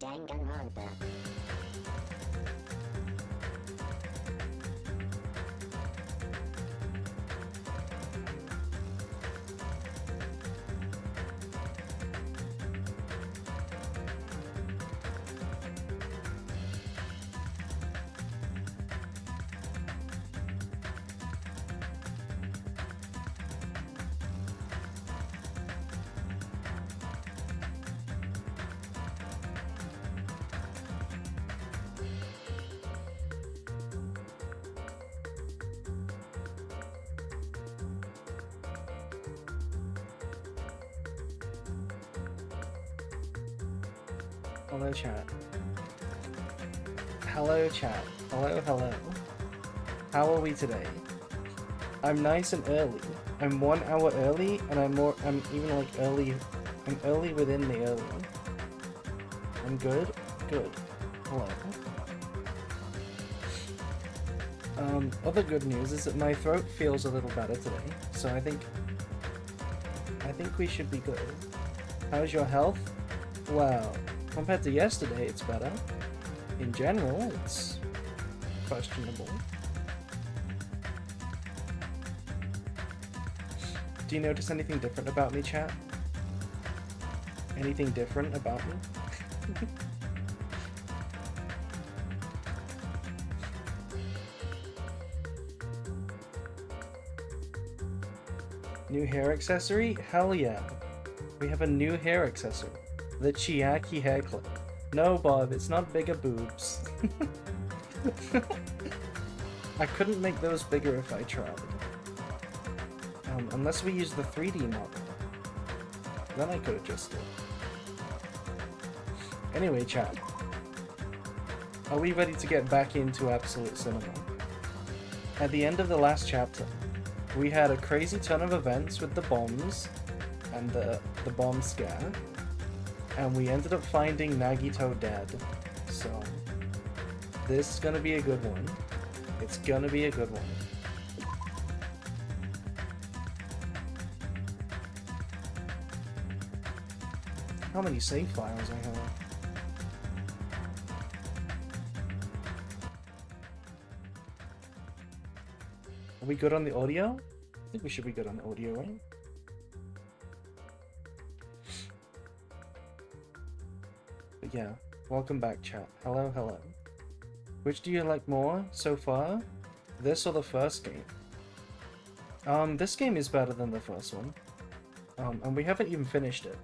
Danganronpa. Hello chat. Hello chat. Hello, hello. How are we today? I'm nice and early. I'm 1 hour early, and I'm even like early. I'm early within the early. I'm good? Good. Hello. Other good news is that my throat feels a little better today, so I think we should be good. How's your health? Well, compared to yesterday, it's better. In general, it's questionable. Do you notice anything different about me, chat? Anything different about me? New hair accessory? Hell yeah. We have a new hair accessory. The Chiaki hair clip. No, Bob, it's not bigger boobs. I couldn't make those bigger if I tried. Unless we use the 3D model. Then I could adjust it. Anyway, chat. Are we ready to get back into Absolute Cinema? At the end of the last chapter, we had a crazy ton of events with the bombs and the bomb scare, and we ended up finding Nagito dead. So this is gonna be a good one. It's gonna be a good one. How many save files I have? Are we good on the audio? I think we should be good on the audio, right? But yeah, welcome back, chat. Hello, hello. Which do you like more so far? This or the first game? This game is better than the first one. And we haven't even finished it.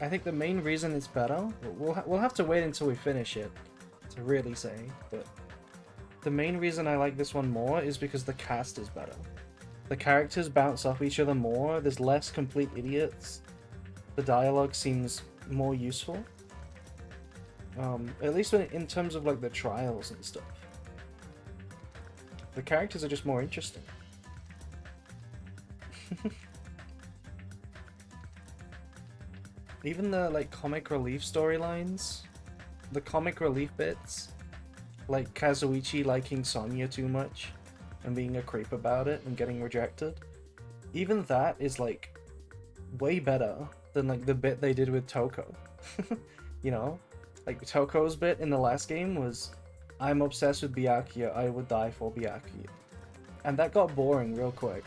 I think the main reason it's better, we'll have to wait until we finish it to really say, but the main reason I like this one more is because the cast is better. The characters bounce off each other more, there's less complete idiots, the dialogue seems more useful. At least in terms of like the trials and stuff. The characters are just more interesting. Even the like comic relief storylines, the comic relief bits, like Kazuichi liking Sonya too much and being a creep about it and getting rejected, even that is like way better than like the bit they did with Toko. You know, like Toko's bit in the last game was, I'm obsessed with Byakuya, I would die for Byakuya. And that got boring real quick.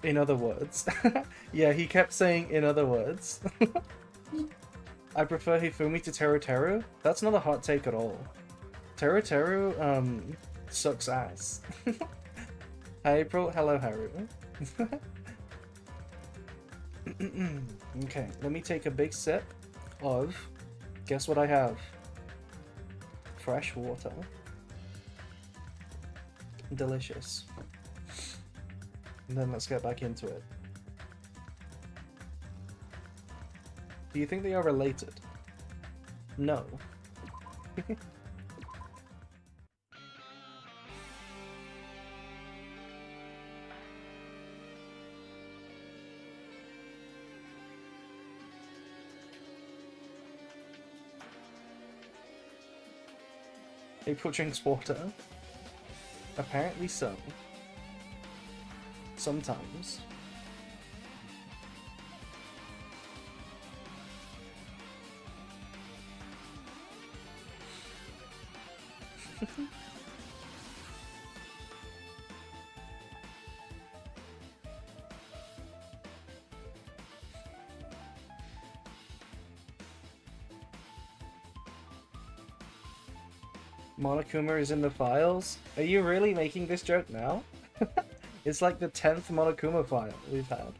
In other words. Yeah, he kept saying in other words. I prefer Hifumi to Teru Teru. That's not a hot take at all. Teru Teru, sucks ass. Hi April, hello Haru. Okay, let me take a big sip of, guess what I have? Fresh water. Delicious. And then let's get back into it. Do you think they are related? No. April drinks water? Apparently so. Sometimes. Monokuma is in the files? Are you really making this joke now? It's like the 10th Monokuma file we've had.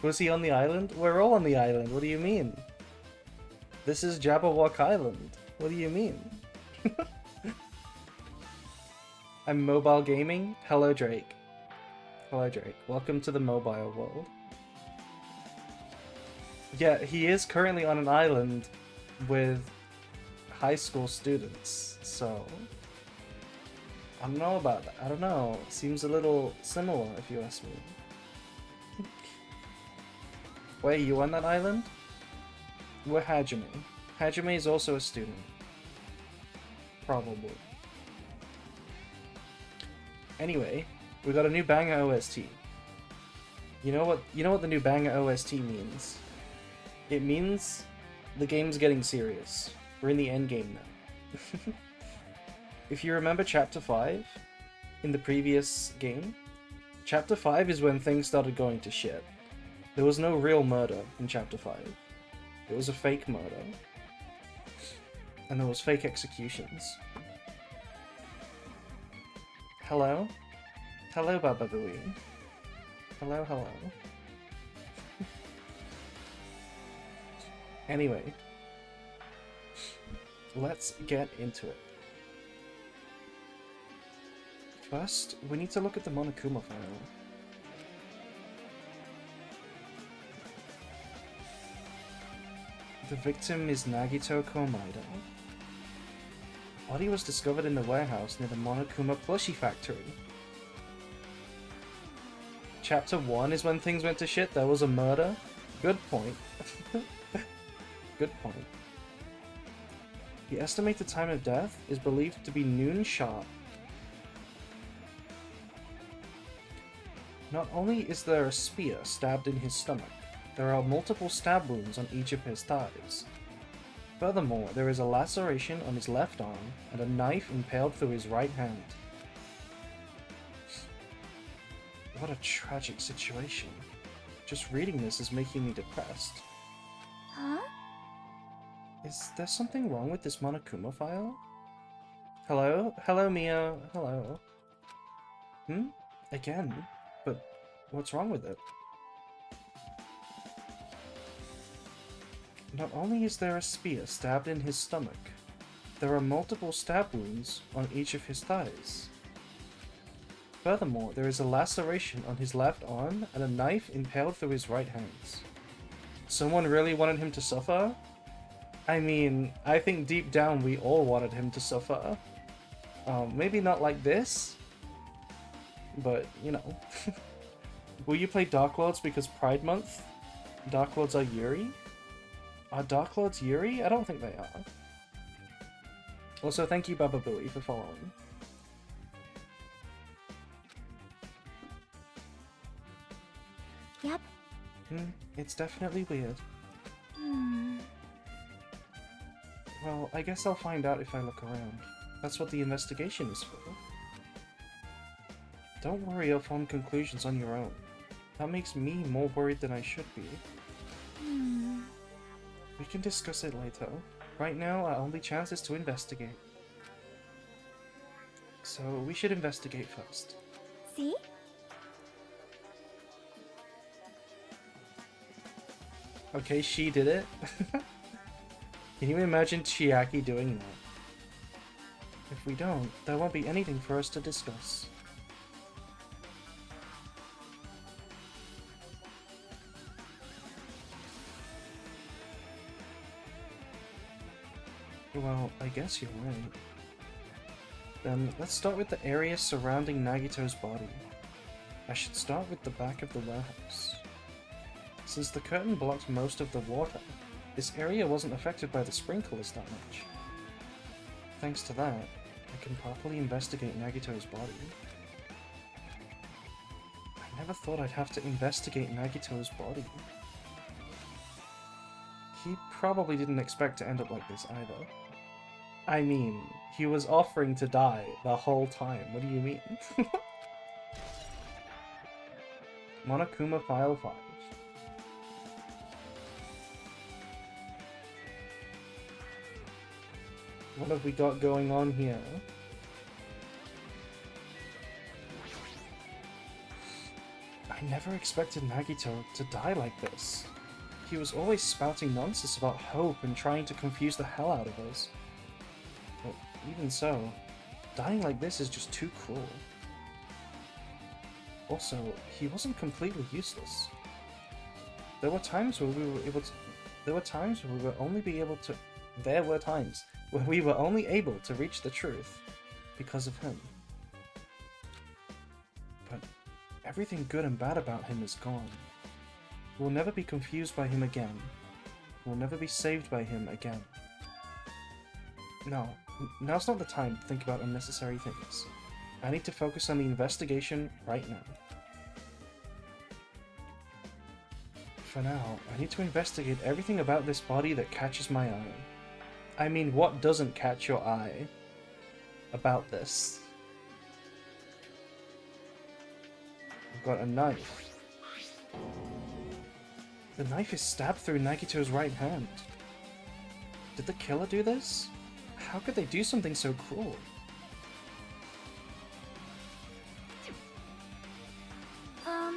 Was he on the island? We're all on the island, what do you mean? This is Jabberwock Island. What do you mean? I'm mobile gaming? Hello Drake. Hello Drake. Welcome to the mobile world. Yeah, he is currently on an island with high school students, so I don't know about that. I don't know. Seems a little similar if you ask me. Wait, you on that island? We're Hajime. Hajime is also a student. Probably. Anyway, we got a new banger OST. You know what the new banger OST means? It means the game's getting serious. We're in the end game now. If you remember Chapter 5 in the previous game, Chapter 5 is when things started going to shit. There was no real murder in Chapter 5. It was a fake murder. And there was fake executions. Hello? Hello, Baba Booey. Hello, hello. Anyway. Let's get into it. First, we need to look at the Monokuma file. The victim is Nagito Komaida. Body was discovered in the warehouse near the Monokuma plushie factory. Chapter 1 is when things went to shit. There was a murder. Good point. Good point. The estimated time of death is believed to be noon sharp. Not only is there a spear stabbed in his stomach, there are multiple stab wounds on each of his thighs. Furthermore, there is a laceration on his left arm and a knife impaled through his right hand. What a tragic situation. Just reading this is making me depressed. Huh? Is there something wrong with this Monokuma file? Hello? Hello, Mia. Hello. Again? But what's wrong with it? Not only is there a spear stabbed in his stomach, there are multiple stab wounds on each of his thighs. Furthermore, there is a laceration on his left arm and a knife impaled through his right hand. Someone really wanted him to suffer? I mean, I think deep down we all wanted him to suffer. Maybe not like this, but, you know. Will you play Dark Lords because Pride Month? Dark Lords are Yuri? Are Dark Lords Yuri? I don't think they are. Also, thank you Baba Booey for following. Yep. It's definitely weird. Well, I guess I'll find out if I look around. That's what the investigation is for. Don't worry, you'll form conclusions on your own. That makes me more worried than I should be. We can discuss it later. Right now, our only chance is to investigate. So, we should investigate first. See? Okay, she did it. Can you imagine Chiaki doing that? If we don't, there won't be anything for us to discuss. Well, I guess you're right. Then, let's start with the area surrounding Nagito's body. I should start with the back of the warehouse. Since the curtain blocked most of the water, this area wasn't affected by the sprinklers that much. Thanks to that, I can properly investigate Nagito's body. I never thought I'd have to investigate Nagito's body. He probably didn't expect to end up like this either. I mean, he was offering to die the whole time. What do you mean? Monokuma File 5. What have we got going on here? I never expected Nagito to die like this. He was always spouting nonsense about hope and trying to confuse the hell out of us. But even so, dying like this is just too cruel. Also, he wasn't completely useless. There were times where we were able to reach the truth because of him. But everything good and bad about him is gone. We'll never be confused by him again. We'll never be saved by him again. No, now's not the time to think about unnecessary things. I need to focus on the investigation right now. For now, I need to investigate everything about this body that catches my eye. I mean, what doesn't catch your eye about this? I've got a knife. The knife is stabbed through Nagito's right hand. Did the killer do this? How could they do something so cruel? Oh,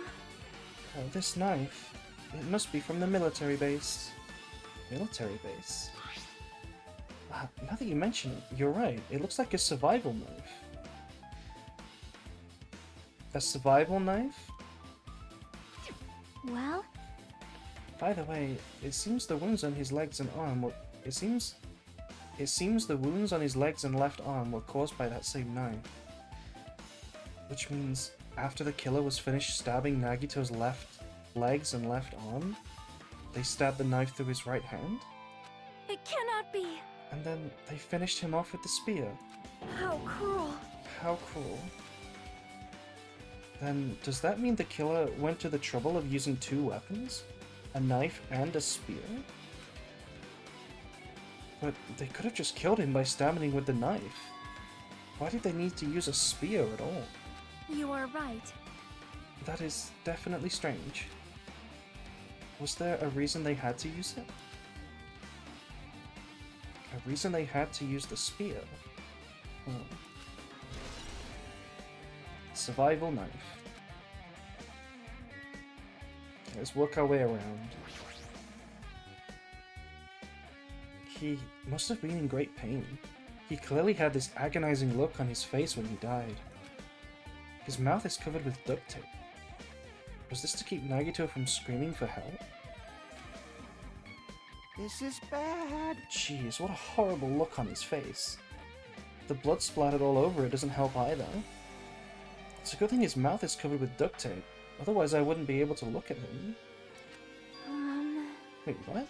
this knife. It must be from the military base. Military base? Now that you mention it, you're right. It looks like a survival knife. A survival knife? Well? By the way, it seems the wounds on his legs and arm were... It seems the wounds on his legs and left arm were caused by that same knife. Which means, after the killer was finished stabbing Nagito's left legs and left arm, they stabbed the knife through his right hand? It cannot be! And then they finished him off with the spear. How cruel! How cruel. Then, does that mean the killer went to the trouble of using two weapons? A knife and a spear? But they could have just killed him by stabbing him with the knife. Why did they need to use a spear at all? You are right. That is definitely strange. Was there a reason they had to use it? A reason they had to use the spear? Survival knife. Let's work our way around. He must have been in great pain. He clearly had this agonizing look on his face when he died. His mouth is covered with duct tape. Was this to keep Nagito from screaming for help? This is bad. Jeez, what a horrible look on his face. The blood splattered all over it doesn't help either. It's a good thing his mouth is covered with duct tape, otherwise I wouldn't be able to look at him. Wait, what?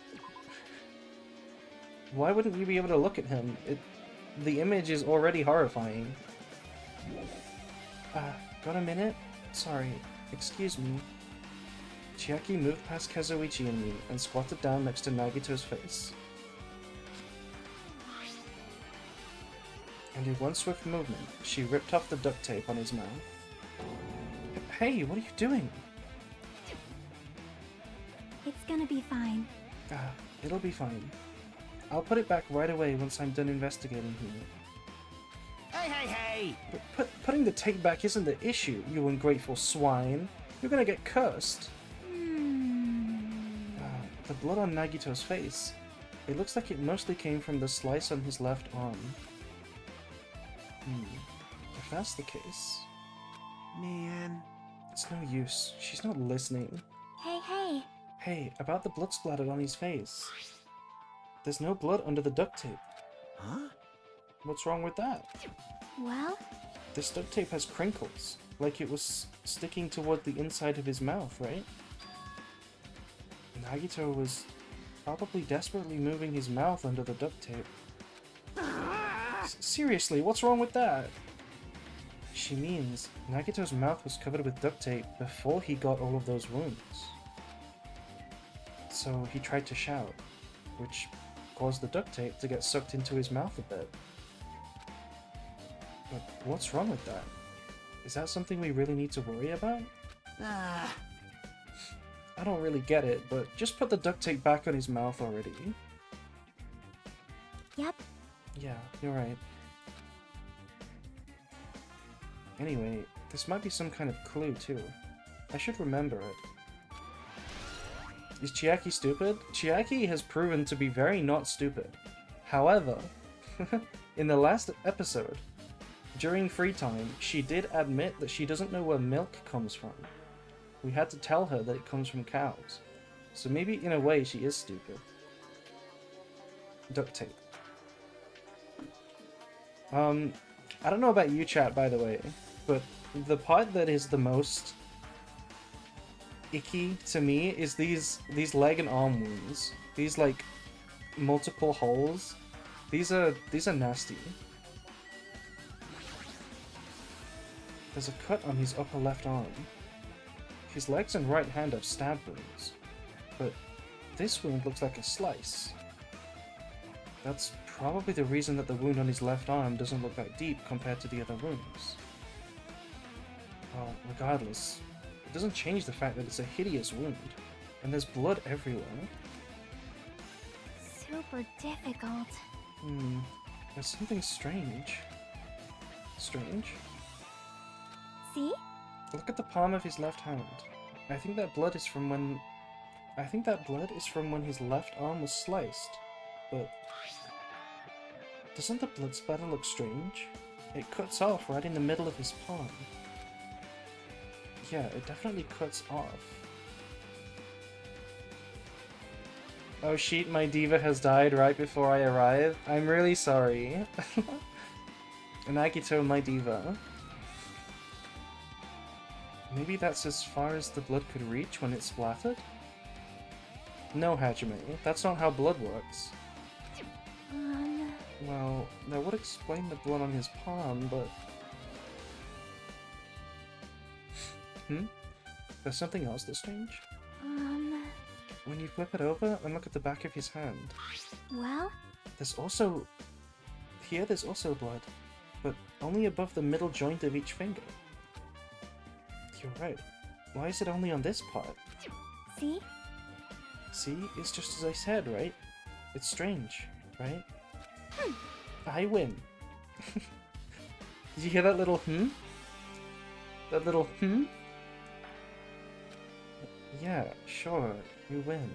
Why wouldn't you be able to look at him? The image is already horrifying. Got a minute? Sorry, excuse me. Chiaki moved past Kazuichi and me and squatted down next to Nagito's face. And in one swift movement, she ripped off the duct tape on his mouth. Hey, what are you doing? It's gonna be fine. It'll be fine. I'll put it back right away once I'm done investigating here. Hey! But putting the tape back isn't the issue, you ungrateful swine. You're gonna get cursed. The blood on Nagito's face. It looks like it mostly came from the slice on his left arm. If that's the case... Man. It's no use. She's not listening. Hey! Hey, about the blood splattered on his face. There's no blood under the duct tape. Huh? What's wrong with that? Well? This duct tape has crinkles, like it was sticking toward the inside of his mouth, right? Nagito was probably desperately moving his mouth under the duct tape. Seriously, what's wrong with that? She means Nagito's mouth was covered with duct tape before he got all of those wounds. So he tried to shout, which caused the duct tape to get sucked into his mouth a bit. But what's wrong with that? Is that something we really need to worry about? Ah, I don't really get it, but just put the duct tape back on his mouth already. Yep. Yeah, you're right. Anyway, this might be some kind of clue too. I should remember it. Is Chiaki stupid? Chiaki has proven to be very not stupid. However, in the last episode, during free time, she did admit that she doesn't know where milk comes from. We had to tell her that it comes from cows. So maybe in a way she is stupid. Duct tape. I don't know about you chat, by the way, but the part that is the most icky to me is these leg and arm wounds. These like multiple holes. These are nasty. There's a cut on his upper left arm. His legs and right hand have stab wounds, but this wound looks like a slice. That's probably the reason that the wound on his left arm doesn't look that deep compared to the other wounds. Well, regardless, it doesn't change the fact that it's a hideous wound, and there's blood everywhere. Super difficult. There's something strange. Strange? See? Look at the palm of his left hand. I think that blood is from when his left arm was sliced. But doesn't the blood spatter look strange? It cuts off right in the middle of his palm. Yeah, it definitely cuts off. Oh shit, my diva has died right before I arrive. I'm really sorry. Nagito, my diva. Maybe that's as far as the blood could reach when it splattered? No, Hajime, that's not how blood works. Well, that would explain the blood on his palm, but... There's something else that's strange? When you flip it over and look at the back of his hand, Well? there's also blood, but only above the middle joint of each finger. You're right. Why is it only on this part? See? See? It's just as I said, right? It's strange, right? I win. Did you hear that little hmm? That little hmm? Yeah, sure, you win.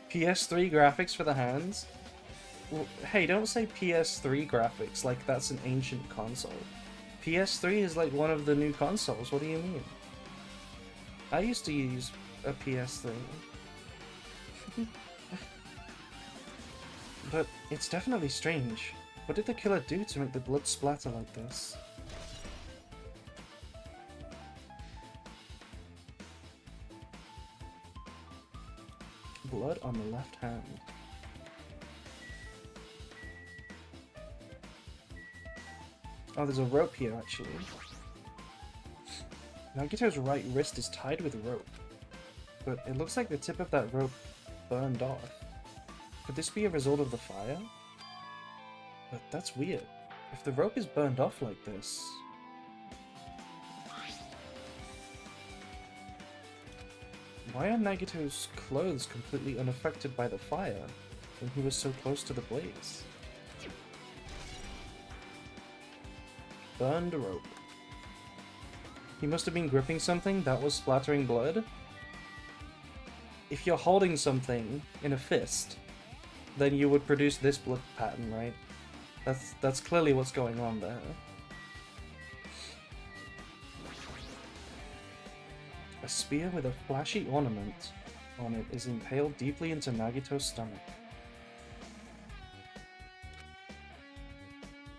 PS3 graphics for the hands? Well, hey, don't say PS3 graphics like that's an ancient console. PS3 is like one of the new consoles, what do you mean? I used to use a PS3. But it's definitely strange. What did the killer do to make the blood splatter like this? Blood on the left hand. Oh, there's a rope here, actually. Nagito's right wrist is tied with rope, but it looks like the tip of that rope burned off. Could this be a result of the fire? But that's weird. If the rope is burned off like this... Why are Nagito's clothes completely unaffected by the fire when he was so close to the blaze? Burned rope. He must have been gripping something that was splattering blood. If you're holding something in a fist, then you would produce this blood pattern, right? That's clearly what's going on there. A spear with a flashy ornament on it is impaled deeply into Nagito's stomach.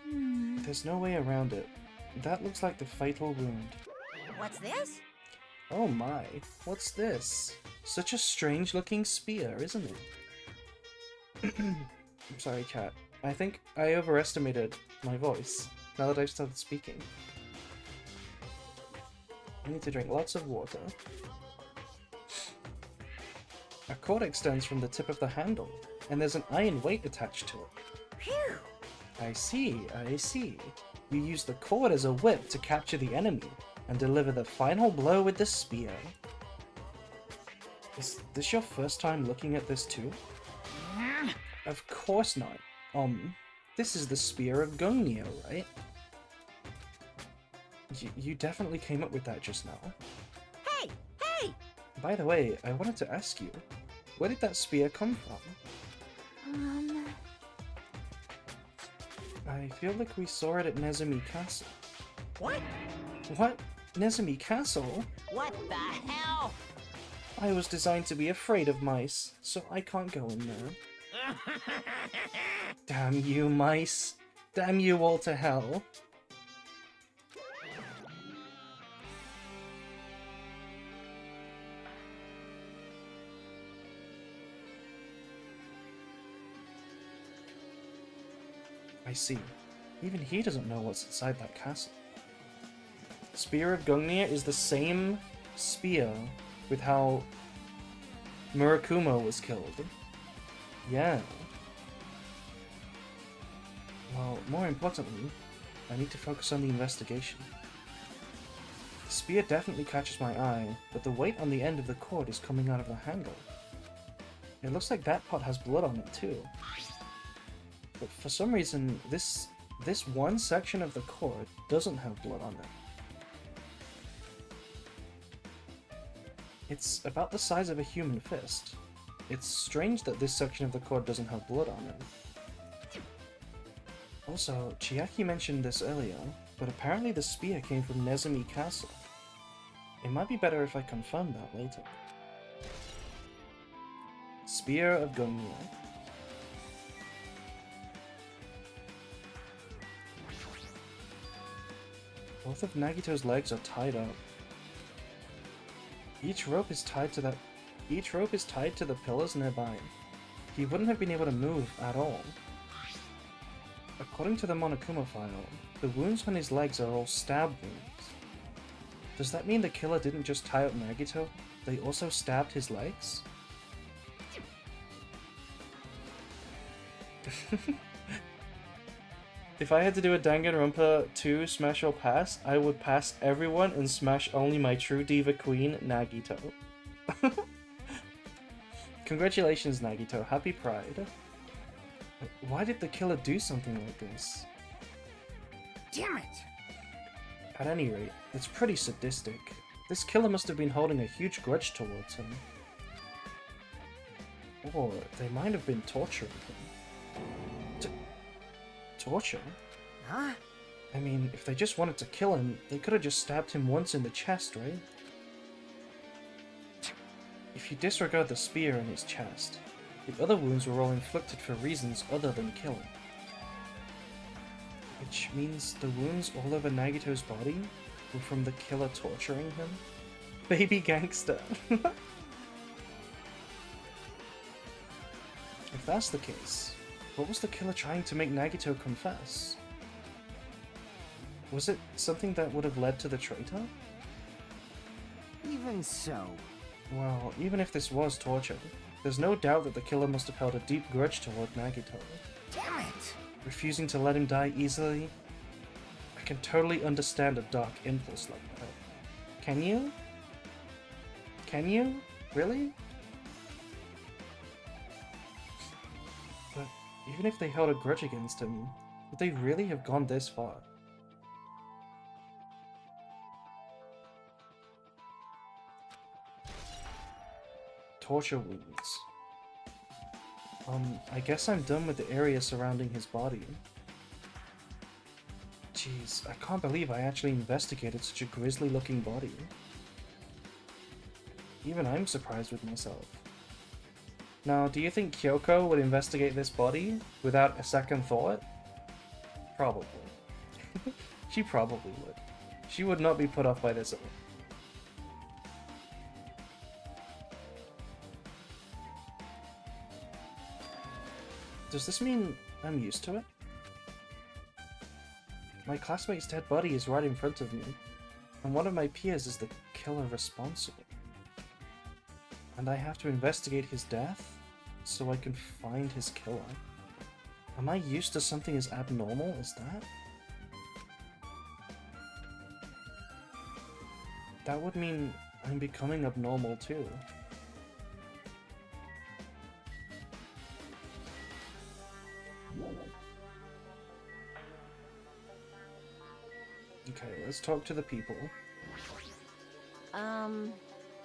There's no way around it. That looks like the fatal wound. What's this? Oh my, what's this? Such a strange looking spear, isn't it? I'm sorry, cat. I think I overestimated my voice, now that I've started speaking. I need to drink lots of water. A cord extends from the tip of the handle, and there's an iron weight attached to it. Phew! I see, I see. You use the cord as a whip to capture the enemy, and deliver the final blow with the spear. Is this your first time looking at this too? Of course not. This is the Spear of Gungnir, right? You definitely came up with that just now. Hey! Hey! By the way, I wanted to ask you, where did that spear come from? I feel like we saw it at Nezumi Castle. What? What? Nezumi Castle? What the hell? I was designed to be afraid of mice, so I can't go in there. Damn you, mice! Damn you all to hell! I see. Even he doesn't know what's inside that castle. Spear of Gungnir is the same spear with how Murakumo was killed. Yeah. Well, more importantly, I need to focus on the investigation. The spear definitely catches my eye, but the weight on the end of the cord is coming out of the handle. It looks like that part has blood on it too. But for some reason, this one section of the cord doesn't have blood on it. It's about the size of a human fist. It's strange that this section of the cord doesn't have blood on it. Also, Chiaki mentioned this earlier, but apparently the spear came from Nezumi Castle. It might be better if I confirm that later. Spear of Gungnir. Both of Nagito's legs are tied up. Each rope is tied to the pillars nearby. He wouldn't have been able to move at all. According to the Monokuma file, the wounds on his legs are all stab wounds. Does that mean the killer didn't just tie up Nagito? They also stabbed his legs? If I had to do a Danganronpa 2 smash or pass, I would pass everyone and smash only my true diva queen, Nagito. Congratulations, Nagito. Happy Pride. Why did the killer do something like this? Damn it! At any rate, it's pretty sadistic. This killer must have been holding a huge grudge towards him. Or they might have been torturing him. Torture? Huh? I mean, if they just wanted to kill him, they could have just stabbed him once in the chest, right? If you disregard the spear in his chest, the other wounds were all inflicted for reasons other than killing. Which means the wounds all over Nagito's body were from the killer torturing him? Baby gangster! If that's the case, what was the killer trying to make Nagito confess? Was it something that would have led to the traitor? Even so. Well, even if this was torture, there's no doubt that the killer must have held a deep grudge toward Nagito. Damn it! Refusing to let him die easily? I can totally understand a dark impulse like that. Can you? Can you? Really? But even if they held a grudge against him, would they really have gone this far? Torture wounds. I guess I'm done with the area surrounding his body. Jeez, I can't believe I actually investigated such a grisly looking body. Even I'm surprised with myself. Now, do you think Kyoko would investigate this body without a second thought? Probably. She probably would. She would not be put off by this at all. Does this mean I'm used to it? My classmate's dead body is right in front of me, and one of my peers is the killer responsible. And I have to investigate his death so I can find his killer. Am I used to something as abnormal as that? That would mean I'm becoming abnormal too. Okay, let's talk to the people.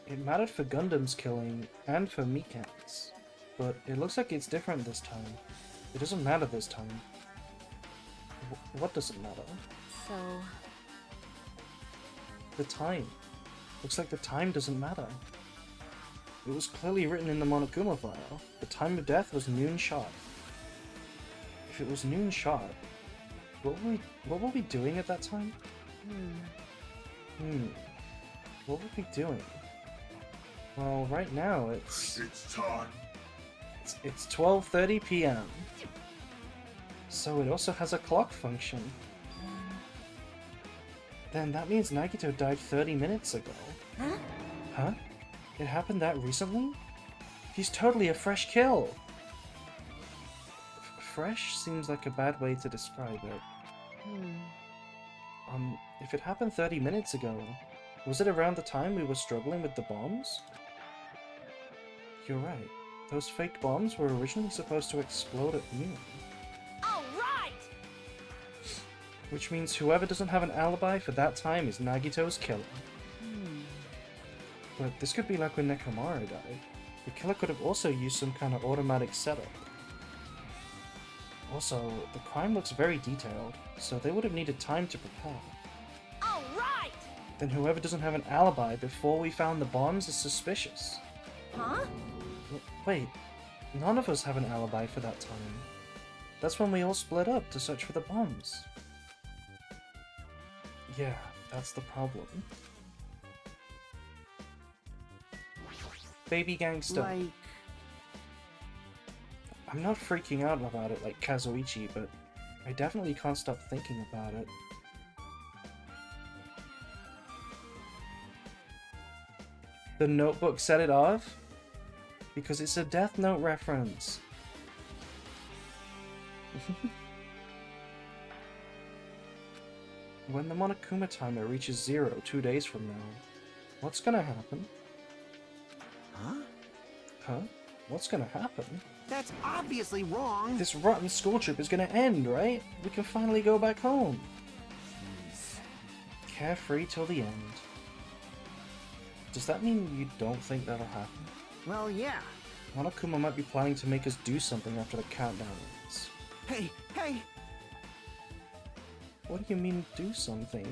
It mattered for Gundam's killing and for Miket's, but it looks like it's different this time. It doesn't matter this time. What doesn't matter? So, The time. Looks like the time doesn't matter. It was clearly written in the Monokuma file. The time of death was noon sharp. If it was noon sharp, what were we doing at that time? What were we doing? Well, right now it's time. it's 12:30 p.m. So it also has a clock function. Then that means Nagito died 30 minutes ago. huh? Huh? It happened that recently? He's totally a fresh kill! Fresh seems like a bad way to describe it. If it happened 30 minutes ago, was it around the time we were struggling with the bombs? You're right. Those fake bombs were originally supposed to explode at noon. All right. Which means whoever doesn't have an alibi for that time is Nagito's killer. But this could be like when Nekomaru died. The killer could have also used some kind of automatic setup. Also, the crime looks very detailed, so they would have needed time to prepare. All right. Then whoever doesn't have an alibi before we found the bombs is suspicious. Huh? Wait, none of us have an alibi for that time. That's when we all split up to search for the bombs. Yeah, that's the problem. Baby gangster. Like, I'm not freaking out about it like Kazuichi, but I definitely can't stop thinking about it. The Notebook set it off? Because it's a Death Note reference. When the Monokuma timer reaches 0 2 days from now, what's gonna happen? huh? Huh? What's gonna happen? That's obviously wrong. This rotten school trip is gonna end, right? We can finally go back home. Jeez. Carefree till the end. Does that mean you don't think that'll happen? Well, yeah. Monokuma might be planning to make us do something after the countdown ends. Hey, hey! What do you mean, do something?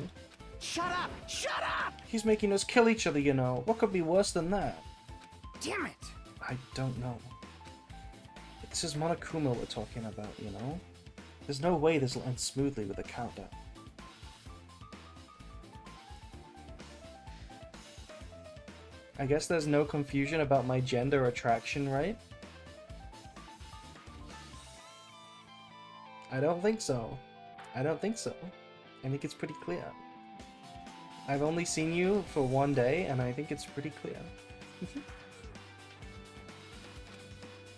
Shut up! Shut up! He's making us kill each other, you know. What could be worse than that? Damn it. I don't know. This is Monokuma we're talking about, you know? There's no way this will end smoothly with a countdown. I guess there's no confusion about my gender attraction, right? I don't think so. I don't think so. I think it's pretty clear. I've only seen you for one day, and I think it's pretty clear.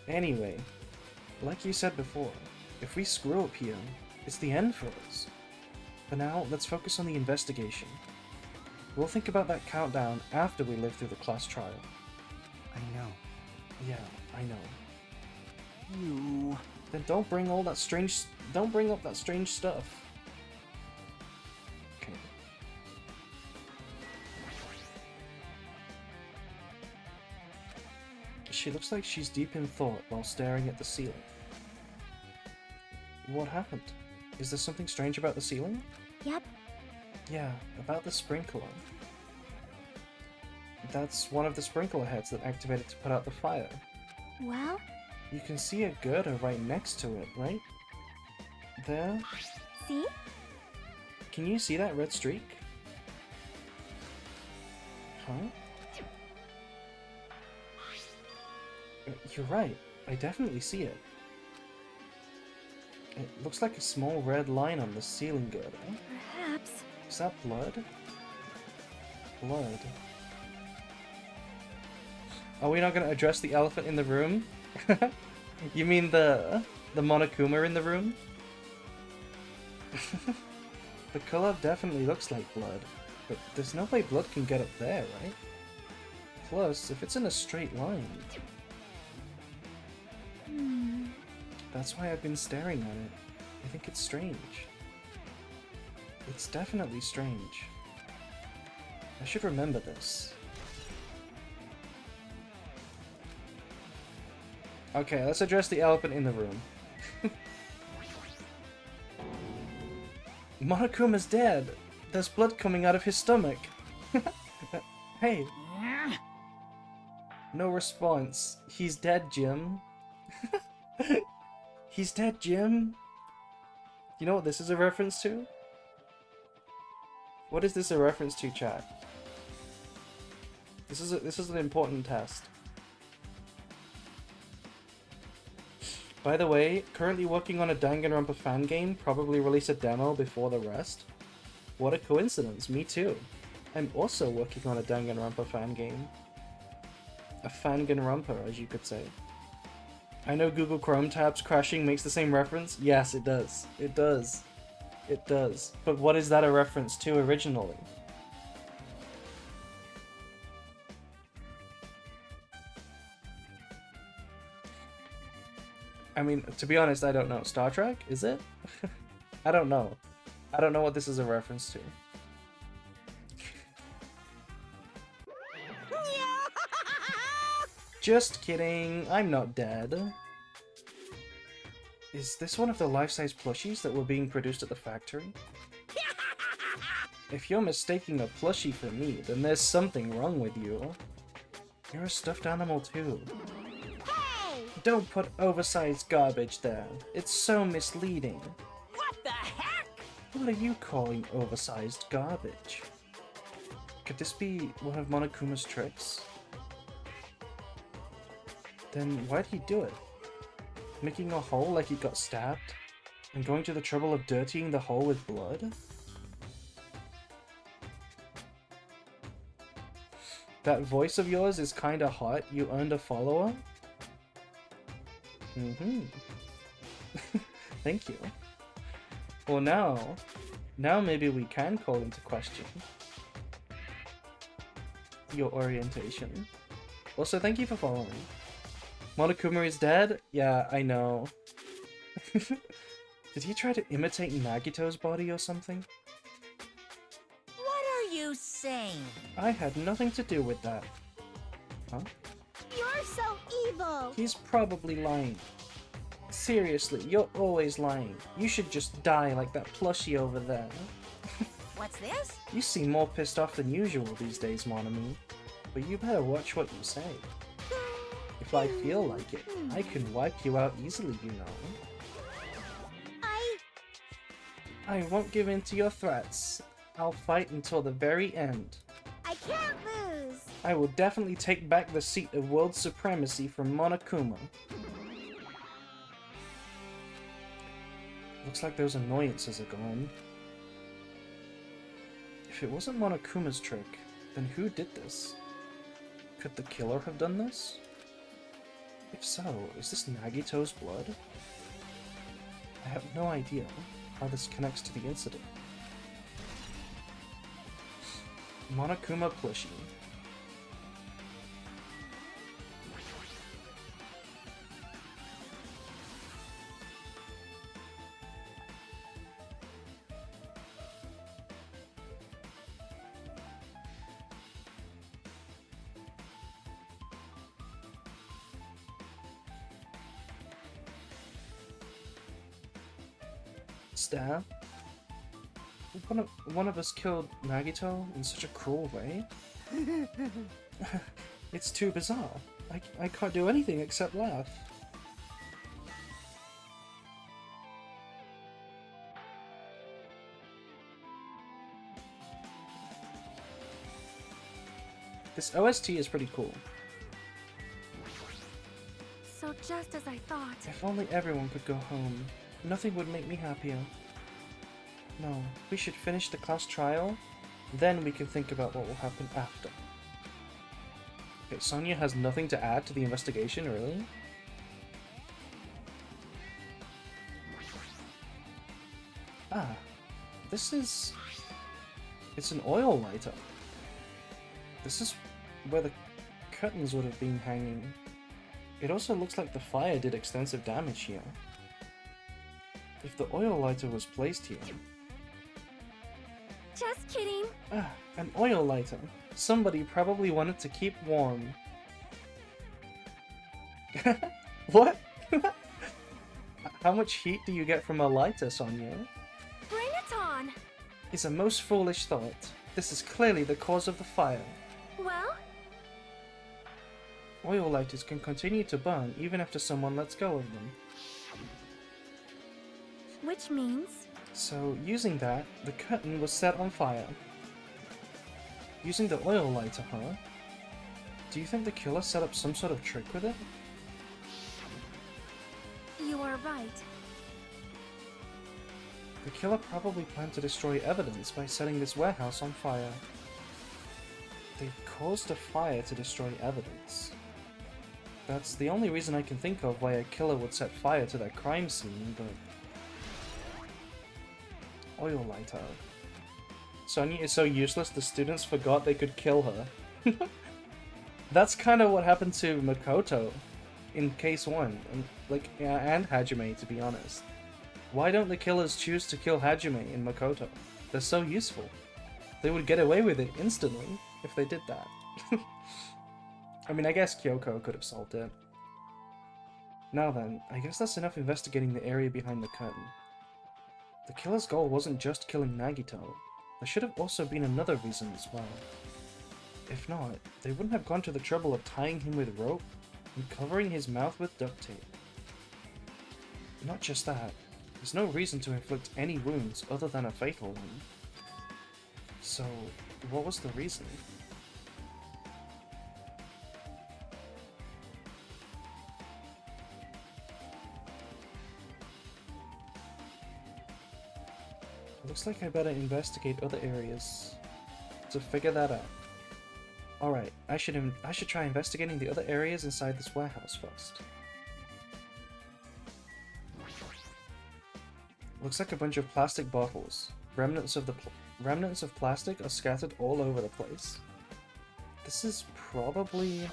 Anyway, like you said before, if we screw up here, it's the end for us. For now, let's focus on the investigation. We'll think about that countdown after we live through the class trial. I know. Yeah, I know. You... Then don't bring all that strange... Don't bring up that strange stuff. Okay. She looks like she's deep in thought while staring at the ceiling. What happened? Is there something strange about the ceiling? Yep. Yeah, about the sprinkler. That's one of the sprinkler heads that activated to put out the fire. Well, You can see a girder right next to it, right? There. see? Can you see that red streak? Huh? You're right. I definitely see it. It looks like a small red line on the ceiling girder. Perhaps. Is that blood? Blood. Are we not gonna address the elephant in the room? You mean the Monokuma in the room? The color definitely looks like blood, but there's no way blood can get up there, right? Plus, if it's in a straight line... That's why I've been staring at it. I think it's strange. It's definitely strange. I should remember this. Okay, let's address the elephant in the room. Monokuma's dead. There's blood coming out of his stomach. Hey. No response. He's dead, Jim. He's dead, Jim. You know what this is a reference to? What is this a reference to, chat? This is an important test. By the way, currently working on a Danganronpa fan game, probably release a demo before the rest. What a coincidence, me too. I'm also working on a Danganronpa fan game. A Fanganronpa, as you could say. I know Google Chrome tabs crashing makes the same reference. Yes, it does. It does. It does. But what is that a reference to originally? I mean, to be honest, I don't know. Star Trek? Is it? I don't know. I don't know what this is a reference to. Just kidding. I'm not dead. Is this one of the life-size plushies that were being produced at the factory? If you're mistaking a plushie for me, then there's something wrong with you. You're a stuffed animal too. Don't put oversized garbage there. It's so misleading. What the heck? What are you calling oversized garbage? Could this be one of Monokuma's tricks? Then why'd he do it? Making a hole like he got stabbed? And going to the trouble of dirtying the hole with blood? That voice of yours is kinda hot. You earned a follower? Thank you. Well now maybe we can call into question your orientation. Also, thank you for following. Monokuma is dead? Yeah, I know. Did he try to imitate Nagito's body or something? What are you saying? I had nothing to do with that. Huh? You're so evil. He's probably lying. Seriously, you're always lying. You should just die like that plushie over there. What's this? You seem more pissed off than usual these days, Monami. But you better watch what you say. If I feel like it, I can wipe you out easily, you know. I won't give in to your threats. I'll fight until the very end. I can't lose. I will definitely take back the seat of world supremacy from Monokuma. Looks like those annoyances are gone. If it wasn't Monokuma's trick, then who did this? Could the killer have done this? If so, is this Nagito's blood? I have no idea how this connects to the incident. Monokuma plushie. Stab? One of us killed Nagito in such a cruel way? It's too bizarre. I can't do anything except laugh. This OST is pretty cool. So just as I thought. If only everyone could go home. Nothing would make me happier. No, we should finish the class trial, then we can think about what will happen after. Okay, Sonia has nothing to add to the investigation, really? Ah, this is... It's an oil lighter. This is where the curtains would have been hanging. It also looks like the fire did extensive damage here. If the oil lighter was placed here... Just kidding. Ah, an oil lighter. Somebody probably wanted to keep warm. What? How much heat do you get from a lighter, Sonia? Bring it on. It's a most foolish thought. This is clearly the cause of the fire. Well, Oil lighters can continue to burn even after someone lets go of them. which means... So, using that, the curtain was set on fire. Using the oil lighter, huh? Do you think the killer set up some sort of trick with it? You are right. The killer probably planned to destroy evidence by setting this warehouse on fire. They caused a fire to destroy evidence. That's the only reason I can think of why a killer would set fire to their crime scene, but... Oil lighter. Sonia is so useless the students forgot they could kill her. That's kind of what happened to Makoto in case 1, and Hajime, to be honest. Why don't the killers choose to kill Hajime and Makoto? They're so useful. They would get away with it instantly if they did that. I mean, I guess Kyoko could have solved it. Now then, I guess that's enough investigating the area behind the curtain. The killer's goal wasn't just killing Nagito. There should have also been another reason as well. If not, they wouldn't have gone to the trouble of tying him with rope and covering his mouth with duct tape. Not just that, there's no reason to inflict any wounds other than a fatal one. So, what was the reason? Looks like I better investigate other areas to figure that out. Alright, I should try investigating the other areas inside this warehouse first. Looks like a bunch of plastic bottles. Remnants of plastic are scattered all over the place. This is probably...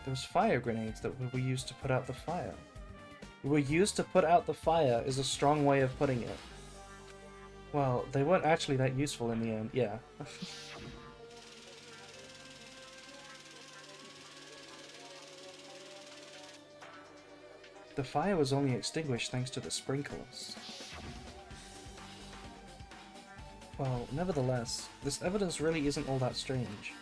Those fire grenades that were used to put out the fire. Were used to put out the fire is a strong way of putting it. Well, they weren't actually that useful in the end, yeah. The fire was only extinguished thanks to the sprinklers. Well, nevertheless, this evidence really isn't all that strange.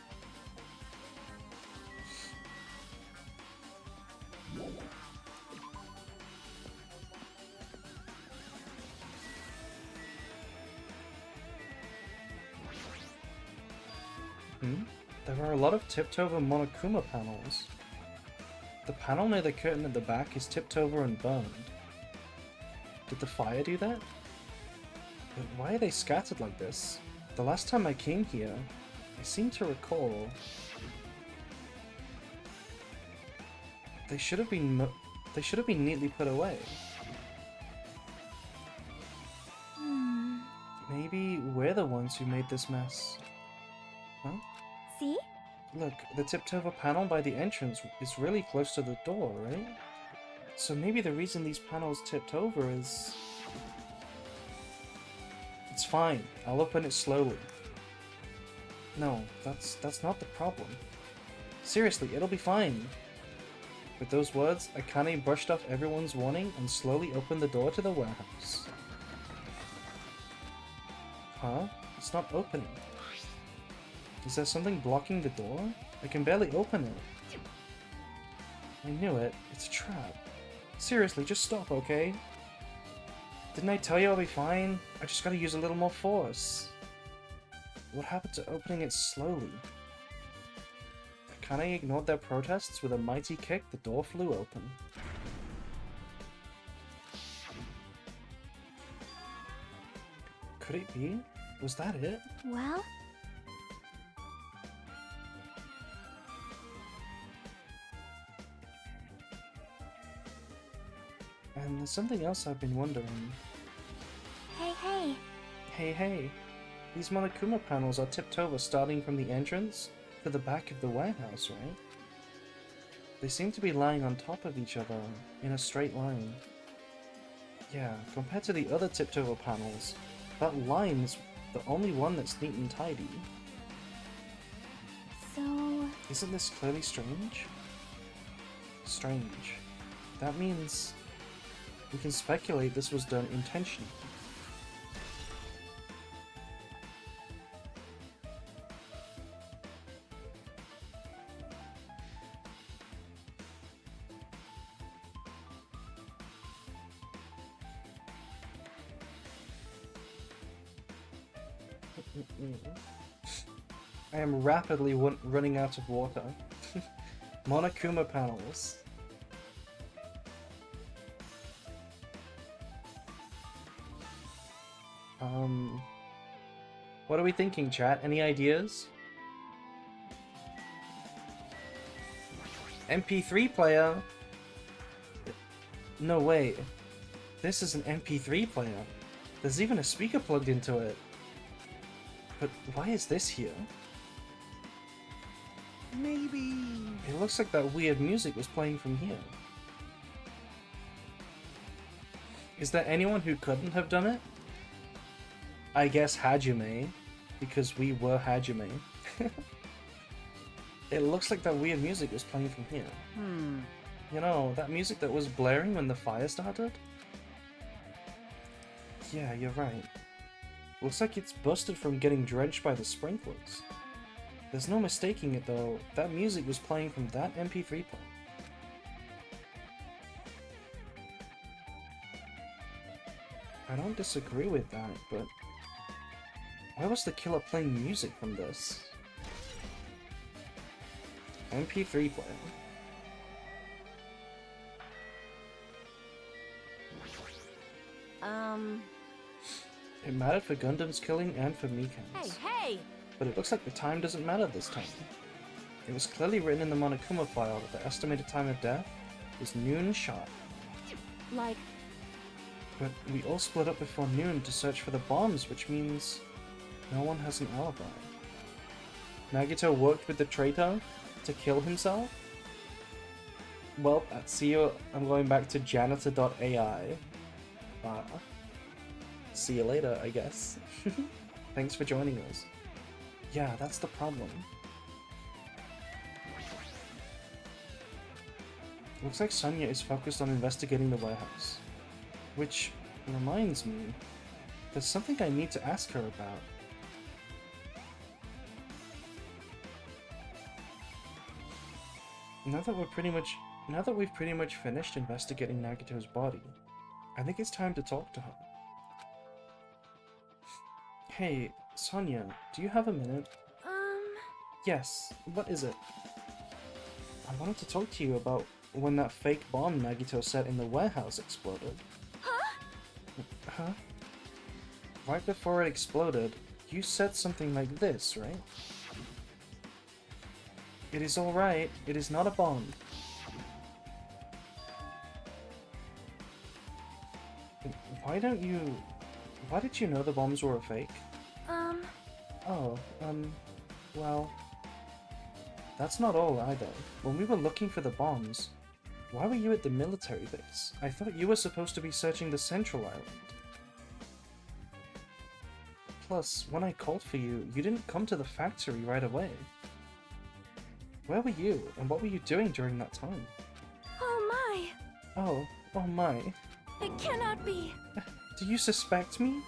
There are a lot of tipped-over Monokuma panels. The panel near the curtain at the back is tipped over and burned. Did the fire do that? But why are they scattered like this? The last time I came here, I seem to recall... They should have been neatly put away. Maybe we're the ones who made this mess. Huh? See? Look, the tipped-over panel by the entrance is really close to the door, right? So maybe the reason these panels tipped over is... It's fine, I'll open it slowly. No, that's not the problem. Seriously, it'll be fine. With those words, Akane brushed off everyone's warning and slowly opened the door to the warehouse. Huh? It's not opening. Is there something blocking the door? I can barely open it. I knew it. It's a trap. Seriously, just stop, okay? Didn't I tell you I'll be fine? I just gotta use a little more force. What happened to opening it slowly? Akane ignored their protests. With a mighty kick, the door flew open. Could it be? Was that it? Well, And there's something else I've been wondering. hey. Hey. These Monokuma panels are tipped over starting from the entrance to the back of the warehouse, right? They seem to be lying on top of each other in a straight line. Yeah, compared to the other tipped over panels, that line's the only one that's neat and tidy. So, Isn't this clearly strange? Strange. That means we can speculate this was done intentionally. I am rapidly running out of water. Monokuma panels. What are we thinking, chat? Any ideas? MP3 player? No way. This is an MP3 player. There's even a speaker plugged into it. But why is this here? Maybe... It looks like that weird music was playing from here. Is there anyone who couldn't have done it? I guess Hajime, because we were Hajime. It looks like that weird music was playing from here. You know, that music that was blaring when the fire started? Yeah, you're right. Looks like it's busted from getting drenched by the sprinklers. There's no mistaking it though, that music was playing from that MP3 player. I don't disagree with that, but why was the killer playing music from this? MP3 player. It mattered for Gundam's killing and for Mikan's. Hey! But it looks like the time doesn't matter this time. It was clearly written in the Monokuma file that the estimated time of death was noon sharp. like, But we all split up before noon to search for the bombs, which means no one has an alibi. Nagito worked with the traitor to kill himself? Well, see you. I'm going back to janitor.ai. See you later, I guess. Thanks for joining us. Yeah, that's the problem. Looks like Sonia is focused on investigating the warehouse. Which reminds me, there's something I need to ask her about. Now that we've pretty much finished investigating Nagito's body, I think it's time to talk to her. Hey, Sonia, do you have a minute? Yes, what is it? I wanted to talk to you about when that fake bomb Nagito set in the warehouse exploded. Huh? Right before it exploded, you said something like this, right? It is alright, it is not a bomb. Why did you know the bombs were a fake? Oh, well... That's not all either. When we were looking for the bombs, why were you at the military base? I thought you were supposed to be searching the Central Island. Plus, when I called for you, you didn't come to the factory right away. Where were you, and what were you doing during that time? oh my! Oh my. It cannot be! Do you suspect me?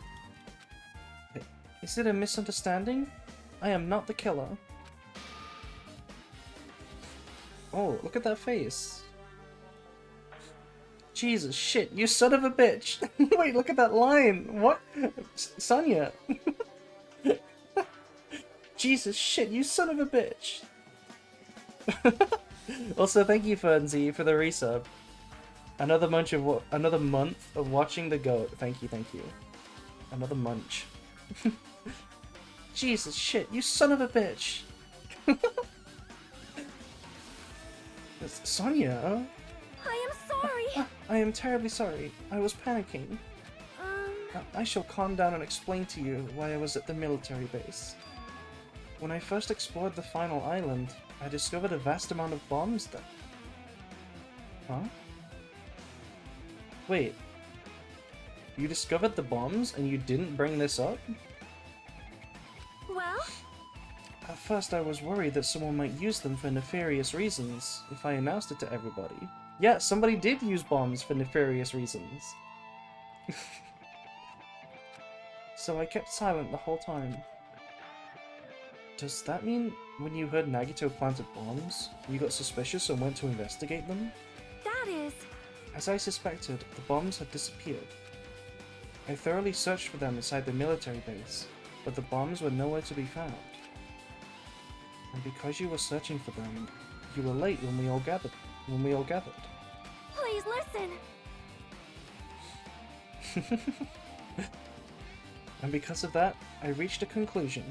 Is it a misunderstanding? I am not the killer. Oh, look at that face. Jesus shit, you son of a bitch! Wait, look at that line! What? Sonia! Jesus shit, you son of a bitch! Also, thank you, Fernsey, for the resub. Another month of watching the goat. Thank you. Another munch. Jesus shit, you son of a bitch! It's Sonia? I am sorry. I am terribly sorry. I was panicking. I shall calm down and explain to you why I was at the military base. When I first explored the final island, I discovered a vast amount of bombs there. Huh? Wait. You discovered the bombs and you didn't bring this up? Well, At first I was worried that someone might use them for nefarious reasons if I announced it to everybody. Yeah, somebody did use bombs for nefarious reasons. So I kept silent the whole time. Does that mean when you heard Nagito planted bombs, you got suspicious and went to investigate them? that is... As I suspected, the bombs had disappeared. I thoroughly searched for them inside the military base, but the bombs were nowhere to be found. And because you were searching for them, you were late when we all gathered. Please listen. And because of that, I reached a conclusion.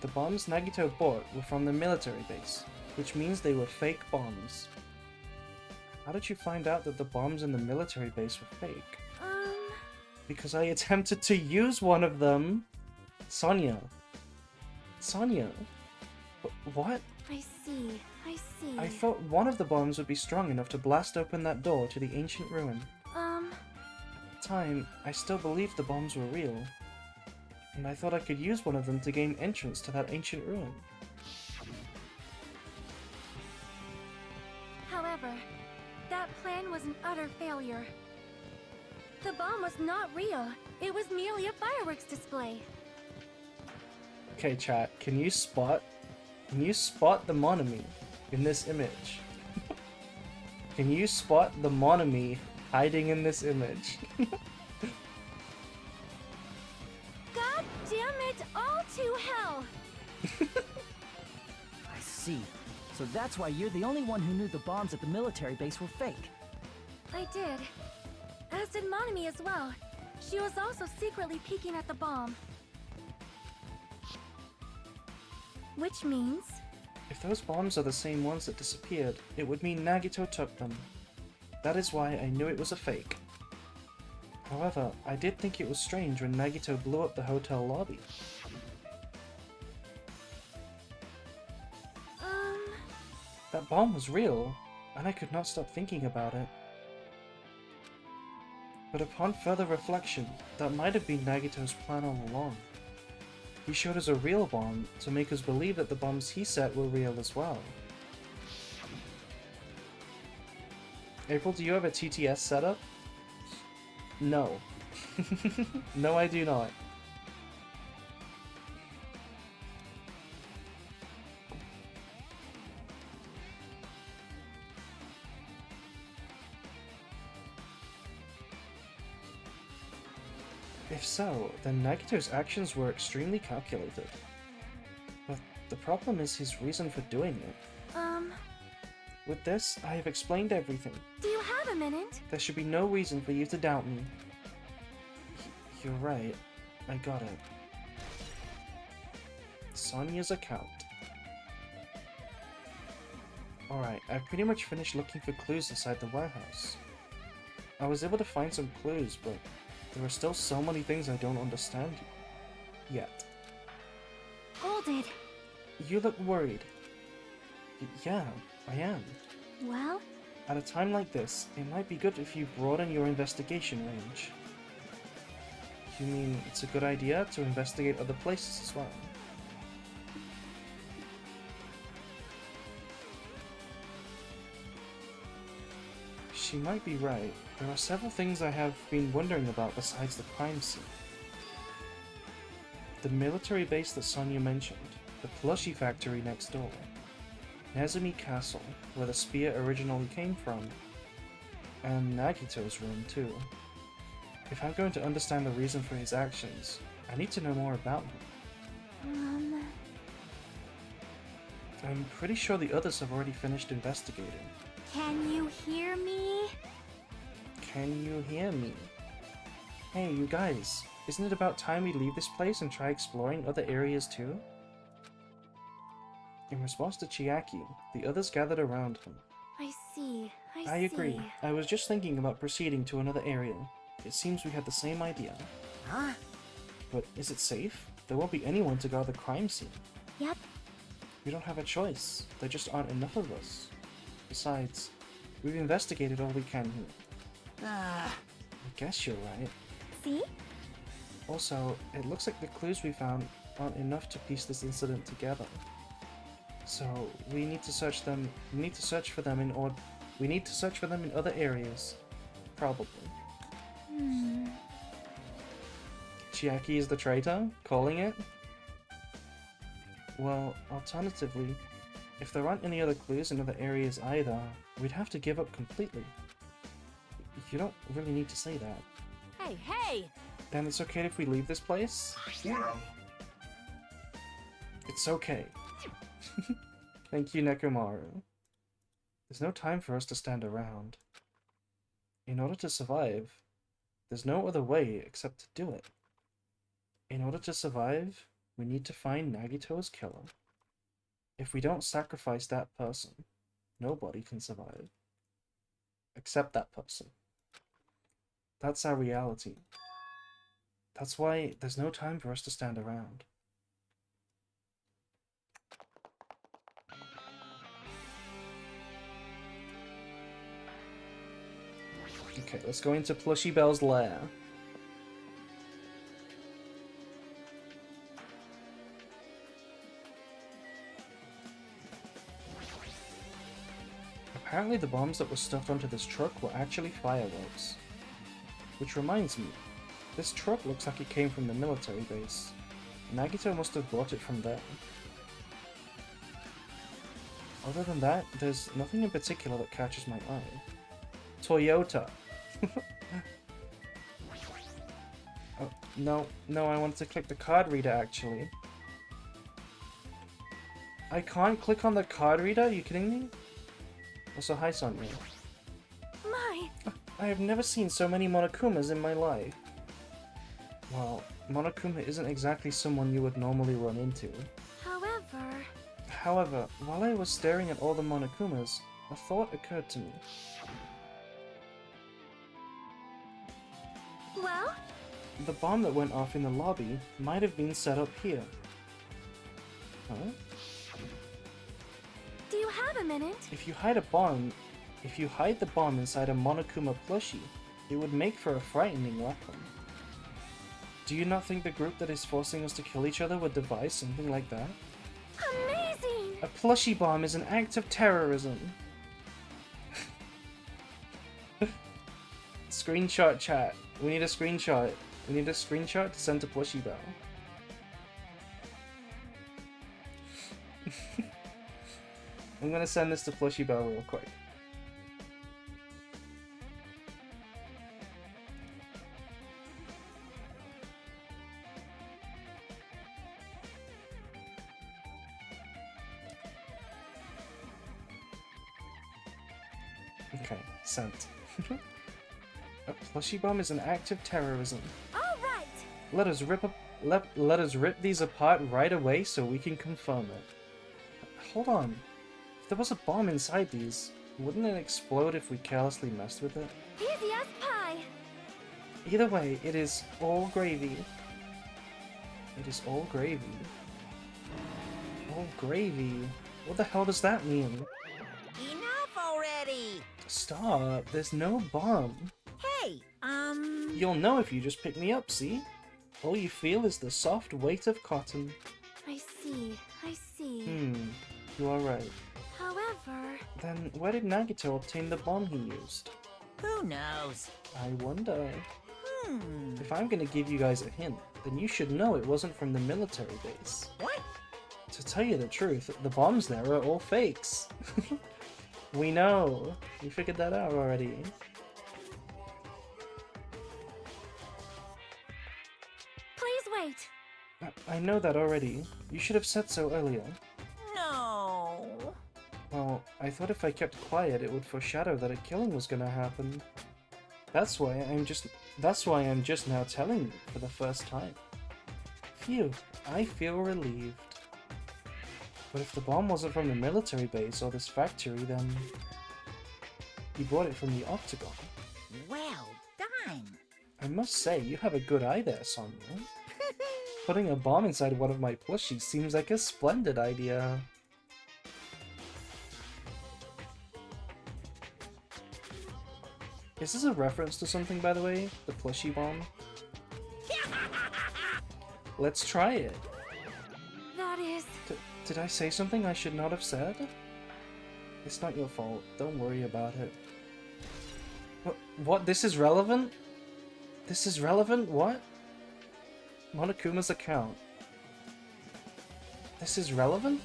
The bombs Nagito bought were from the military base, which means they were fake bombs. How did you find out that the bombs in the military base were fake? Because I attempted to use one of them! Sonia. Sonia. What? I see. I thought one of the bombs would be strong enough to blast open that door to the ancient ruin. At the time, I still believed the bombs were real. And I thought I could use one of them to gain entrance to that ancient ruin. However, that plan was an utter failure. The bomb was not real. It was merely a fireworks display. Okay, chat, can you spot the Monami in this image? Can you spot the Monami hiding in this image? God damn it all to hell! I see. So that's why you're the only one who knew the bombs at the military base were fake. I did. As did Monami as well. She was also secretly peeking at the bomb. Which means... If those bombs are the same ones that disappeared, it would mean Nagito took them. That is why I knew it was a fake. However, I did think it was strange when Nagito blew up the hotel lobby. That bomb was real, and I could not stop thinking about it. But upon further reflection, that might have been Nagito's plan all along. He showed us a real bomb to make us believe that the bombs he set were real as well. April, do you have a TTS setup? No. No, I do not. If so, then Nagito's actions were extremely calculated. But the problem is his reason for doing it. With this, I have explained everything. Do you have a minute? There should be no reason for you to doubt me. You're right. I got it. Sonia's account. Alright, I've pretty much finished looking for clues inside the warehouse. I was able to find some clues, but there are still so many things I don't understand yet. Hold it. You look worried. Yeah, I am. Well? At a time like this, it might be good if you broaden your investigation range. You mean it's a good idea to investigate other places as well? She might be right. There are several things I have been wondering about besides the crime scene. The military base that Sonia mentioned, the plushie factory next door, Nezumi Castle, where the spear originally came from, and Nagito's room too. If I'm going to understand the reason for his actions, I need to know more about him. I'm pretty sure the others have already finished investigating. Can you hear me? Can you hear me? Hey, you guys. Isn't it about time we leave this place and try exploring other areas too? In response to Chiaki, the others gathered around him. I see. I agree. I was just thinking about proceeding to another area. It seems we had the same idea. Huh? But is it safe? There won't be anyone to guard the crime scene. Yep. We don't have a choice. There just aren't enough of us. Besides, we've investigated all we can here. I guess you're right. See? Also, it looks like the clues we found aren't enough to piece this incident together. So, we need to search them. We need to search for them in other areas. Probably. Chiaki is the traitor? Calling it? Well, alternatively, if there aren't any other clues in other areas either, we'd have to give up completely. You don't really need to say that. Hey, hey! Then it's okay if we leave this place? It's okay. Thank you, Nekomaru. There's no time for us to stand around. In order to survive, there's no other way except to do it. In order to survive, we need to find Nagito's killer. If we don't sacrifice that person, nobody can survive. Except that person. That's our reality. That's why there's no time for us to stand around. Okay, let's go into Plushy Bell's lair. Apparently the bombs that were stuffed onto this truck were actually fireworks. Which reminds me, this truck looks like it came from the military base. Nagito must have brought it from there. Other than that, there's nothing in particular that catches my eye. Toyota! Oh, no, I wanted to click the card reader actually. I can't click on the card reader? Are you kidding me? Also, hi Sonia. My! I have never seen so many Monokumas in my life. Well, Monokuma isn't exactly someone you would normally run into. However, while I was staring at all the Monokumas, a thought occurred to me. Well? The bomb that went off in the lobby might have been set up here. Huh? Do you have a minute? If you hide the bomb inside a Monokuma plushie, it would make for a frightening weapon. Do you not think the group that is forcing us to kill each other would devise something like that? Amazing! A plushie bomb is an act of terrorism. Screenshot chat. We need a screenshot. We need a screenshot to send to Plushie Bell. I'm gonna send this to Plushie Bell real quick. Okay, sent. A plushie bomb is an act of terrorism. All right. Let us rip these apart right away so we can confirm it. Hold on. If there was a bomb inside these, wouldn't it explode if we carelessly messed with it? Easy as pie. Either way, it is all gravy. It is all gravy. All gravy? What the hell does that mean? Enough already! Stop, there's no bomb. Hey, You'll know if you just pick me up, see? All you feel is the soft weight of cotton. I see. You are right. However... Then where did Nagito obtain the bomb he used? Who knows? I wonder. If I'm gonna give you guys a hint, then you should know it wasn't from the military base. What? To tell you the truth, the bombs there are all fakes. We know. We figured that out already. Please wait. I know that already. You should have said so earlier. No. Well, I thought if I kept quiet, it would foreshadow that a killing was gonna happen. That's why That's why I'm just now telling you for the first time. Phew, I feel relieved. But if the bomb wasn't from the military base or this factory, then... You brought it from the Octagon. Well done. I must say, you have a good eye there, Sonia. Putting a bomb inside one of my plushies seems like a splendid idea. Is this a reference to something, by the way? The plushie bomb? Let's try it. That is... Did I say something I should not have said? It's not your fault. Don't worry about it. What? This is relevant? This is relevant? What? Monokuma's account. This is relevant?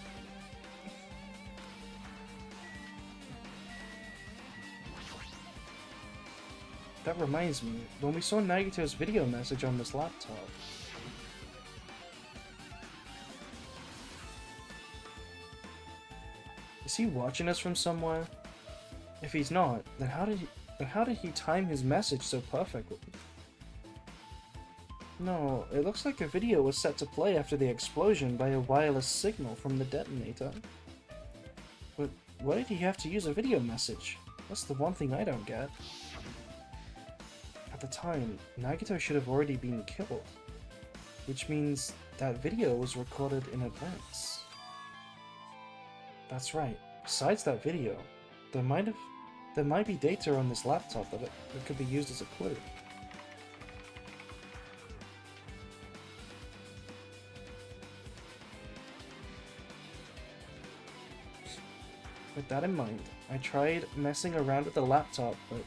That reminds me, when we saw Nagito's video message on this laptop. Is he watching us from somewhere? If he's not, then how did he time his message so perfectly? No, it looks like a video was set to play after the explosion by a wireless signal from the detonator. But why did he have to use a video message? That's the one thing I don't get. At the time, Nagito should have already been killed, which means that video was recorded in advance. That's right. Besides that video, there might be data on this laptop that could be used as a clue. With that in mind, I tried messing around with the laptop, but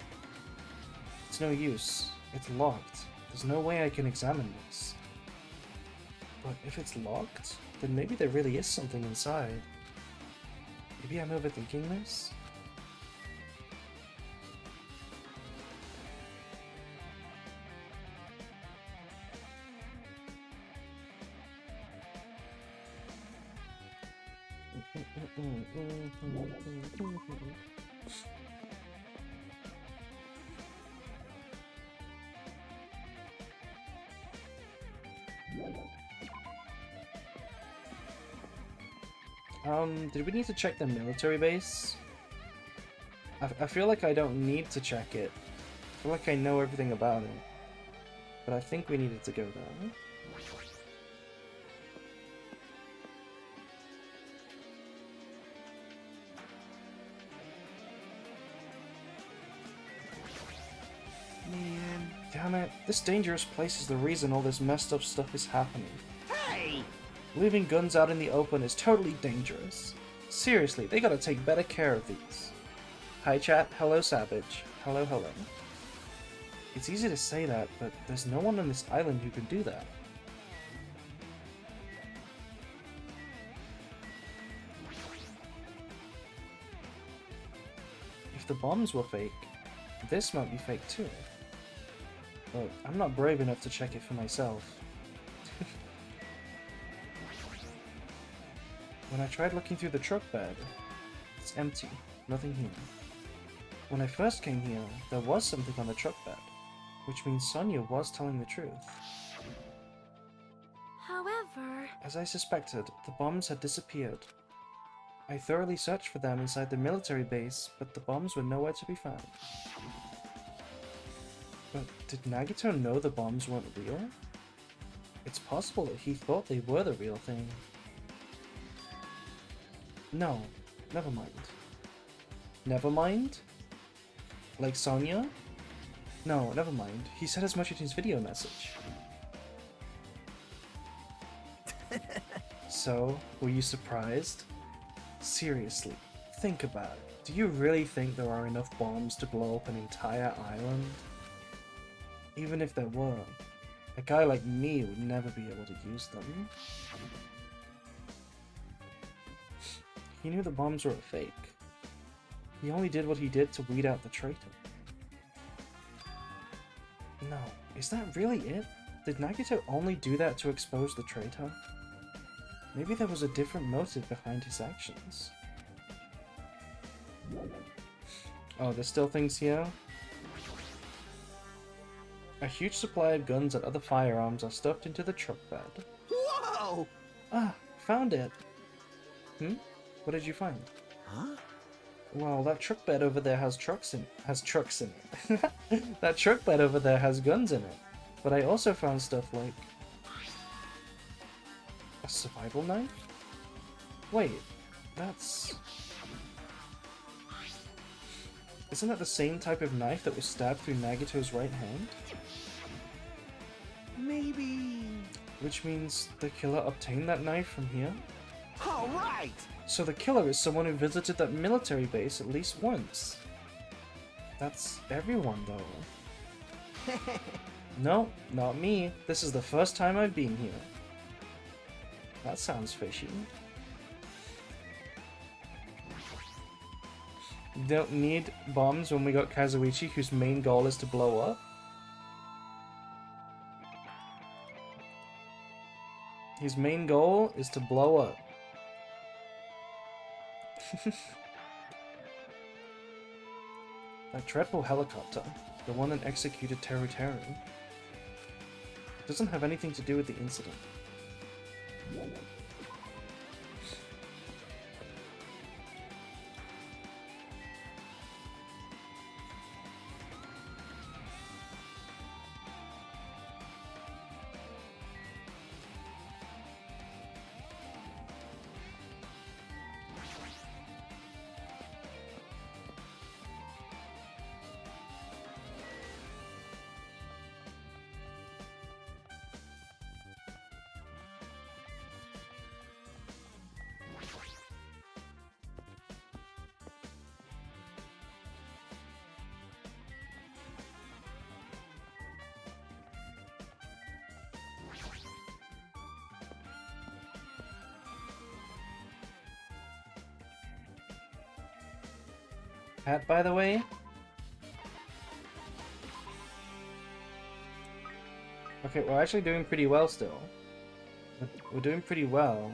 it's no use. It's locked. There's no way I can examine this. But if it's locked, then maybe there really is something inside. Maybe I'm overthinking this? Did we need to check the military base? I feel like I don't need to check it. I feel like I know everything about it. But I think we needed to go there. Man, damn it. This dangerous place is the reason all this messed up stuff is happening. Hey! Leaving guns out in the open is totally dangerous. Seriously, they gotta take better care of these. Hi chat, hello Savage. Hello, hello. It's easy to say that, but there's no one on this island who can do that. If the bombs were fake, this might be fake too. But I'm not brave enough to check it for myself. When I tried looking through the truck bed, it's empty, nothing here. When I first came here, there was something on the truck bed, which means Sonia was telling the truth. However... As I suspected, the bombs had disappeared. I thoroughly searched for them inside the military base, but the bombs were nowhere to be found. But did Nagito know the bombs weren't real? It's possible that he thought they were the real thing. No, never mind. Never mind? Like Sonia? No, never mind. He said as much in his video message. So, were you surprised? Seriously, think about it. Do you really think there are enough bombs to blow up an entire island? Even if there were, a guy like me would never be able to use them. He knew the bombs were a fake. He only did what he did to weed out the traitor. No, is that really it? Did Nagito only do that to expose the traitor? Maybe there was a different motive behind his actions. Oh, there's still things here? A huge supply of guns and other firearms are stuffed into the truck bed. Whoa! Ah, found it. Hmm? What did you find? Huh? Well, that truck bed over there has trucks in it. That truck bed over there has guns in it. But I also found stuff like a survival knife? Wait, that's... Isn't that the same type of knife that was stabbed through Nagito's right hand? Maybe... Which means the killer obtained that knife from here? All right! So the killer is someone who visited that military base at least once. That's everyone, though. No, not me. This is the first time I've been here. That sounds fishy. Don't need bombs when we got Kazuichi, whose main goal is to blow up. His main goal is to blow up. That dreadful helicopter, the one that executed Teru, doesn't have anything to do with the incident. Hat, by the way? Okay, we're actually doing pretty well still. We're doing pretty well.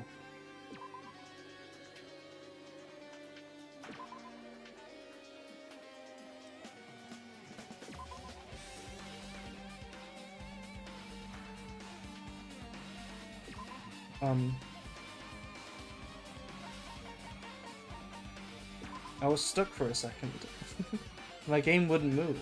I was stuck for a second. My game wouldn't move.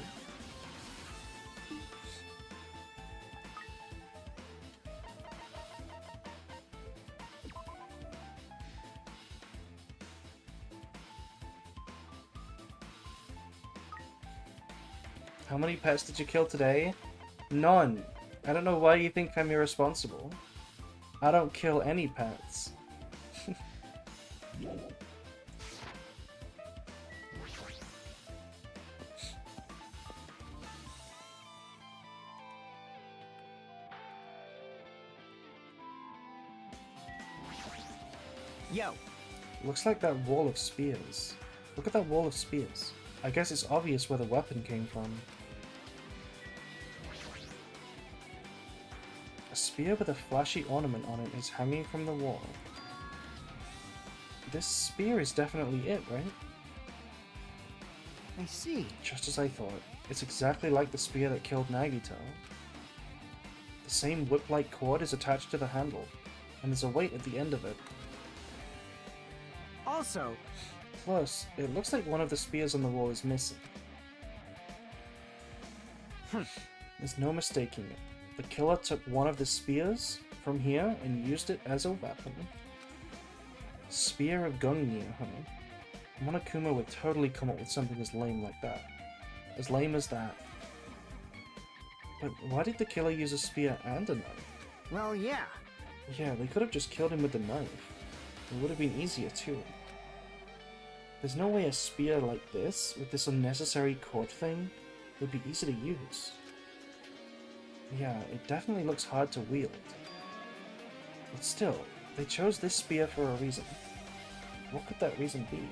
How many pets did you kill today? None. I don't know why you think I'm irresponsible. I don't kill any pets. Yo! Looks like that wall of spears. Look at that wall of spears. I guess it's obvious where the weapon came from. A spear with a flashy ornament on it is hanging from the wall. This spear is definitely it, right? I see. Just as I thought. It's exactly like the spear that killed Nagito. The same whip-like cord is attached to the handle, and there's a weight at the end of it. Also, Plus, it looks like one of the spears on the wall is missing. There's no mistaking it. The killer took one of the spears from here and used it as a weapon. Spear of Gungnir, huh? Monokuma would totally come up with something as lame like that. As lame as that. But why did the killer use a spear and a knife? well, yeah. Yeah, they could have just killed him with the knife. It would have been easier too. There's no way a spear like this, with this unnecessary cord thing, would be easy to use. Yeah, it definitely looks hard to wield. But still, they chose this spear for a reason. What could that reason be?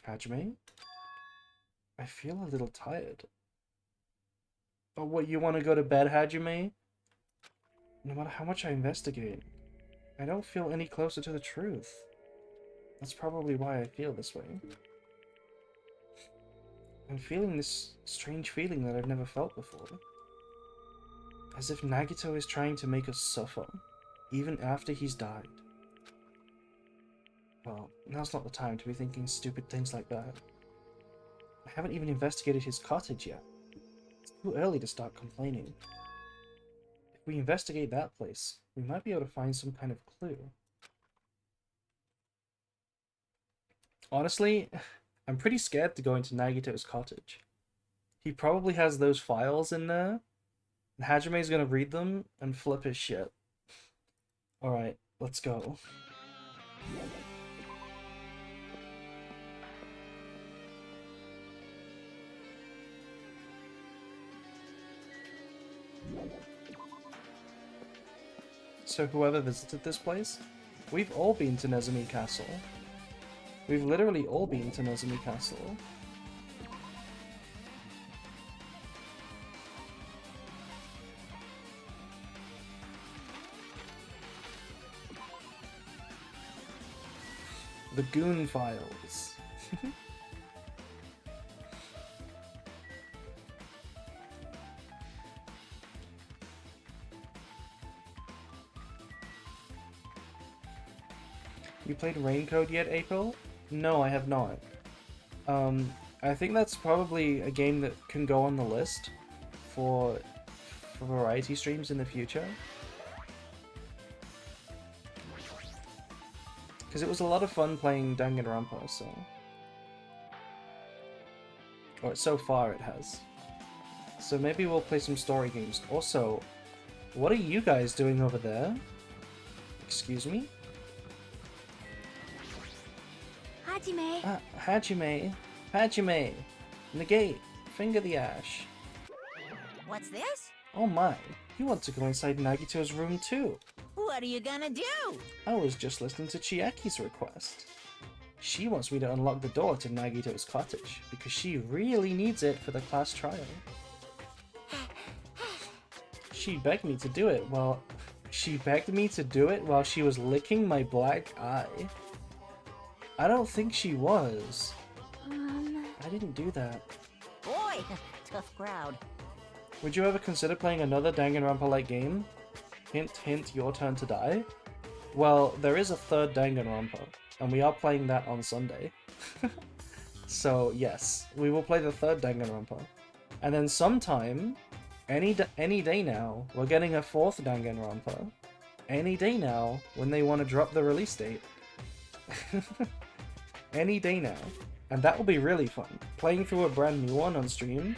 Hajime? I feel a little tired. Oh, what, you want to go to bed, Hajime? No matter how much I investigate, I don't feel any closer to the truth. That's probably why I feel this way. I'm feeling this strange feeling that I've never felt before. As if Nagito is trying to make us suffer, even after he's died. Well, now's not the time to be thinking stupid things like that. I haven't even investigated his cottage yet. It's too early to start complaining. If we investigate that place, we might be able to find some kind of clue. Honestly, I'm pretty scared to go into Nagito's cottage. He probably has those files in there, and Hajime's gonna read them and flip his shit. Alright, let's go. So whoever visited this place, we've all been to Nezumi Castle. We've literally all been to Nezumi Castle. The Goon Files. You played Raincode yet, April? No, I have not. I think that's probably a game that can go on the list for variety streams in the future. Because it was a lot of fun playing Danganronpa, so... Or so far it has. So maybe we'll play some story games. Also, what are you guys doing over there? Excuse me? Hajime. Hajime. Hajime. Negate. Finger the ash. What's this? Oh my. You want to go inside Nagito's room too. What are you gonna do? I was just listening to Chiaki's request. She wants me to unlock the door to Nagito's cottage, because she really needs it for the class trial. She begged me to do it while... She begged me to do it while she was licking my black eye. I don't think she was. I didn't do that. Boy, tough crowd. Would you ever consider playing another Danganronpa-like game? Hint, hint, your turn to die? Well, there is a third Danganronpa, and we are playing that on Sunday. So, yes, we will play the third Danganronpa. And then sometime, any day now, we're getting a fourth Danganronpa. Any day now, when they want to drop the release date. Any day now. And that will be really fun. Playing through a brand new one on stream.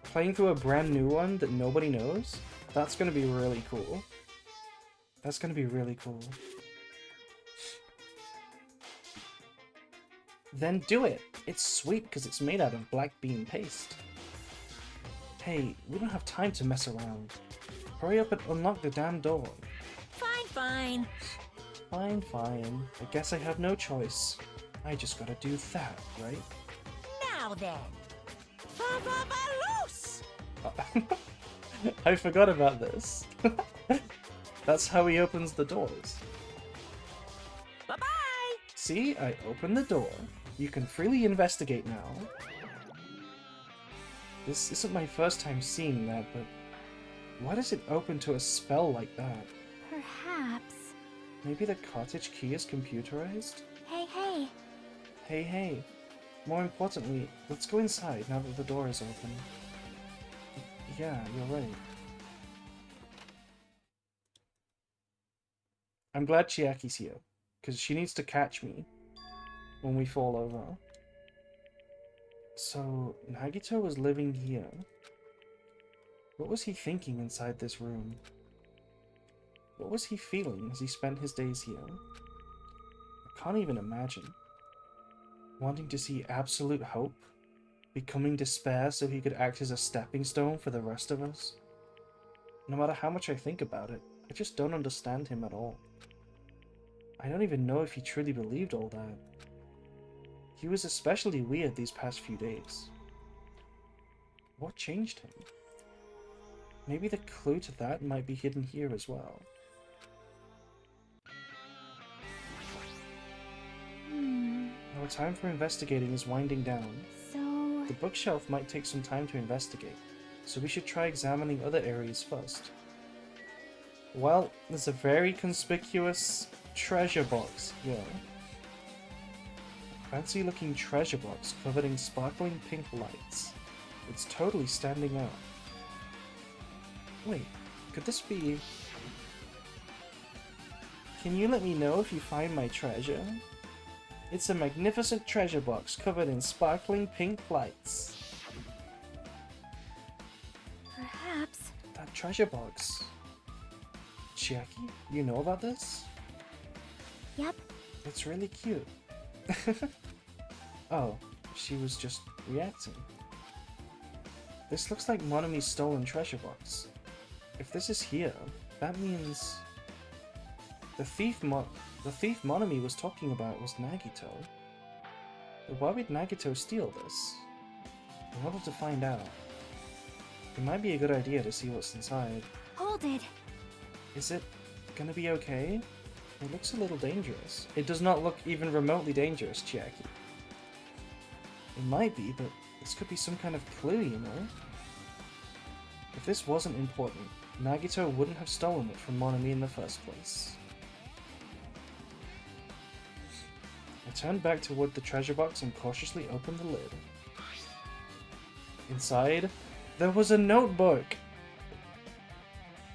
Playing through a brand new one that nobody knows. That's going to be really cool. That's going to be really cool. Then do it! It's sweet because it's made out of black bean paste. Hey, we don't have time to mess around. Hurry up and unlock the damn door. Fine, fine. Fine, fine. I guess I have no choice. I just gotta do that, right? Now then. Loose! I forgot about this. That's how he opens the doors. Bye-bye! See, I opened the door. You can freely investigate now. This isn't my first time seeing that, but why does it open to a spell like that? Perhaps. Maybe the cottage key is computerized? Hey. Hey. More importantly, let's go inside now that the door is open. Yeah, you're right. I'm glad Chiaki's here, because she needs to catch me when we fall over. So, Nagito was living here. What was he thinking inside this room? What was he feeling as he spent his days here? I can't even imagine. Wanting to see absolute hope? Becoming despair so he could act as a stepping stone for the rest of us? No matter how much I think about it, I just don't understand him at all. I don't even know if he truly believed all that. He was especially weird these past few days. What changed him? Maybe the clue to that might be hidden here as well. Our time for investigating is winding down. So... The bookshelf might take some time to investigate, so we should try examining other areas first. Well, there's a very conspicuous treasure box here. Fancy looking treasure box covered in sparkling pink lights. It's totally standing out. Wait, could this be... Can you let me know if you find my treasure? It's a magnificent treasure box covered in sparkling pink lights. perhaps... That treasure box. Chiaki, you know about this? Yep. It's really cute. Oh, she was just reacting. This looks like Monomi's stolen treasure box. If this is here, that means... The thief Monomi was talking about was Nagito. But why would Nagito steal this? In order to find out. It might be a good idea to see what's inside. Hold it. Is it gonna be okay? It looks a little dangerous. It does not look even remotely dangerous, Chiaki. It might be, but this could be some kind of clue, you know? If this wasn't important, Nagito wouldn't have stolen it from Monomi in the first place. I turned back toward the treasure box and cautiously opened the lid. Inside, there was a notebook!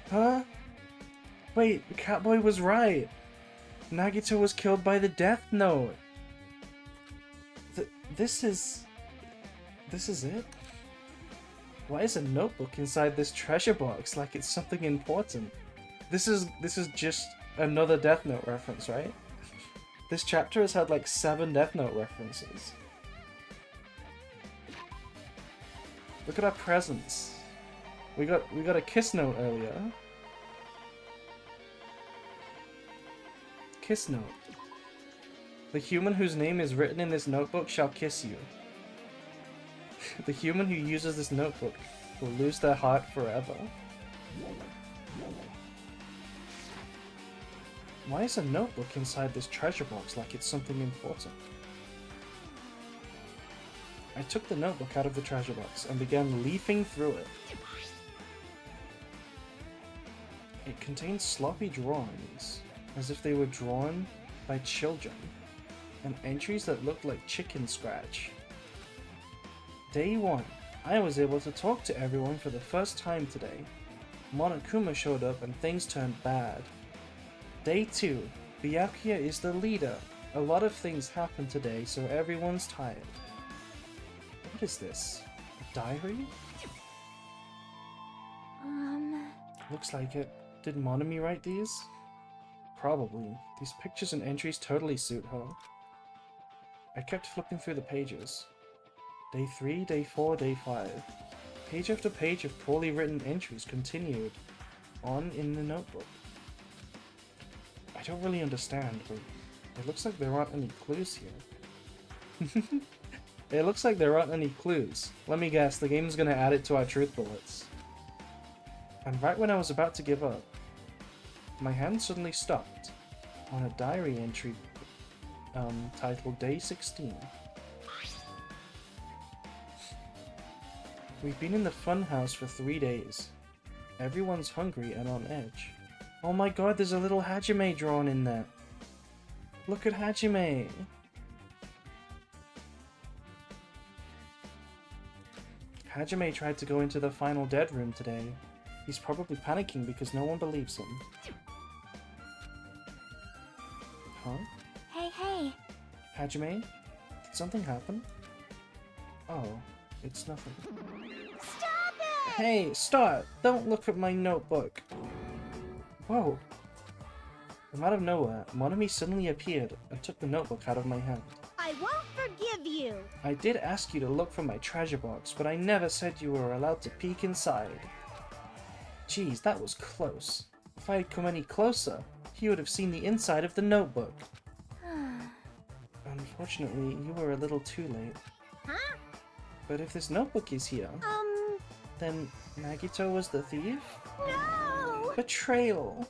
Huh? Wait, Catboy was right! Nagito was killed by the Death Note! This is it? Why is a notebook inside this treasure box like it's something important? This is just another Death Note reference, right? This chapter has had like 7 Death Note references. Look at our presents. We got a kiss note earlier. Kiss note. The human whose name is written in this notebook shall kiss you. The human who uses this notebook will lose their heart forever. Why is a notebook inside this treasure box like it's something important? I took the notebook out of the treasure box and began leafing through it. It contained sloppy drawings, as if they were drawn by children, and entries that looked like chicken scratch. Day 1, I was able to talk to everyone for the first time today. Monokuma showed up and things turned bad. Day 2, Byakuya is the leader. A lot of things happened today, so everyone's tired. What is this? A diary? Looks like it. Did Monomi write these? Probably. These pictures and entries totally suit her. I kept flipping through the pages. Day 3, Day 4, Day 5. Page after page of poorly written entries continued on in the notebook. I don't really understand, but it looks like there aren't any clues here. It looks like there aren't any clues. Let me guess, the game's gonna add it to our truth bullets. And right when I was about to give up, my hand suddenly stopped on a diary entry titled Day 16. We've been in the funhouse for 3 days. Everyone's hungry and on edge. Oh my god, there's a little Hajime drawn in there. Look at Hajime. Hajime tried to go into the final dead room today. He's probably panicking because no one believes him. Huh? Hey. Hajime? Did something happen? Oh, it's nothing. Stop it! Hey, stop! Don't look at my notebook! Whoa! From out of nowhere, Monomi suddenly appeared and took the notebook out of my hand. I won't forgive you. I did ask you to look for my treasure box, but I never said you were allowed to peek inside. Geez, that was close. If I had come any closer, he would have seen the inside of the notebook. Unfortunately, you were a little too late. Huh? But if this notebook is here, then Nagito was the thief? No! Betrayal!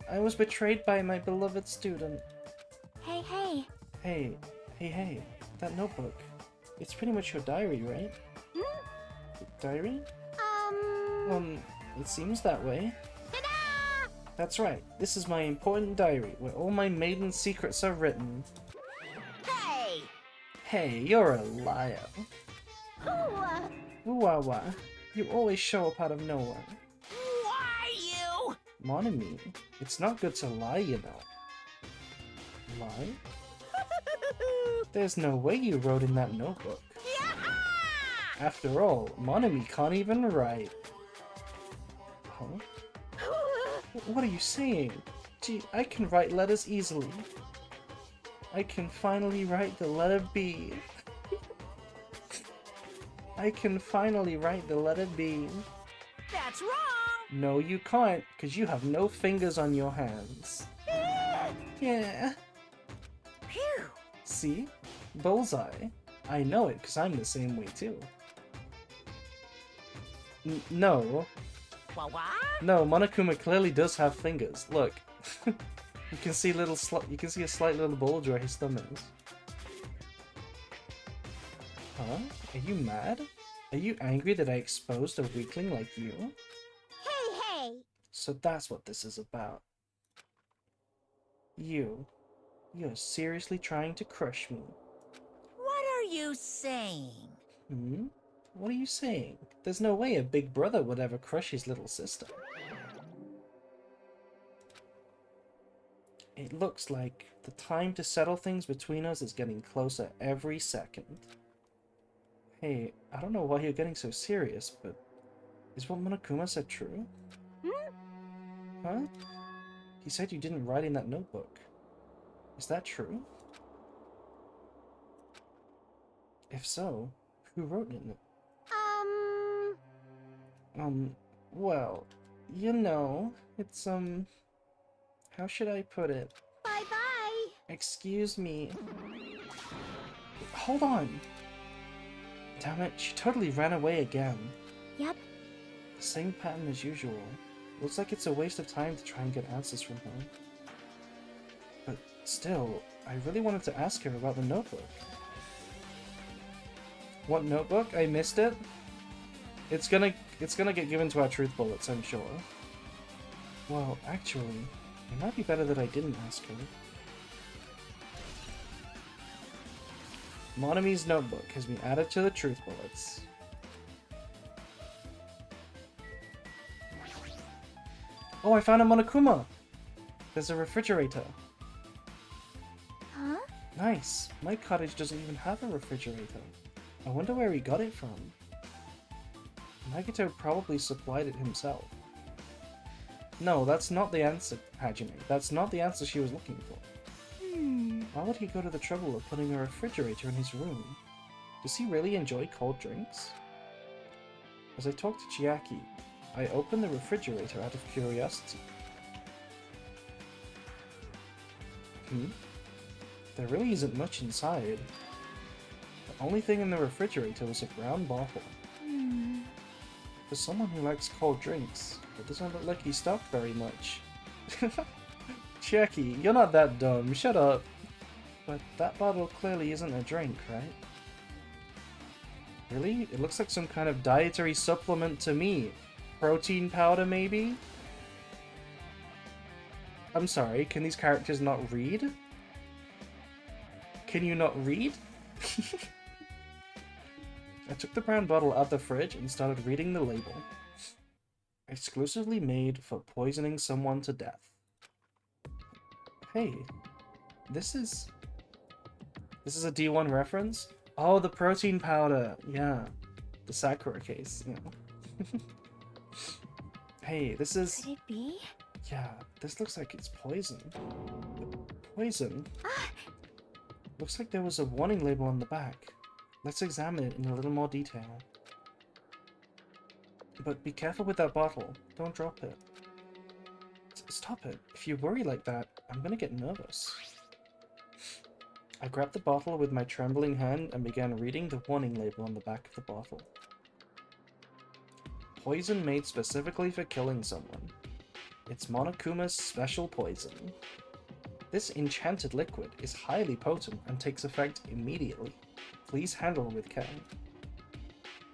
I was betrayed by my beloved student. Hey. Hey. That notebook. It's pretty much your diary, right? Diary? It seems that way. Ta-da! That's right. This is my important diary, where all my maiden secrets are written. Hey! Hey, you're a liar. Who, Ooh-wah-wah. You always show up out of nowhere. why you? Mon ami, it's not good to lie, you know. Lie? There's no way you wrote in that notebook. Yeah! After all, Mon ami can't even write. Huh? What are you saying? Gee, I can write letters easily. I can finally write the letter B. I can finally write the letter B. That's wrong! No, you can't, because you have no fingers on your hands. Yeah. Phew! See? Bullseye. I know it, because I'm the same way, too. No. What? No, Monokuma clearly does have fingers. Look. You can see you can see a slight little bulge where his thumb is. Huh? Are you mad? Are you angry that I exposed a weakling like you? Hey! So that's what this is about. You're seriously trying to crush me. What are you saying? Hmm? What are you saying? There's no way a big brother would ever crush his little sister. It looks like the time to settle things between us is getting closer every second. Hey, I don't know why you're getting so serious, but is what Monokuma said true? Huh? He said you didn't write in that notebook. Is that true? If so, who wrote in it? Well, you know, it's, how should I put it? Bye-bye! Excuse me. Hold on! Damn it, she totally ran away again. Yep. The same pattern as usual. Looks like it's a waste of time to try and get answers from her. But still, I really wanted to ask her about the notebook. What notebook? I missed it? It's gonna get given to our truth bullets, I'm sure. Well, actually, it might be better that I didn't ask her. Monami's notebook has been added to the truth bullets. Oh, I found a Monokuma! There's a refrigerator. Huh? Nice. My cottage doesn't even have a refrigerator. I wonder where he got it from. Nagito probably supplied it himself. No, that's not the answer, Hajime. That's not the answer she was looking for. Why would he go to the trouble of putting a refrigerator in his room? Does he really enjoy cold drinks? As I talked to Chiaki, I opened the refrigerator out of curiosity. There really isn't much inside. The only thing in the refrigerator was a brown bottle. For someone who likes cold drinks, it doesn't look like he stopped very much. Chiaki, you're not that dumb, shut up. But that bottle clearly isn't a drink, right? Really? It looks like some kind of dietary supplement to me. Protein powder, maybe? I'm sorry, can these characters not read? Can you not read? I took the brown bottle out of the fridge and started reading the label. Exclusively made for poisoning someone to death. Hey, this is a D1 reference? Oh, the protein powder, yeah. The Sakura case, yeah. Hey, this is... Could it be? Yeah, this looks like it's poison. Poison? Looks like there was a warning label on the back. Let's examine it in a little more detail. But be careful with that bottle. Don't drop it. Stop it. If you worry like that, I'm gonna get nervous. I grabbed the bottle with my trembling hand and began reading the warning label on the back of the bottle. Poison made specifically for killing someone. It's Monokuma's special poison. This enchanted liquid is highly potent and takes effect immediately. please handle with care.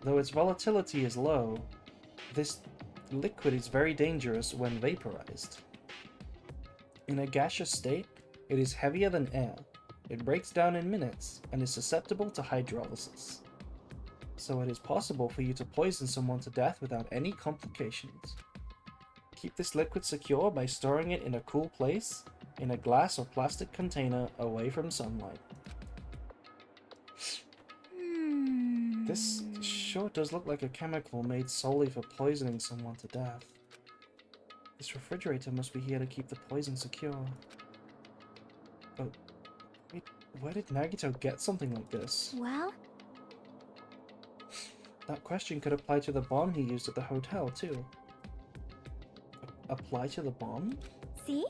Though its volatility is low, this liquid is very dangerous when vaporized. In a gaseous state, it is heavier than air. It breaks down in minutes and is susceptible to hydrolysis. So it is possible for you to poison someone to death without any complications. Keep this liquid secure by storing it in a cool place, in a glass or plastic container away from sunlight. This sure does look like a chemical made solely for poisoning someone to death. This refrigerator must be here to keep the poison secure. But wait, where did Nagito get something like this? Well, That question could apply to the bomb he used at the hotel, too. Apply to the bomb? see?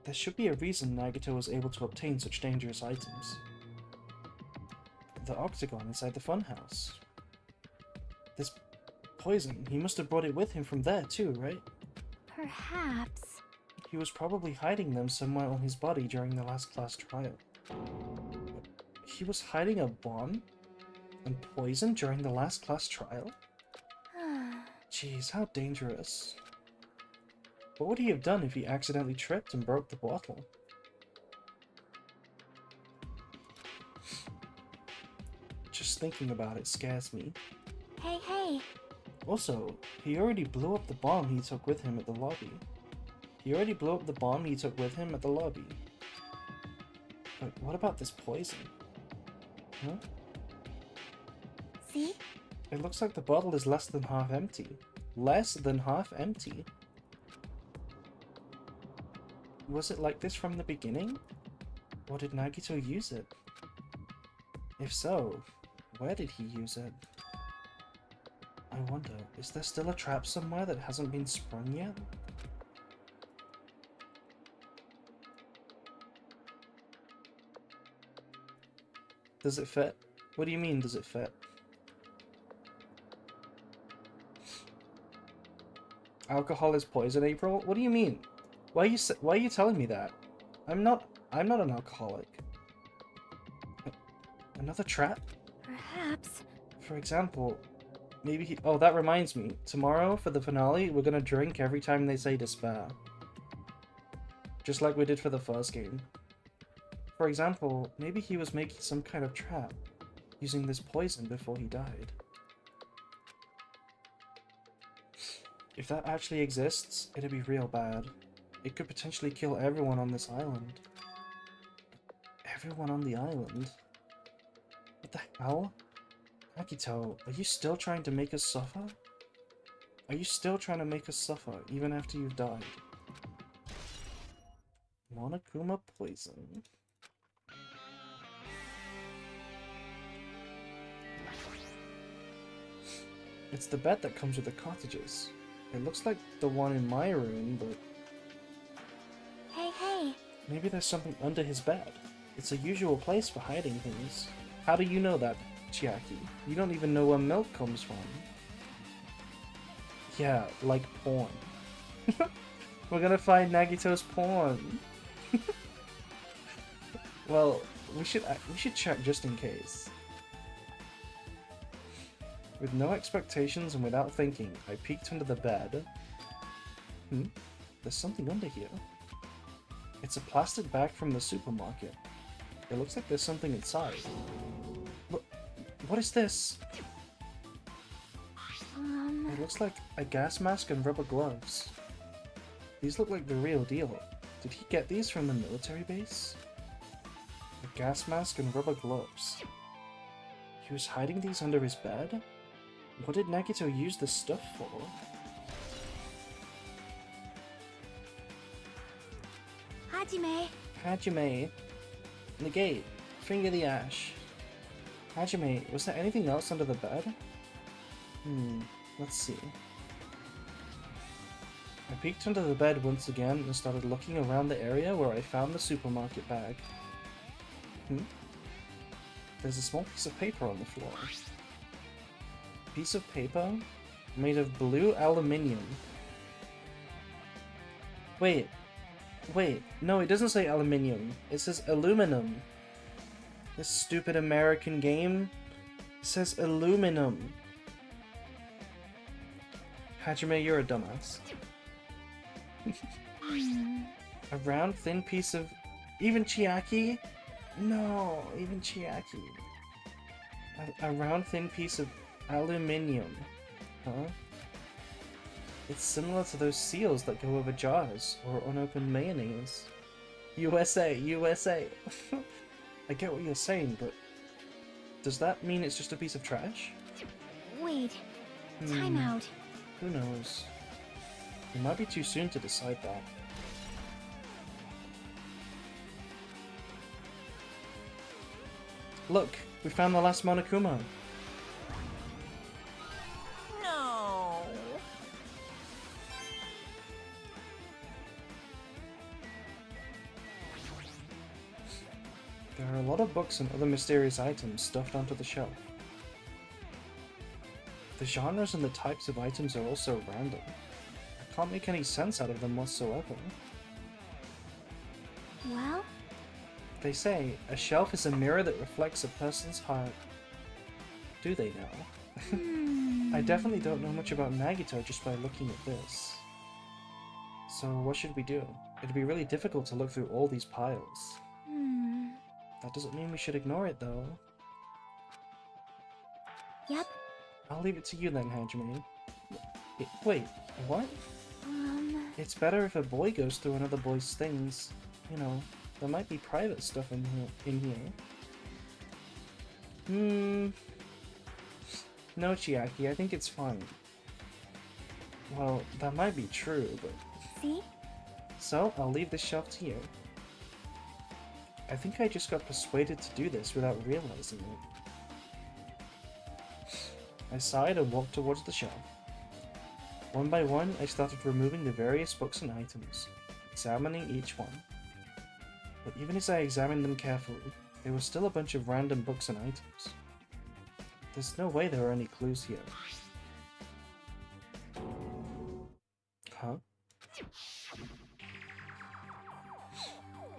There should be a reason Nagito was able to obtain such dangerous items. The octagon inside the funhouse. This poison, he must have brought it with him from there too, right? Perhaps. He was probably hiding them somewhere on his body during the last class trial. He was hiding a bomb and poison during the last class trial? Jeez, how dangerous. What would he have done if he accidentally tripped and broke the bottle? Just thinking about it scares me. Hey, hey. Also, he already blew up the bomb he took with him at the lobby. But what about this poison? Huh? See? It looks like the bottle is less than half empty. Less than half empty? Was it like this from the beginning? Or did Nagito use it? If so, where did he use it? I wonder, is there still a trap somewhere that hasn't been sprung yet? Does it fit? What do you mean, does it fit? Alcohol is poison, April? What do you mean? Why are you telling me that? I'm not an alcoholic. Another trap? Perhaps. For example, maybe he... Oh, that reminds me. Tomorrow, for the finale, we're gonna drink every time they say despair. Just like we did for the first game. For example, maybe he was making some kind of trap, using this poison before he died. If that actually exists, it'd be real bad. It could potentially kill everyone on this island. Everyone on the island? What the hell? Akito, are you still trying to make us suffer? Are you still trying to make us suffer, even after you've died? Monokuma poison. It's the bed that comes with the cottages. It looks like the one in my room, but... Hey, hey. Maybe there's something under his bed. It's a usual place for hiding things. How do you know that, Chiaki? You don't even know where milk comes from. Yeah, like porn. We're gonna find Nagito's porn. Well, we should check just in case. With no expectations and without thinking, I peeked under the bed. There's something under here. It's a plastic bag from the supermarket. It looks like there's something inside. Look, what is this? It looks like a gas mask and rubber gloves. These look like the real deal. Did he get these from the military base? A gas mask and rubber gloves. He was hiding these under his bed? What did Nagito use this stuff for? Hajime. Hajime. Negate. Finger the ash. Hajime, was there anything else under the bed? Let's see. I peeked under the bed once again and started looking around the area where I found the supermarket bag. There's a small piece of paper on the floor. Piece of paper made of blue aluminium. Wait, no, it doesn't say aluminium. It says aluminum. This stupid American game says aluminum. Hajime, you're a dumbass. A round, thin piece of... Even Chiaki? No, even Chiaki. A round, thin piece of aluminium. Huh? It's similar to those seals that go over jars or unopened mayonnaise. USA, USA. I get what you're saying, but does that mean it's just a piece of trash? Wait. Time out. Who knows? It might be too soon to decide that. Look, we found the last Monokuma. No. There are a lot of books and other mysterious items stuffed onto the shelf. The genres and the types of items are also random. I can't make any sense out of them whatsoever. Well, They say a shelf is a mirror that reflects a person's heart. Do they now? I definitely don't know much about Nagito just by looking at this. So what should we do? It'd be really difficult to look through all these piles. That doesn't mean we should ignore it though. Yep. I'll leave it to you then, Hajime. Wait, what? It's better if a boy goes through another boy's things. You know, there might be private stuff in here. No, Chiaki, I think it's fine. Well, that might be true, but... See? So, I'll leave this shelf to you. I think I just got persuaded to do this without realizing it. I sighed and walked towards the shelf. One by one, I started removing the various books and items, examining each one. But even as I examined them carefully, there were still a bunch of random books and items. There's no way there are any clues here. Huh?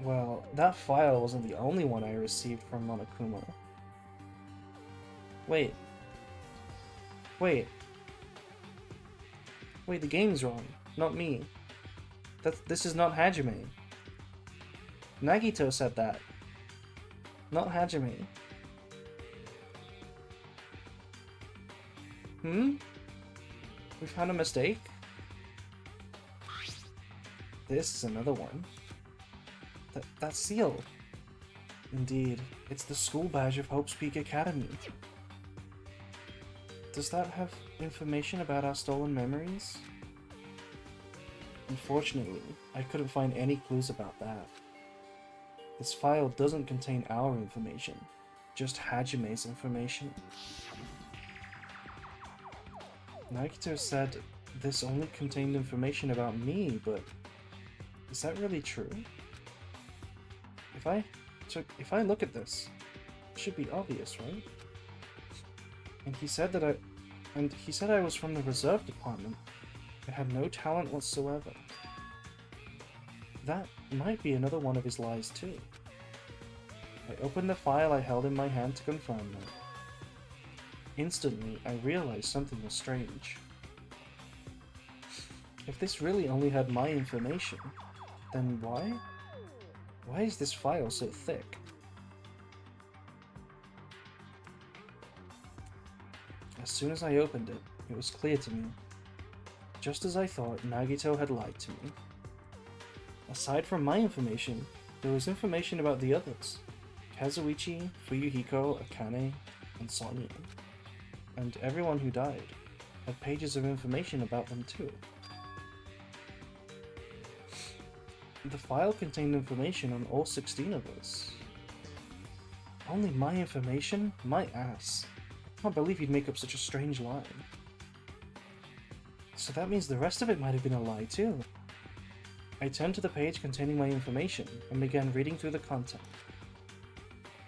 Well, that file wasn't the only one I received from Monokuma. Wait, the game's wrong, not me. This is not Hajime. Nagito said that, not Hajime. We found a mistake? This is another one. That seal. Indeed, it's the school badge of Hope's Peak Academy. Does that have information about our stolen memories? Unfortunately, I couldn't find any clues about that. This file doesn't contain our information, just Hajime's information. Nagito said this only contained information about me, but is that really true? If I look at this, it should be obvious, right? And he said I was from the reserve department. I had no talent whatsoever. That might be another one of his lies too. I opened the file I held in my hand to confirm that. Instantly, I realized something was strange. If this really only had my information, then why? Why is this file so thick? As soon as I opened it, it was clear to me. Just as I thought, Nagito had lied to me. Aside from my information, there was information about the others. Kazuichi, Fuyuhiko, Akane, and Sonya. And everyone who died had pages of information about them too. The file contained information on all 16 of us. Only my information? My ass. I can't believe he'd make up such a strange lie. So that means the rest of it might have been a lie too. I turned to the page containing my information and began reading through the content.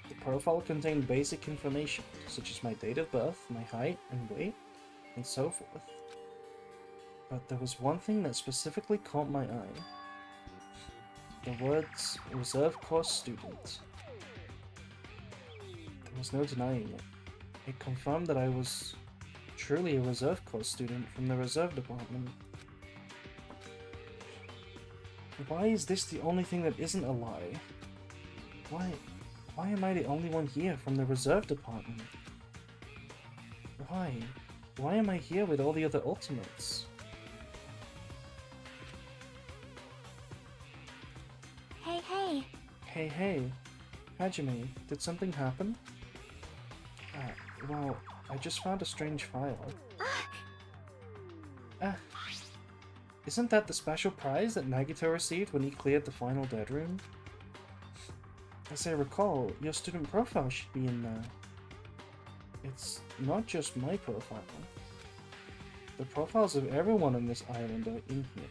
The profile contained basic information, such as my date of birth, my height and weight, and so forth. But there was one thing that specifically caught my eye. The words, reserve course student. There's no denying it. It confirmed that I was truly a reserve corps student from the reserve department. Why is this the only thing that isn't a lie? Why am I the only one here from the reserve department? Why? Why am I here with all the other ultimates? Hey, hey. Hey, hey. Hajime, did something happen? Well, I just found a strange file. Isn't that the special prize that Nagito received when he cleared the final dead room? As I recall, your student profile should be in there. It's not just my profile. The profiles of everyone on this island are in here,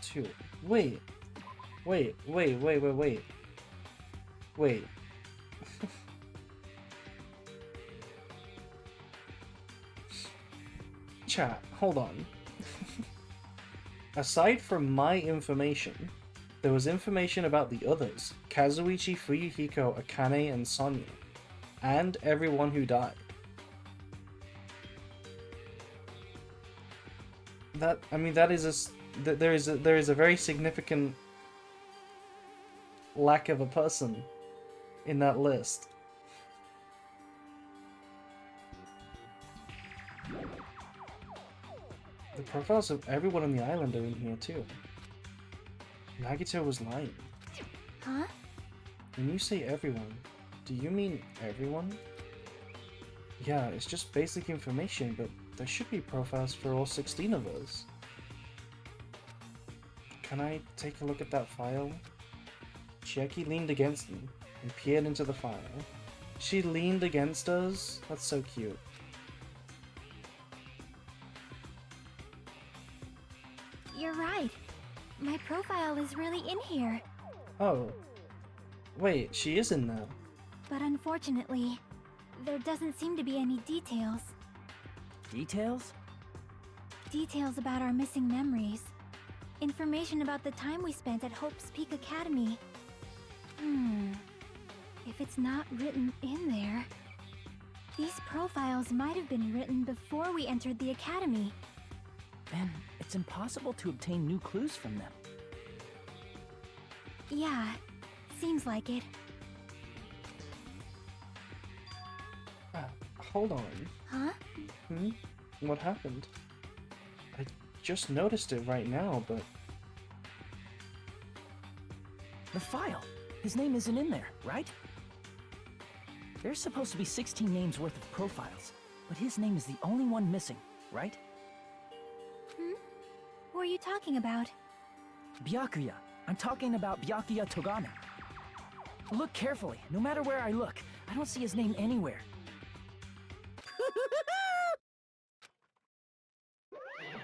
too. Wait. Chat, hold on. Aside from my information, there was information about the others, Kazuichi, Fuyuhiko, Akane, and Sonya, and everyone who died. There is a very significant lack of a person in that list. The profiles of everyone on the island are in here too. Nagito was lying. Huh? When you say everyone, do you mean everyone? Yeah, it's just basic information, but there should be profiles for all 16 of us. Can I take a look at that file? Chiaki leaned against me and peered into the file. She leaned against us? That's so cute. You're right. My profile is really in here. Oh. Wait, she is in there. But unfortunately, there doesn't seem to be any details. Details? Details about our missing memories. Information about the time we spent at Hope's Peak Academy. If it's not written in there... These profiles might have been written before we entered the academy. Then it's impossible to obtain new clues from them. Yeah, seems like it. Hold on. Huh? What happened? I just noticed it right now, but... The file! His name isn't in there, right? There's supposed to be 16 names worth of profiles, but his name is the only one missing, right? Who are you talking about? Byakuya. I'm talking about Byakuya Togame. Look carefully. No matter where I look, I don't see his name anywhere.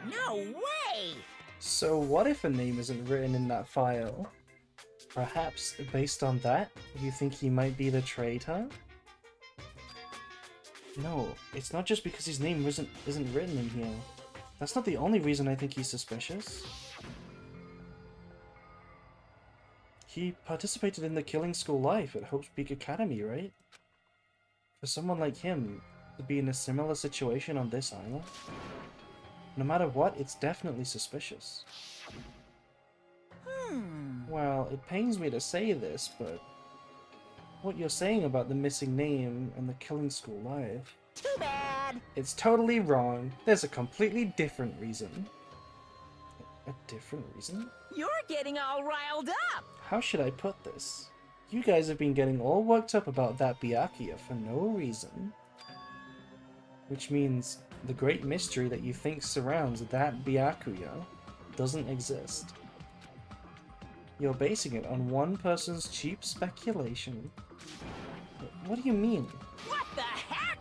No way! So what if a name isn't written in that file? Perhaps, based on that, you think he might be the traitor? No, it's not just because his name isn't written in here. That's not the only reason I think he's suspicious. He participated in the killing school life at Hope's Peak Academy, right? For someone like him to be in a similar situation on this island, no matter what, it's definitely suspicious. Well, it pains me to say this, but what you're saying about the missing name and the killing school life, Too bad! it's totally wrong. There's a completely different reason. A different reason? You're getting all riled up! How should I put this? You guys have been getting all worked up about that Byakuya for no reason. Which means the great mystery that you think surrounds that Byakuya doesn't exist. You're basing it on one person's cheap speculation. What do you mean? What the heck?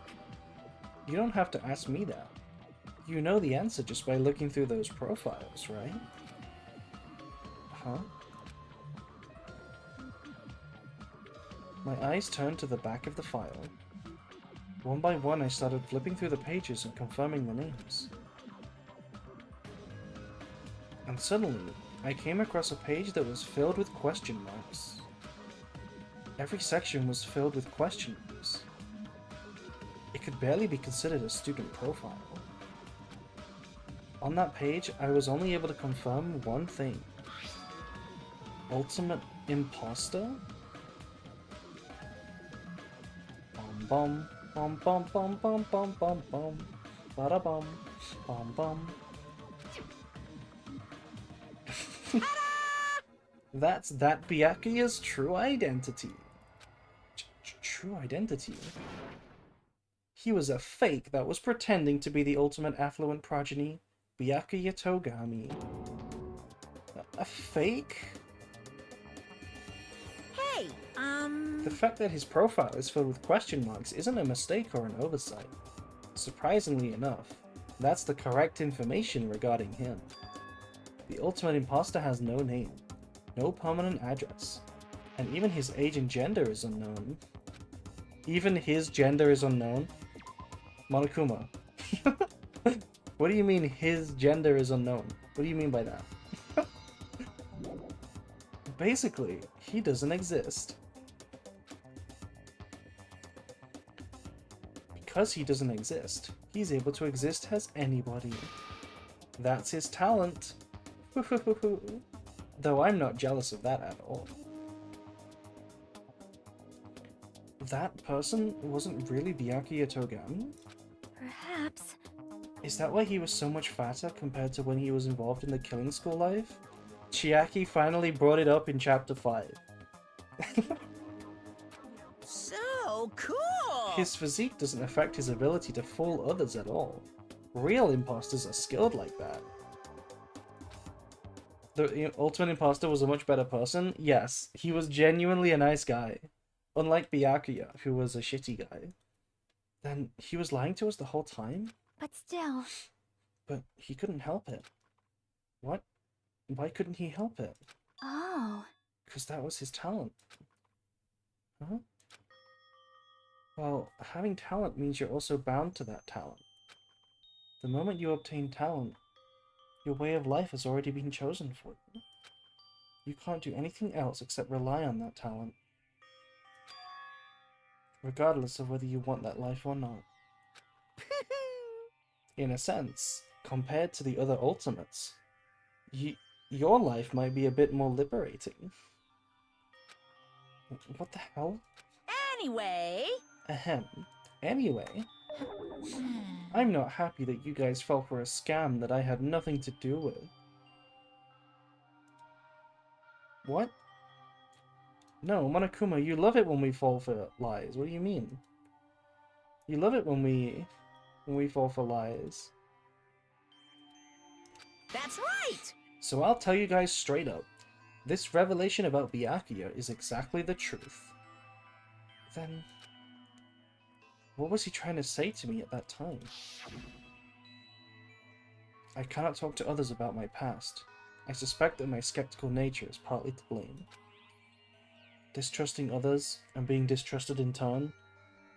You don't have to ask me that. You know the answer just by looking through those profiles, right? Huh? My eyes turned to the back of the file. One by one I started flipping through the pages and confirming the names. And suddenly, I came across a page that was filled with question marks. Every section was filled with question marks. It could barely be considered a student profile. On that page, I was only able to confirm one thing. Ultimate imposter? Bum bum bum bum bum bum bum bum bada bum bum bum. That's that Byakuya's true identity. True identity? He was a fake that was pretending to be the ultimate affluent progeny, Byakuya Togami. A fake? Hey, The fact that his profile is filled with question marks isn't a mistake or an oversight. Surprisingly enough, that's the correct information regarding him. The ultimate imposter has no name, no permanent address, and even his age and gender is unknown. Even his gender is unknown? Monokuma. What do you mean his gender is unknown? What do you mean by that? Basically, he doesn't exist. Because he doesn't exist, he's able to exist as anybody. That's his talent. Though I'm not jealous of that at all. That person wasn't really Byakuya Togami? Perhaps. Is that why he was so much fatter compared to when he was involved in the killing school life? Chiaki finally brought it up in chapter 5. so cool! His physique doesn't affect his ability to fool others at all. Real imposters are skilled like that. The ultimate imposter was a much better person? Yes, he was genuinely a nice guy. Unlike Byakuya, who was a shitty guy. Then he was lying to us the whole time? But still. But he couldn't help it. What? Why couldn't he help it? Oh. Because that was his talent. Huh? Well, having talent means you're also bound to that talent. The moment you obtain talent, your way of life has already been chosen for you. You can't do anything else except rely on that talent. Regardless of whether you want that life or not. In a sense, compared to the other ultimates, your life might be a bit more liberating. What the hell? Anyway... Ahem. Anyway, I'm not happy that you guys fell for a scam that I had nothing to do with. What? No, Monokuma, you love it when we fall for lies. What do you mean? You love it when we fall for lies. That's right! So I'll tell you guys straight up. This revelation about Byakuya is exactly the truth. Then... what was he trying to say to me at that time? I cannot talk to others about my past. I suspect that my skeptical nature is partly to blame. Distrusting others, and being distrusted in turn.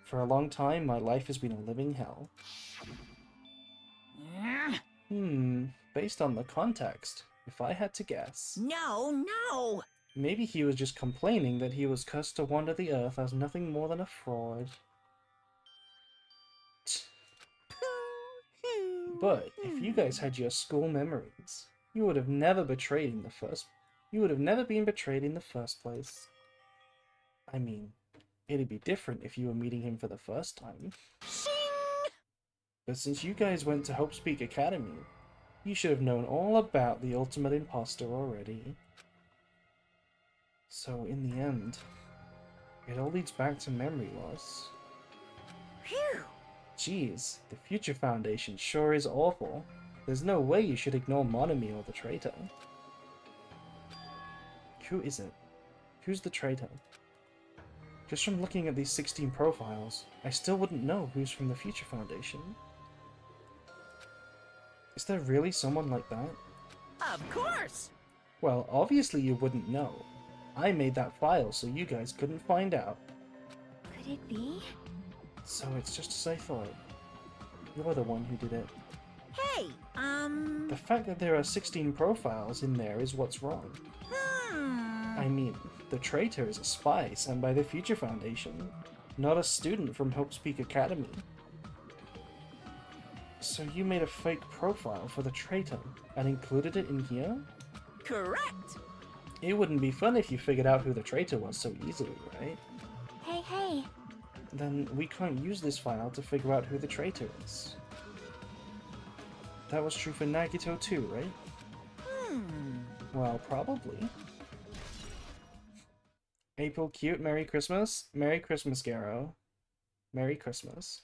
For a long time, my life has been a living hell. Based on the context, if I had to guess... No! maybe he was just complaining that he was cursed to wander the earth as nothing more than a fraud. But if you guys had your school memories, you would have never been betrayed in the first place. I mean, it'd be different if you were meeting him for the first time. But since you guys went to Hope's Peak Academy, you should have known all about the ultimate imposter already. So in the end, it all leads back to memory loss. Phew! Jeez, the Future Foundation sure is awful. There's no way you should ignore Monami or the traitor. Who is it? Who's the traitor? Just from looking at these 16 profiles, I still wouldn't know who's from the Future Foundation. Is there really someone like that? Of course! Well, obviously you wouldn't know. I made that file so you guys couldn't find out. Could it be? So it's just as I thought. You're the one who did it. Hey, The fact that there are 16 profiles in there is what's wrong. I mean, the traitor is a spy sent by the Future Foundation, not a student from Hope's Peak Academy. So you made a fake profile for the traitor and included it in here? Correct. It wouldn't be fun if you figured out who the traitor was so easily, right? Hey, hey. Then we can't use this file to figure out who the traitor is. That was true for Nagito too, right? Well, probably. April cute, Merry Christmas. Merry Christmas, Garo. Merry Christmas.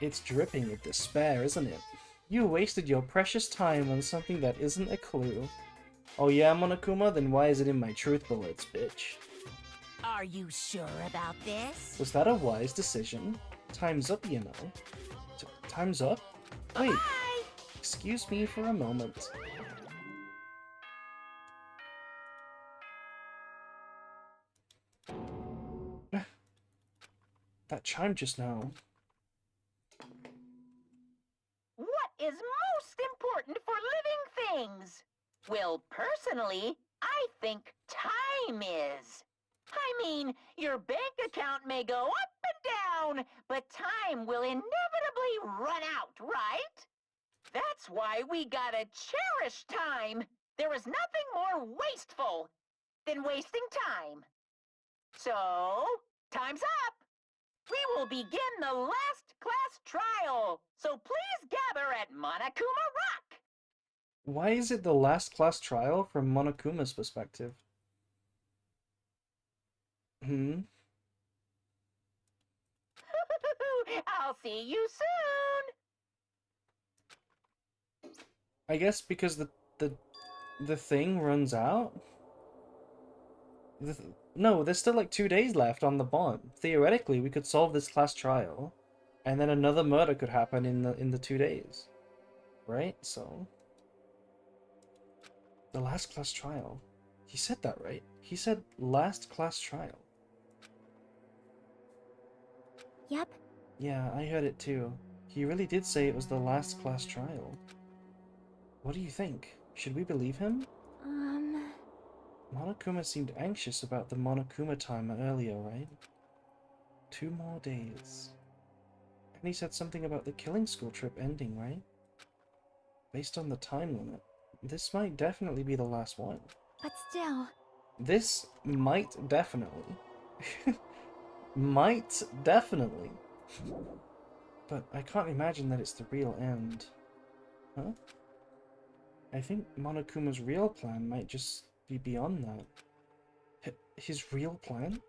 It's dripping with despair, isn't it? You wasted your precious time on something that isn't a clue. Oh yeah, Monokuma? Then why is it in my truth bullets, bitch? Are you sure about this? Was that a wise decision? Time's up, you know. Time's up? Wait, Bye. excuse me for a moment. That chime just now. What is most important for living things? Well, personally, I think time is. I mean, your bank account may go up and down, but time will inevitably run out, right? That's why we gotta cherish time. There is nothing more wasteful than wasting time. So, time's up. We will begin the last class trial, so please gather at Monokuma Rock. Why is it the last class trial from Monokuma's perspective? I'll see you soon. I guess because the thing runs out? No, there's still like 2 days left on the bond. Theoretically, we could solve this class trial, and then another murder could happen in the 2 days. Right? So the last class trial. He said that, right? He said last class trial. Yep. Yeah, I heard it too. He really did say it was the last class trial. What do you think? Should we believe him? Monokuma seemed anxious about the Monokuma timer earlier, right? 2 more days. And he said something about the killing school trip ending, right? Based on the time limit, this might definitely be the last one. But still. This might definitely. Might definitely. But I can't imagine that it's the real end. Huh? I think Monokuma's real plan might just be beyond that. His real plan?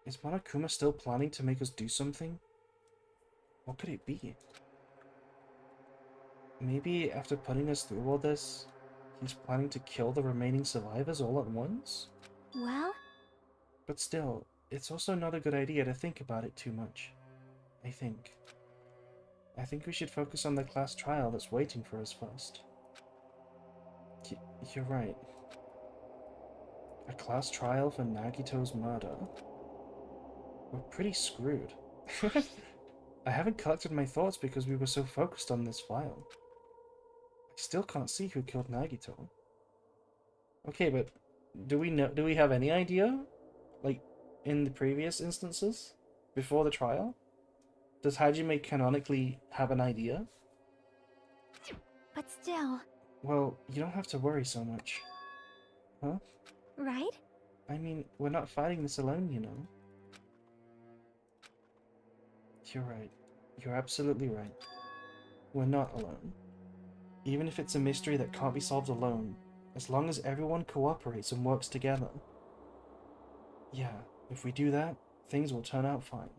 Is Monokuma still planning to make us do something? What could it be? Maybe after putting us through all this, he's planning to kill the remaining survivors all at once? Well? But still, it's also not a good idea to think about it too much. I think we should focus on the class trial that's waiting for us first. You're right. A class trial for Nagito's murder. We're pretty screwed. I haven't collected my thoughts because we were so focused on this file. I still can't see who killed Nagito. Okay, but do we have any idea? Like, in the previous instances? Before the trial? Does Hajime canonically have an idea? But still. Well, you don't have to worry so much. Huh? Right? I mean, we're not fighting this alone, you know. You're right. You're absolutely right. We're not alone. Even if it's a mystery that can't be solved alone, as long as everyone cooperates and works together. Yeah, if we do that, things will turn out fine.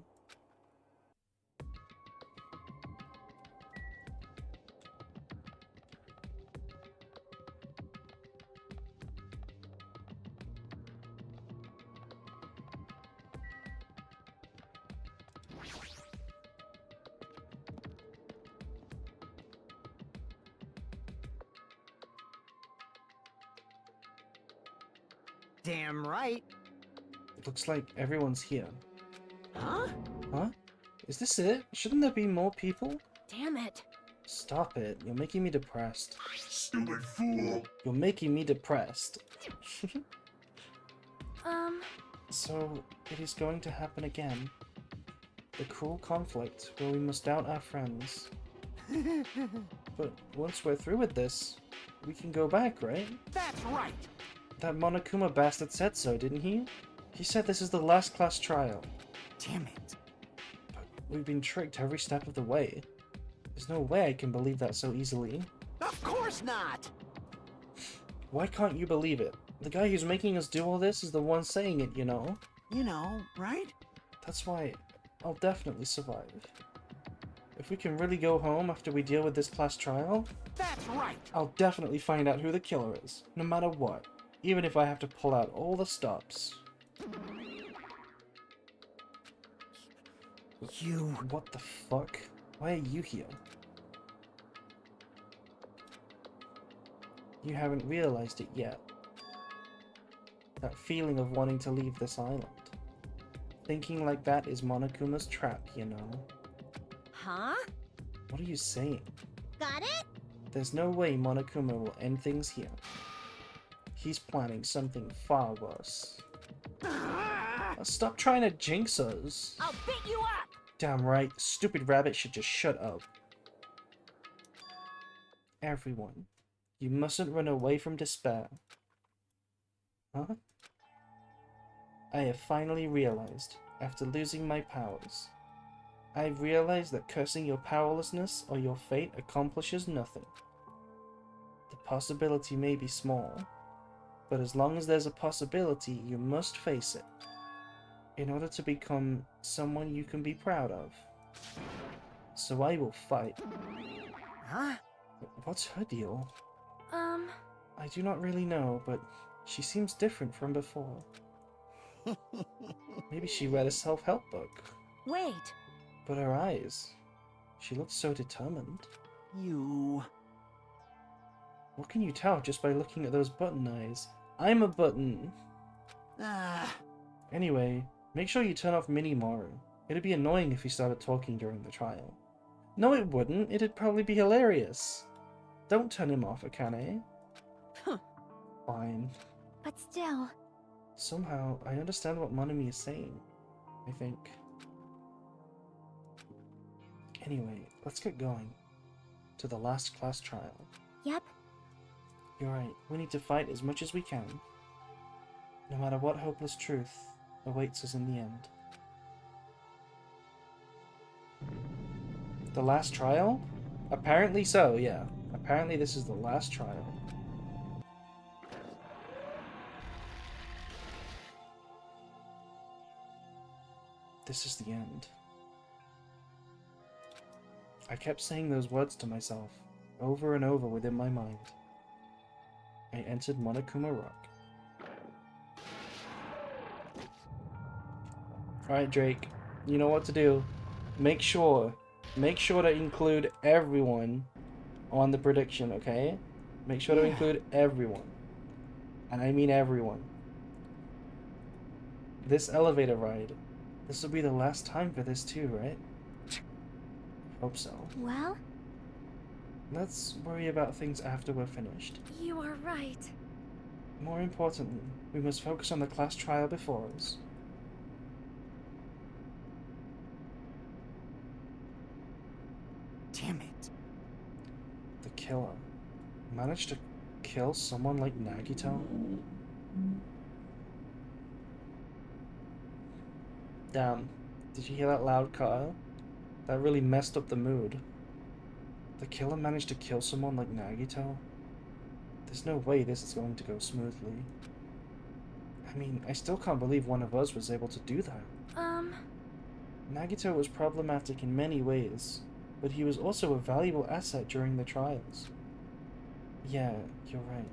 Damn right. It looks like everyone's here. Huh? Huh? Is this it? Shouldn't there be more people? Damn it. Stop it. You're making me depressed. Stupid fool! You're making me depressed. Um, So, it is going to happen again. The cruel conflict where we must doubt our friends. But once we're through with this, we can go back, right? That's right. That Monokuma bastard said so, didn't he? He said this is the last class trial. Damn it. But we've been tricked every step of the way. There's no way I can believe that so easily. Of course not. Why can't you believe it? The guy who's making us do all this is the one saying it, you know? You know, right? That's why I'll definitely survive. If we can really go home after we deal with this class trial, That's right. I'll definitely find out who the killer is, no matter what. Even if I have to pull out all the stops. You... What the fuck? Why are you here? You haven't realized it yet. That feeling of wanting to leave this island. Thinking like that is Monokuma's trap, you know? Huh? What are you saying? Got it? There's no way Monokuma will end things here. He's planning something far worse. Stop trying to jinx us. I'll beat you up! Damn right, stupid rabbit should just shut up. Everyone, you mustn't run away from despair. Huh? I have finally realized, after losing my powers, I've realized that cursing your powerlessness or your fate accomplishes nothing. The possibility may be small, but as long as there's a possibility, you must face it, in order to become someone you can be proud of. So I will fight. Huh? What's her deal? I I do not really know, but she seems different from before. Maybe she read a self-help book. Wait. But her eyes, she looks so determined. You... What can you tell just by looking at those button eyes? I'm a button! Ah... Anyway, make sure you turn off Minimaru. It'd be annoying if he started talking during the trial. No, it wouldn't. It'd probably be hilarious. Don't turn him off, Akane. Huh. Fine. But still. Somehow, I understand what Monami is saying, I think. Anyway, let's get going. To the last class trial. Yep. You're right, we need to fight as much as we can. No matter what hopeless truth awaits us in the end. The last trial? Apparently so, yeah. Apparently this is the last trial. This is the end. I kept saying those words to myself, over and over within my mind. I entered Monokuma Rock. Alright, Drake, you know what to do. Make sure to include everyone on the prediction, okay? Make sure to include everyone. And I mean everyone. This elevator ride, this will be the last time for this too, right? Hope so. Well, Let's worry about things after we're finished. you are right. More importantly, we must focus on the class trial before us. Damn it. The killer managed to kill someone like Nagito? Damn, did you hear that loud car? That really messed up the mood. The killer managed to kill someone like Nagito? There's no way this is going to go smoothly. I mean, I still can't believe one of us was able to do that. Nagito was problematic in many ways, but he was also a valuable asset during the trials. Yeah, you're right.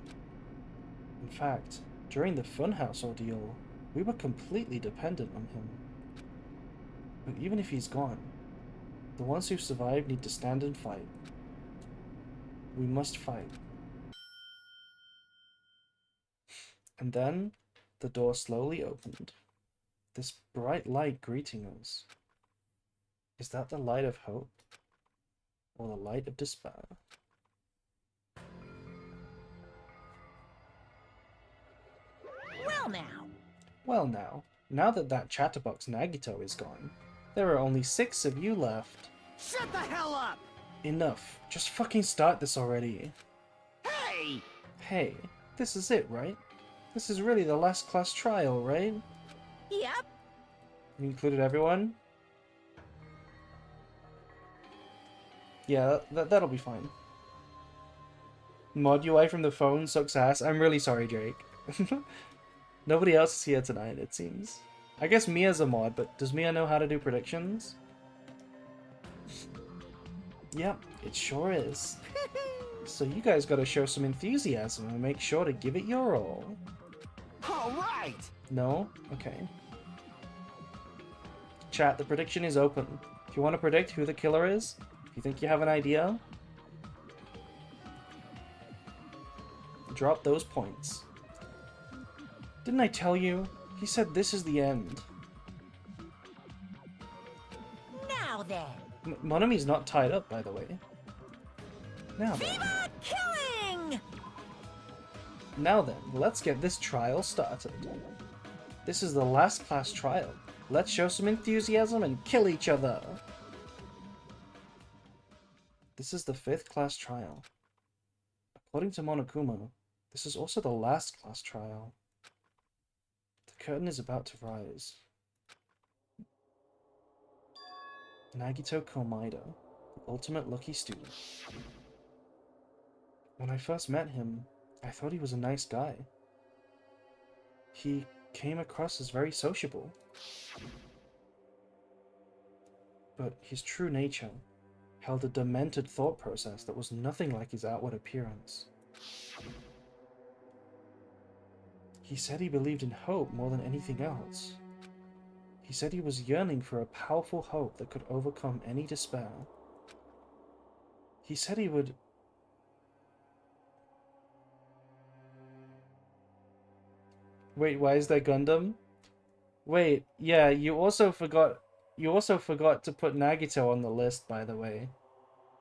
In fact, during the Funhouse ordeal, we were completely dependent on him. But even if he's gone, the ones who survived need to stand and fight. We must fight. And then, the door slowly opened. This bright light greeting us. Is that the light of hope? Or the light of despair? Well now. Well now that that chatterbox Nagito is gone, There are only 6 of you left. Shut the hell up! Enough. Just fucking start this already. Hey! Hey, this is it, right? This is really the last class trial, right? Yep. You included everyone? Yeah, that'll be fine. Mod UI from the phone sucks ass. I'm really sorry, Drake. Nobody else is here tonight, it seems. I guess Mia's a mod, but does Mia know how to do predictions? Yep, it sure is. So you guys gotta show some enthusiasm and make sure to give it your all. All right! No? Okay. Chat, the prediction is open. If you want to predict who the killer is, if you think you have an idea, drop those points. Didn't I tell you? He said this is the end. Now then. Monami's not tied up, by the way. Now then. Viva killing! Now then, let's get this trial started. This is the last class trial. Let's show some enthusiasm and kill each other. This is the 5th class trial. According to Monokuma, this is also the last class trial. The curtain is about to rise. Nagito Komaeda, the ultimate lucky student. When I first met him, I thought he was a nice guy. He came across as very sociable. But his true nature held a demented thought process that was nothing like his outward appearance. He said he believed in hope more than anything else. He said he was yearning for a powerful hope that could overcome any despair. He said he would... Wait, why is there Gundam? Wait, yeah, you also forgot to put Nagito on the list, by the way.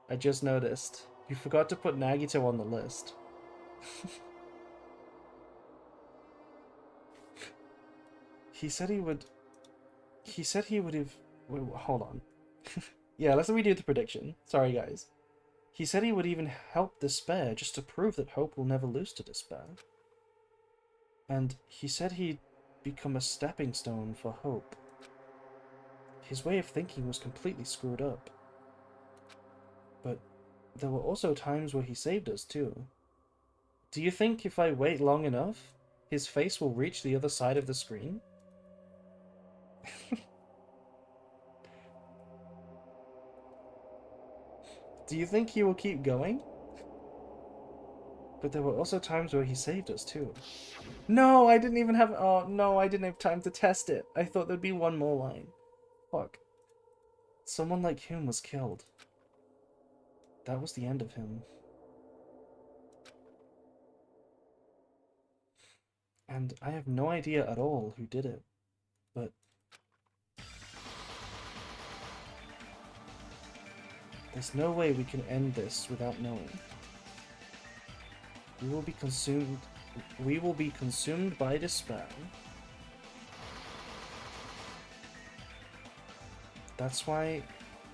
I just noticed. You forgot to put Nagito on the list. He said he would have... Wait, hold on. Yeah, let's redo the prediction. Sorry, guys. He said he would even help despair just to prove that hope will never lose to despair. And he said he'd become a stepping stone for hope. His way of thinking was completely screwed up. But there were also times where he saved us too. Do you think if I wait long enough, his face will reach the other side of the screen? Do you think he will keep going? But there were also times where he saved us too. No, I didn't even have... Oh, no, I didn't have time to test it. I thought there'd be one more line. Fuck. Someone like him was killed. That was the end of him. And I have no idea at all who did it. But... there's no way we can end this without knowing. We will be consumed by despair. That's why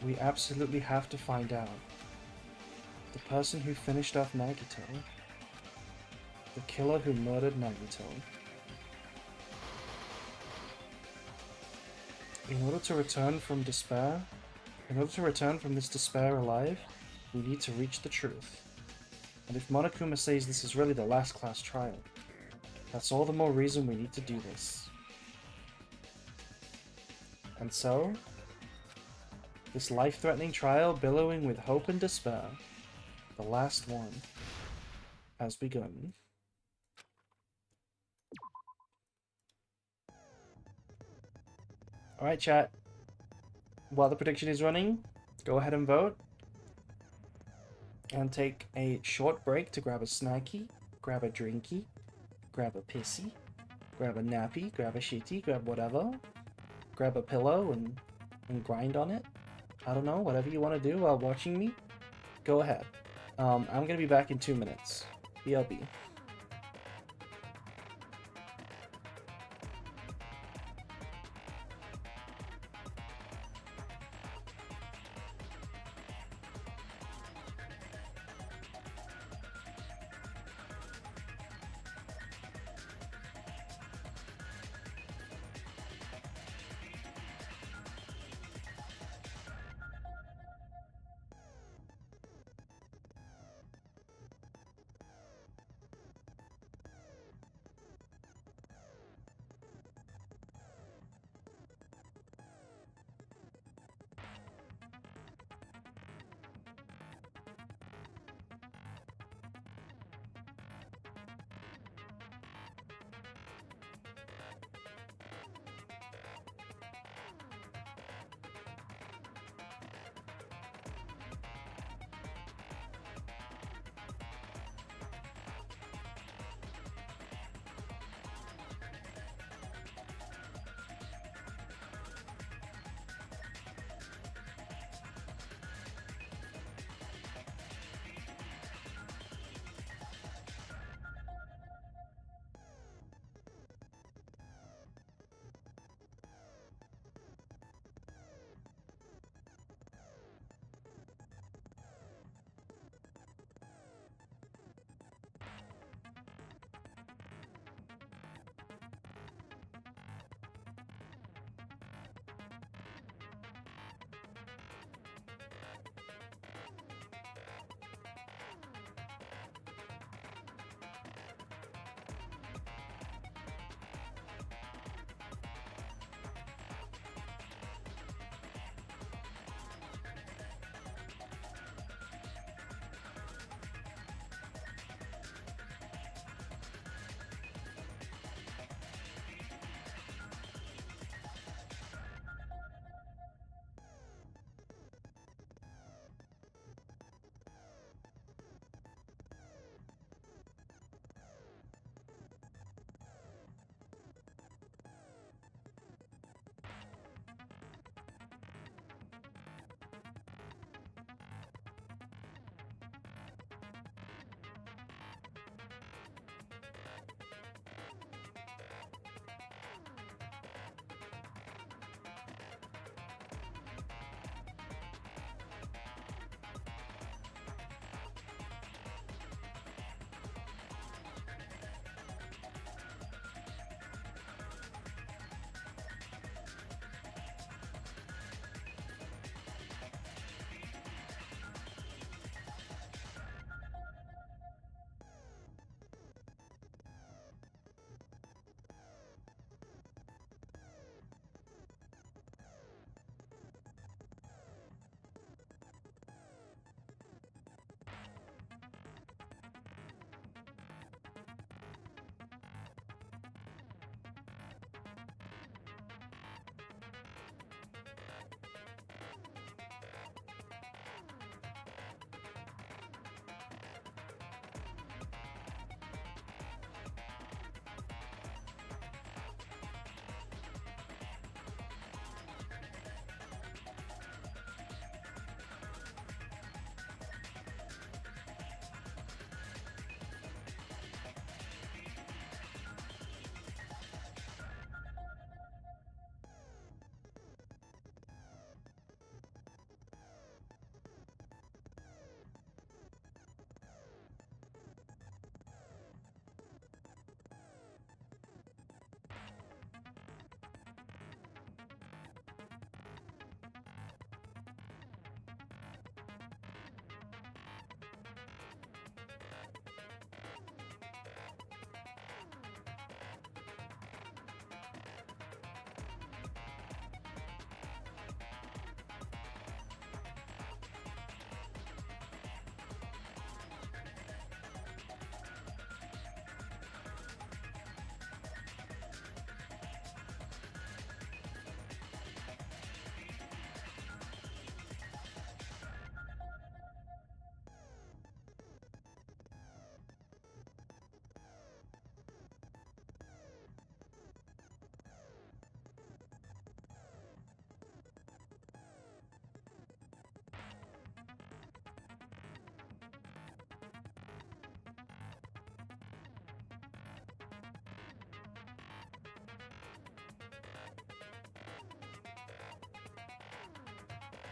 we absolutely have to find out. The person who finished off Nagito. The killer who murdered Nagito. In order to return from this despair alive, we need to reach the truth. And if Monokuma says this is really the last class trial, that's all the more reason we need to do this. And so, this life-threatening trial billowing with hope and despair, the last one, has begun. Alright chat, while the prediction is running, go ahead and vote. And take a short break to grab a snacky, grab a drinky, grab a pissy, grab a nappy, grab a shitty, grab whatever. Grab a pillow and grind on it. I don't know, whatever you want to do while watching me, go ahead. I'm going to be back in 2 minutes. BLB.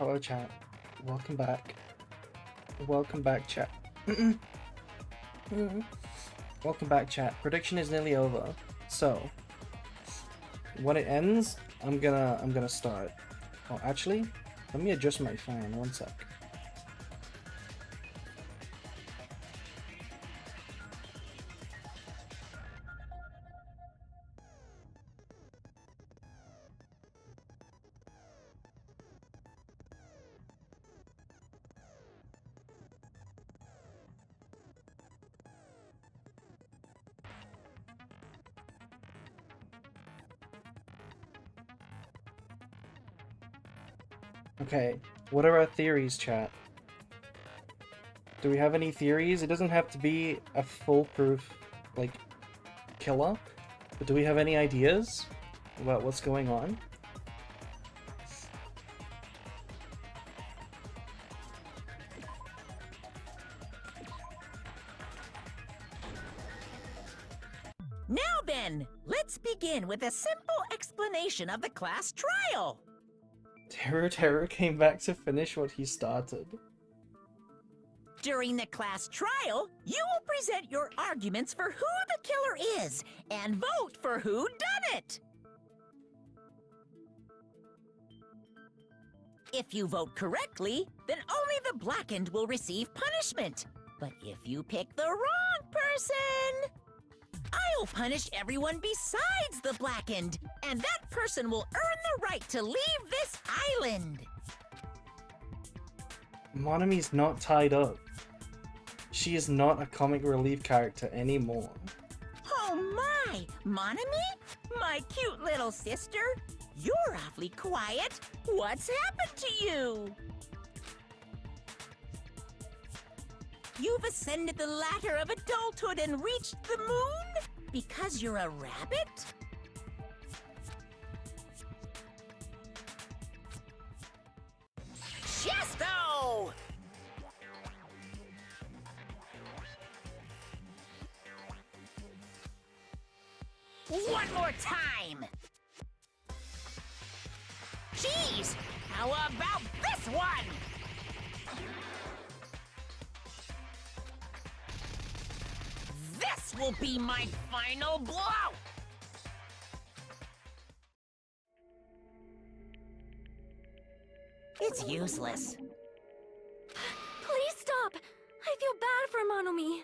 Hello, chat. Welcome back. Welcome back, chat. Welcome back, chat. Prediction is nearly over. So, when it ends, I'm gonna start. Oh, actually, let me adjust my fan. One sec. Okay, what are our theories, chat? Do we have any theories? It doesn't have to be a foolproof, like, killer, but do we have any ideas about what's going on? Now then, let's begin with a simple explanation of the class trial. Terror came back to finish what he started. During the class trial, you will present your arguments for who the killer is and vote for who done it. If you vote correctly, then only the blackened will receive punishment. But if you pick the wrong person, I'll punish everyone besides the blackened, and that person will earn the right to leave this island. Monami's not tied up. She is not a comic relief character anymore. Oh my, Monami? My cute little sister? You're awfully quiet. What's happened to you? You've ascended the ladder of adulthood and reached the moon? Because you're a rabbit? Chesto! One more time! Jeez! How about this one? This will be my final blow! It's useless. Please stop! I feel bad for Monomi.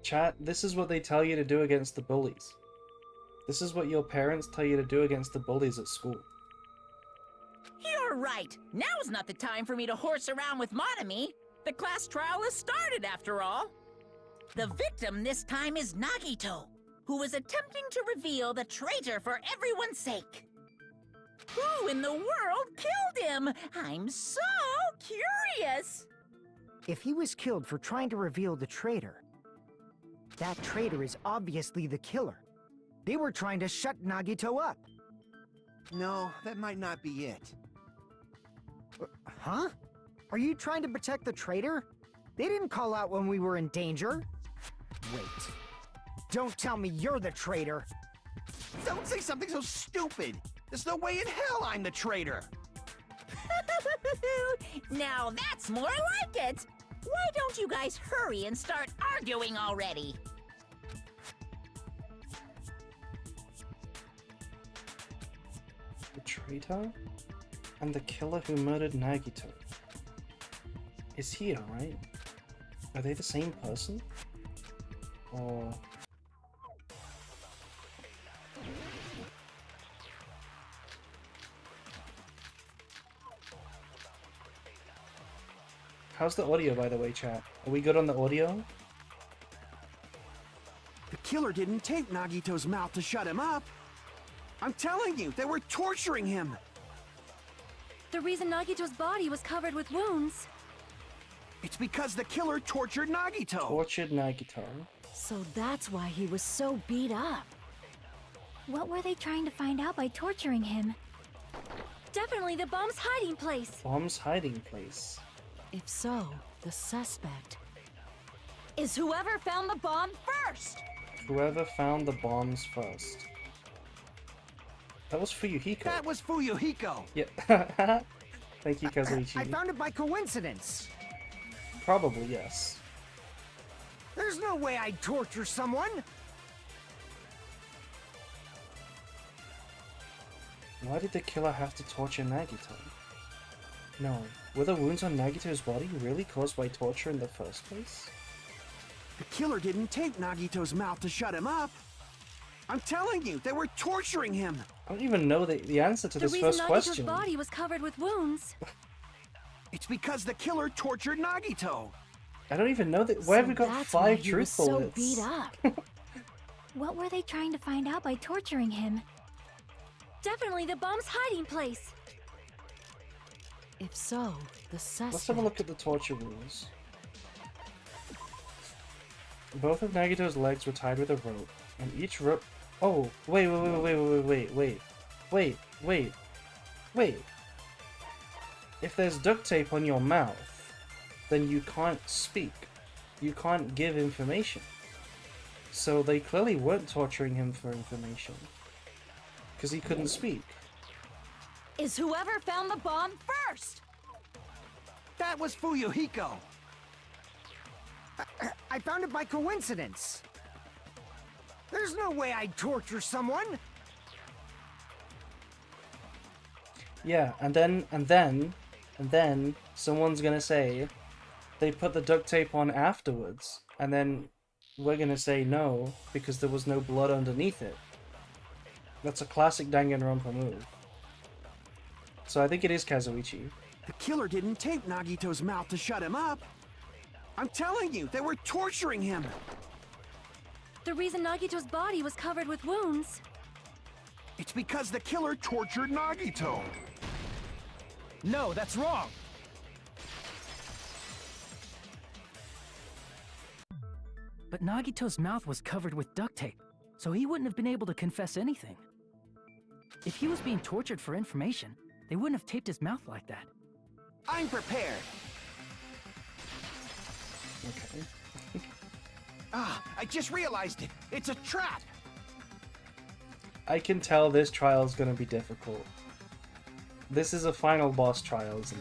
Chat, this is what they tell you to do against the bullies. This is what your parents tell you to do against the bullies at school. You're right. Now's not the time for me to horse around with Monami. The class trial has started, after all. The victim this time is Nagito, who is attempting to reveal the traitor for everyone's sake. Who in the world killed him? I'm so curious. If he was killed for trying to reveal the traitor, that traitor is obviously the killer. They were trying to shut Nagito up. No, that might not be it. Huh? Are you trying to protect the traitor? They didn't call out when we were in danger. Wait. Don't tell me you're the traitor. Don't say something so stupid. There's no way in hell I'm the traitor. Now that's more like it. Why don't you guys hurry and start arguing already? The traitor? And the killer who murdered Nagito. Is he alright? Are they the same person? Or... How's the audio, by the way, chat? Are we good on the audio? The killer didn't tape Nagito's mouth to shut him up. I'm telling you, they were torturing him. The reason Nagito's body was covered with wounds. It's because the killer tortured Nagito. Tortured Nagito. So that's why he was so beat up. What were they trying to find out by torturing him? Definitely the bomb's hiding place. Bomb's hiding place. If so, the suspect is whoever found the bomb first. Whoever found the bombs first. That was Fuyuhiko. That was Fuyuhiko. Yeah. Thank you, Kazuichi. I found it by coincidence. Probably, yes. There's no way I'd torture someone. Why did the killer have to torture Nagito? No. Were the wounds on Nagito's body really caused by torture in the first place? The killer didn't tape Nagito's mouth to shut him up. I'm telling you, they were torturing him. I don't even know the answer to The this reason first Nagito's question. body was covered with wounds. It's because the killer tortured Nagito. I don't even know that. Why have we got That's why 5 he truth was so bullets? beat up. What were they trying to find out by torturing him? Definitely the bomb's hiding place. If so, the suspect... Let's have a look at the torture rules. Both of Nagito's legs were tied with a rope, and each rope... Oh, wait. If there's duct tape on your mouth, then you can't speak. You can't give information. So they clearly weren't torturing him for information. Because he couldn't speak. Is whoever found the bomb first? That was Fuyuhiko. I found it by coincidence. There's no way I'd torture someone. Yeah, and then someone's gonna say they put the duct tape on afterwards, and then we're gonna say no because there was no blood underneath it. That's a classic Danganronpa move. So I think it is Kazuichi. The killer didn't tape Nagito's mouth to shut him up. I'm telling you, they were torturing him. The reason Nagito's body was covered with wounds. It's because the killer tortured Nagito. No, that's wrong! But Nagito's mouth was covered with duct tape, so he wouldn't have been able to confess anything. If he was being tortured for information, they wouldn't have taped his mouth like that. I'm prepared. Okay. I just realized it. It's a trap. I can tell this trial is gonna be difficult. This is a final boss trial, isn't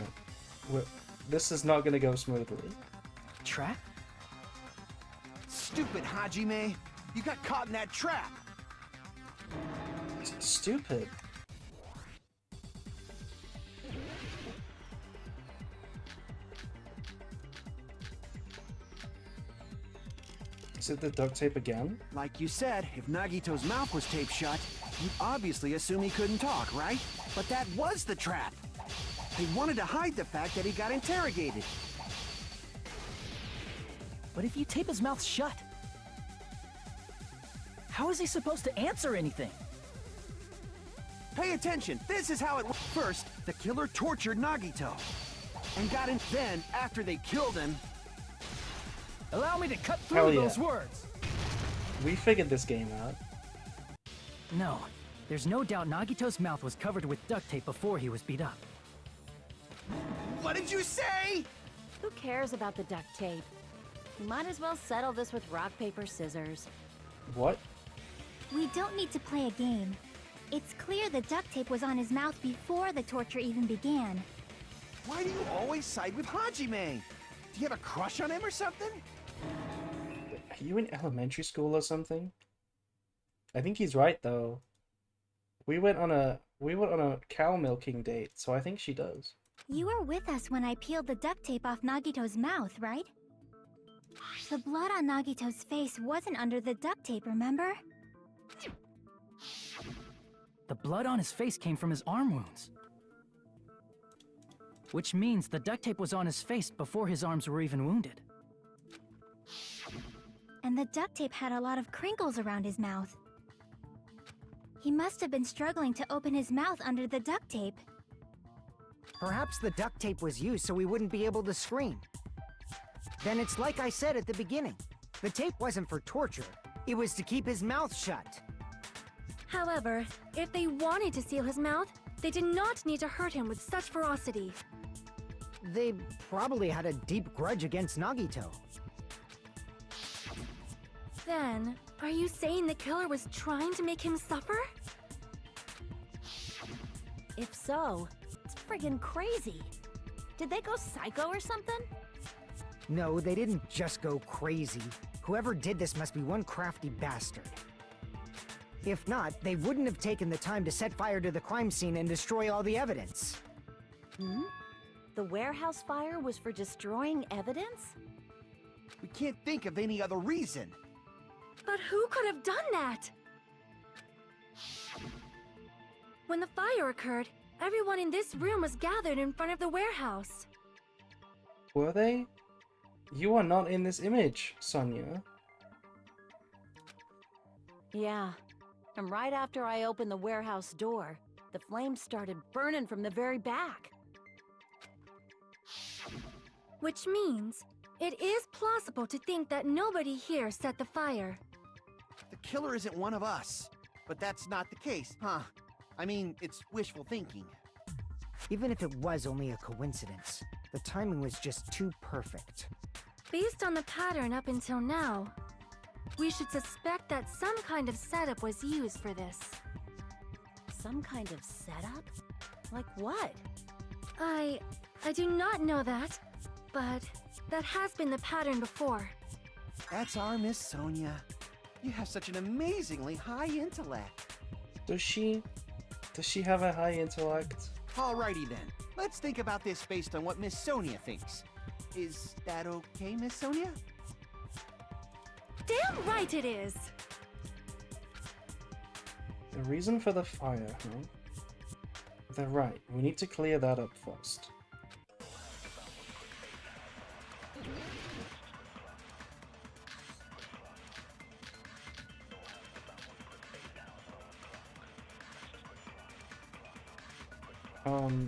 it? This is not gonna go smoothly. Trap? Stupid Hajime. You got caught in that trap. It's stupid. Is it the duct tape again? Like you said, if Nagito's mouth was taped shut, you'd obviously assume he couldn't talk, right? But that was the trap. They wanted to hide the fact that he got interrogated. But if you tape his mouth shut, how is he supposed to answer anything? Pay attention, this is how it went. First, the killer tortured Nagito. And got in. Then, after they killed him... Allow me to cut Hell through yeah. those words! We figured this game out. No, there's no doubt Nagito's mouth was covered with duct tape before he was beat up. What did you say? Who cares about the duct tape? We might as well settle this with rock, paper, scissors. What? We don't need to play a game. It's clear the duct tape was on his mouth before the torture even began. Why do you always side with Hajime? Do you have a crush on him or something? Are you in elementary school or something? I think he's right though. We went on a cow milking date, so I think she does. You were with us when I peeled the duct tape off Nagito's mouth, right? The blood on Nagito's face wasn't under the duct tape, remember? The blood on his face came from his arm wounds. Which means the duct tape was on his face before his arms were even wounded. And the duct tape had a lot of crinkles around his mouth. He must have been struggling to open his mouth under the duct tape. Perhaps the duct tape was used so he wouldn't be able to scream. Then it's like I said at the beginning. The tape wasn't for torture. It was to keep his mouth shut. However, if they wanted to seal his mouth, they did not need to hurt him with such ferocity. They probably had a deep grudge against Nagito. Then, are you saying the killer was trying to make him suffer? If so, it's friggin' crazy. Did they go psycho or something? No, they didn't just go crazy. Whoever did this must be one crafty bastard. If not, they wouldn't have taken the time to set fire to the crime scene and destroy all the evidence. Hmm? The warehouse fire was for destroying evidence? We can't think of any other reason. But who could have done that? When the fire occurred, everyone in this room was gathered in front of the warehouse. Were they? You are not in this image, Sonia. Yeah. And right after I opened the warehouse door, the flames started burning from the very back. Which means it is plausible to think that nobody here set the fire. The killer isn't one of us. But that's not the case, huh? I mean, it's wishful thinking. Even if it was only a coincidence, the timing was just too perfect. Based on the pattern up until now, we should suspect that some kind of setup was used for this. Some kind of setup? Like what? I do not know that, but that has been the pattern before. That's our Miss Sonia. You have such an amazingly high intellect. Does she have a high intellect? Alrighty then. Let's think about this based on what Miss Sonia thinks. Is that okay, Miss Sonia? Damn right it is! The reason for the fire, huh? They're right. We need to clear that up first.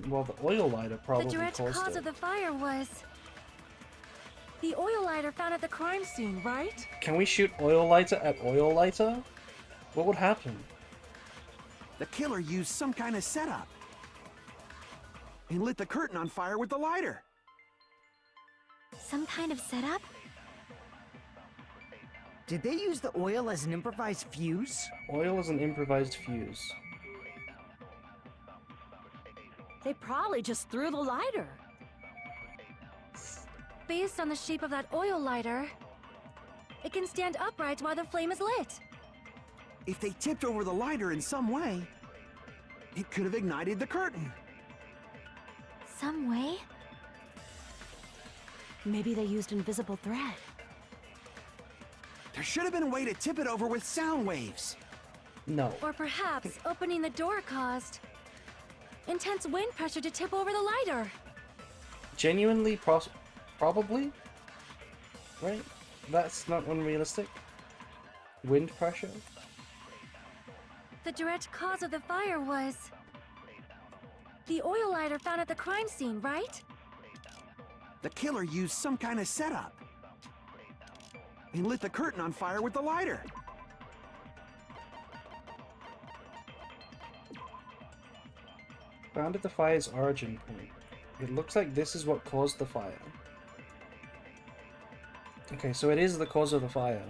Well, the oil lighter probably The direct caused cause it. of the fire was the oil lighter found at the crime scene, right? Can we shoot oil lighter at oil lighter? What would happen? The killer used some kind of setup. And lit the curtain on fire with the lighter. Some kind of setup? Did they use the oil as an improvised fuse? Oil is an improvised fuse. They probably just threw the lighter. Based on the shape of that oil lighter, it can stand upright while the flame is lit. If they tipped over the lighter in some way, it could have ignited the curtain. Some way? Maybe they used invisible thread. There should have been a way to tip it over with sound waves. No. Or perhaps opening the door caused intense wind pressure to tip over the lighter. Genuinely, probably? Right? That's not unrealistic. Wind pressure? The direct cause of the fire was the oil lighter found at the crime scene, right? The killer used some kind of setup. And lit the curtain on fire with the lighter. Found at the fire's origin point. It looks like this is what caused the fire. Okay, so it is the cause of the fire.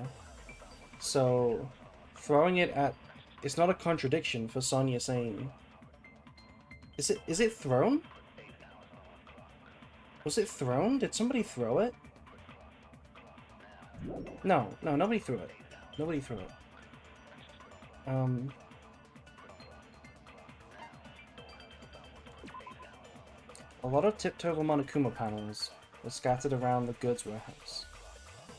So, throwing it at... It's not a contradiction for Sonia saying... Is it thrown? Was it thrown? Did somebody throw it? No, nobody threw it. Nobody threw it. A lot of tipped-over Monokuma panels were scattered around the goods warehouse.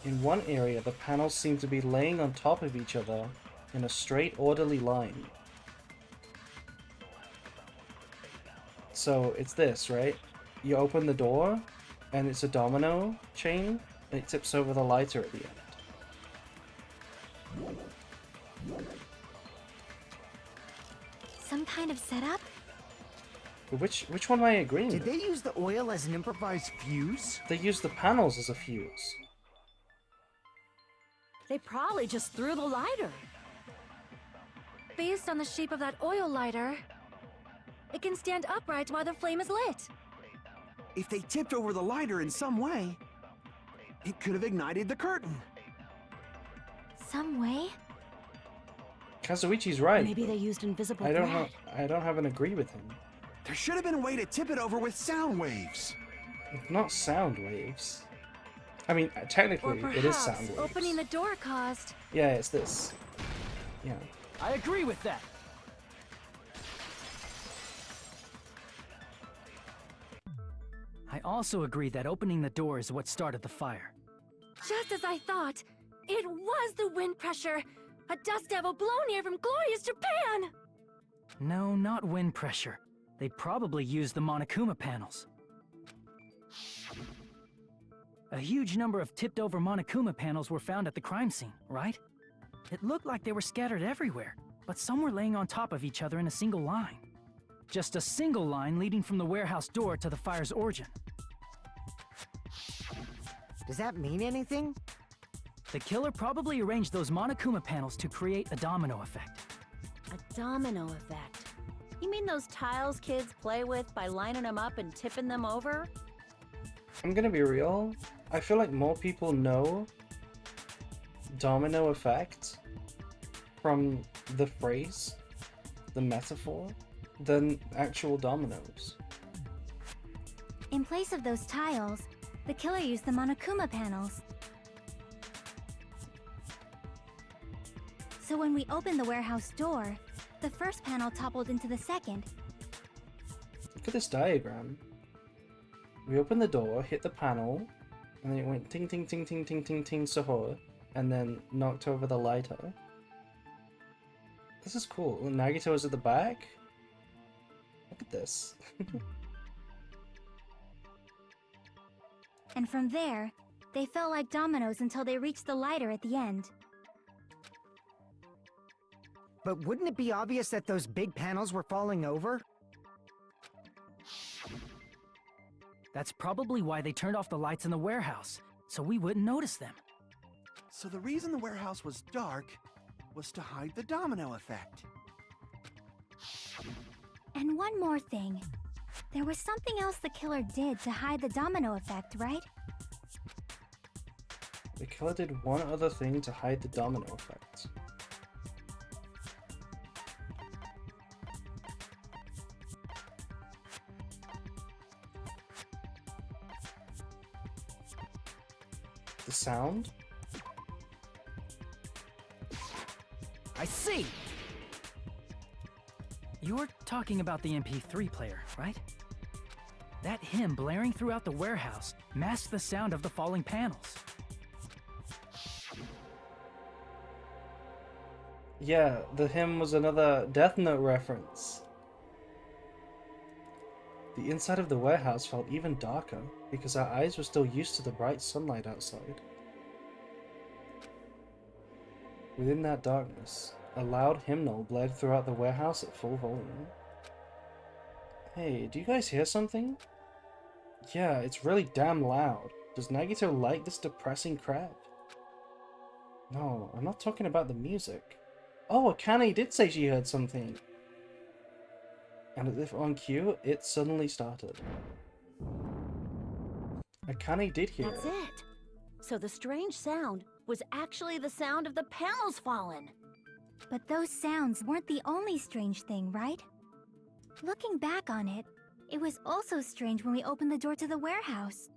In one area, the panels seem to be laying on top of each other in a straight, orderly line. So, it's this, right? You open the door, and it's a domino chain, and it tips over the lighter at the end. Some kind of setup? But which one am I agreeing Did with? they use the oil as an improvised fuse? They used the panels as a fuse. They probably just threw the lighter. Based on the shape of that oil lighter, it can stand upright while the flame is lit. If they tipped over the lighter in some way, it could have ignited the curtain. Some way? Kazuichi's right. Maybe they used invisible I thread. don't have an agree with him. There should have been a way to tip it over with sound waves. Not sound waves. I mean, technically, Or it is perhaps sound waves. opening the door caused. Yeah, it's this. Yeah. I agree with that. I also agree that opening the door is what started the fire. Just as I thought, it was the wind pressure. A dust devil blown here from glorious Japan! No, not wind pressure. They probably used the Monokuma panels. A huge number of tipped-over Monokuma panels were found at the crime scene, right? It looked like they were scattered everywhere, but some were laying on top of each other in a single line. Just a single line leading from the warehouse door to the fire's origin. Does that mean anything? The killer probably arranged those Monokuma panels to create a domino effect. A domino effect. You mean those tiles kids play with by lining them up and tipping them over? I'm gonna be real. I feel like more people know domino effect from the phrase, the metaphor, than actual dominoes. In place of those tiles, the killer used the Monokuma panels. So when we opened the warehouse door, the first panel toppled into the second. Look at this diagram. We opened the door, hit the panel, and then it went ting ting ting ting ting ting ting Sahur, and then knocked over the lighter. This is cool. Nagito is at the back. Look at this. And from there, they felt like dominoes until they reached the lighter at the end. But wouldn't it be obvious that those big panels were falling over? That's probably why they turned off the lights in the warehouse, so we wouldn't notice them. So the reason the warehouse was dark was to hide the domino effect. And one more thing. There was something else the killer did to hide the domino effect, right? The killer did one other thing to hide the domino effect. The sound? I see! You're talking about the MP3 player, right? That hymn blaring throughout the warehouse masked the sound of the falling panels. Yeah, the hymn was another Death Note reference. The inside of the warehouse felt even darker because our eyes were still used to the bright sunlight outside. Within that darkness, a loud hymnal blared throughout the warehouse at full volume. Hey, do you guys hear something? Yeah, it's really damn loud. Does Nagito like this depressing crap? No, I'm not talking about the music. Oh, Akane did say she heard something. And as if on cue, it suddenly started. Akane did hear That's it. it. So the strange sound was actually the sound of the panels falling. But those sounds weren't the only strange thing, right? Looking back on it, it was also strange when we opened the door to the warehouse.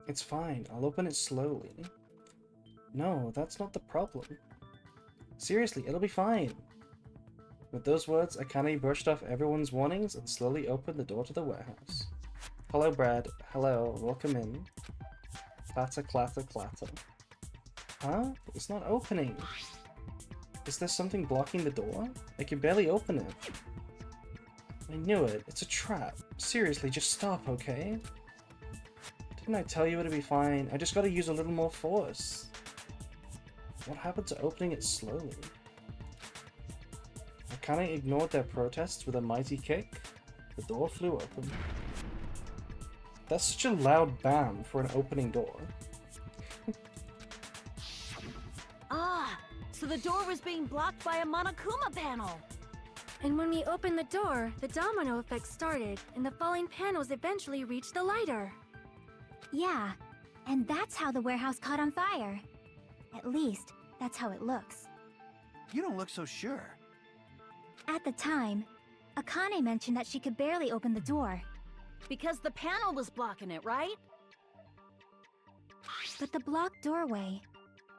It's fine, I'll open it slowly. No, that's not the problem. Seriously, it'll be fine. With those words, Akane brushed off everyone's warnings and slowly opened the door to the warehouse. Hello, Brad. Hello, welcome in. Clatter, clatter, clatter. Huh? It's not opening. Is there something blocking the door? I can barely open it. I knew it. It's a trap. Seriously, just stop, okay? Didn't I tell you it'd be fine? I just gotta use a little more force. What happened to opening it slowly? Akane ignored their protests with a mighty kick. The door flew open. That's such a loud bam for an opening door. Ah, so the door was being blocked by a Monokuma panel. And when we opened the door, the domino effect started, and the falling panels eventually reached the lighter. Yeah, and that's how the warehouse caught on fire. At least, that's how it looks. You don't look so sure. At the time, Akane mentioned that she could barely open the door. Because the panel was blocking it, right? But the blocked doorway,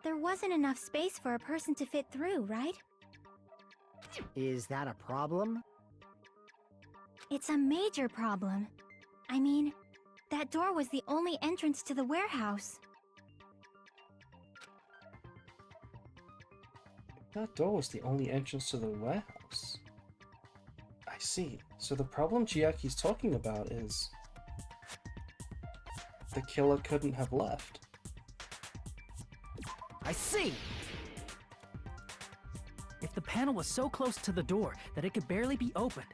there wasn't enough space for a person to fit through, right? Is that a problem? It's a major problem. I mean, that door was the only entrance to the warehouse. That door was the only entrance to the warehouse. I see. So the problem Chiaki's talking about is the killer couldn't have left. I see! If the panel was so close to the door that it could barely be opened,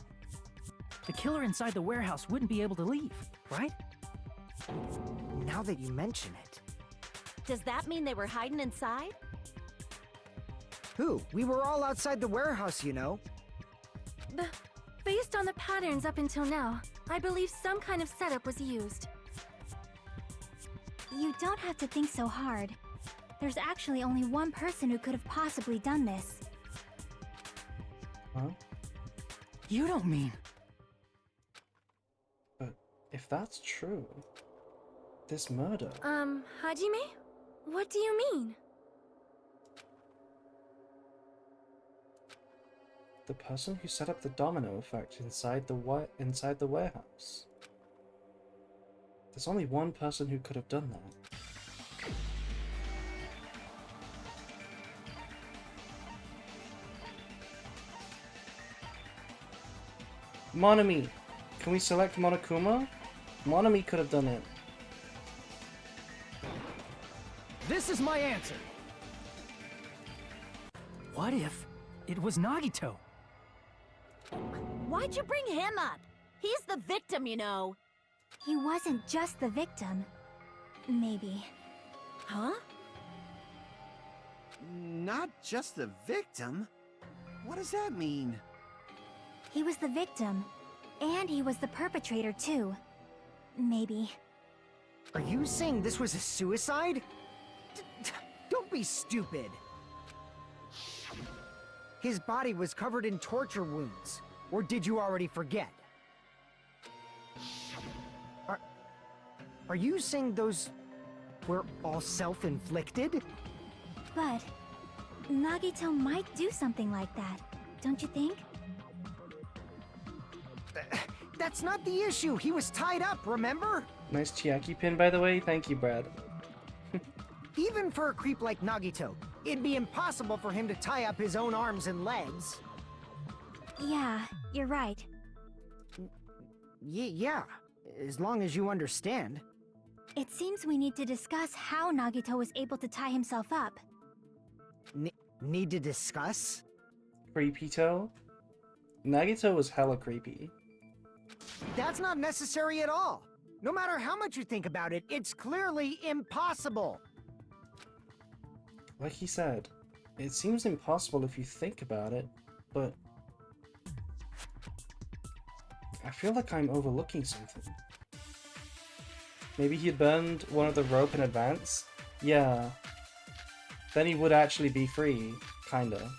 the killer inside the warehouse wouldn't be able to leave, right? Now that you mention it. Does that mean they were hiding inside? Who? We were all outside the warehouse, you know. Based on the patterns up until now, I believe some kind of setup was used. You don't have to think so hard. There's actually only one person who could have possibly done this. Huh? You don't mean... But if that's true, this murder... Hajime? What do you mean? The person who set up the domino effect inside the warehouse. There's only one person who could have done that. Monami! Can we select Monokuma? Monami could have done it. This is my answer! What if it was Nagito? Why'd you bring him up? He's the victim, you know. He wasn't just the victim. Maybe. Huh? Not just the victim? What does that mean? He was the victim. And he was the perpetrator, too. Maybe. Are you saying this was a suicide? Don't be stupid. His body was covered in torture wounds. Or did you already forget? Are you saying those were all self-inflicted? But Nagito might do something like that, don't you think? That's not the issue. He was tied up, remember? Nice Chiaki pin, by the way. Thank you, Brad. Even for a creep like Nagito, it'd be impossible for him to tie up his own arms and legs. Yeah, you're right. Yeah, as long as you understand. It seems we need to discuss how Nagito was able to tie himself up. Need to discuss? Creepy toe? Nagito was hella creepy. That's not necessary at all. No matter how much you think about it, it's clearly impossible. Like he said, it seems impossible if you think about it, but I feel like I'm overlooking something. Maybe he burned one of the rope in advance? Yeah. Then he would actually be free, kinda.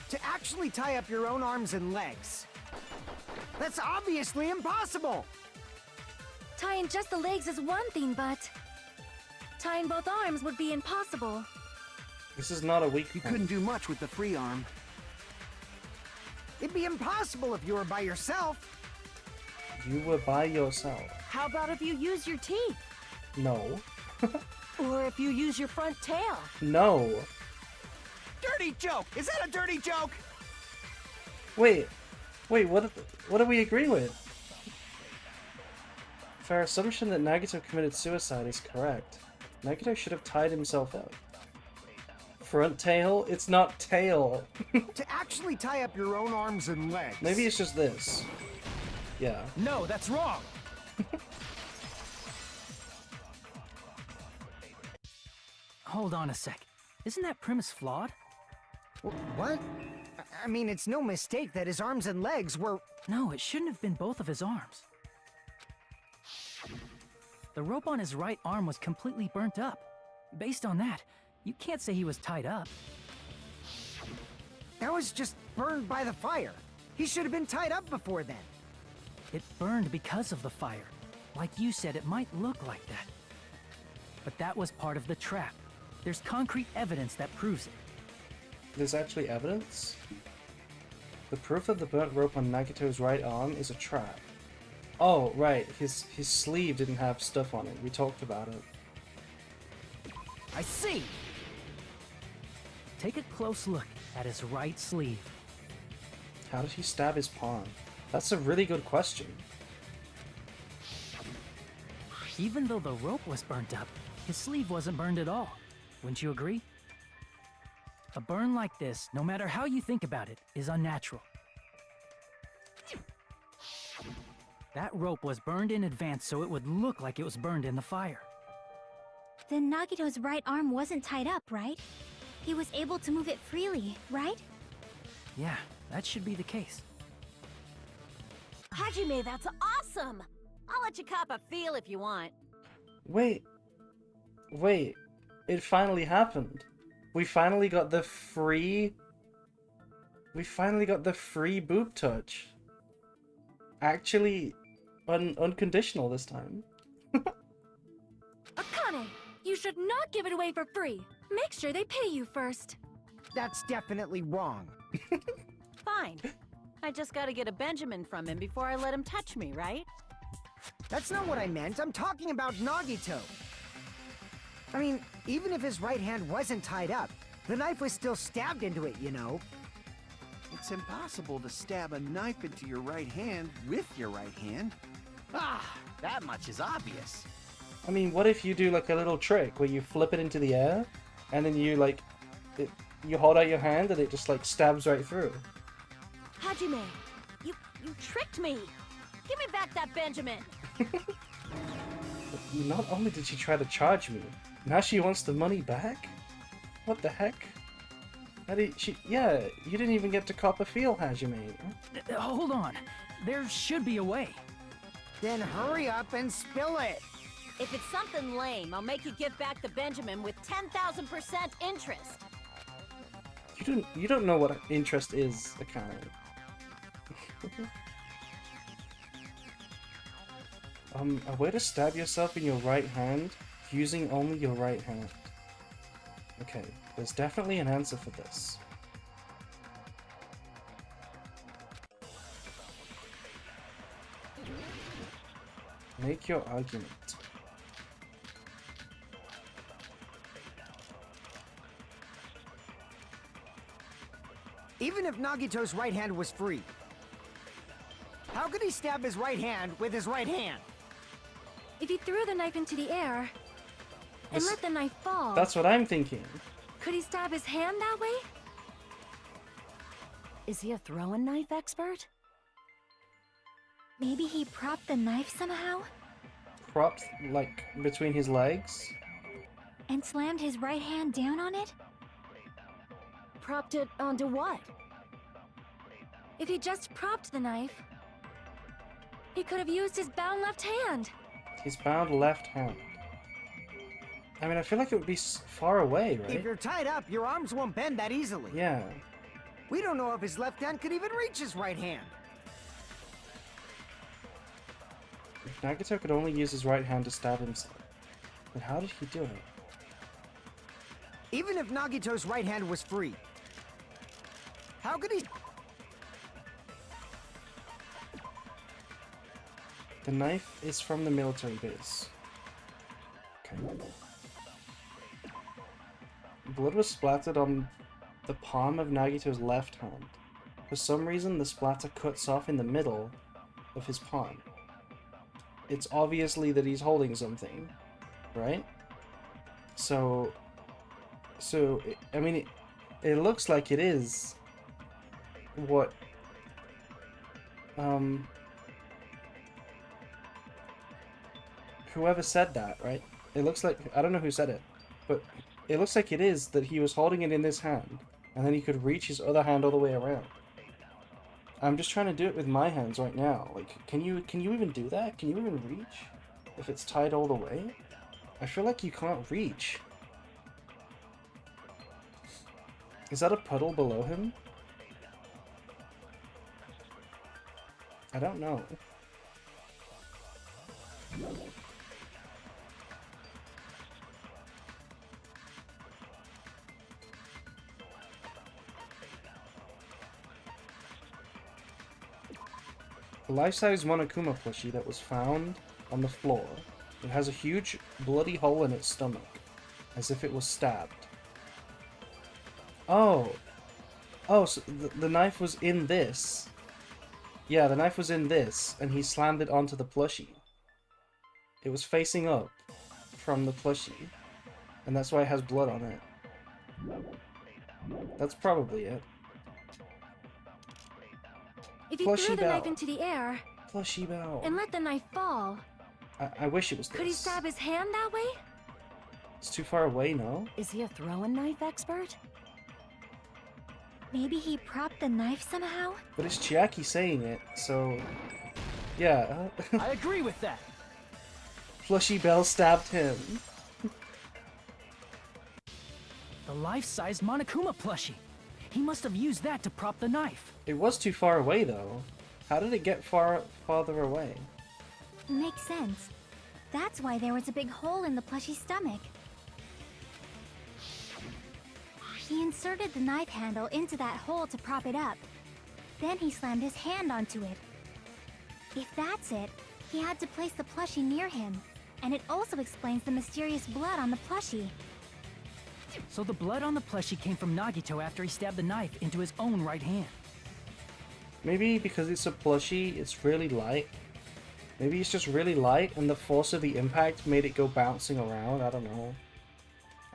To actually tie up your own arms and legs. That's obviously impossible! Tying just the legs is one thing, but tying both arms would be impossible. This is not a weak You point. couldn't do much with the free arm. It'd be impossible if you were by yourself. You were by yourself. How about if you use your teeth? No. Or if you use your front tail? No. Dirty joke! Is that a dirty joke? Wait, what do we agree with? If our assumption that Nagito committed suicide is correct, Nagito should have tied himself up. Front tail? It's not tail. To actually tie up your own arms and legs. Maybe it's just this. Yeah. No, that's wrong! Hold on a sec. Isn't that premise flawed? What? I mean, it's no mistake that his arms and legs were... No, it shouldn't have been both of his arms. The rope on his right arm was completely burnt up. Based on that, You can't say he was tied up. That was just burned by the fire. He should have been tied up before then. It burned because of the fire. Like you said, it might look like that. But that was part of the trap. There's concrete evidence that proves it. There's actually evidence? The proof that the burnt rope on Nagito's right arm is a trap. Oh, right. His sleeve didn't have stuff on it. We talked about it. I see! Take a close look at his right sleeve. How did he stab his palm? That's a really good question. Even though the rope was burnt up, his sleeve wasn't burned at all. Wouldn't you agree? A burn like this, no matter how you think about it, is unnatural. That rope was burned in advance so it would look like it was burned in the fire. Then Nagito's right arm wasn't tied up, right? He was able to move it freely, right? Yeah, that should be the case. Hajime, that's awesome! I'll let you cop a feel if you want. Wait. It finally happened. We finally got the free boob touch. Actually, unconditional this time. Akane, you should not give it away for free. Make sure they pay you first. That's definitely wrong. Fine. I just gotta get a Benjamin from him before I let him touch me, right? That's not what I meant. I'm talking about Nagito. I mean, even if his right hand wasn't tied up, the knife was still stabbed into it, you know? It's impossible to stab a knife into your right hand with your right hand. Ah, that much is obvious. I mean, what if you do like a little trick where you flip it into the air, and then you like, you hold out your hand and it just like stabs right through? Hajime, you tricked me! Give me back that Benjamin! Not only did she try to charge me, now she wants the money back? What the heck? How did yeah, you didn't even get to cop a feel, Hajime. Hold on. There should be a way. Then hurry up and spill it. If it's something lame, I'll make you give back the Benjamin with 10,000% interest. You don't know what interest is, Akane. A way to stab yourself in your right hand using only your right hand. Okay, there's definitely an answer for this. Make your argument. Even if Nagito's right hand was free, how could he stab his right hand with his right hand? If he threw the knife into the air and let the knife fall, That's what I'm thinking. could he stab his hand that way? Is he a throwing knife expert? Maybe he propped the knife somehow Propped, like, between his legs? and slammed his right hand down on it? Propped it onto what? If he just propped the knife, he could have used his bound left hand. His bound left hand. I mean, I feel like it would be far away, right? If you're tied up, your arms won't bend that easily. Yeah. We don't know if his left hand could even reach his right hand. If Nagito could only use his right hand to stab himself, then how did he do it? Even if Nagito's right hand was free, how could he... The knife is from the military base. Okay. Blood was splattered on the palm of Nagito's left hand. For some reason, the splatter cuts off in the middle of his palm. It's obviously that he's holding something, right? So I mean, it looks like it is what, whoever said that, right? It looks like, I don't know who said it, but it looks like it is that he was holding it in his hand, and then he could reach his other hand all the way around. I'm just trying to do it with my hands right now. Like, can you even do that? Can you even reach if it's tied all the way? I feel like you can't reach. Is that a puddle below him? I don't know. A life-size Monokuma plushie that was found on the floor. It has a huge bloody hole in its stomach, as if it was stabbed. Oh! Oh, so the knife was in this. Yeah, the knife was in this, and he slammed it onto the plushie. It was facing up from the plushie, and that's why it has blood on it. That's probably it. If you threw the knife into the air Plushie Bell. and let the knife fall, I wish it was this. could he stab his hand that way? It's too far away, no? Is he a throwing knife expert? Maybe he propped the knife somehow? But it's Chiaki saying it, so... Yeah. I agree with that. Plushie Bell stabbed him. The life-sized Monokuma plushie. He must have used that to prop the knife. It was too far away, though. How did it get farther away? Makes sense. That's why there was a big hole in the plushie's stomach. He inserted the knife handle into that hole to prop it up. Then he slammed his hand onto it. If that's it, he had to place the plushie near him. And it also explains the mysterious blood on the plushie. So the blood on the plushie came from Nagito after he stabbed the knife into his own right hand. Maybe because it's a plushie, it's really light. Maybe it's just really light and the force of the impact made it go bouncing around. I don't know.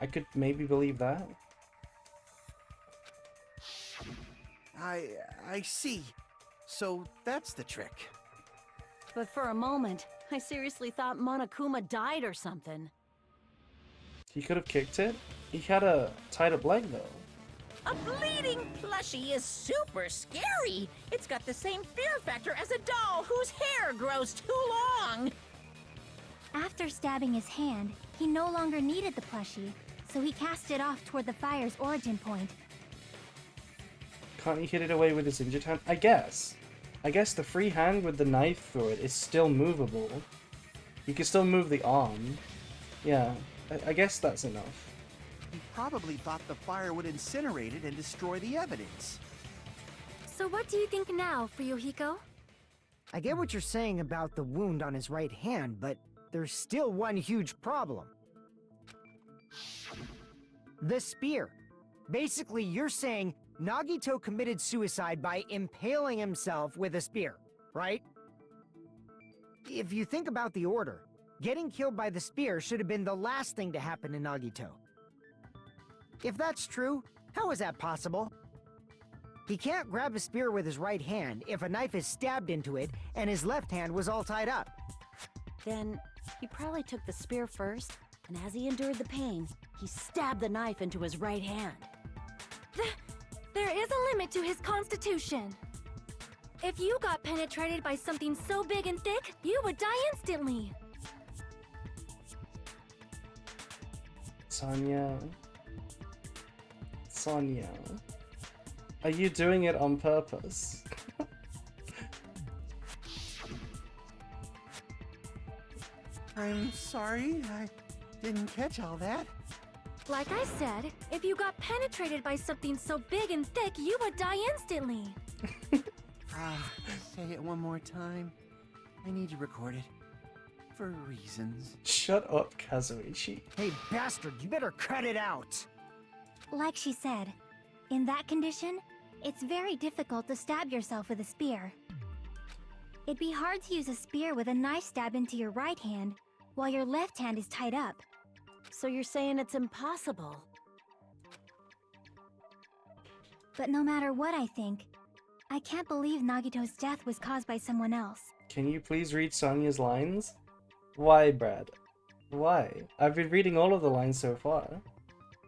I could maybe believe that. I see. So that's the trick. But for a moment, I seriously thought Monokuma died or something. He could have kicked it. He had a tied up leg though. A bleeding plushie is super scary. It's got the same fear factor as a doll whose hair grows too long. After stabbing his hand, he no longer needed the plushie, so he cast it off toward the fire's origin point. Can't he hit it away with his injured hand? I guess. I guess the free hand with the knife through it is still movable. You can still move the arm. Yeah, I guess that's enough. He probably thought the fire would incinerate it and destroy the evidence. So what do you think now, Fuyuhiko? I get what you're saying about the wound on his right hand, but there's still one huge problem. The spear. Basically, you're saying Nagito committed suicide by impaling himself with a spear, right? If you think about the order, getting killed by the spear should have been the last thing to happen to Nagito. If that's true, how is that possible? He can't grab a spear with his right hand if a knife is stabbed into it and his left hand was all tied up. Then he probably took the spear first, and as he endured the pain, he stabbed the knife into his right hand. There is a limit to his constitution. If you got penetrated by something so big and thick, you would die instantly. Sonia. Are you doing it on purpose? I'm sorry, I didn't catch all that. Like I said, if you got penetrated by something so big and thick, you would die instantly. Say it one more time. I need to record it. For reasons. Shut up, Kazuichi. Hey, bastard, you better cut it out! Like she said, in that condition, it's very difficult to stab yourself with a spear. It'd be hard to use a spear with a knife stab into your right hand, while your left hand is tied up. So you're saying it's impossible? But no matter what I think, I can't believe Nagito's death was caused by someone else. Can you please read Sonia's lines? Why, Brad? Why? I've been reading all of the lines so far.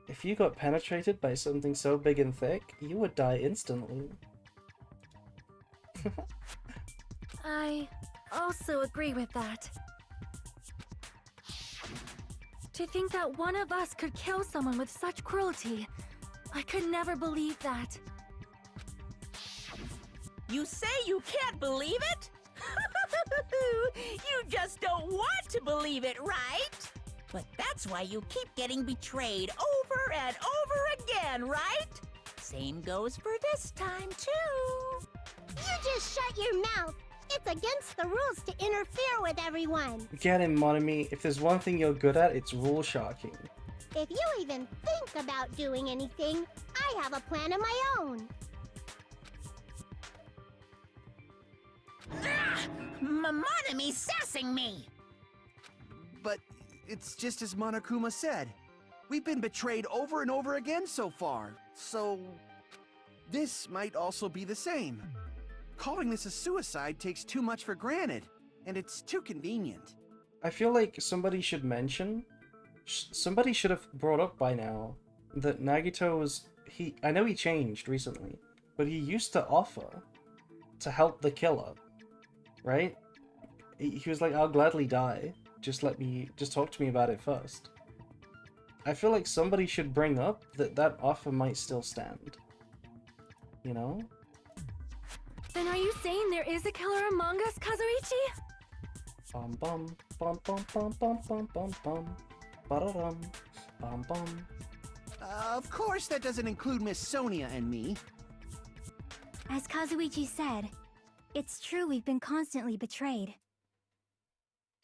If you got penetrated by something so big and thick, you would die instantly. I also agree with that. To think that one of us could kill someone with such cruelty, I could never believe that. You say you can't believe it? You just don't want to believe it, right? But that's why you keep getting betrayed over and over again, right? Same goes for this time, too. You just shut your mouth. It's against the rules to interfere with everyone. Get him, Monomi. If there's one thing you're good at, it's rule sharking. If you even think about doing anything, I have a plan of my own. Monomi's sassing me! But it's just as Monokuma said. We've been betrayed over and over again so far, so this might also be the same. Calling this a suicide takes too much for granted, and it's too convenient. I feel like somebody should mention, somebody should have brought up by now that Nagito was, I know he changed recently, but he used to offer to help the killer, right? He was like, I'll gladly die, just talk to me about it first. I feel like somebody should bring up that offer might still stand. You know? Then are you saying there is a killer among us, Kazuichi? Bum bum bum bum bum bum bum bum bum ba-da-dum bum bum. Of course that doesn't include Miss Sonia and me. As Kazuichi said, it's true we've been constantly betrayed.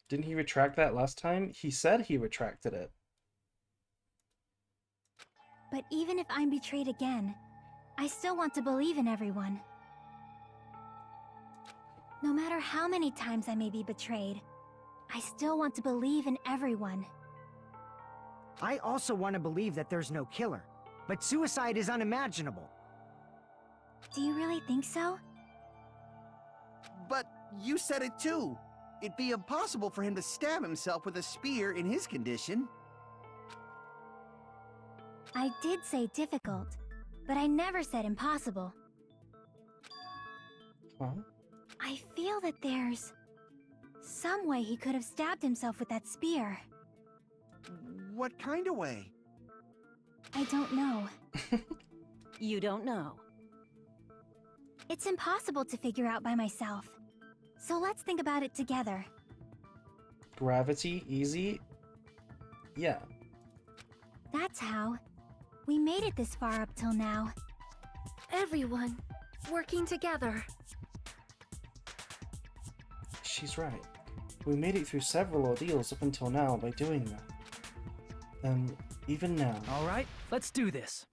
Didn't he retract that last time? He said he retracted it. But even if I'm betrayed again, I still want to believe in everyone. No matter how many times I may be betrayed, I still want to believe in everyone. I also want to believe that there's no killer, but suicide is unimaginable. Do you really think so? But you said it too. It'd be impossible for him to stab himself with a spear in his condition. I did say difficult, but I never said impossible. Huh? I feel that there's some way he could have stabbed himself with that spear. What kind of way? I don't know. You don't know. It's impossible to figure out by myself. So let's think about it together. Gravity, easy? Yeah. That's how. We made it this far up till now. Everyone, working together. She's right. We made it through several ordeals up until now by doing that. And even now. Alright, let's do this.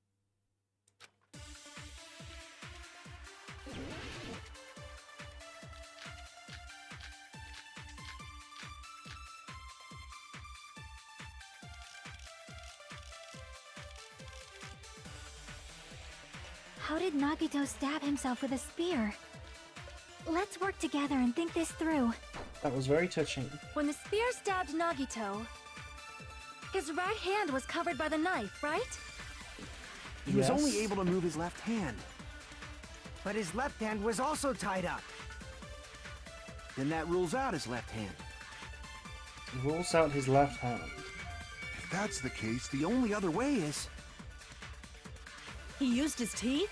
How did Nagito stab himself with a spear? Let's work together and think this through. That was very touching. When the spear stabbed Nagito, his right hand was covered by the knife, right? He was only able to move his left hand. But his left hand was also tied up. Then that rules out his left hand. Rules out his left hand. If that's the case, the only other way is... He used his teeth?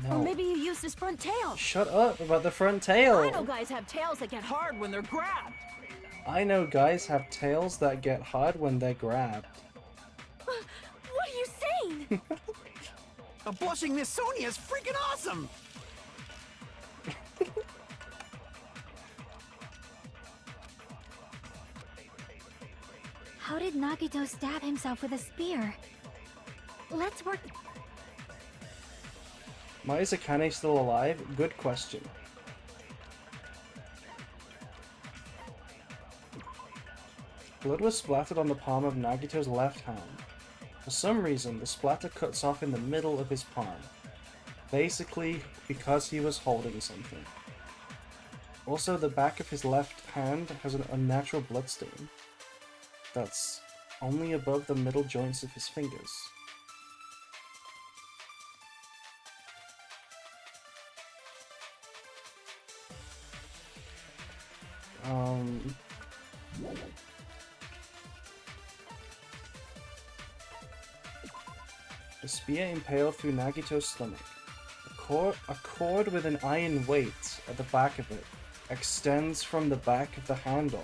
No. Or maybe he used his front tail. Shut up about the front tail! I know guys have tails that get hard when they're grabbed. I know guys have tails that get hard when they're grabbed. What are you saying? A blushing Miss Sonia is freaking awesome! How did Nagito stab himself with a spear? Let's work... Why is Akane still alive? Good question. Blood was splattered on the palm of Nagito's left hand. For some reason, the splatter cuts off in the middle of his palm. Basically, because he was holding something. Also, the back of his left hand has an unnatural bloodstain that's only above the middle joints of his fingers. The spear impaled through Nagito's stomach. A cord with an iron weight at the back of it extends from the back of the handle.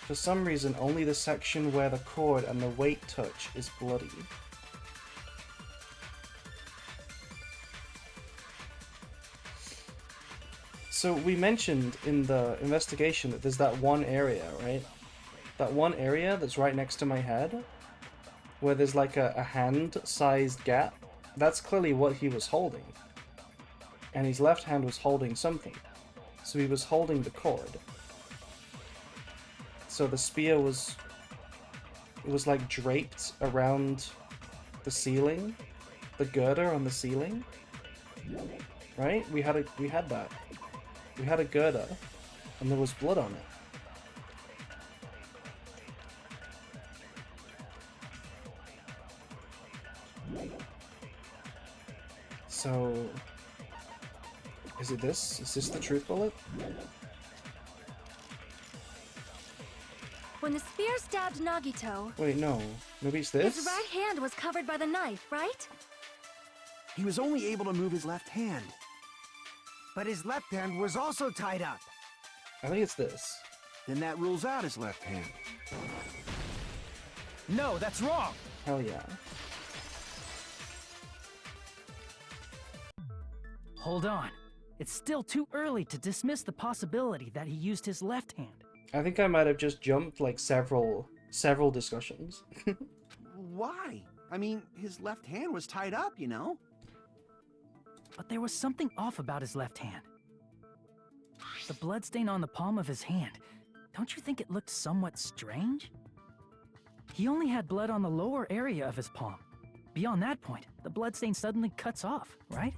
For some reason, only the section where the cord and the weight touch is bloody. So we mentioned in the investigation that there's that one area, right? That one area that's right next to my head, where there's like a hand-sized gap. That's clearly what he was holding. And his left hand was holding something. So he was holding the cord. So the spear was... It was like draped around the ceiling. The girder on the ceiling. Right? We had that. We had a girder. And there was blood on it. So... Is it this? Is this the truth bullet? When the spear stabbed Nagito, Wait, no. Maybe it's this? his right hand was covered by the knife, right? He was only able to move his left hand. But his left hand was also tied up. I think it's this. Then that rules out his left hand. No, that's wrong! Hell yeah. Hold on. It's still too early to dismiss the possibility that he used his left hand. I think I might have just jumped like several discussions. Why? I mean, his left hand was tied up, you know? But there was something off about his left hand. The bloodstain on the palm of his hand. Don't you think it looked somewhat strange? He only had blood on the lower area of his palm. Beyond that point, the bloodstain suddenly cuts off, right?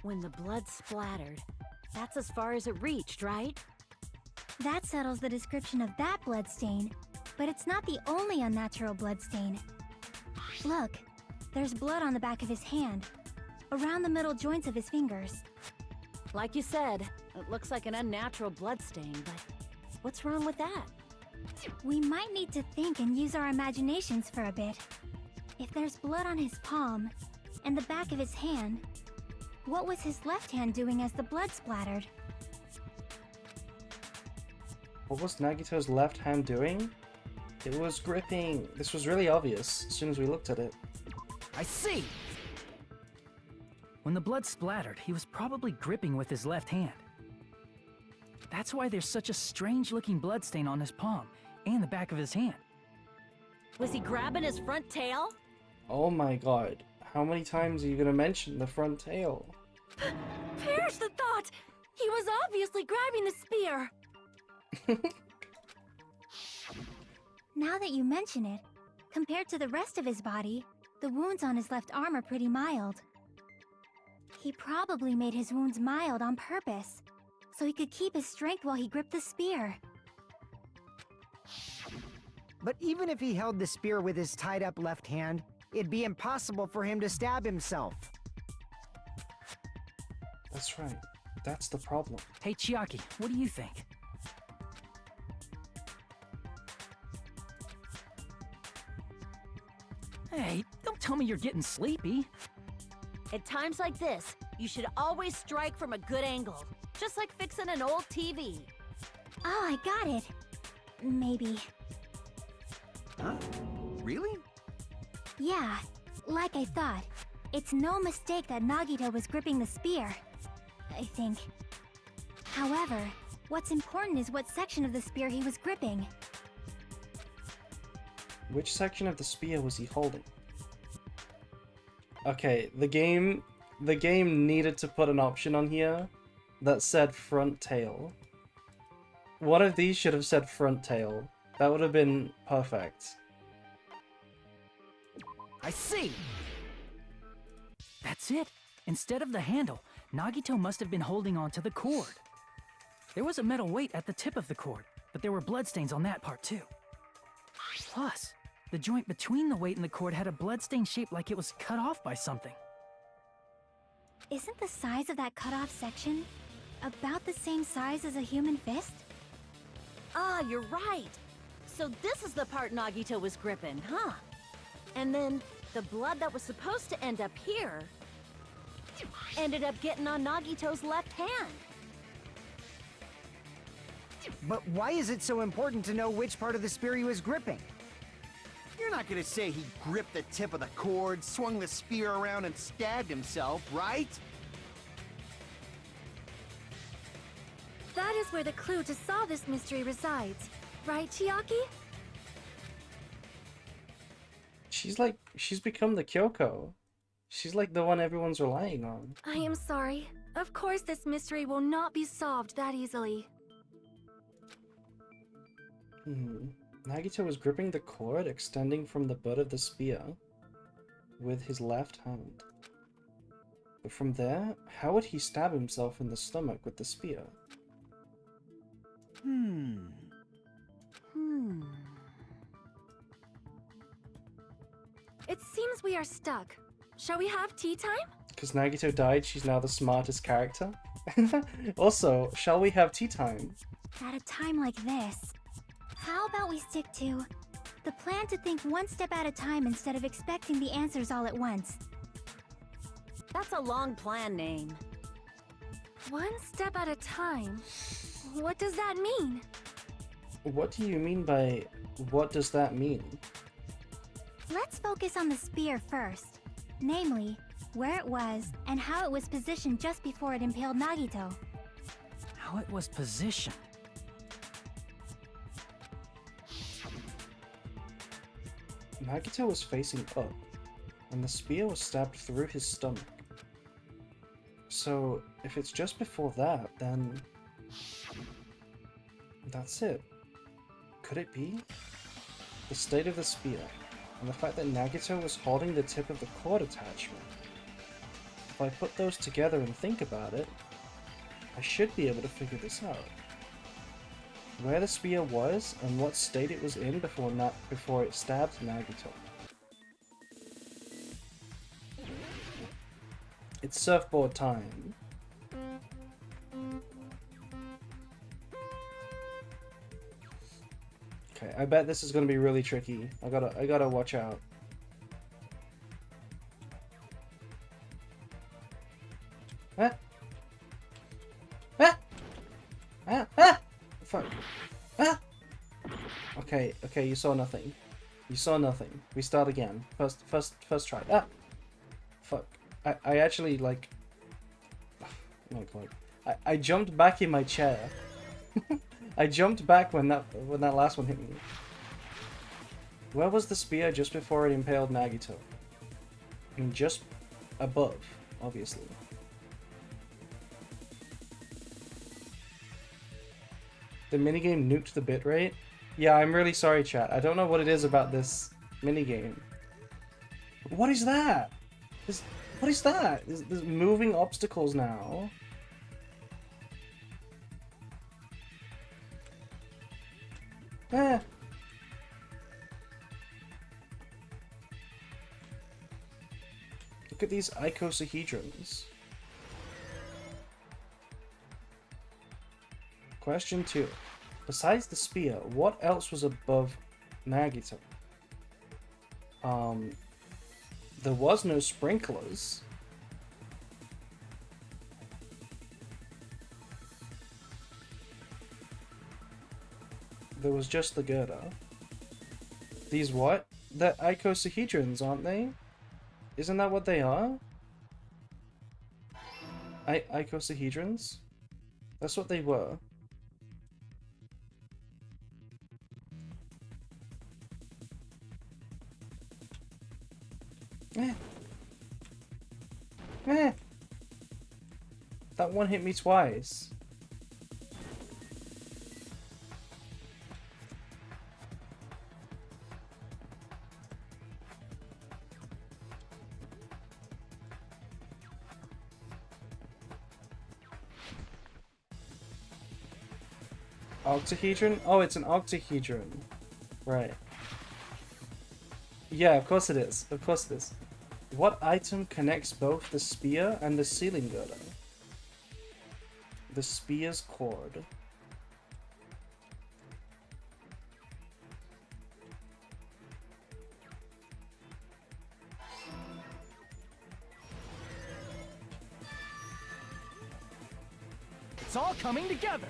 When the blood splattered, that's as far as it reached, right? That settles the description of that bloodstain, but it's not the only unnatural bloodstain. Look, there's blood on the back of his hand, around the middle joints of his fingers. Like you said, it looks like an unnatural bloodstain, but what's wrong with that? We might need to think and use our imaginations for a bit. If there's blood on his palm and the back of his hand, what was his left hand doing as the blood splattered? What was Nagito's left hand doing? It was gripping. This was really obvious as soon as we looked at it. I see! When the blood splattered, he was probably gripping with his left hand. That's why there's such a strange-looking bloodstain on his palm and the back of his hand. Was he grabbing his front tail? Oh my god. How many times are you gonna mention the front tail? Perish the thought! He was obviously grabbing the spear! Now that you mention it, compared to the rest of his body, the wounds on his left arm are pretty mild. He probably made his wounds mild on purpose, so he could keep his strength while he gripped the spear. But even if he held the spear with his tied-up left hand, it'd be impossible for him to stab himself. That's right. That's the problem. Hey, Chiaki, what do you think? Hey, don't tell me you're getting sleepy. At times like this, you should always strike from a good angle, just like fixing an old TV. Oh, I got it. Maybe. Huh? Really? Yeah, like I thought. It's no mistake that Nagito was gripping the spear, I think. However, what's important is what section of the spear he was gripping. Which section of the spear was he holding? Okay, the game needed to put an option on here that said front tail. One of these should have said front tail. That would have been perfect. I see! That's it. Instead of the handle, Nagito must have been holding on to the cord. There was a metal weight at the tip of the cord, but there were bloodstains on that part too. Plus, the joint between the weight and the cord had a bloodstain shaped like it was cut off by something. Isn't the size of that cut-off section about the same size as a human fist? Ah, you're right. So this is the part Nagito was gripping, huh? And then the blood that was supposed to end up here ended up getting on Nagito's left hand. But why is it so important to know which part of the spear he was gripping? You're not gonna say he gripped the tip of the cord, swung the spear around, and stabbed himself, right? That is where the clue to solve this mystery resides. Right, Chiaki? She's become the Kyoko. She's like the one everyone's relying on. I am sorry. Of course this mystery will not be solved that easily. Nagito was gripping the cord extending from the butt of the spear with his left hand. But from there, how would he stab himself in the stomach with the spear? It seems we are stuck. Shall we have tea time? Because Nagito died, she's now the smartest character. Also, shall we have tea time? At a time like this, how about we stick to the plan to think one step at a time instead of expecting the answers all at once? That's a long plan name. One step at a time? What does that mean? What do you mean by what does that mean? Let's focus on the spear first. Namely, where it was and how it was positioned just before it impaled Nagito. How it was positioned? Nagito was facing up, and the spear was stabbed through his stomach. So, if it's just before that, then... that's it. Could it be? The state of the spear, and the fact that Nagito was holding the tip of the cord attachment. If I put those together and think about it, I should be able to figure this out. Where the spear was, and what state it was in before it stabbed Nagito. It's surfboard time. Okay, I bet this is gonna be really tricky. I gotta watch out. Ah! Ah! Ah! Ah! Fuck. Ah! Okay, you saw nothing. You saw nothing. We start again. First try. Ah! Fuck. I actually, like... Oh my god. I jumped back in my chair. I jumped back when that last one hit me. Where was the spear just before it impaled Nagito? I mean, just above, obviously. The minigame nuked the bitrate? Yeah, I'm really sorry, chat. I don't know what it is about this minigame. What is that? What is that? There's moving obstacles now. Eh. Look at these icosahedrons. Question 2. Besides the spear, what else was above Nagito? There was no sprinklers. There was just the girder. These what? They're icosahedrons, aren't they? Isn't that what they are? Icosahedrons? That's what they were. That one hit me twice. Octahedron? Oh, it's an octahedron. Right. Yeah, of course it is. Of course it is. What item connects both the spear and the ceiling girder? The spear's cord. It's all coming together!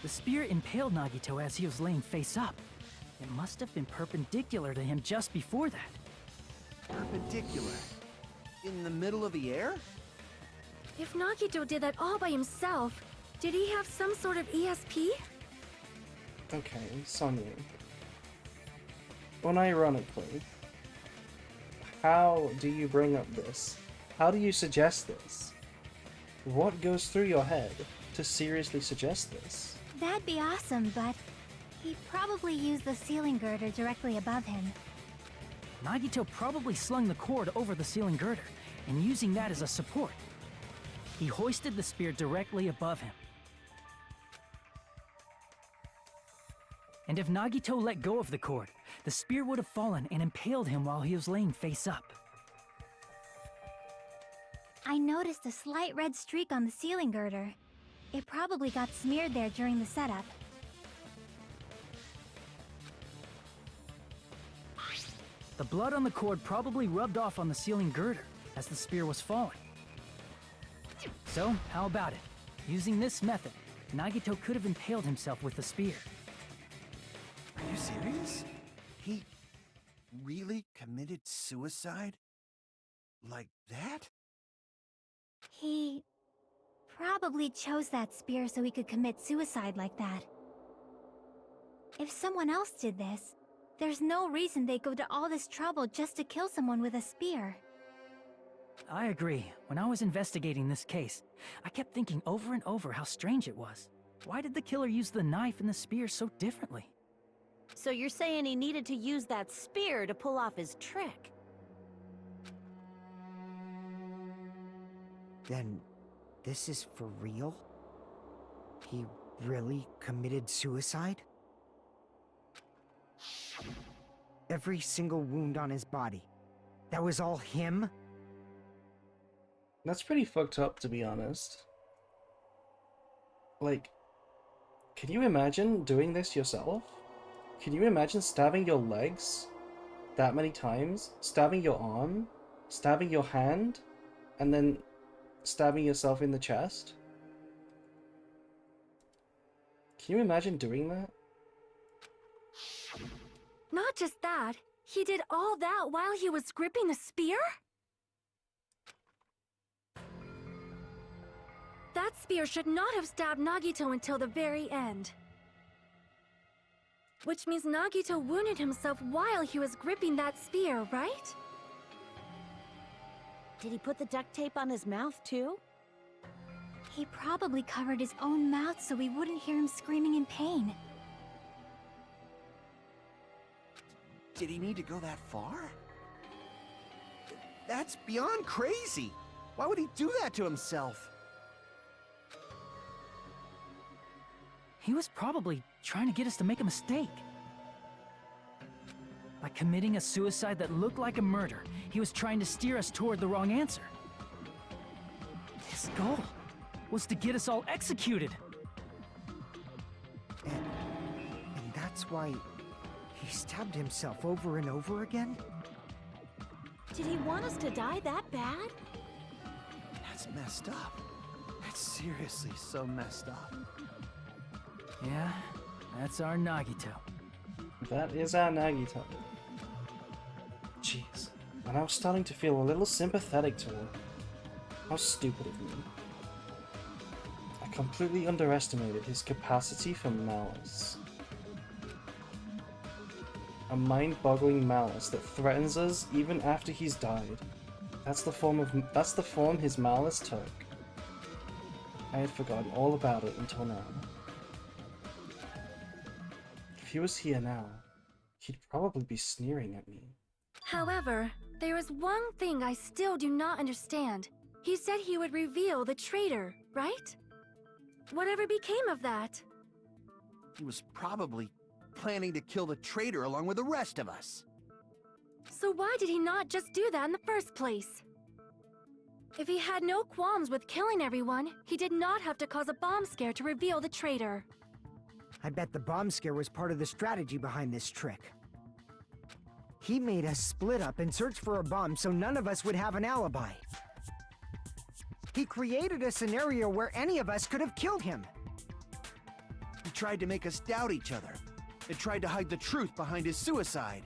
The spear impaled Nagito as he was laying face up. It must have been perpendicular to him just before that. Perpendicular? In the middle of the air? If Nagito did that all by himself, did he have some sort of ESP? Okay, Sonya. Unironically, how do you bring up this? How do you suggest this? What goes through your head to seriously suggest this? That'd be awesome, but he probably used the ceiling girder directly above him. Nagito probably slung the cord over the ceiling girder, and using that as a support. He hoisted the spear directly above him. And if Nagito let go of the cord, the spear would have fallen and impaled him while he was laying face up. I noticed a slight red streak on the ceiling girder. It probably got smeared there during the setup. The blood on the cord probably rubbed off on the ceiling girder as the spear was falling. So, how about it? Using this method, Nagito could have impaled himself with the spear. Are you serious? He really committed suicide? Like that? He probably chose that spear so he could commit suicide like that. If someone else did this, there's no reason they'd go to all this trouble just to kill someone with a spear. I agree. When I was investigating this case, I kept thinking over and over how strange it was. Why did the killer use the knife and the spear so differently? So you're saying he needed to use that spear to pull off his trick? Then, this is for real? He really committed suicide? Every single wound on his body. That was all him? That's pretty fucked up, to be honest. Like, can you imagine doing this yourself? Can you imagine stabbing your legs that many times? Stabbing your arm? Stabbing your hand? And then stabbing yourself in the chest? Can you imagine doing that? Not just that, he did all that while he was gripping the spear? That spear should not have stabbed Nagito until the very end. Which means Nagito wounded himself while he was gripping that spear, right? Did he put the duct tape on his mouth, too? He probably covered his own mouth so we wouldn't hear him screaming in pain. Did he need to go that far? That's beyond crazy! Why would he do that to himself? He was probably trying to get us to make a mistake. By committing a suicide that looked like a murder, he was trying to steer us toward the wrong answer. His goal was to get us all executed. And that's why he stabbed himself over and over again? Did he want us to die that bad? That's messed up. That's seriously so messed up. Yeah, that's our Nagito. That is our Nagito. Jeez. And I was starting to feel a little sympathetic to him. How stupid of me. I completely underestimated his capacity for malice. A mind-boggling malice that threatens us even after he's died. That's the form his malice took. I had forgotten all about it until now. If he was here now, he'd probably be sneering at me. However, there is one thing I still do not understand. He said he would reveal the traitor, right? Whatever became of that? He was probably planning to kill the traitor along with the rest of us. So why did he not just do that in the first place? If he had no qualms with killing everyone, he did not have to cause a bomb scare to reveal the traitor. I bet the bomb scare was part of the strategy behind this trick. He made us split up and search for a bomb so none of us would have an alibi. He created a scenario where any of us could have killed him. He tried to make us doubt each other. And tried to hide the truth behind his suicide.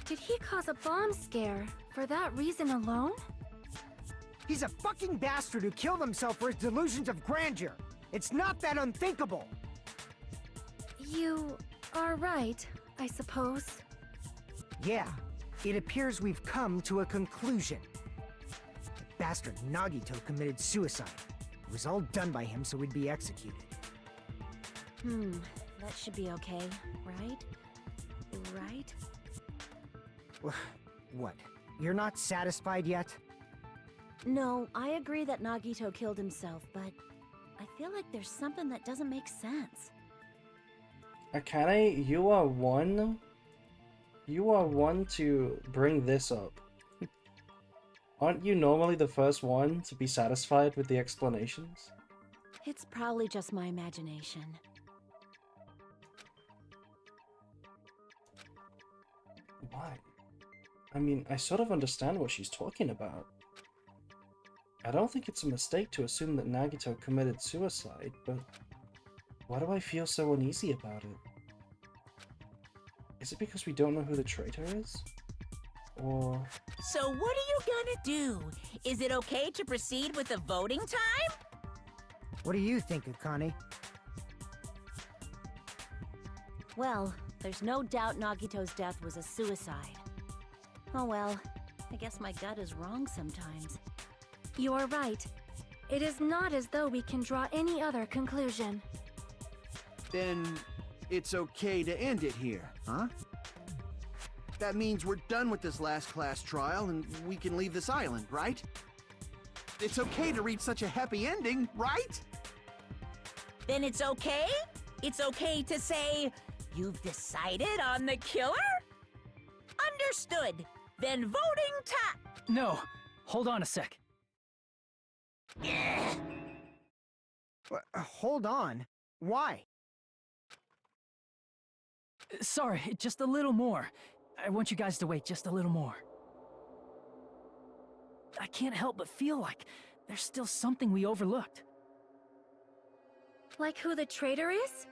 Did he cause a bomb scare for that reason alone? He's a fucking bastard who killed himself for his delusions of grandeur. It's not that unthinkable. You are right, I suppose. Yeah, it appears we've come to a conclusion. The bastard Nagito committed suicide. It was all done by him so we'd be executed. That should be okay, right? Right? What? You're not satisfied yet? No, I agree that Nagito killed himself, but I feel like there's something that doesn't make sense. Akane, you are one to bring this up. Aren't you normally the first one to be satisfied with the explanations? It's probably just my imagination. Why? I mean, I sort of understand what she's talking about. I don't think it's a mistake to assume that Nagito committed suicide, but why do I feel so uneasy about it? Is it because we don't know who the traitor is? Or... So what are you gonna do? Is it okay to proceed with the voting time? What do you think, Akane? Well, there's no doubt Nagito's death was a suicide. Oh well, I guess my gut is wrong sometimes. You are right. It is not as though we can draw any other conclusion. Then it's okay to end it here, huh? That means we're done with this last class trial and we can leave this island, right? It's okay to reach such a happy ending, right? Then it's okay? It's okay to say, you've decided on the killer? Understood. Then voting time. No, hold on a sec. Hold on. Why? Sorry, just a little more. I want you guys to wait just a little more. I can't help but feel like there's still something we overlooked. Like who the traitor is?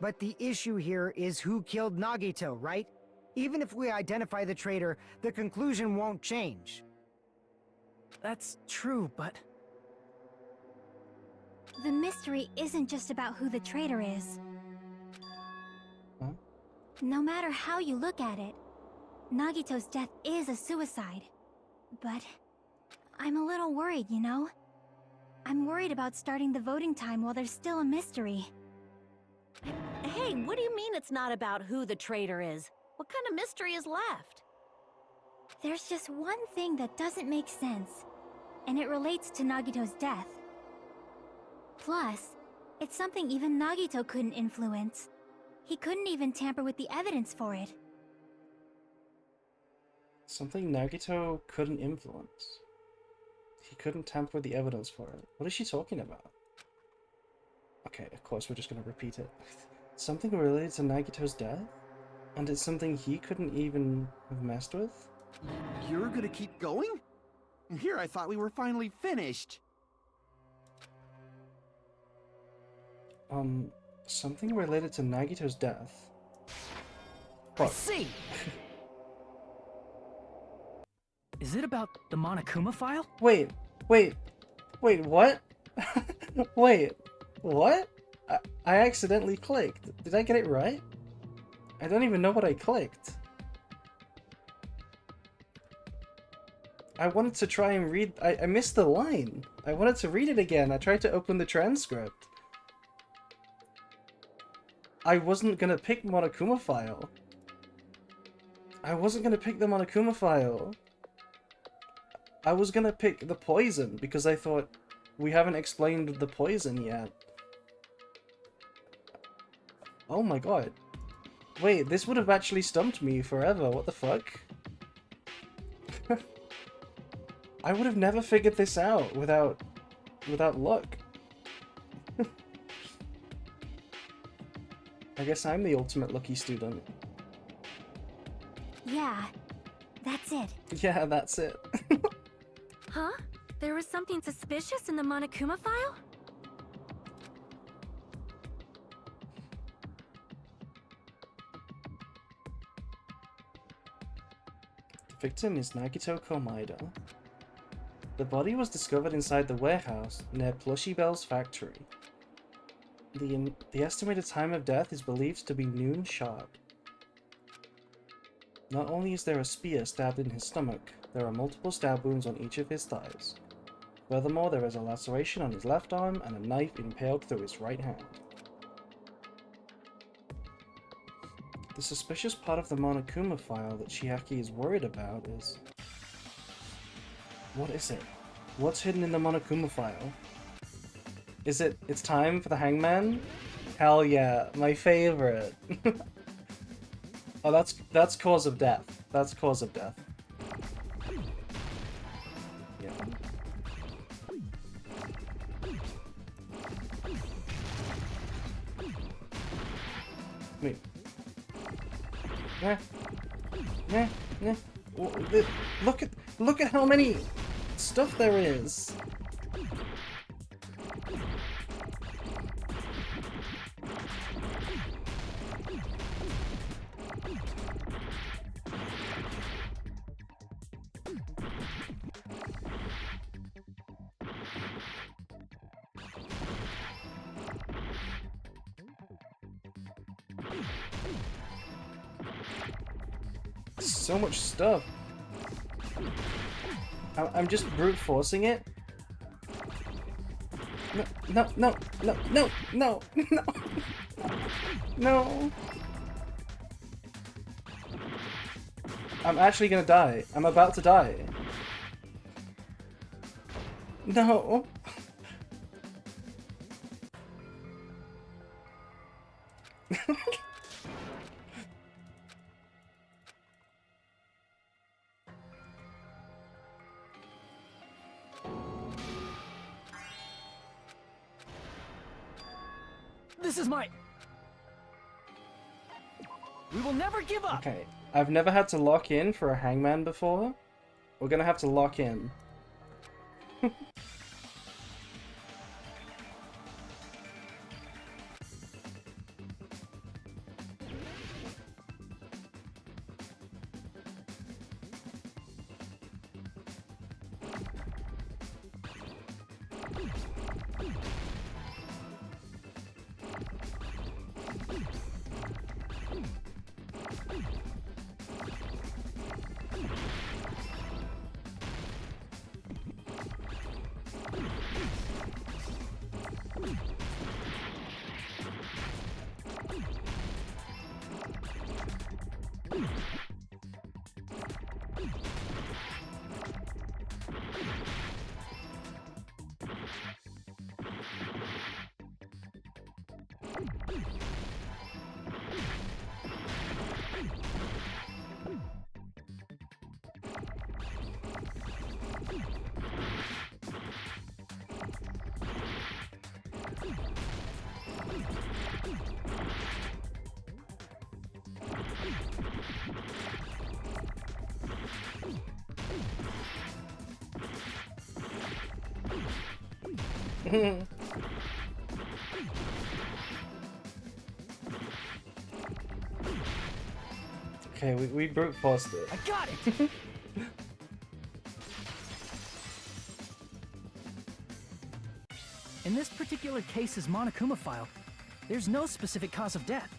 But the issue here is who killed Nagito, right? Even if we identify the traitor, the conclusion won't change. That's true, but... The mystery isn't just about who the traitor is. Huh? No matter how you look at it, Nagito's death is a suicide. But I'm a little worried, you know? I'm worried about starting the voting time while there's still a mystery. Hey, what do you mean it's not about who the traitor is? What kind of mystery is left? There's just one thing that doesn't make sense, and it relates to Nagito's death. Plus, it's something even Nagito couldn't influence. He couldn't even tamper with the evidence for it. Something Nagito couldn't influence. He couldn't tamper with the evidence for it. What is she talking about? Okay, of course we're just gonna repeat it. Something related to Nagito's death? And it's something he couldn't even have messed with? You're gonna keep going? Here I thought we were finally finished. Something related to Nagito's death? I see! Is it about the Monokuma file? Wait, what? Wait, what? I accidentally clicked. Did I get it right? I don't even know what I clicked. I wanted to try and read... I missed the line. I wanted to read it again. I tried to open the transcript. I wasn't gonna pick Monokuma file. I wasn't gonna pick the Monokuma file. I was gonna pick the poison because I thought we haven't explained the poison yet. Oh my god. Wait, this would have actually stumped me forever. What the fuck? I would have never figured this out without luck. I guess I'm the ultimate lucky student. Yeah, that's it. Yeah, that's it. Huh? There was something suspicious in the Monokuma file? The victim is Nagito Komaeda. The body was discovered inside the warehouse near Plushy Bell's factory. The estimated time of death is believed to be noon sharp. Not only is there a spear stabbed in his stomach, there are multiple stab wounds on each of his thighs. Furthermore, there is a laceration on his left arm and a knife impaled through his right hand. The suspicious part of the Monokuma file that Chiaki is worried about is... What is it? What's hidden in the Monokuma file? Is it, it's time for the hangman? Hell yeah, my favorite. Oh, that's cause of death. That's cause of death. Yeah. Wait. Look at how many stuff there is. So much stuff. I'm just brute forcing it. No. No. I'm actually gonna die. I'm about to die. No. This is my... We will never give up! Okay, I've never had to lock in for a hangman before. We're gonna have to lock in. Okay, we brute forced it. I got it! In this particular case's Monokuma file, there's no specific cause of death.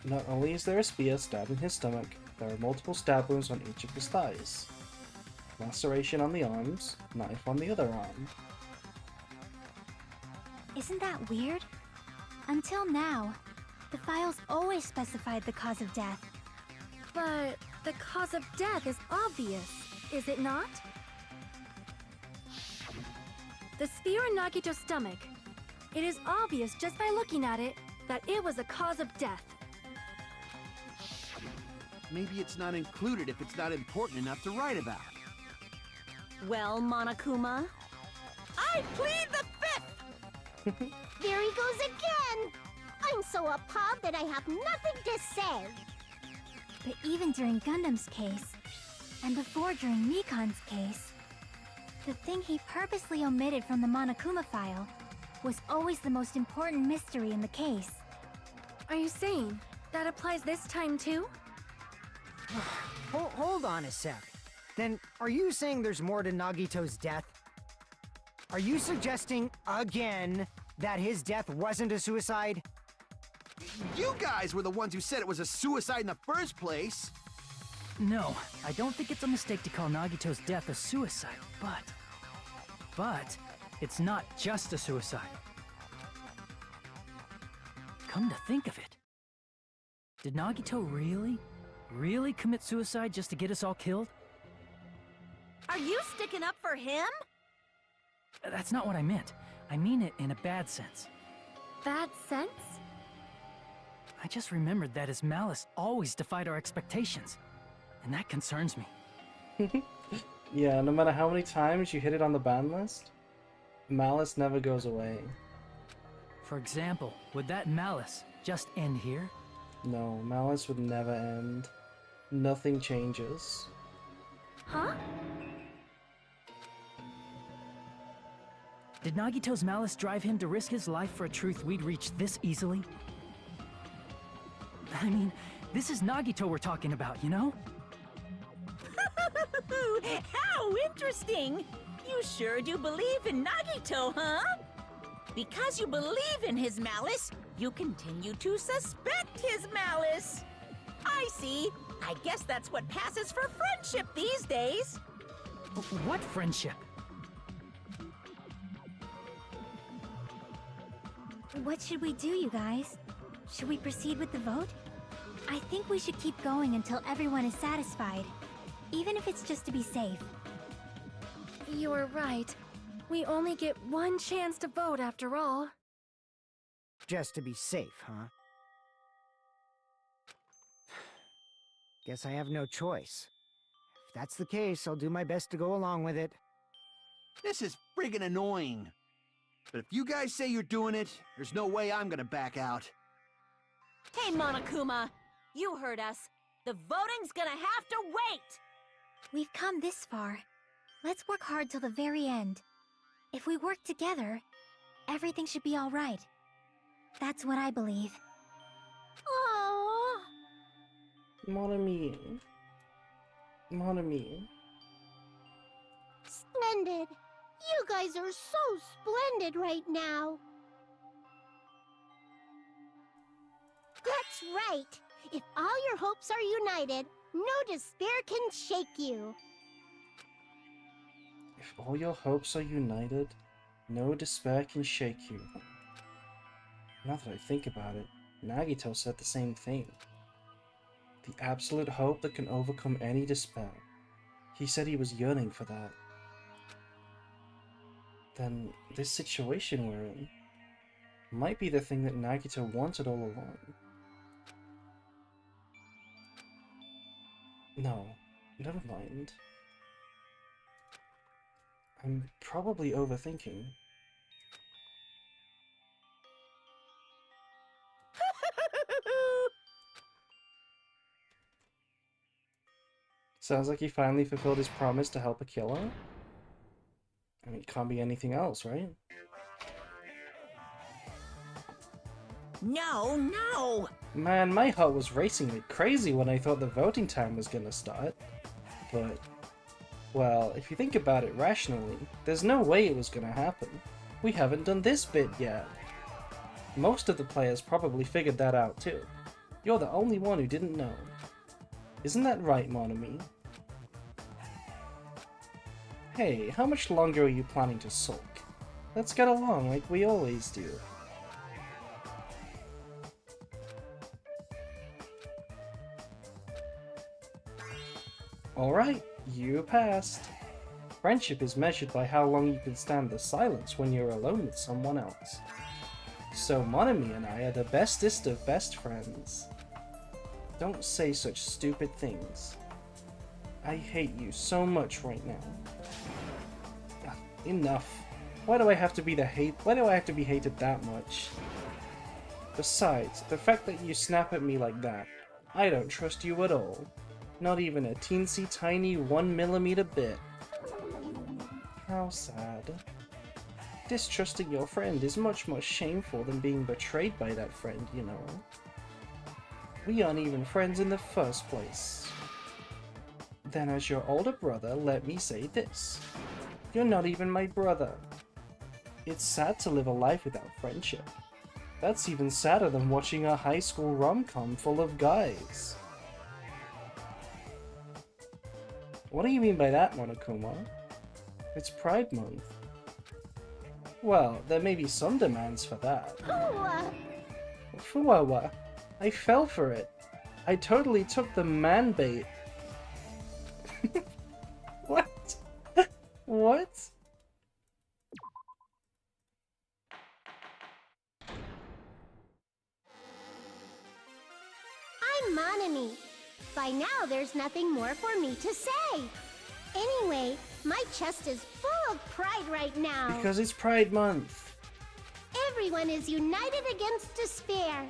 Not only is there a spear stabbed in his stomach, there are multiple stab wounds on each of his thighs. Laceration on the arms, knife on the other arm. Isn't that weird? Until now, the files always specified the cause of death. But the cause of death is obvious, is it not? The spear in Nagito's stomach. It is obvious just by looking at it that it was a cause of death. Maybe it's not included if it's not important enough to write about. Well, Monokuma, I plead the fifth! There he goes again! I I'm so appalled that I have nothing to say. But even during Gundam's case, and before during Mikan's case, the thing he purposely omitted from the Monokuma file was always the most important mystery in the case. Are you saying that applies this time too? Hold on a sec. Then, are you saying there's more to Nagito's death? Are you suggesting, again, that his death wasn't a suicide? You guys were the ones who said it was a suicide in the first place. No, I don't think it's a mistake to call Nagito's death a suicide, but it's not just a suicide. Come to think of it, did Nagito really commit suicide just to get us all killed? Are you sticking up for him? That's not what I meant. I mean it in a bad sense. Bad sense? I just remembered that his malice always defied our expectations, and that concerns me. Yeah, no matter how many times you hit it on the ban list, malice never goes away. For example, would that malice just end here? No, malice would never end. Nothing changes. Huh? Did Nagito's malice drive him to risk his life for a truth we'd reach this easily? I mean, this is Nagito we're talking about, you know? How interesting! You sure do believe in Nagito, huh? Because you believe in his malice, you continue to suspect his malice. I see. I guess that's what passes for friendship these days. What friendship? What should we do, you guys? Should we proceed with the vote? I think we should keep going until everyone is satisfied, even if it's just to be safe. You're right. We only get one chance to vote after all. Just to be safe, huh? Guess I have no choice. If that's the case, I'll do my best to go along with it. This is friggin' annoying. But if you guys say you're doing it, there's no way I'm gonna back out. Hey, Monokuma! You heard us. The voting's gonna have to wait! We've come this far. Let's work hard till the very end. If we work together, everything should be all right. That's what I believe. Aww. Mon ami. Mon ami. Splendid. You guys are so splendid right now. That's right. If all your hopes are united, no despair can shake you. If all your hopes are united, no despair can shake you. Now that I think about it, Nagito said the same thing. The absolute hope that can overcome any despair. He said he was yearning for that. Then this situation we're in might be the thing that Nagito wanted all along. No, never mind. I'm probably overthinking. Sounds like he finally fulfilled his promise to help a killer. I mean, it can't be anything else, right? No, no! Man, my heart was racing like crazy when I thought the voting time was gonna start. But, well, if you think about it rationally, there's no way it was gonna happen. We haven't done this bit yet. Most of the players probably figured that out too. You're the only one who didn't know. Isn't that right, mon ami? Hey, how much longer are you planning to sulk? Let's get along like we always do. Alright, you passed. Friendship is measured by how long you can stand the silence when you're alone with someone else. So Monami and I are the bestest of best friends. Don't say such stupid things. I hate you so much right now. Enough. Why do I have to be hated that much? Besides, the fact that you snap at me like that, I don't trust you at all. Not even a teensy tiny 1mm bit. How sad. Distrusting your friend is much more shameful than being betrayed by that friend, you know. We aren't even friends in the first place. Then as your older brother, let me say this. You're not even my brother. It's sad to live a life without friendship. That's even sadder than watching a high school rom-com full of guys. What do you mean by that, Monokuma? It's Pride Month. Well, there may be some demands for that. Fuwawa. I fell for it. I totally took the man bait. What? What? I'm Monami. By now, there's nothing more for me to say. Anyway, my chest is full of pride right now. Because it's Pride Month. Everyone is united against despair.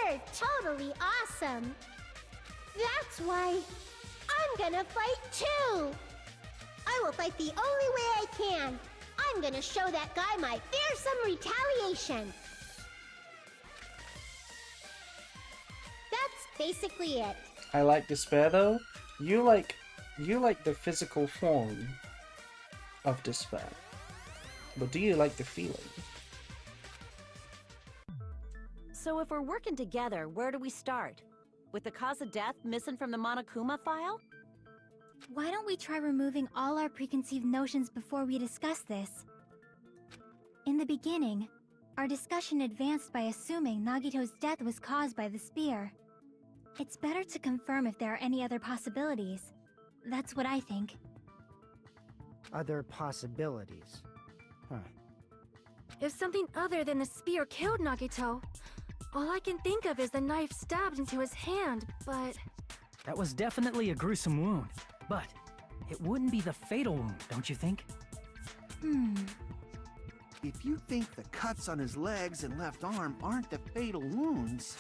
They're totally awesome. That's why I'm gonna fight too. I will fight the only way I can. I'm gonna show that guy my fearsome retaliation. That's basically it. I like despair though. You like the physical form of despair. But do you like the feeling? So if we're working together, where do we start? With the cause of death missing from the Monokuma file? Why don't we try removing all our preconceived notions before we discuss this? In the beginning, our discussion advanced by assuming Nagito's death was caused by the spear. It's better to confirm if there are any other possibilities. That's what I think. Other possibilities. Huh. If something other than the spear killed Nagito, all I can think of is the knife stabbed into his hand, but... That was definitely a gruesome wound, but it wouldn't be the fatal wound, don't you think? If you think the cuts on his legs and left arm aren't the fatal wounds...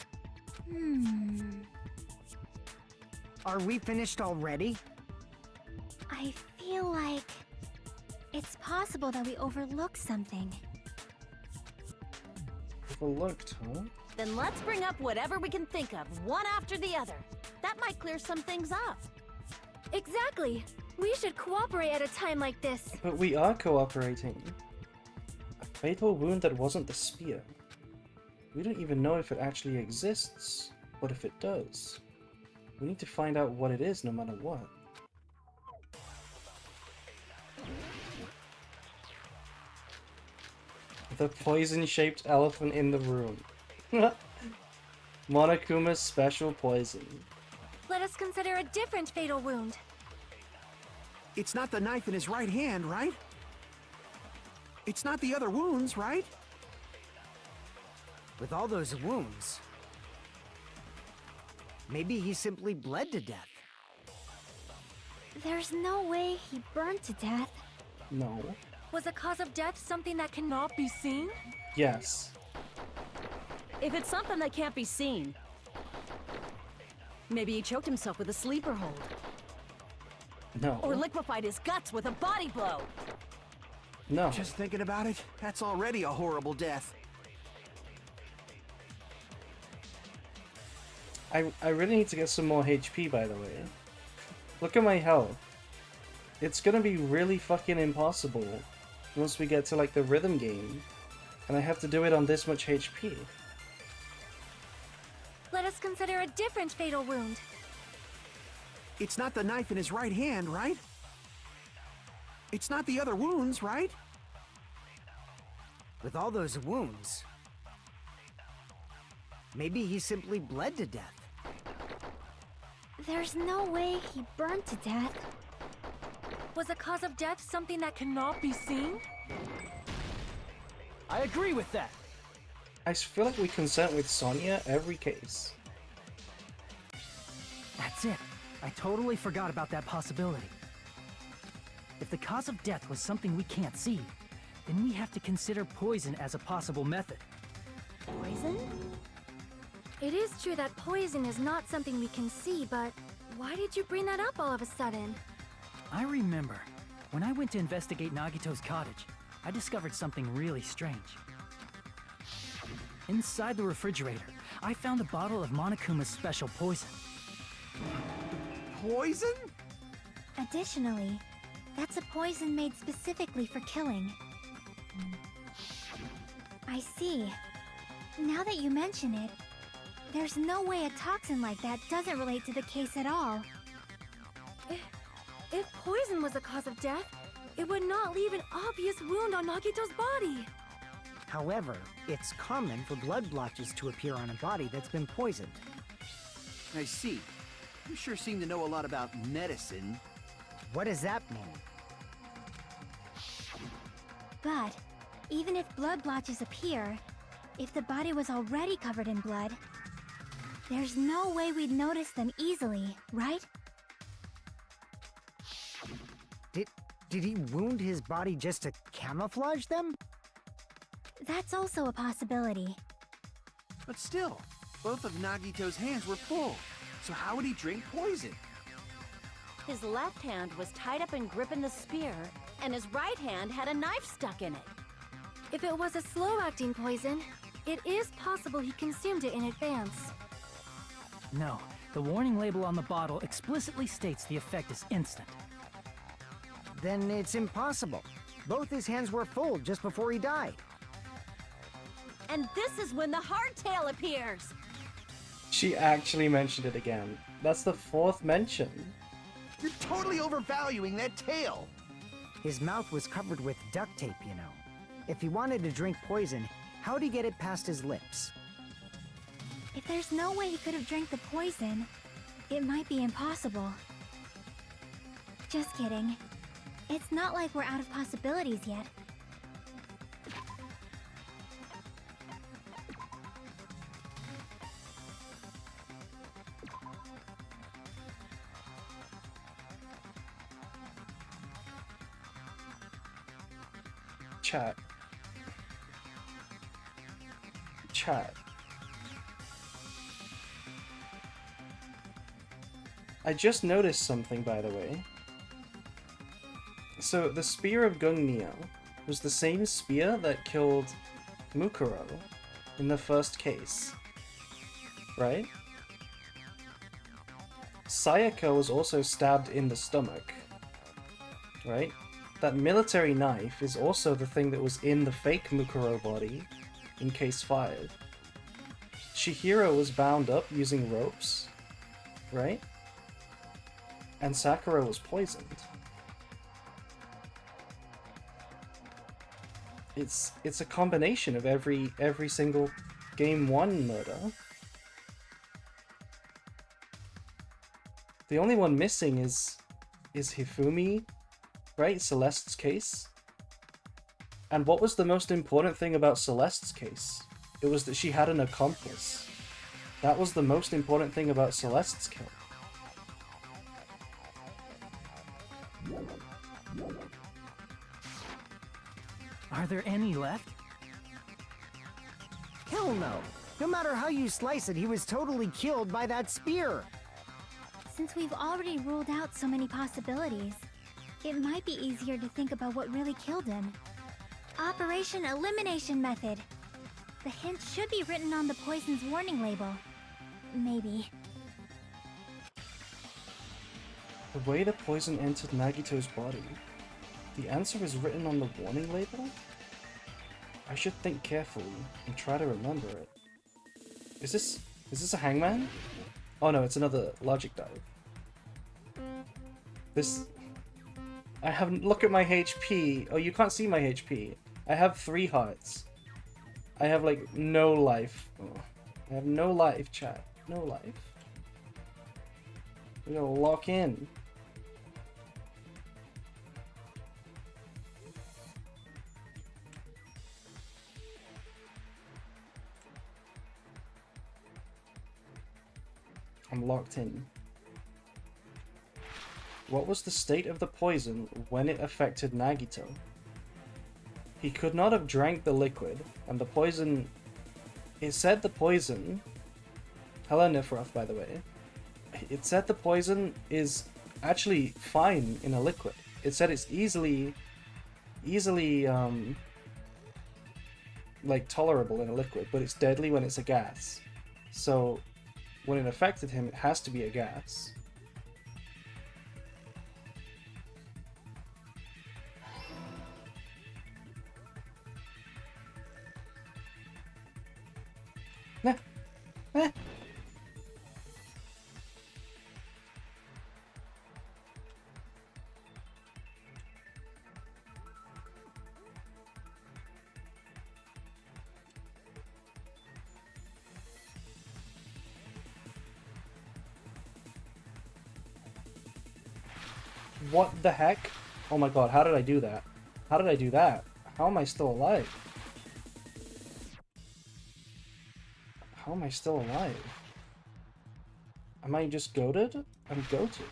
Are we finished already? I feel like... it's possible that we overlooked something. Overlooked, huh? Then let's bring up whatever we can think of, one after the other. That might clear some things up. Exactly! We should cooperate at a time like this. But we are cooperating. A fatal wound that wasn't the spear. We don't even know if it actually exists. What if it does? We need to find out what it is no matter what. The poison-shaped elephant in the room. Monokuma's special poison. Let us consider a different fatal wound. It's not the knife in his right hand, right? It's not the other wounds, right? With all those wounds, maybe he simply bled to death. There's no way he burned to death. No. Was the cause of death something that cannot be seen? Yes. If it's something that can't be seen, maybe he choked himself with a sleeper hold. No. Or liquefied his guts with a body blow. No. Just thinking about it, that's already a horrible death. I really need to get some more HP, by the way. Look at my health. It's gonna be really fucking impossible once we get to like the rhythm game. And I have to do it on this much HP. Let us consider a different fatal wound. It's not the knife in his right hand, right? It's not the other wounds, right? With all those wounds, maybe he simply bled to death. There's no way he burned to death. Was the cause of death something that cannot be seen? I agree with that. I feel like we consent with Sonya every case. That's it. I totally forgot about that possibility. If the cause of death was something we can't see, then we have to consider poison as a possible method. Poison? It is true that poison is not something we can see, but why did you bring that up all of a sudden? I remember. When I went to investigate Nagito's cottage, I discovered something really strange. Inside the refrigerator, I found a bottle of Monokuma's special poison. Poison? Additionally, that's a poison made specifically for killing. I see. Now that you mention it, there's no way a toxin like that doesn't relate to the case at all. If poison was the cause of death, it would not leave an obvious wound on Nagito's body. However, it's common for blood blotches to appear on a body that's been poisoned. I see. You sure seem to know a lot about medicine. What does that mean? But, even if blood blotches appear, if the body was already covered in blood, there's no way we'd notice them easily, right? Did he wound his body just to camouflage them? That's also a possibility. But still, both of Nagito's hands were full. So how would he drink poison? His left hand was tied up and gripping the spear, and his right hand had a knife stuck in it. If it was a slow-acting poison, it is possible he consumed it in advance. No, the warning label on the bottle explicitly states the effect is instant. Then it's impossible. Both his hands were full just before he died. And this is when the hardtail appears! She actually mentioned it again. That's the 4th mention. You're totally overvaluing that tail! His mouth was covered with duct tape, you know. If he wanted to drink poison, how'd he get it past his lips? If there's no way he could have drank the poison, it might be impossible. Just kidding. It's not like we're out of possibilities yet. Chat. I just noticed something, by the way. So, the Spear of Gungnyo was the same spear that killed Mukuro in the first case. Right? Sayaka was also stabbed in the stomach. Right? That military knife is also the thing that was in the fake Mukuro body in case 5. Chihiro was bound up using ropes. Right? And Sakura was poisoned. It's a combination of every single game 1 murder. The only one missing is Hifumi, right? Celeste's case. And what was the most important thing about Celeste's case? It was that she had an accomplice. That was the most important thing about Celeste's kill. Are there any left? Hell no! No matter how you slice it, he was totally killed by that spear! Since we've already ruled out so many possibilities, it might be easier to think about what really killed him. Operation Elimination Method. The hint should be written on the poison's warning label. Maybe. The way the poison entered Nagito's body. The answer is written on the warning label? I should think carefully and try to remember it. Is this a hangman? Oh no, it's another logic dive. I haven't. Look at my HP. Oh, you can't see my HP. I have 3 hearts. I have like no life. Oh, I have no life, chat. No life. We gotta lock in. I'm locked in. What was the state of the poison when it affected Nagito? He could not have drank the liquid, and the poison... It said the poison Hello, Nifroth, by the way. It said the poison is actually fine in a liquid. It said it's easily, like, tolerable in a liquid, but it's deadly when it's a gas. So, when it affected him, it has to be a gas. Nah. Eh. What the heck? Oh my god, how did I do that? How did I do that? How am I still alive? How am I still alive? Am I just goated? I'm goated.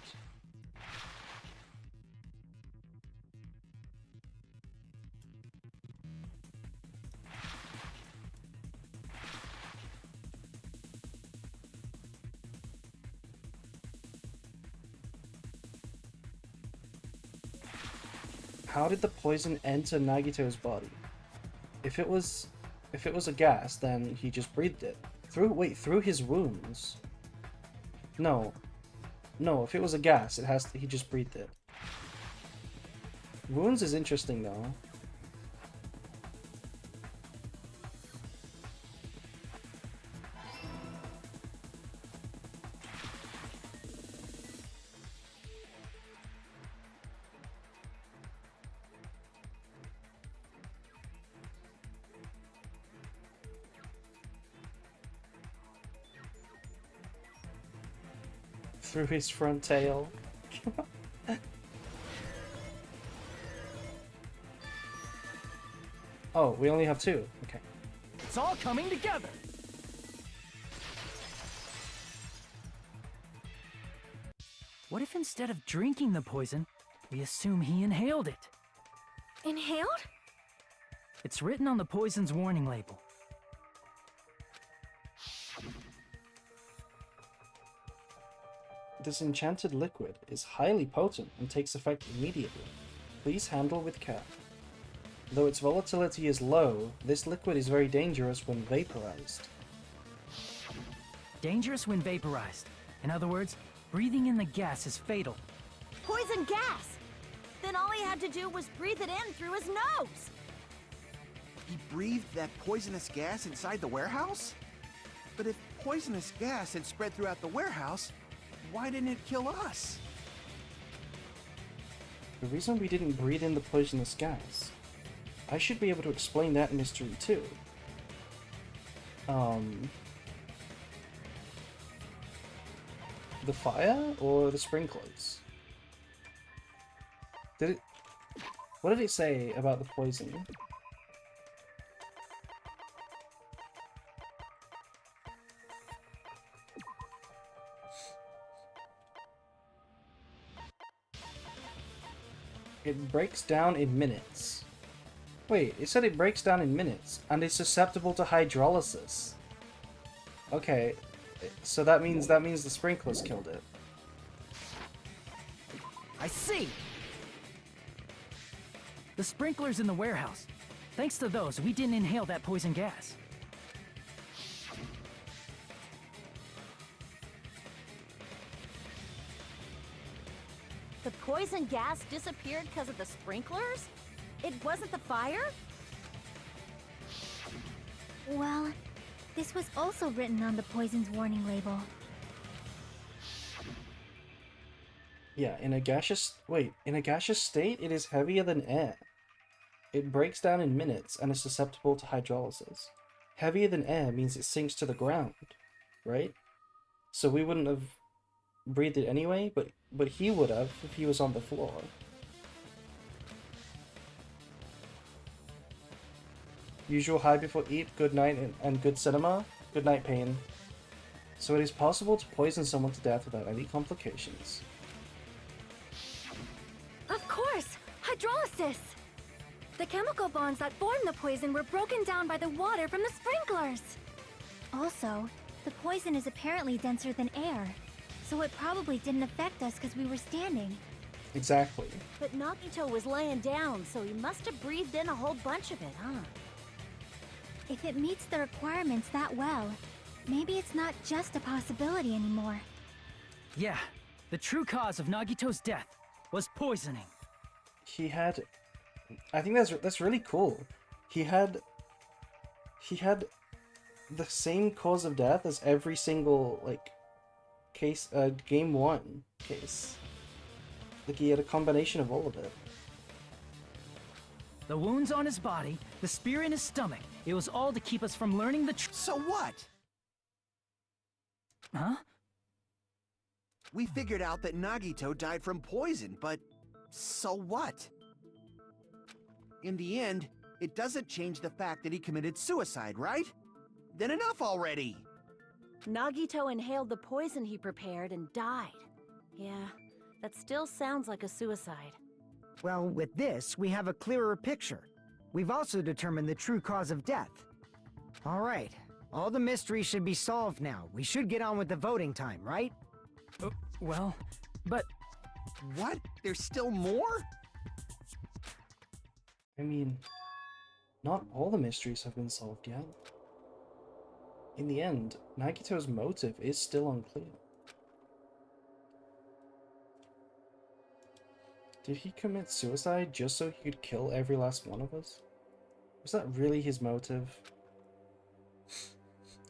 How did the poison enter Nagito's body? If it was a gas, then he just breathed it. Through his wounds. No. No, if it was a gas, he just breathed it. Wounds is interesting though. Through his front tail. Oh, we only have two. Okay. It's all coming together. What if instead of drinking the poison, we assume he inhaled it? Inhaled? It's written on the poison's warning label. This enchanted liquid is highly potent and takes effect immediately. Please handle with care. Though its volatility is low, this liquid is very dangerous when vaporized. Dangerous when vaporized. In other words, breathing in the gas is fatal. Poison gas! Then all he had to do was breathe it in through his nose! He breathed that poisonous gas inside the warehouse? But if poisonous gas had spread throughout the warehouse, why didn't it kill us? The reason we didn't breathe in the poisonous gas. I should be able to explain that mystery too. The fire or the sprinklers? What did it say about the poison? It breaks down in minutes. Wait, it said it breaks down in minutes, and it's susceptible to hydrolysis. Okay, so that means the sprinklers killed it. I see! The sprinklers in the warehouse. Thanks to those, we didn't inhale that poison gas. The poison gas disappeared because of the sprinklers? It wasn't the fire? Well, this was also written on the poison's warning label. Yeah, in a gaseous state, it is heavier than air. It breaks down in minutes and is susceptible to hydrolysis. Heavier than air means it sinks to the ground, right? So we wouldn't have breathed it anyway, but he would have if he was on the floor. Usual high before eat, good night, and good cinema. Good night, pain. So it is possible to poison someone to death without any complications. Of course! Hydrolysis! The chemical bonds that form the poison were broken down by the water from the sprinklers! Also, The poison is apparently denser than air, so it probably didn't affect us because we were standing. Exactly. But Nagito was laying down, so he must have breathed in a whole bunch of it, huh? If it meets the requirements that well, maybe it's not just a possibility anymore. Yeah, the true cause of Nagito's death was poisoning. He had... I think that's really cool. He had the same cause of death as every single, like, case, game 1 case. Like, he had a combination of all of it. The wounds on his body, the spear in his stomach, it was all to keep us from learning the truth. So what? Huh? We figured out that Nagito died from poison, but so what? In the end, it doesn't change the fact that he committed suicide, right? Then enough already! Nagito inhaled the poison he prepared and died. Yeah, that still sounds like a suicide. Well, with this, we have a clearer picture. We've also determined the true cause of death. All right, all the mysteries should be solved now. We should get on with the voting time, right? Well, but... What? There's still more? I mean, not all the mysteries have been solved yet. In the end, Nagito's motive is still unclear. Did he commit suicide just so he could kill every last one of us? Was that really his motive?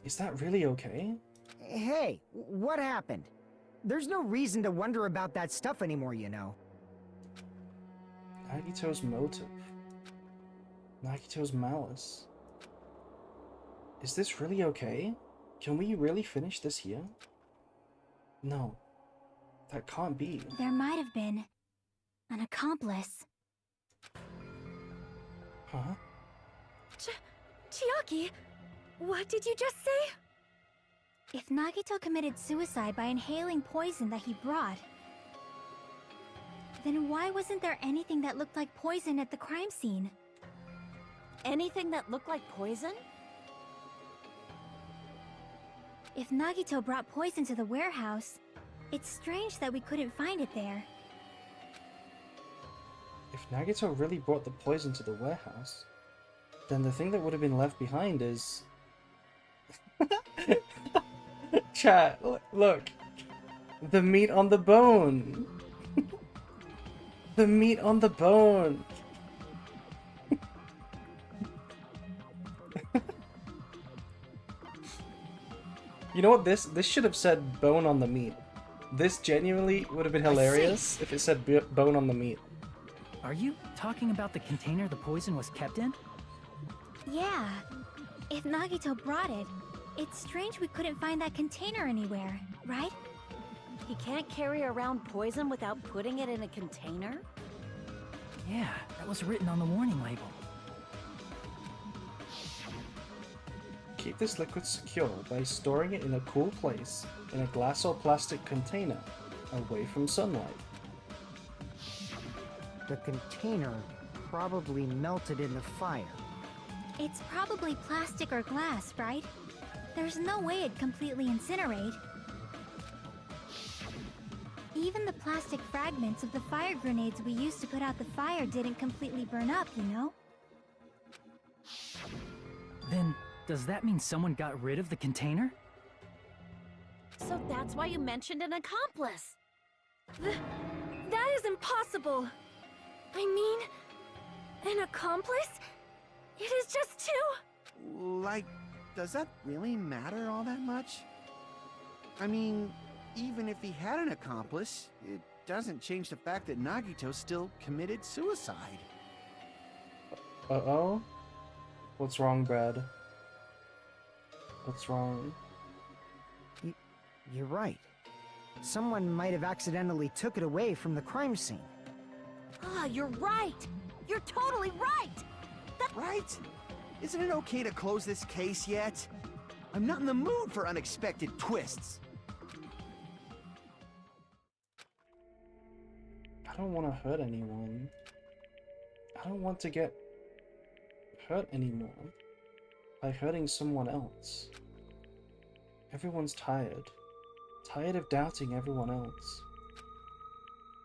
Is that really okay? Hey, what happened? There's no reason to wonder about that stuff anymore, you know. Nagito's motive. Nagito's malice. Is this really okay? Can we really finish this here? No. That can't be. There might have been an accomplice. Huh? Chiaki, what did you just say? If Nagito committed suicide by inhaling poison that he brought, then why wasn't there anything that looked like poison at the crime scene? Anything that looked like poison? If Nagito brought poison to the warehouse, it's strange that we couldn't find it there. If Nagito really brought the poison to the warehouse, then the thing that would have been left behind is... Chat, look. The meat on the bone. The meat on the bone. You know what? This should have said bone on the meat. This genuinely would have been hilarious if it said bone on the meat. Are you talking about the container the poison was kept in? Yeah. If Nagito brought it, it's strange we couldn't find that container anywhere, right? He can't carry around poison without putting it in a container? Yeah, that was written on the warning label. Keep this liquid secure by storing it in a cool place in a glass or plastic container, away from sunlight. The container probably melted in the fire. It's probably plastic or glass, right? There's no way it'd completely incinerate. Even the plastic fragments of the fire grenades we used to put out the fire didn't completely burn up, you know? Then, does that mean someone got rid of the container? So that's why you mentioned an accomplice. That is impossible! I mean, an accomplice? It is just too... Like, does that really matter all that much? I mean, even if he had an accomplice, it doesn't change the fact that Nagito still committed suicide. Uh-oh? What's wrong, Brad? What's wrong? You're right. Someone might have accidentally took it away from the crime scene. Ah, you're right! You're totally right! Right? Isn't it okay to close this case yet? I'm not in the mood for unexpected twists. I don't want to hurt anyone. I don't want to get hurt anymore by hurting someone else. Everyone's tired. Tired of doubting everyone else.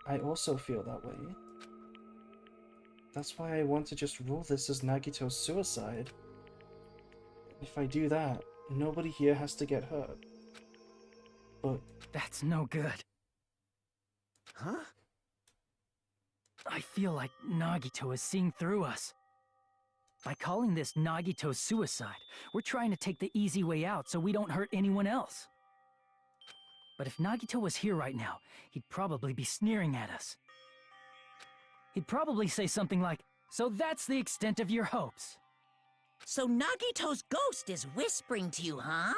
I also feel that way. That's why I want to just rule this as Nagito's suicide. If I do that, nobody here has to get hurt. But That's no good. Huh? I feel like Nagito is seeing through us. By calling this Nagito's suicide, we're trying to take the easy way out so we don't hurt anyone else. But if Nagito was here right now, he'd probably be sneering at us. He'd probably say something like, "So that's the extent of your hopes." So Nagito's ghost is whispering to you, huh?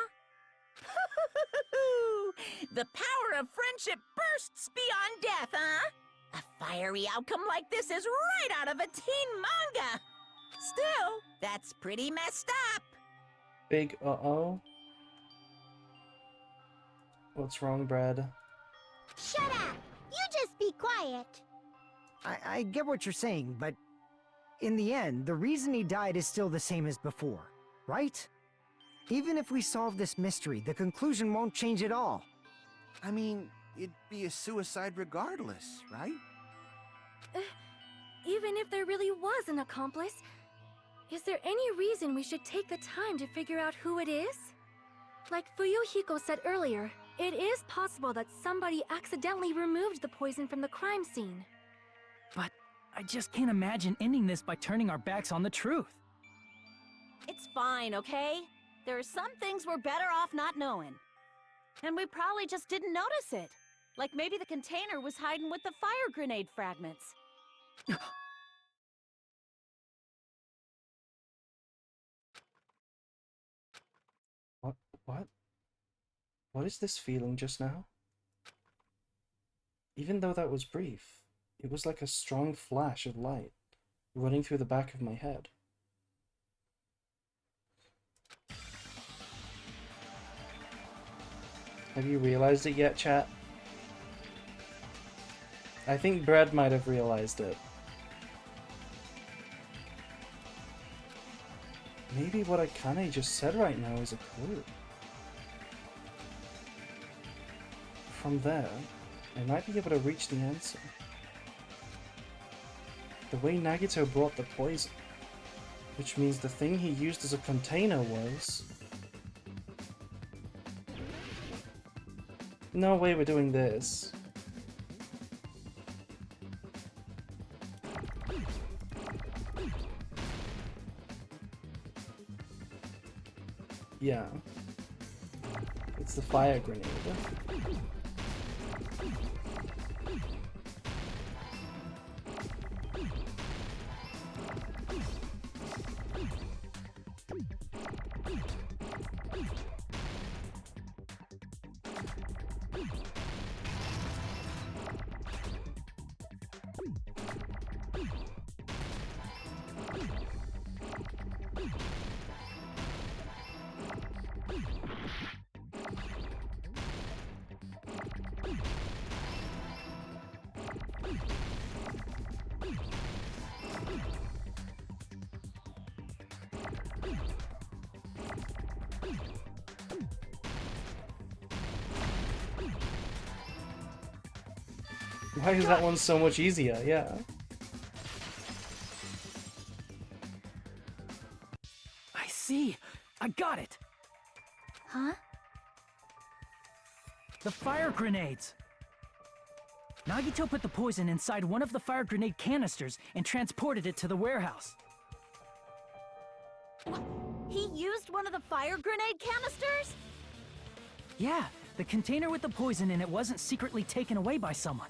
The power of friendship bursts beyond death, huh? A fiery outcome like this is right out of a teen manga. Still, that's pretty messed up. big uh-oh. What's wrong, Brad? Shut up! You just be quiet. I get what you're saying, but in the end, the reason he died is still the same as before, right? Even if we solve this mystery, the conclusion won't change at all. I mean, it'd be a suicide regardless, right? Even if there really was an accomplice, is there any reason we should take the time to figure out who it is? Like Fuyuhiko said earlier, it is possible that somebody accidentally removed the poison from the crime scene. But I just can't imagine ending this by turning our backs on the truth. It's fine, okay? There are some things we're better off not knowing. And we probably just didn't notice it. Like maybe the container was hiding with the fire grenade fragments. What? What is this feeling just now? Even though that was brief, it was like a strong flash of light running through the back of my head. Have you realized it yet, chat? I think Brad might have realized it. Maybe what Akane just said right now is a clue. From there, I might be able to reach the answer. The way Nagito brought the poison, which means the thing he used as a container was... No way we're doing this. Yeah. It's the fire grenade. Why is that one so much easier? Yeah. I see. I got it. Huh? The fire grenades. Nagito put the poison inside one of the fire grenade canisters and transported it to the warehouse. He used one of the fire grenade canisters? Yeah, the container with the poison in it wasn't secretly taken away by someone.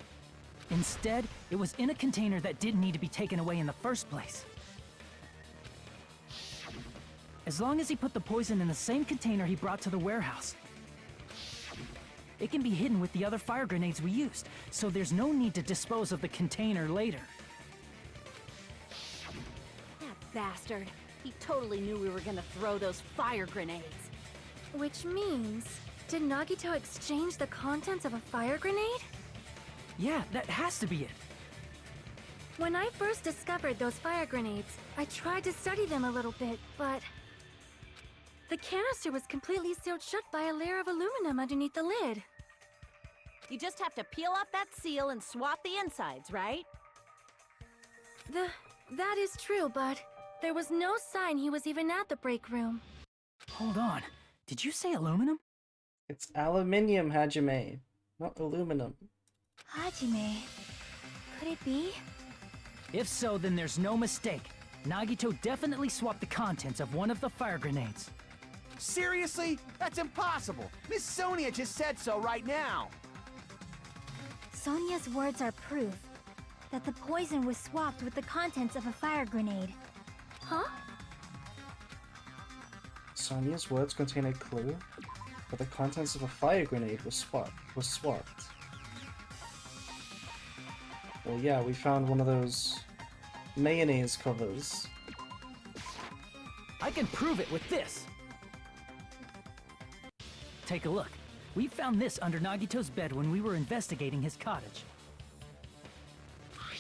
Instead, it was in a container that didn't need to be taken away in the first place. As long as he put the poison in the same container he brought to the warehouse, it can be hidden with the other fire grenades we used, so there's no need to dispose of the container later. That bastard. He totally knew we were gonna throw those fire grenades. Which means, did Nagito exchange the contents of a fire grenade? Yeah, that has to be it. When I first discovered those fire grenades, I tried to study them a little bit, but... The canister was completely sealed shut by a layer of aluminum underneath the lid. You just have to peel off that seal and swap the insides, right? That is true, but there was no sign he was even at the break room. Hold on. Did you say aluminum? It's aluminium, Hajime, not aluminum. Hajime. Could it be? If so, then there's no mistake. Nagito definitely swapped the contents of one of the fire grenades. Seriously? That's impossible. Miss Sonia just said so right now. Sonia's words are proof that the poison was swapped with the contents of a fire grenade. Huh? Sonia's words contain a clue, but the contents of a fire grenade was swapped. Well, yeah, we found one of those mayonnaise covers. I can prove it with this. Take a look. We found this under Nagito's bed when we were investigating his cottage.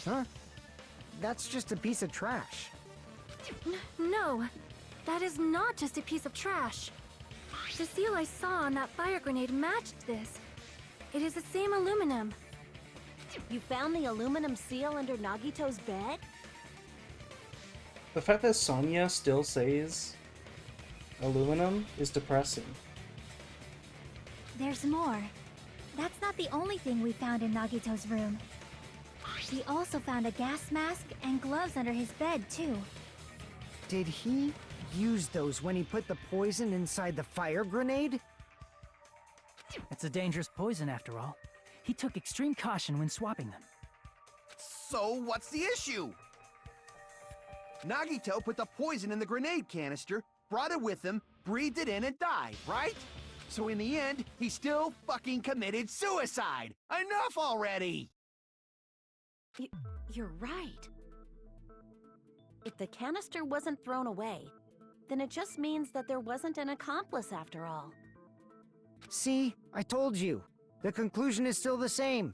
Huh? That's just a piece of trash. No, that is not just a piece of trash. The seal I saw on that fire grenade matched this. It is the same aluminum. You found the aluminum seal under Nagito's bed? The fact that Sonia still says aluminum is depressing. There's more. That's not the only thing we found in Nagito's room. We also found a gas mask and gloves under his bed, too. Did he use those when he put the poison inside the fire grenade? It's a dangerous poison after all. He took extreme caution when swapping them. So what's the issue? Nagito put the poison in the grenade canister, brought it with him, breathed it in and died, right? So in the end, he still fucking committed suicide! Enough already! You're right. If the canister wasn't thrown away, then it just means that there wasn't an accomplice after all. See, I told you. The conclusion is still the same.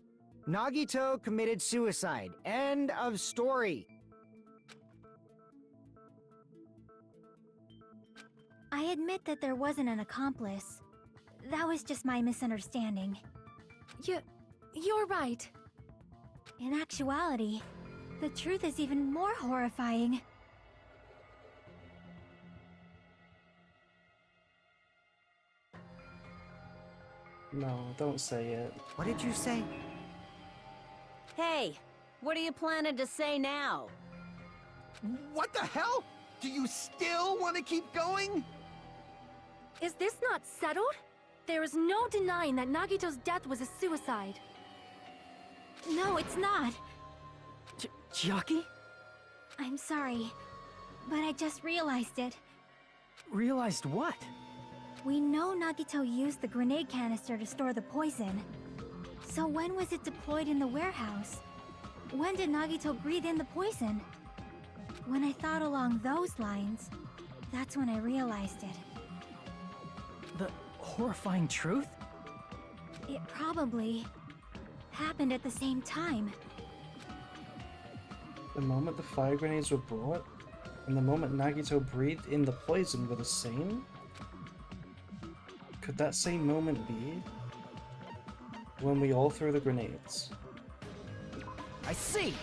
Nagito committed suicide. End of story. I admit that there wasn't an accomplice. That was just my misunderstanding. You're right. In actuality, the truth is even more horrifying. No, don't say it. What did you say? Hey, what are you planning to say now? What the hell? Do you still want to keep going? Is this not settled? There is no denying that Nagito's death was a suicide. No, it's not. Chiaki? I'm sorry, but I just realized it. Realized what? We know Nagito used the grenade canister to store the poison. So when was it deployed in the warehouse? When did Nagito breathe in the poison? When I thought along those lines, that's when I realized it. The horrifying truth? It probably happened at the same time. The moment the fire grenades were brought, and the moment Nagito breathed in the poison were the same? Could that same moment be when we all threw the grenades? I see!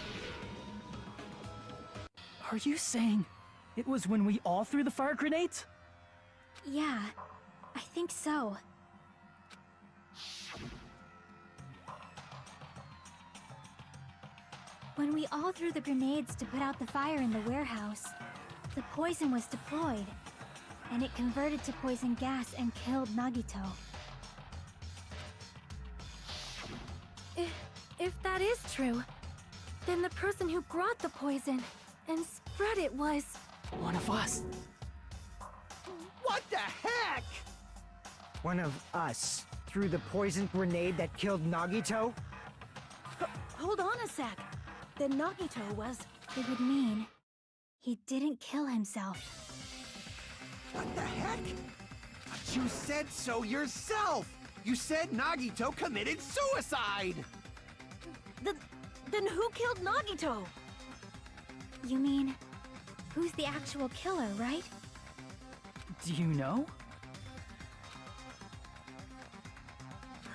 Are you saying it was when we all threw the fire grenades? Yeah, I think so. When we all threw the grenades to put out the fire in the warehouse, the poison was deployed, and it converted to poison gas and killed Nagito. If that is true, then the person who brought the poison and spread it was... one of us. What the heck? One of us threw the poison grenade that killed Nagito? Hold on a sec. Then Nagito was... It would mean he didn't kill himself. What the heck? But you said so yourself! You said Nagito committed suicide! Then who killed Nagito? You mean, who's the actual killer, right? Do you know?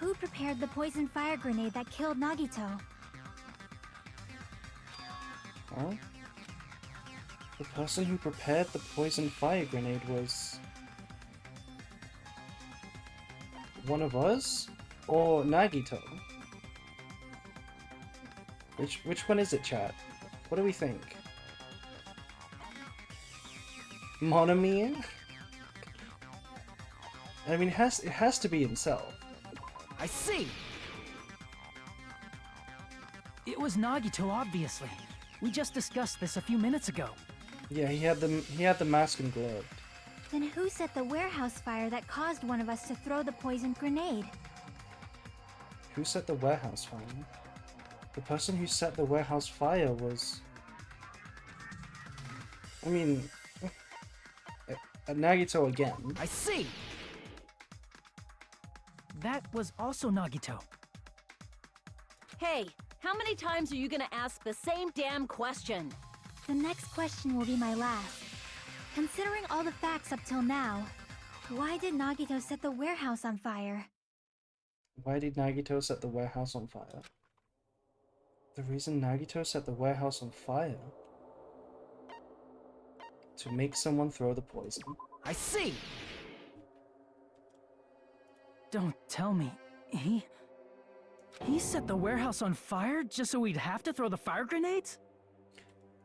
who prepared the poison fire grenade that killed Nagito? Huh? The person who prepared the poison fire grenade was... one of us? Or Nagito? Which one is it, chat? What do we think? Monomi? I mean, it has to be himself. I see! It was Nagito, obviously. We just discussed this a few minutes ago. Yeah, he had the mask and glove. Then who set the warehouse fire that caused one of us to throw the poisoned grenade? Who set the warehouse fire? The person who set the warehouse fire was... I mean... Nagito again. I see! That was also Nagito. Hey, how many times are you gonna ask the same damn question? The next question will be my last. Considering all the facts up till now, why did Nagito set the warehouse on fire? Why did Nagito set the warehouse on fire? The reason Nagito set the warehouse on fire? To make someone throw the poison. I see! Don't tell me. He set the warehouse on fire just so we'd have to throw the fire grenades?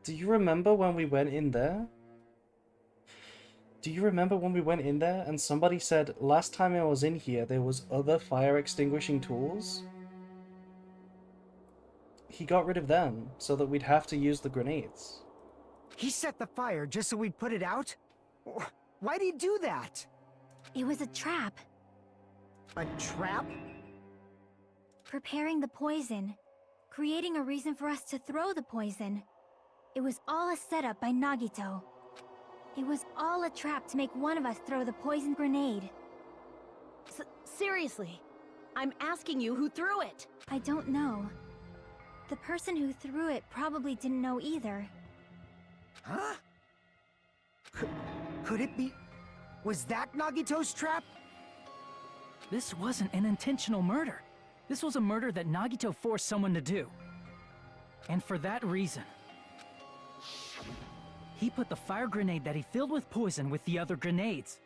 Do you remember when we went in there? Do you remember when we went in there and somebody said, last time I was in here there was other fire extinguishing tools? He got rid of them so that we'd have to use the grenades. He set the fire just so we'd put it out? Why'd he do that? It was a trap. A trap? Preparing the poison. Creating a reason for us to throw the poison. It was all a setup by Nagito. It was all a trap to make one of us throw the poison grenade. Seriously, I'm asking you who threw it. I don't know. The person who threw it probably didn't know either. Huh? Could it be... Was that Nagito's trap? This wasn't an intentional murder. This was a murder that Nagito forced someone to do. And for that reason, he put the fire grenade that he filled with poison with the other grenades.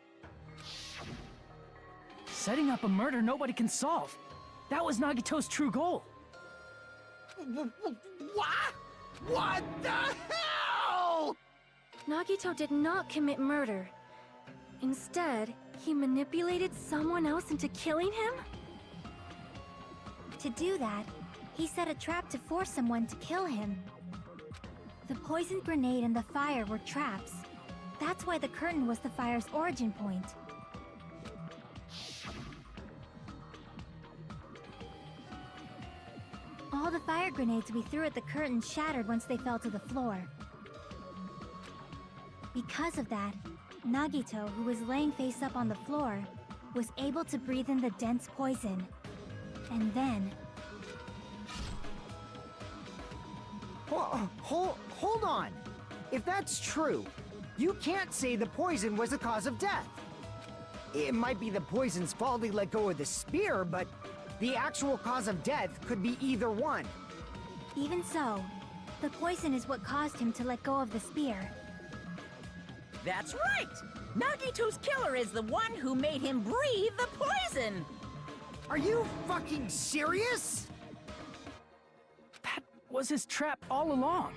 Setting up a murder nobody can solve. That was Nagito's true goal. What? What the hell? Nagito did not commit murder. Instead, he manipulated someone else into killing him? To do that, he set a trap to force someone to kill him. The poisoned grenade and the fire were traps. That's why the curtain was the fire's origin point. All the fire grenades we threw at the curtain shattered once they fell to the floor. Because of that, Nagito, who was laying face up on the floor, was able to breathe in the dense poison. And then... Hold on! If that's true, you can't say the poison was the cause of death. It might be the poison's fault he let go of the spear, but the actual cause of death could be either one. Even so, the poison is what caused him to let go of the spear. That's right! Nagito's killer is the one who made him breathe the poison! Are you fucking serious? That was his trap all along.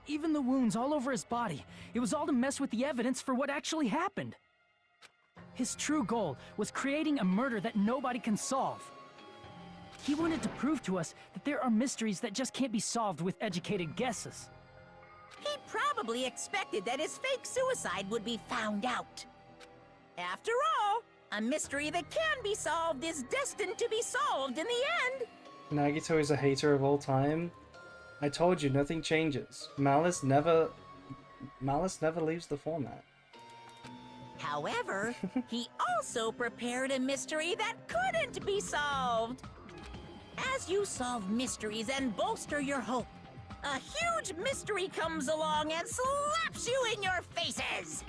Even the wounds all over his body, it was all to mess with the evidence for what actually happened. His true goal was creating a murder that nobody can solve. He wanted to prove to us that there are mysteries that just can't be solved with educated guesses. He probably expected that his fake suicide would be found out. After all, a mystery that can be solved is destined to be solved in the end. Nagito is a hater of all time. I told you, nothing changes. Malice never leaves the format. However, he also prepared a mystery that couldn't be solved. As you solve mysteries and bolster your hope, a huge mystery comes along and slaps you in your faces.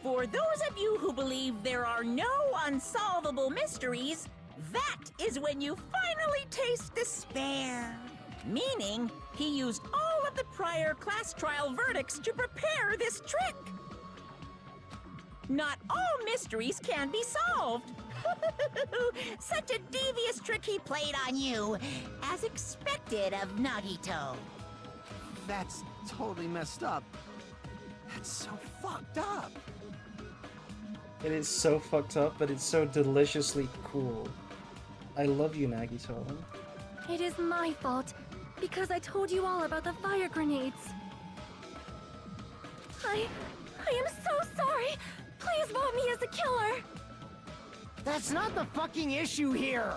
For those of you who believe there are no unsolvable mysteries, that is when you finally taste despair. Meaning, he used all of the prior class trial verdicts to prepare this trick. Not all mysteries can be solved. Such a devious trick he played on you, as expected of Nagito. That's totally messed up. That's so fucked up. It is so fucked up, but it's so deliciously cool. I love you, Nagito. It is my fault, because I told you all about the fire grenades. I am so sorry. Please vote me as the killer. That's not the fucking issue here!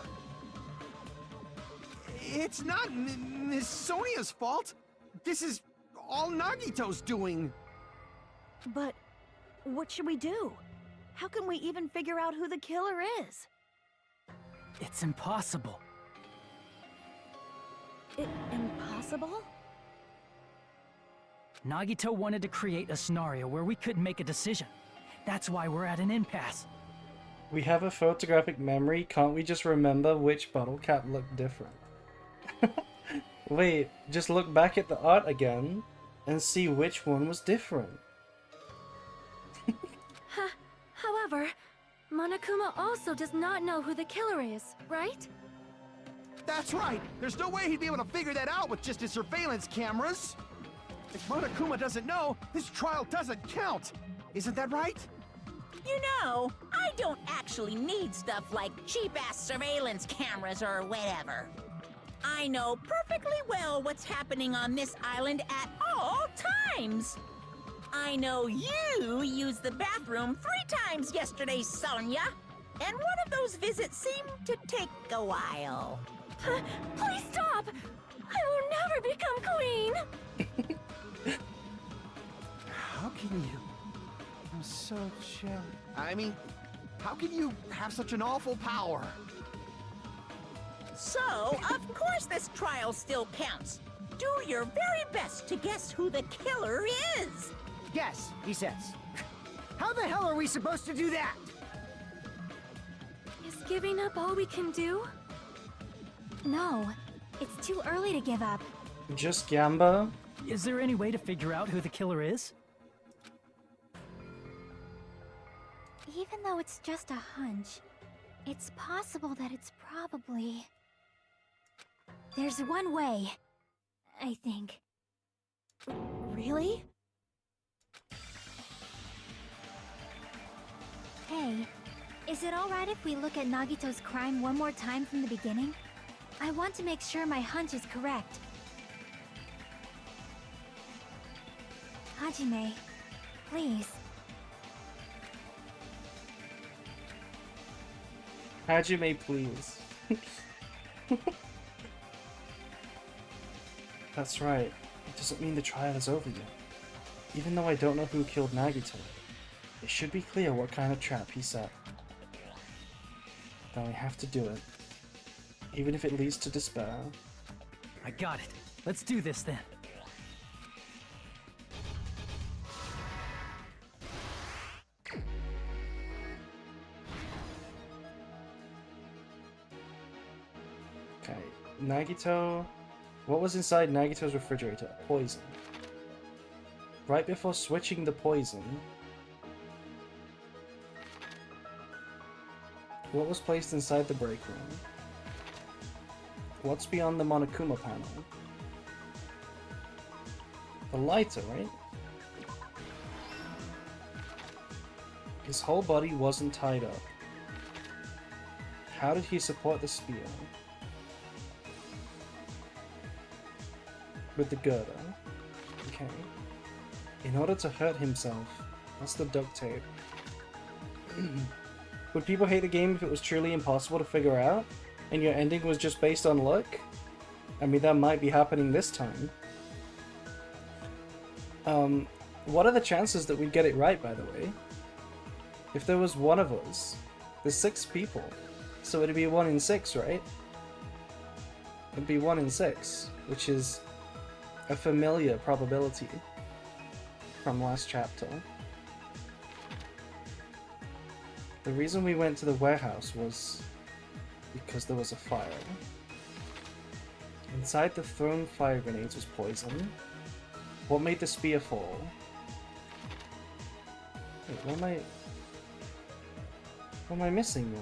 It's not Miss Sonia's fault. This is all Nagito's doing. But what should we do? How can we even figure out who the killer is? It's impossible. Impossible? Nagito wanted to create a scenario where we couldn't make a decision. That's why we're at an impasse. We have a photographic memory, can't we just remember which bottle cap looked different? Wait, just look back at the art again and see which one was different. However, Monokuma also does not know who the killer is, right? That's right. There's no way he'd be able to figure that out with just his surveillance cameras. If Monokuma doesn't know, this trial doesn't count. Isn't that right? You know, I don't actually need stuff like cheap-ass surveillance cameras or whatever. I know perfectly well what's happening on this island at all times. I know you used the bathroom 3 times yesterday, Sonia. And one of those visits seemed to take a while. Please stop! I will never become queen! How can you? I'm so jealous. I mean, how can you have such an awful power? So, of course this trial still counts. Do your very best to guess who the killer is. Yes, he says. How the hell are we supposed to do that? Is giving up all we can do? No, it's too early to give up. Just Gamba? Is there any way to figure out who the killer is? Even though it's just a hunch, it's possible that it's probably... There's one way, I think. Really? Hey, is it alright if we look at Nagito's crime one more time from the beginning? I want to make sure my hunch is correct. Hajime, please. Hajime, please. That's right. It doesn't mean the trial is over yet. Even though I don't know who killed Nagito, it should be clear what kind of trap he set. Then we have to do it. Even if it leads to despair. I got it. Let's do this then. Okay, Nagito... What was inside Nagito's refrigerator? Poison. Right before switching the poison... What was placed inside the break room? What's beyond the Monokuma panel? The lighter, right? His whole body wasn't tied up. How did he support the spear? With the girder. Okay. In order to hurt himself. That's the duct tape. Would people hate the game if it was truly impossible to figure out? And your ending was just based on luck? I mean, that might be happening this time. What are the chances that we'd get it right, by the way? If there was one of us, there's 6 people. So it'd be 1 in 6, right? It'd be 1 in 6, which is a familiar probability from last chapter. The reason we went to the warehouse was because there was a fire. Inside the thrown fire grenades was poison. What made the spear fall? Wait, what am I missing then?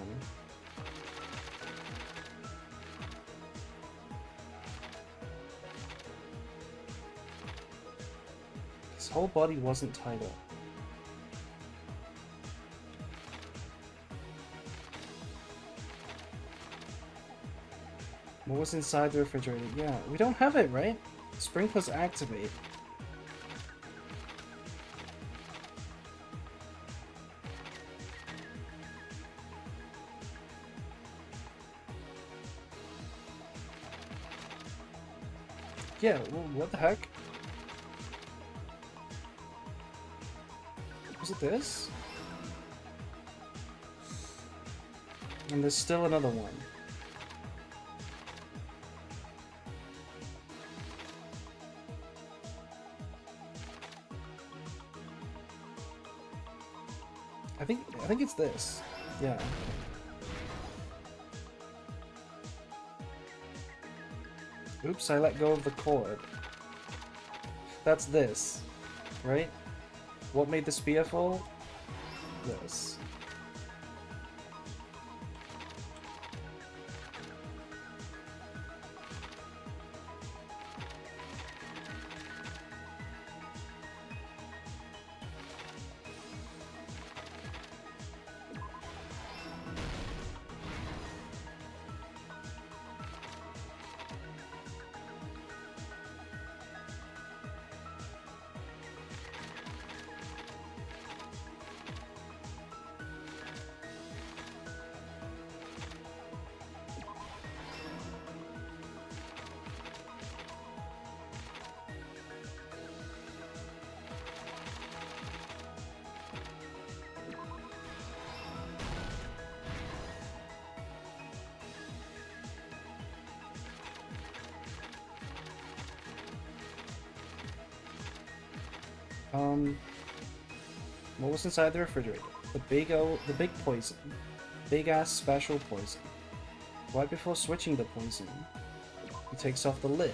His whole body wasn't tied up. What was inside the refrigerator? Yeah, we don't have it, right? Sprinklers activate. Yeah, well, what the heck? Was it this? And there's still another one. I think it's this. Yeah. Oops, I let go of the cord. That's this, right? What made the spear fall? This. What was inside the refrigerator? The big poison. Big ass special poison. Right before switching the poison, he takes off the lid.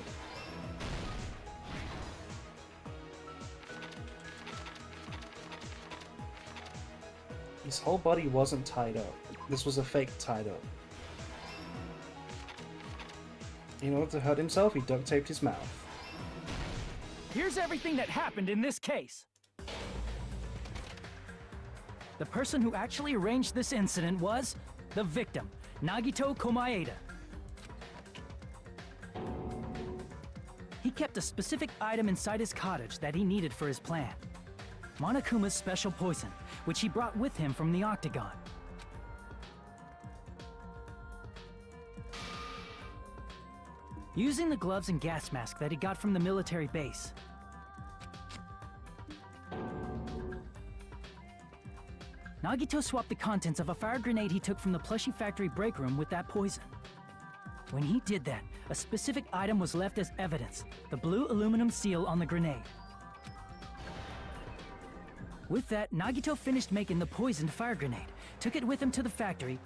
His whole body wasn't tied up. This was a fake tied up. In order to hurt himself, he duct taped his mouth. Here's everything that happened in this case. The person who actually arranged this incident was the victim, Nagito Komaeda. He kept a specific item inside his cottage that he needed for his plan. Monokuma's special poison, which he brought with him from the Octagon. Using the gloves and gas mask that he got from the military base, Nagito swapped the contents of a fire grenade he took from the plushie factory break room with that poison. When he did that, a specific item was left as evidence, the blue aluminum seal on the grenade. With that, Nagito finished making the poisoned fire grenade, took it with him to the factory,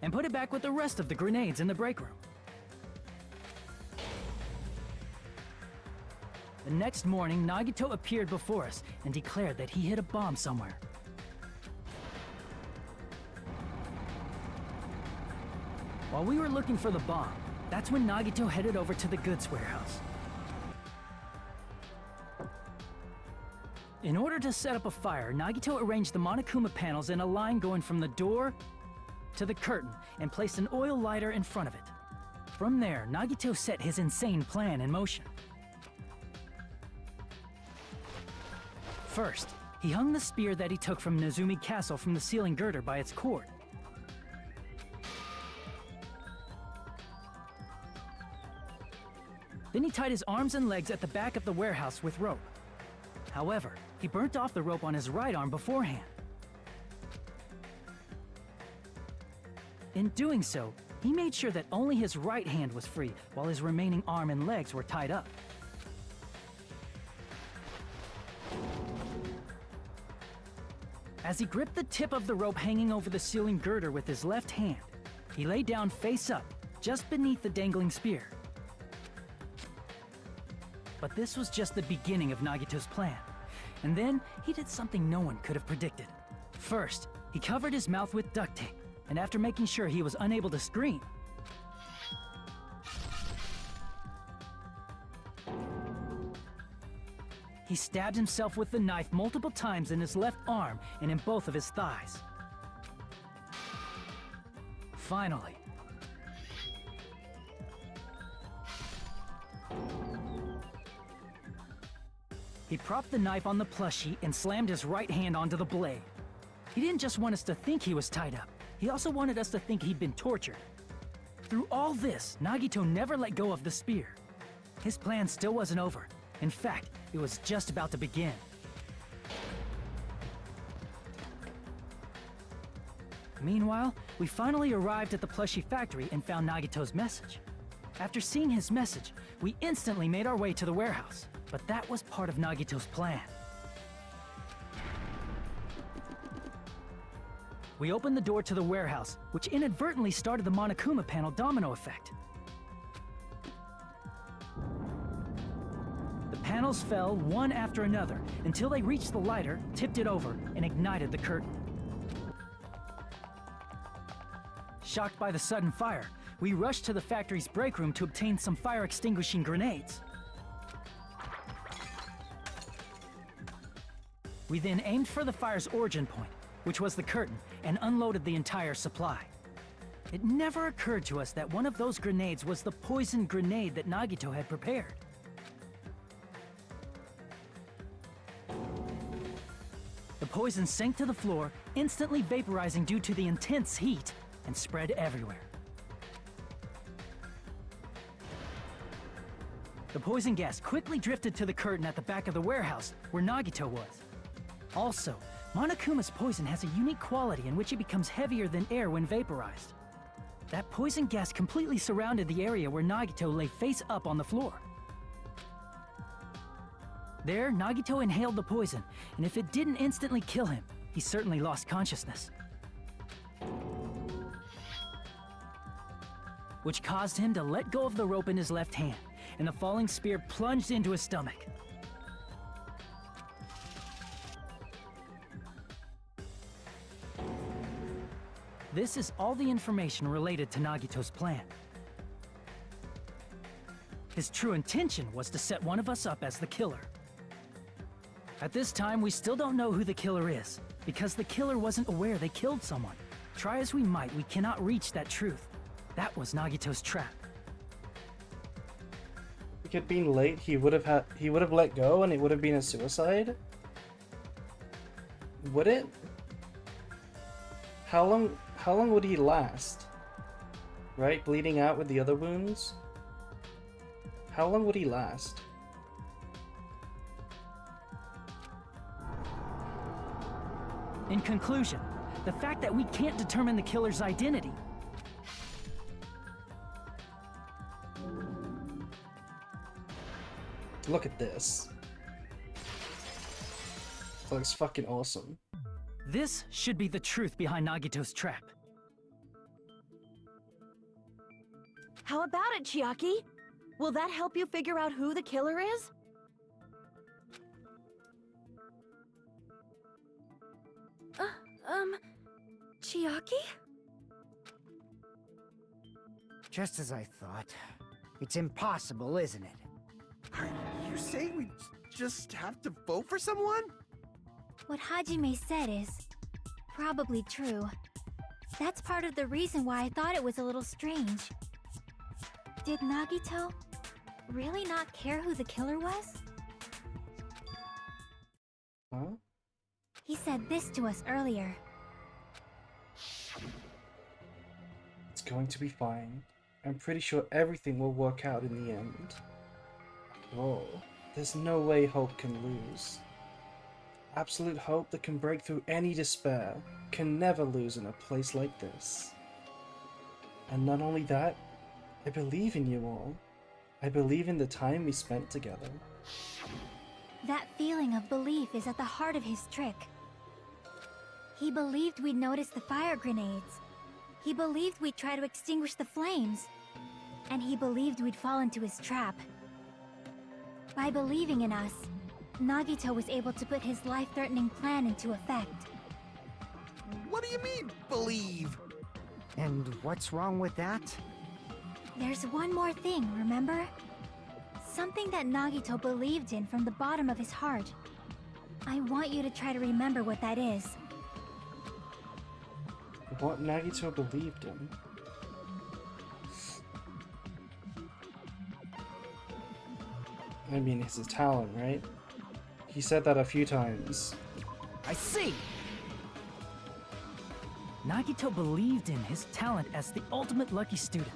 and put it back with the rest of the grenades in the break room. The next morning, Nagito appeared before us and declared that he hid a bomb somewhere. While we were looking for the bomb, that's when Nagito headed over to the goods warehouse. In order to set up a fire, Nagito arranged the Monokuma panels in a line going from the door to the curtain and placed an oil lighter in front of it. From there, Nagito set his insane plan in motion. First, he hung the spear that he took from Nezumi Castle from the ceiling girder by its cord. Then he tied his arms and legs at the back of the warehouse with rope. However, he burnt off the rope on his right arm beforehand. In doing so, he made sure that only his right hand was free while his remaining arm and legs were tied up. As he gripped the tip of the rope hanging over the ceiling girder with his left hand, he lay down face up, just beneath the dangling spear. But this was just the beginning of Nagito's plan. And then, he did something no one could have predicted. First, he covered his mouth with duct tape, and after making sure he was unable to scream, he stabbed himself with the knife multiple times in his left arm and in both of his thighs. Finally, he propped the knife on the plushie and slammed his right hand onto the blade. He didn't just want us to think he was tied up, he also wanted us to think he'd been tortured. Through all this, Nagito never let go of the spear. His plan still wasn't over. In fact, it was just about to begin. Meanwhile, we finally arrived at the plushie factory and found Nagito's message. After seeing his message, we instantly made our way to the warehouse. But that was part of Nagito's plan. We opened the door to the warehouse, which inadvertently started the Monokuma panel domino effect. The panels fell one after another until they reached the lighter, tipped it over, and ignited the curtain. Shocked by the sudden fire, we rushed to the factory's break room to obtain some fire-extinguishing grenades. We then aimed for the fire's origin point, which was the curtain, and unloaded the entire supply. It never occurred to us that one of those grenades was the poison grenade that Nagito had prepared. The poison sank to the floor, instantly vaporizing due to the intense heat, and spread everywhere. The poison gas quickly drifted to the curtain at the back of the warehouse, where Nagito was. Also, Monokuma's poison has a unique quality in which it becomes heavier than air when vaporized. That poison gas completely surrounded the area where Nagito lay face up on the floor. There, Nagito inhaled the poison, and if it didn't instantly kill him, he certainly lost consciousness. Which caused him to let go of the rope in his left hand, and the falling spear plunged into his stomach. This is all the information related to Nagito's plan. His true intention was to set one of us up as the killer. At this time, we still don't know who the killer is, because the killer wasn't aware they killed someone. Try as we might, we cannot reach that truth. That was Nagito's trap. If it had been late, he would have let go and it would have been a suicide? Would it? How long would he last? Right? Bleeding out with the other wounds? How long would he last? In conclusion, the fact that we can't determine the killer's identity. Look at this. That looks fucking awesome. This should be the truth behind Nagito's trap. How about it, Chiaki? Will that help you figure out who the killer is? Chiaki? Just as I thought. It's impossible, isn't it? Are you saying we just have to vote for someone? What Hajime said is probably true. That's part of the reason why I thought it was a little strange. Did Nagito really not care who the killer was? Huh? He said this to us earlier. It's going to be fine. I'm pretty sure everything will work out in the end. After all, there's no way hope can lose. Absolute hope that can break through any despair can never lose in a place like this. And not only that, I believe in you all. I believe in the time we spent together. That feeling of belief is at the heart of his trick. He believed we'd notice the fire grenades. He believed we'd try to extinguish the flames. And he believed we'd fall into his trap. By believing in us, Nagito was able to put his life-threatening plan into effect. What do you mean, believe? And what's wrong with that? There's one more thing, remember? Something that Nagito believed in from the bottom of his heart. I want you to try to remember what that is. What Nagito believed in? I mean, it's a talent, right? He said that a few times. I see! Nagito believed in his talent as the ultimate lucky student.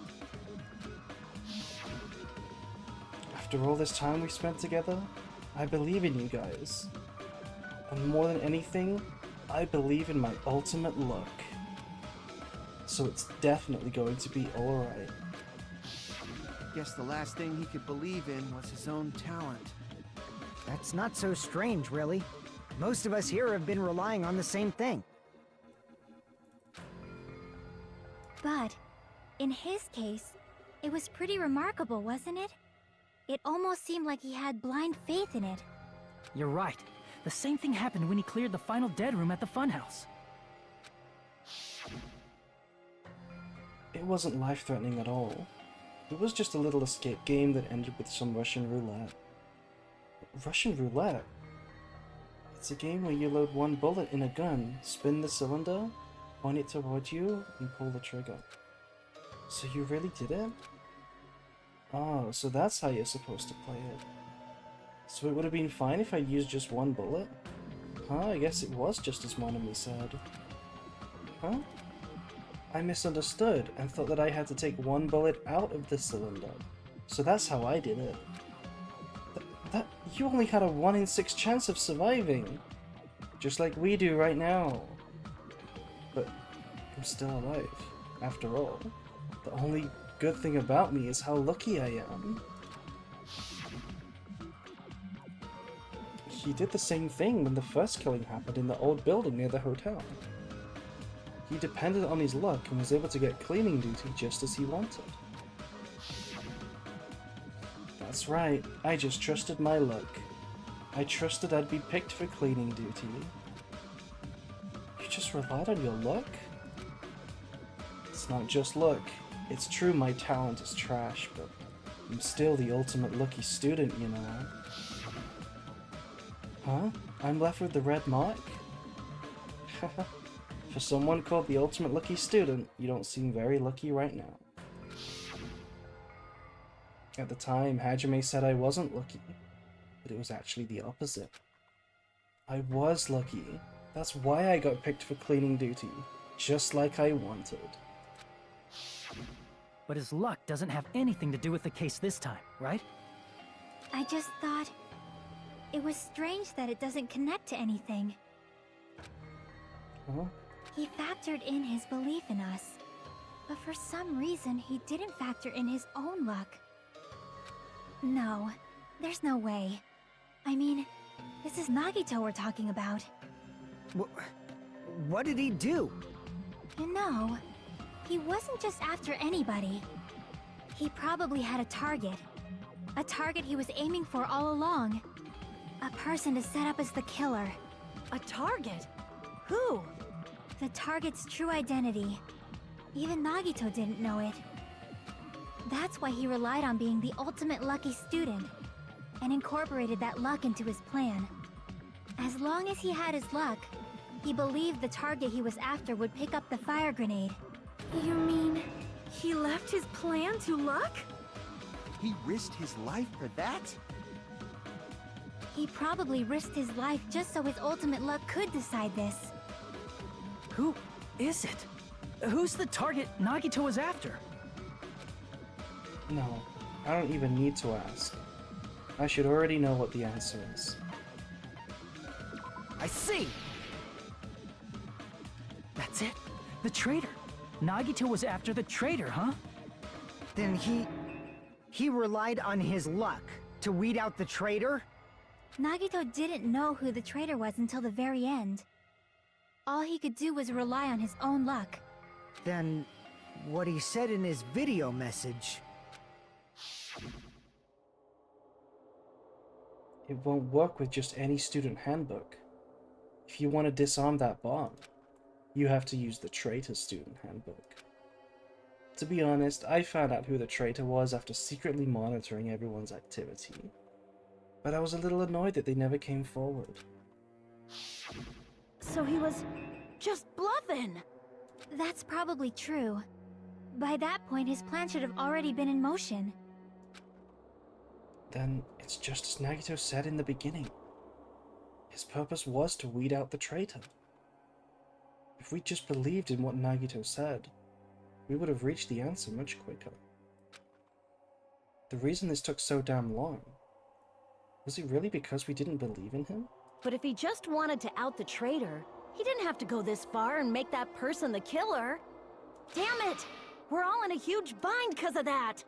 After all this time we spent together, I believe in you guys. And more than anything, I believe in my ultimate luck. So it's definitely going to be alright. Guess the last thing he could believe in was his own talent. That's not so strange, really. Most of us here have been relying on the same thing. But, in his case, it was pretty remarkable, wasn't it? It almost seemed like he had blind faith in it. You're right. The same thing happened when he cleared the final dead room at the funhouse. It wasn't life-threatening at all. It was just a little escape game that ended with some Russian roulette. Russian roulette? It's a game where you load one bullet in a gun, spin the cylinder, point it towards you, and pull the trigger. So you really did it? Oh, so that's how you're supposed to play it. So it would have been fine if I used just one bullet? Huh, I guess it was just as Monami said. Huh? I misunderstood and thought that I had to take one bullet out of the cylinder. So that's how I did it. You only had a 1 in 6 chance of surviving. Just like we do right now. But I'm still alive, after all. The only good thing about me is how lucky I am. He did the same thing when the first killing happened in the old building near the hotel. He depended on his luck and was able to get cleaning duty just as he wanted. That's right, I just trusted my luck. I trusted I'd be picked for cleaning duty. You just relied on your luck? It's not just luck. It's true my talent is trash, but I'm still the ultimate lucky student, you know. Huh? I'm left with the red mark? For someone called the ultimate lucky student, you don't seem very lucky right now. At the time, Hajime said I wasn't lucky, but it was actually the opposite. I was lucky. That's why I got picked for cleaning duty, just like I wanted. But his luck doesn't have anything to do with the case this time, right? I just thought... it was strange that it doesn't connect to anything. Huh? He factored in his belief in us. But for some reason, he didn't factor in his own luck. No, there's no way. I mean, this is Nagito we're talking about. What did he do? You know, he wasn't just after anybody. He probably had a target. A target he was aiming for all along. A person to set up as the killer. A target? Who? The target's true identity. Even Nagito didn't know it. That's why he relied on being the ultimate lucky student, and incorporated that luck into his plan. As long as he had his luck, he believed the target he was after would pick up the fire grenade. You mean, he left his plan to luck? He risked his life for that? He probably risked his life just so his ultimate luck could decide this. Who is it? Who's the target Nagito was after? No, I don't even need to ask. I should already know what the answer is. I see! That's it. The traitor. Nagito was after the traitor, huh? Then he relied on his luck to weed out the traitor? Nagito didn't know who the traitor was until the very end. all he could do was rely on his own luck. Then, what he said in his video message... It won't work with just any student handbook. If you want to disarm that bomb, you have to use the traitor student handbook. To be honest, I found out who the traitor was after secretly monitoring everyone's activity. But I was a little annoyed that they never came forward. So he was just bluffing. That's probably true. By that point, his plan should have already been in motion. Then it's just as Nagito said in the beginning. His purpose was to weed out the traitor. If we just believed in what Nagito said, we would have reached the answer much quicker. The reason this took so damn long, was it really because we didn't believe in him? But if he just wanted to out the traitor, he didn't have to go this far and make that person the killer. Damn it! We're all in a huge bind because of that!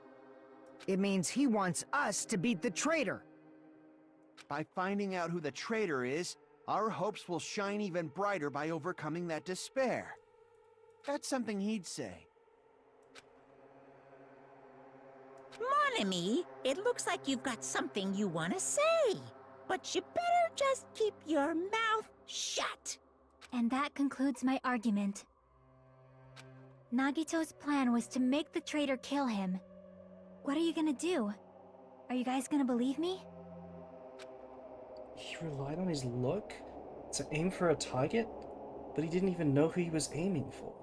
It means he wants us to beat the traitor. By finding out who the traitor is, our hopes will shine even brighter by overcoming that despair. That's something he'd say. Monami, it looks like you've got something you want to say. But you better just keep your mouth shut. And that concludes my argument. Nagito's plan was to make the traitor kill him. What are you gonna do? Are you guys gonna believe me? He relied on his luck to aim for a target, but he didn't even know who he was aiming for.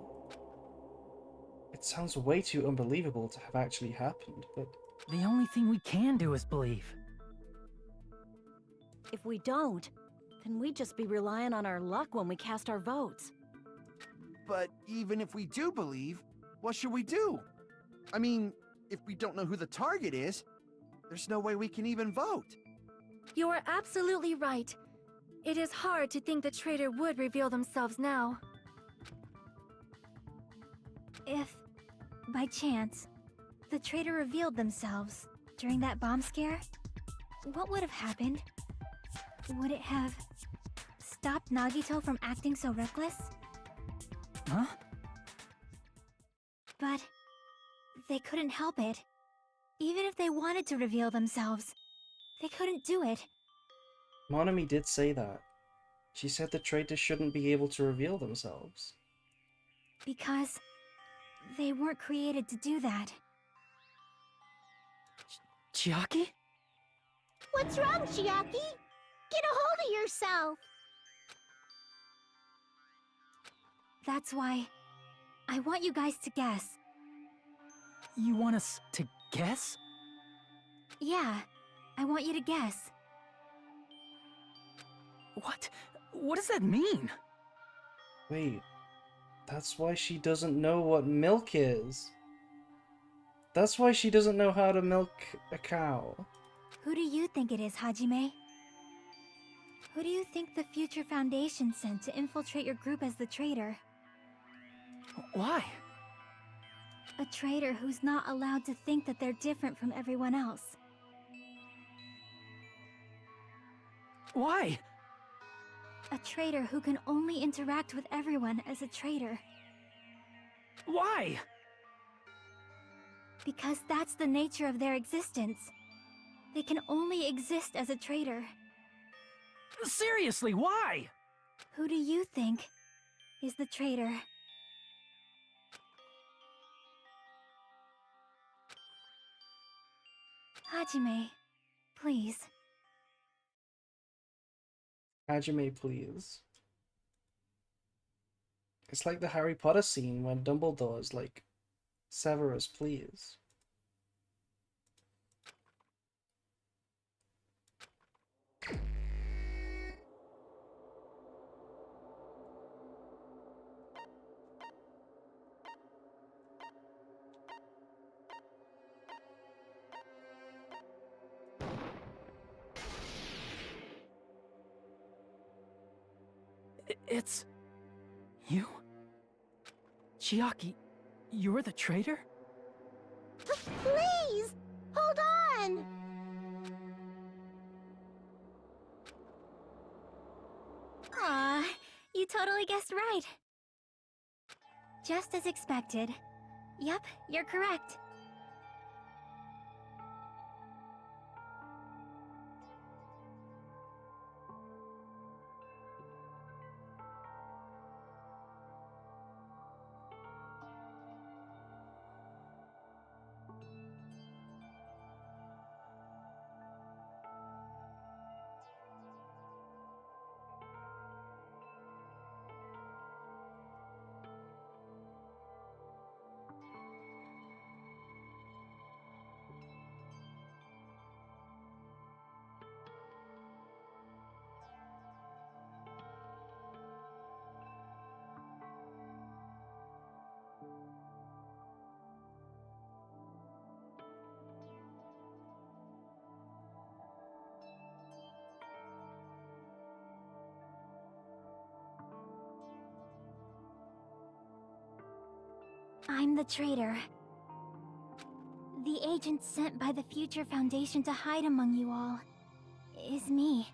It sounds way too unbelievable to have actually happened, but... The only thing we can do is believe. If we don't, then we'd just be relying on our luck when we cast our votes. But even if we do believe, what should we do? I mean, if we don't know who the target is, there's no way we can even vote. You are absolutely right. It is hard to think the traitor would reveal themselves now. If, by chance, the traitor revealed themselves during that bomb scare, what would have happened? Would it have stopped Nagito from acting so reckless? Huh? But they couldn't help it. Even if they wanted to reveal themselves, they couldn't do it. Monami did say that. She said the traitors shouldn't be able to reveal themselves. Because they weren't created to do that. Chiaki? What's wrong, Chiaki? Get a hold of yourself! That's why I want you guys to guess. You want us to guess? Yeah, I want you to guess. What? What does that mean? Wait, that's why she doesn't know what milk is. That's why she doesn't know how to milk a cow. Who do you think it is, Hajime? Who do you think the future Foundation sent to infiltrate your group as the traitor? Why? A traitor who's not allowed to think that they're different from everyone else. Why? A traitor who can only interact with everyone as a traitor. Why? Because that's the nature of their existence. They can only exist as a traitor. Seriously, why? Who do you think is the traitor? Hajime, please. Hajime, please. It's like the Harry Potter scene when Dumbledore's like, Severus, please. It's... you? Chiaki, you're the traitor? Please! Hold on! Aw, You totally guessed right. Just as expected. Yep, you're correct. I'm the traitor. The agent sent by the Future Foundation to hide among you all is me.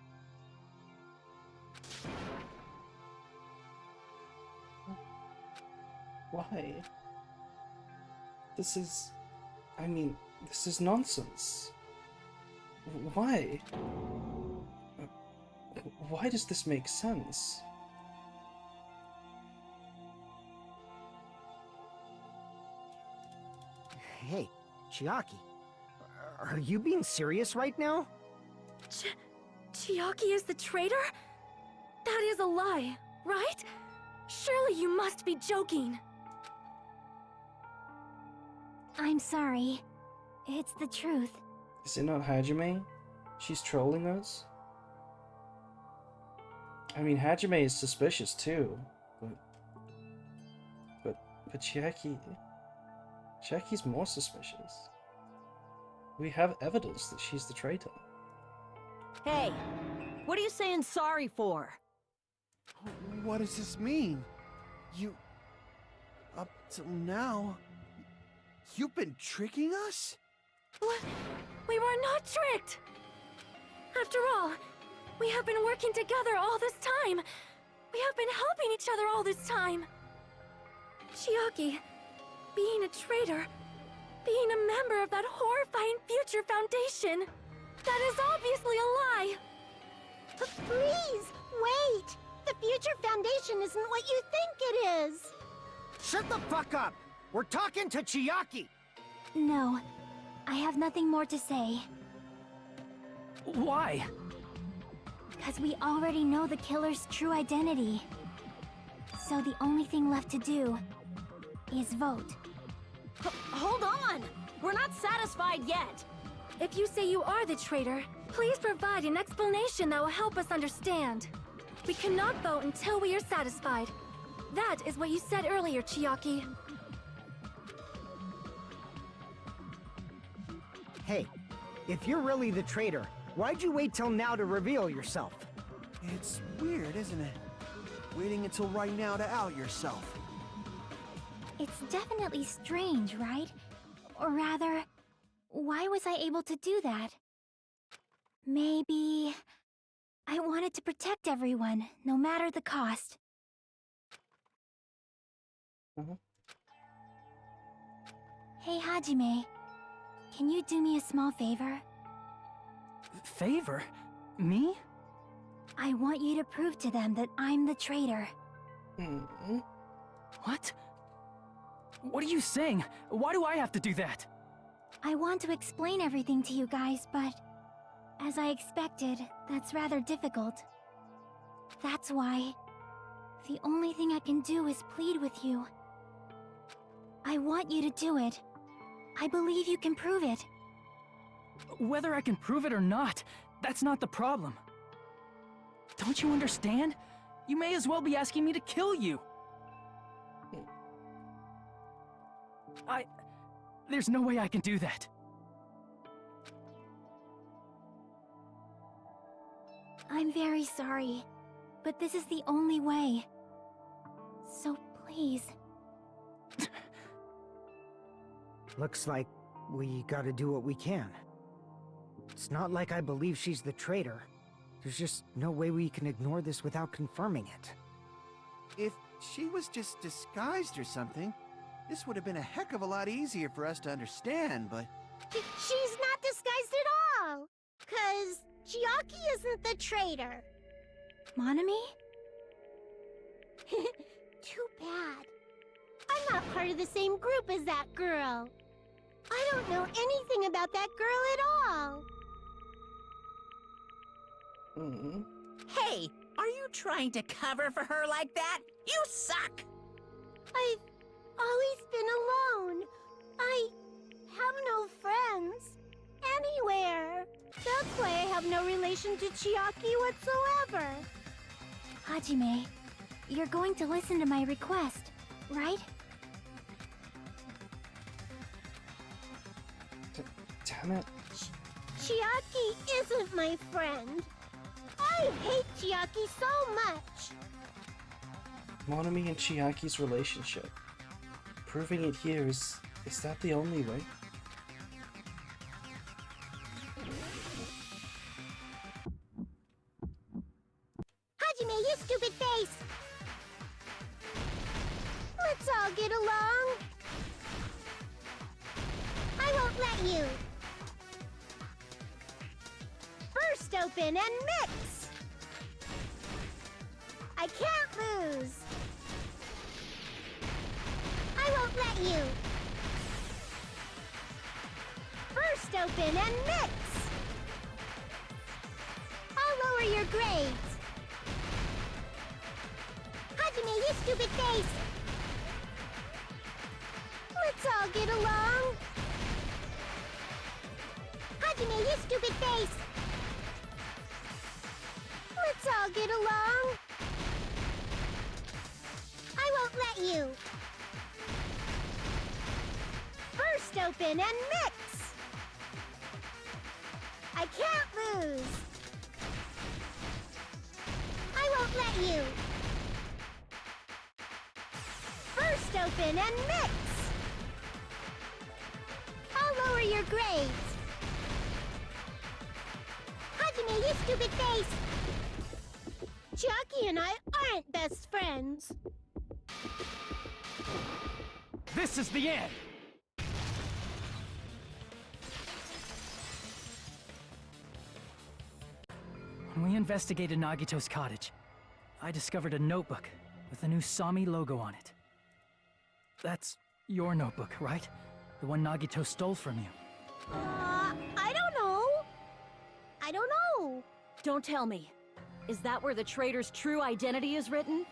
Why? This is nonsense. Why? Why does this make sense? Hey, Chiaki, are you being serious right now? Chiaki is the traitor? That is a lie, right? Surely you must be joking. I'm sorry. It's the truth. Is it not Hajime? She's trolling us? I mean, Hajime is suspicious too, but Chiaki's more suspicious. We have evidence that she's the traitor. Hey, what are you saying sorry for? What does this mean? Up till now, you've been tricking us? What? We were not tricked! After all, we have been working together all this time. We have been helping each other all this time. Chiaki, being a traitor, being a member of that horrifying Future Foundation, that is obviously a lie! But please, wait! The Future Foundation isn't what you think it is! Shut the fuck up! We're talking to Chiaki! No, I have nothing more to say. Why? Because we already know the killer's true identity. So the only thing left to do is vote. Hold on! We're not satisfied yet! If you say you are the traitor, please provide an explanation that will help us understand. We cannot vote until we are satisfied. That is what you said earlier, Chiaki. Hey, if you're really the traitor, why'd you wait till now to reveal yourself? It's weird, isn't it? Waiting until right now to out yourself. It's definitely strange, right? Or rather, why was I able to do that? Maybe I wanted to protect everyone, no matter the cost. Hey, Hajime. Can you do me a small favor? Favor? Me? I want you to prove to them that I'm the traitor. What? What are you saying? Why do I have to do that? I want to explain everything to you guys, but as I expected, that's rather difficult. That's why the only thing I can do is plead with you. I want you to do it. I believe you can prove it. Whether I can prove it or not, that's not the problem. Don't you understand? You may as well be asking me to kill you. There's no way I can do that. I'm very sorry, but this is the only way. So please. Looks like we gotta do what we can. It's not like I believe she's the traitor. There's just no way we can ignore this without confirming it. If she was just disguised or something, this would have been a heck of a lot easier for us to understand, but... She's not disguised at all! 'Cause Chiaki isn't the traitor. Monami? Too bad. I'm not part of the same group as that girl. I don't know anything about that girl at all. Mm. Hey, are you trying to cover for her like that? You suck! I've always been alone. I have no friends anywhere. That's why I have no relation to Chiaki whatsoever. Hajime, you're going to listen to my request, right? Damn it. Chiaki isn't my friend. I hate Chiaki so much. Monami and Chiaki's relationship. Proving it here is that the only way? Hajime, you stupid face! Let's all get along. I won't let you. First open and mix. I can't lose. I won't let you. First open and mix. I'll lower your grades. Hajime, you stupid face! Let's all get along. Hajime, you stupid face! Let's all get along. I won't let you. First open and mix. I can't lose. I won't let you. First open and mix. I'll lower your grades. Hajime, you stupid face! Chiaki and I aren't best friends. This is the end! When we investigated Nagito's cottage, I discovered a notebook with the new Sami logo on it. That's your notebook, right? The one Nagito stole from you. I don't know. I don't know. Don't tell me. Is that where the traitor's true identity is written?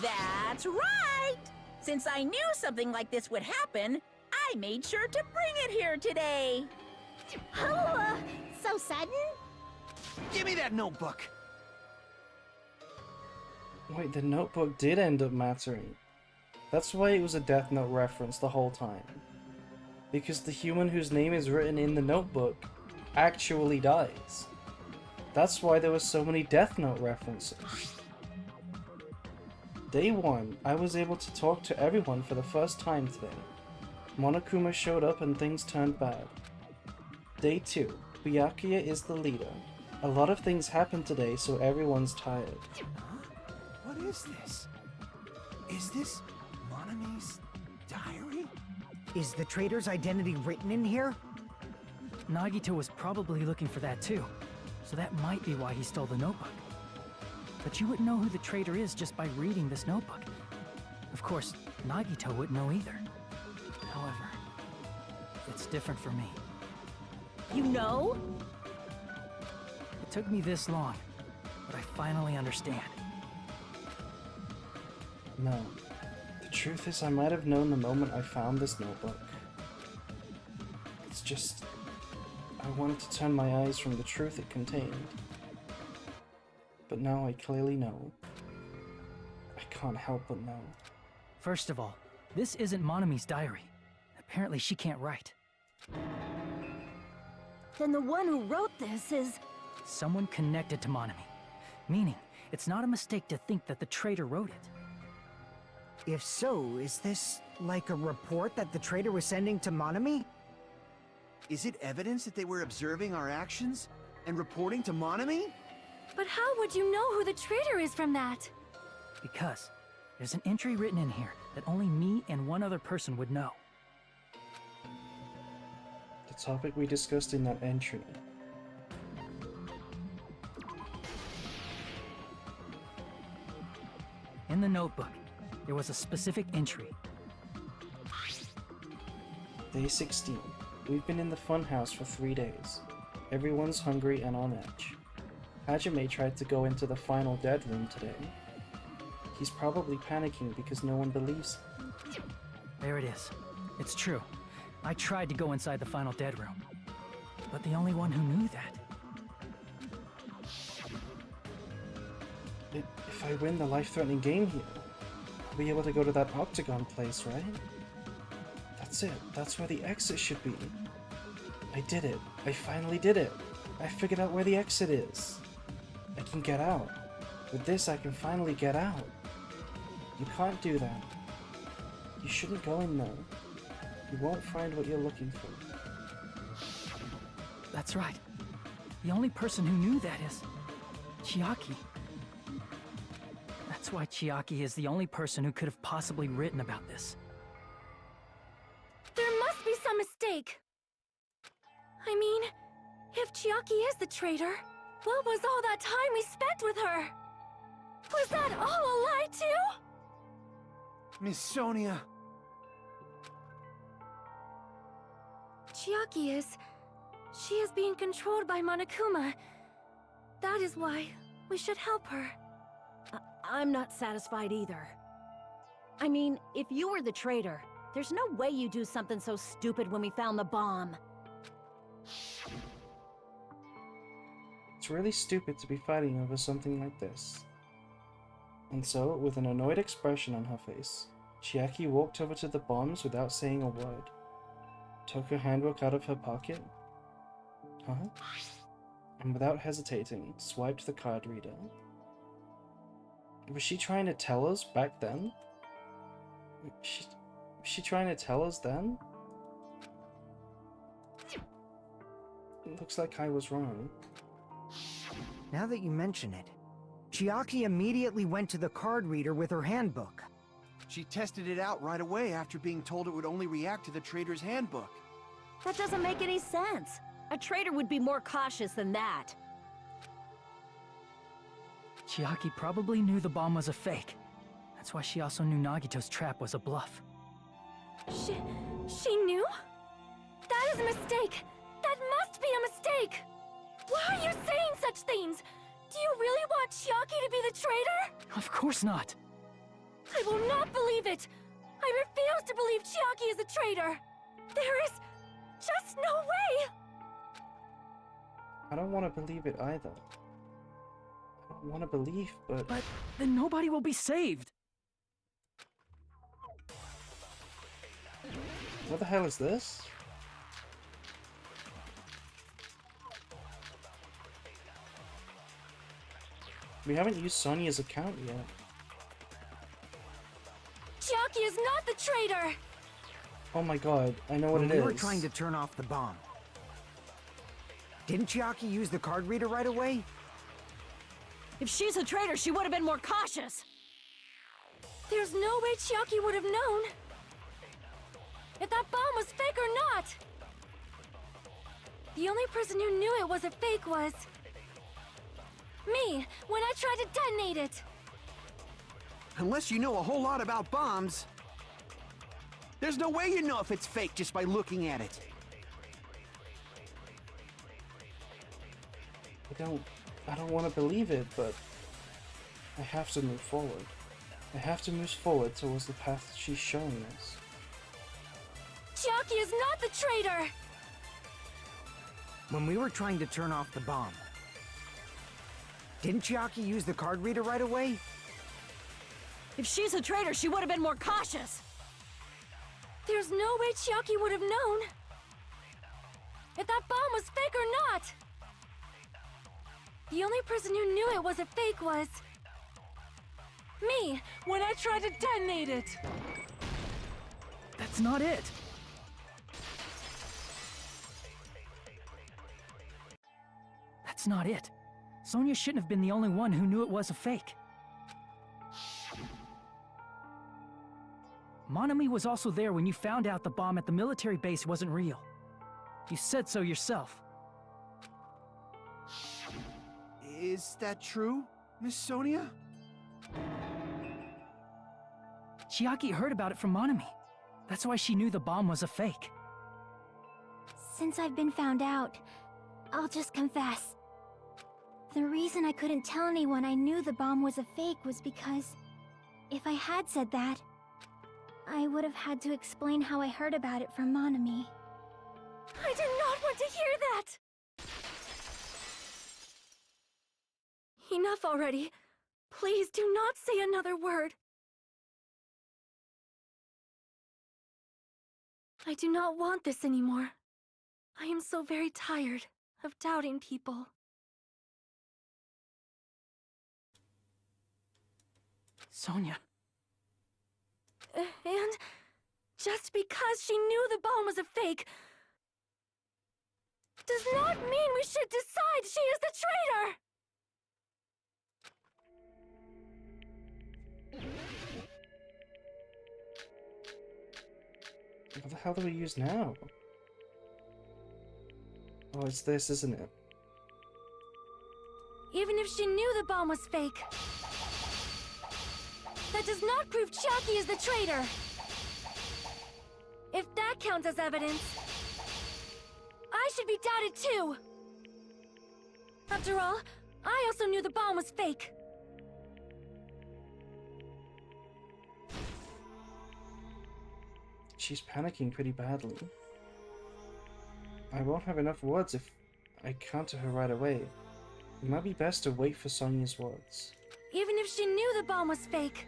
That's right! Since I knew something like this would happen, I made sure to bring it here today. Oh, so sudden? Give me that notebook! Wait, the notebook did end up mattering. That's why it was a Death Note reference the whole time. Because the human whose name is written in the notebook actually dies. That's why there were so many Death Note references. Day 1, I was able to talk to everyone for the first time today. Monokuma showed up and things turned bad. Day 2, Byakuya is the leader. A lot of things happened today, so everyone's tired. What is this? Is this Monami's diary? Is the traitor's identity written in here? Nagito was probably looking for that too, so that might be why he stole the notebook. But you wouldn't know who the traitor is just by reading this notebook. Of course, Nagito wouldn't know either. However, it's different for me. You know? It took me this long, but I finally understand. No. The truth is, I might have known the moment I found this notebook. It's just... I wanted to turn my eyes from the truth it contained. But now I clearly know. I can't help but know. First of all, this isn't Monami's diary. Apparently she can't write. Then the one who wrote this is... Someone connected to Monami. Meaning, it's not a mistake to think that the traitor wrote it. If so, is this like a report that the traitor was sending to Monami? Is it evidence that they were observing our actions and reporting to Monami? But how would you know who the traitor is from that? Because There's an entry written in here that only me and one other person would know. The topic we discussed in that entry. In the notebook, there was a specific entry. Day 16. We've been in the funhouse for 3 days. Everyone's hungry and on edge. Hajime tried to go into the final dead room today. He's probably panicking because no one believes him. There it is. It's true. I tried to go inside the final dead room. But the only one who knew that. If I win the life-threatening game here, I'll be able to go to that octagon place, right? That's it. That's where the exit should be. I did it. I finally did it. I figured out where the exit is. I can get out. With this, I can finally get out. You can't do that. You shouldn't go in there. You won't find what you're looking for. That's right. The only person who knew that is Chiaki. That's why Chiaki is the only person who could have possibly written about this. There must be some mistake. I mean, if Chiaki is the traitor, what was all that time we spent with her? Was that all a lie too? Miss Sonia. Chiaki is... She is being controlled by Monokuma. That is why we should help her. I'm not satisfied either. I mean, if you were the traitor, there's no way you do something so stupid when we found the bomb. It's really stupid to be fighting over something like this. And so, with an annoyed expression on her face, Chiaki walked over to the bombs without saying a word. Took her handbook out of her pocket. And without hesitating, swiped the card reader. Was she trying to tell us back then? Was she trying to tell us then? It looks like I was wrong. Now that you mention it, Chiaki immediately went to the card reader with her handbook. She tested it out right away after being told it would only react to the traitor's handbook. That doesn't make any sense. A traitor would be more cautious than that. Chiaki probably knew the bomb was a fake. That's why she also knew Nagito's trap was a bluff. She knew? That is a mistake! That must be a mistake! Why are you saying such things? Do you really want Chiaki to be the traitor? Of course not! I will not believe it! I refuse to believe Chiaki is a traitor! There is just no way! I don't want to believe it either. I don't want to believe, but... But then nobody will be saved! What the hell is this? We haven't used Sonia's account yet. Chiaki is not the traitor! Oh my god, I know what it is. When we were trying to turn off the bomb, didn't Chiaki use the card reader right away? If she's a traitor, she would have been more cautious! There's no way Chiaki would have known if that bomb was fake or not! The only person who knew it was a fake was... me, when I tried to detonate it! Unless you know a whole lot about bombs, there's no way you know if it's fake just by looking at it. I don't want to believe it, but I have to move forward. I have to move forward towards the path she's showing us. Chiaki is not the traitor! When we were trying to turn off the bomb, didn't Chiaki use the card reader right away? If she's a traitor, she would have been more cautious! There's no way Chiaki would have known if that bomb was fake or not! The only person who knew it was a fake was... me, when I tried to detonate it! That's not it! That's not it. Sonia shouldn't have been the only one who knew it was a fake. Monami was also there when you found out the bomb at the military base wasn't real. You said so yourself. Is that true, Miss Sonia? Chiaki heard about it from Monami. That's why she knew the bomb was a fake. Since I've been found out, I'll just confess. The reason I couldn't tell anyone I knew the bomb was a fake was because if I had said that, I would have had to explain how I heard about it from Monami. I did not want to hear that! Enough already. Please do not say another word. I do not want this anymore. I am so very tired of doubting people. Sonia. And just because she knew the bomb was a fake does not mean we should decide she is the traitor! What the hell do we use now? Oh, it's this, isn't it? Even if she knew the bomb was fake, that does not prove Chiaki is the traitor! If that counts as evidence, I should be doubted too! After all, I also knew the bomb was fake. She's panicking pretty badly. I won't have enough words if I counter her right away. It might be best to wait for Sonia's words. Even if she knew the bomb was fake,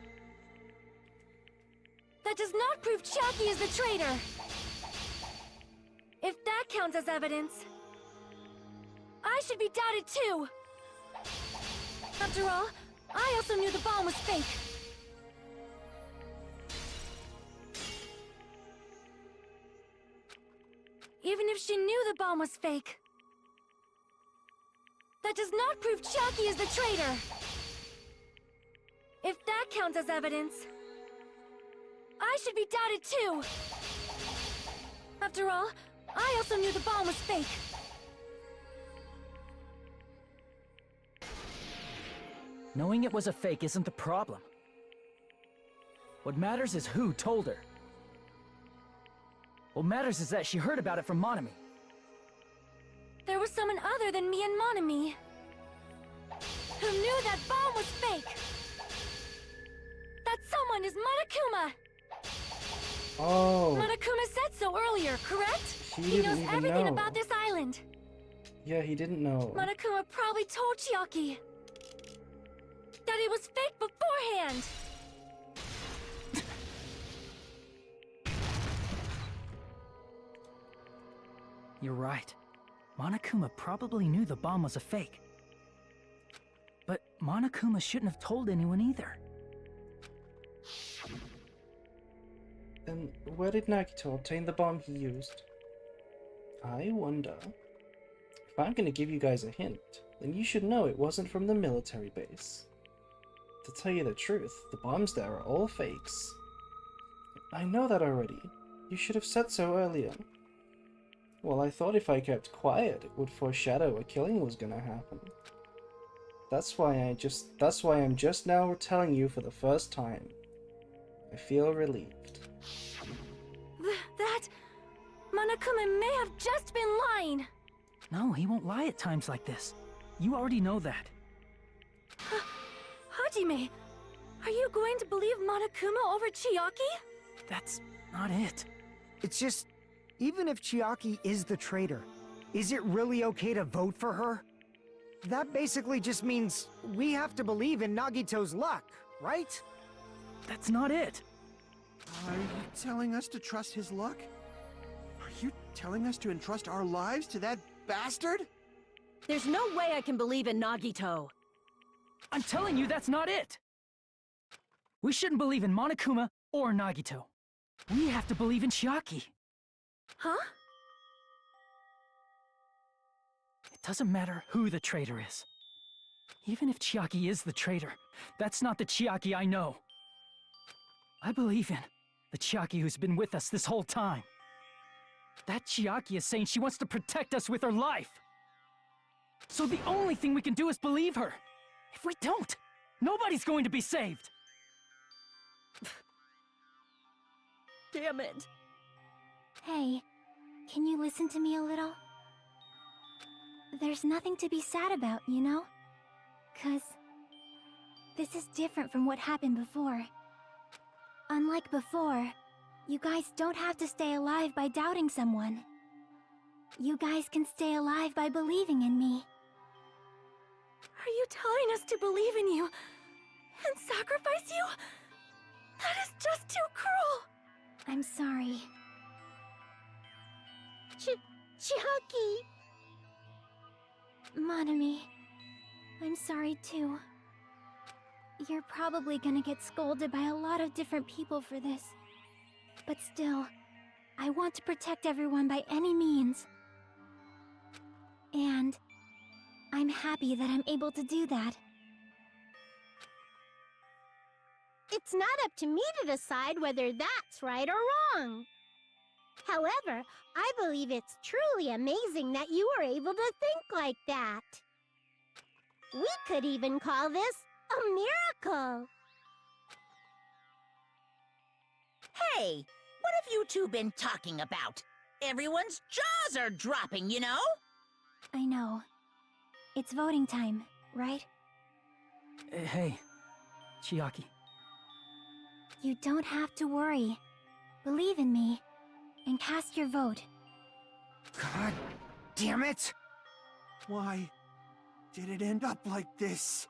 that does not prove Chiaki is the traitor! If that counts as evidence, I should be doubted too! After all, I also knew the bomb was fake. Even if she knew the bomb was fake, that does not prove Chiaki is the traitor! If that counts as evidence, I should be doubted too! After all, I also knew the bomb was fake. Knowing it was a fake isn't the problem. What matters is who told her. What matters is that she heard about it from Monami. There was someone other than me and Monami who knew that bomb was fake! That someone is Monokuma! Oh! Monokuma said so earlier, correct? He knows didn't even everything know. about this island. Yeah, he didn't know. Monokuma probably told Chiaki that it was fake beforehand! You're right. Monokuma probably knew the bomb was a fake. But Monokuma shouldn't have told anyone either. Then where did Nagito obtain the bomb he used? I wonder. If I'm gonna give you guys a hint, then you should know it wasn't from the military base. To tell you the truth, the bombs there are all fakes. I know that already. You should have said so earlier. Well, I thought if I kept quiet, it would foreshadow a killing was gonna happen. That's why I'm just now telling you for the first time. I feel relieved. That... Monokuma may have just been lying! No, he won't lie at times like this. You already know that. Hajime, are you going to believe Monokuma over Chiaki? That's not it. It's just, even if Chiaki is the traitor, is it really okay to vote for her? That basically just means we have to believe in Nagito's luck, right? That's not it. Are you telling us to trust his luck? Are you telling us to entrust our lives to that bastard? There's no way I can believe in Nagito. I'm telling you that's not it! We shouldn't believe in Monokuma or Nagito. We have to believe in Chiaki. Huh? It doesn't matter who the traitor is. Even if Chiaki is the traitor, that's not the Chiaki I know. I believe in The Chiaki who's been with us this whole time. That Chiaki is saying she wants to protect us with her life. So the only thing we can do is believe her. If we don't, nobody's going to be saved. Damn it. Hey, can you listen to me a little? There's nothing to be sad about, you know? 'Cause this is different from what happened before. Unlike before, you guys don't have to stay alive by doubting someone. You guys can stay alive by believing in me. Are you telling us to believe in you and sacrifice you? That is just too cruel. I'm sorry. Chiaki! Monami, I'm sorry too. You're probably gonna get scolded by a lot of different people for this. But still, I want to protect everyone by any means. And I'm happy that I'm able to do that. It's not up to me to decide whether that's right or wrong. However, I believe it's truly amazing that you were able to think like that. We could even call this a miracle. Hey, what have you two been talking about? Everyone's jaws are dropping, you know? I know. It's voting time, right? Hey, Chiaki. You don't have to worry. Believe in me, and cast your vote. God damn it! Why did it end up like this?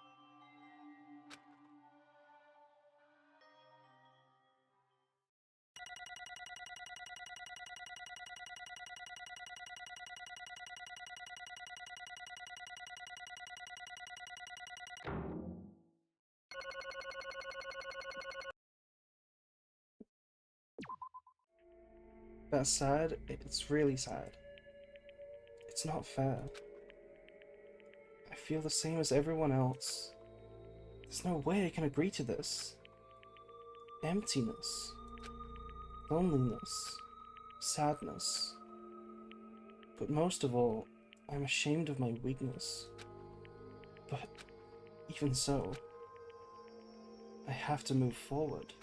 That's sad. It's really sad. It's not fair. I feel the same as everyone else. There's no way I can agree to this. Emptiness. Loneliness. Sadness. But most of all, I'm ashamed of my weakness. But even so, I have to move forward.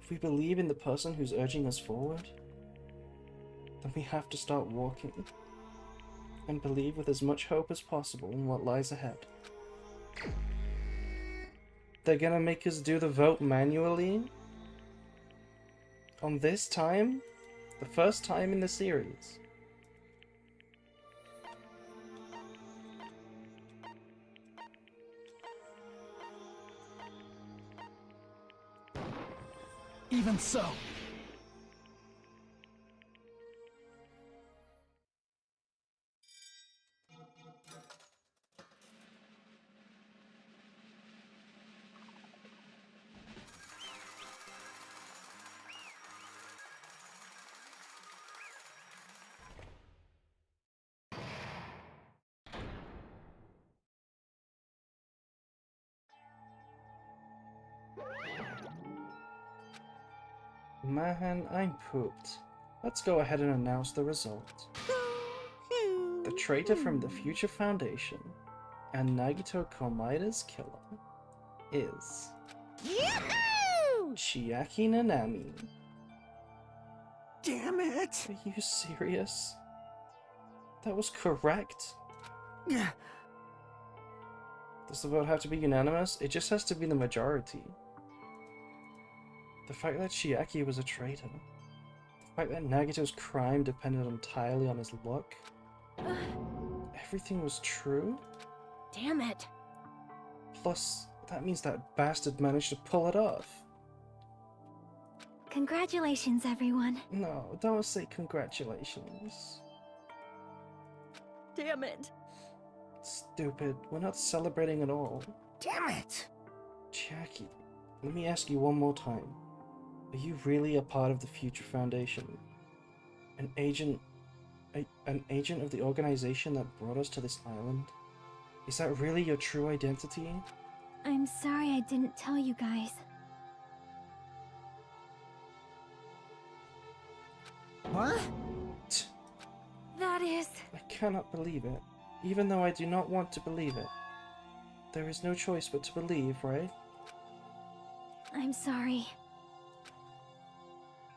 If we believe in the person who's urging us forward, then we have to start walking, and believe with as much hope as possible in what lies ahead. They're gonna make us do the vote manually? On this time? The first time in the series? Even so. Man, I'm pooped. Let's go ahead and announce the result. The traitor from the Future Foundation and Nagito Komaida's killer is... Yahoo! Chiaki Nanami. Damn it! Are you serious? That was correct? Yeah. Does the vote have to be unanimous? It just has to be the majority. The fact that Chiaki was a traitor, the fact that Nagito's crime depended entirely on his luck, everything was true? Damn it. Plus, that means that bastard managed to pull it off. Congratulations, everyone. No, don't say congratulations. Damn it. Stupid, we're not celebrating at all. Damn it! Chiaki, let me ask you one more time. Are you really a part of the Future Foundation? An agent of the organization that brought us to this island? Is that really your true identity? I'm sorry I didn't tell you guys. What? That is... I cannot believe it, even though I do not want to believe it. There is no choice but to believe, right? I'm sorry.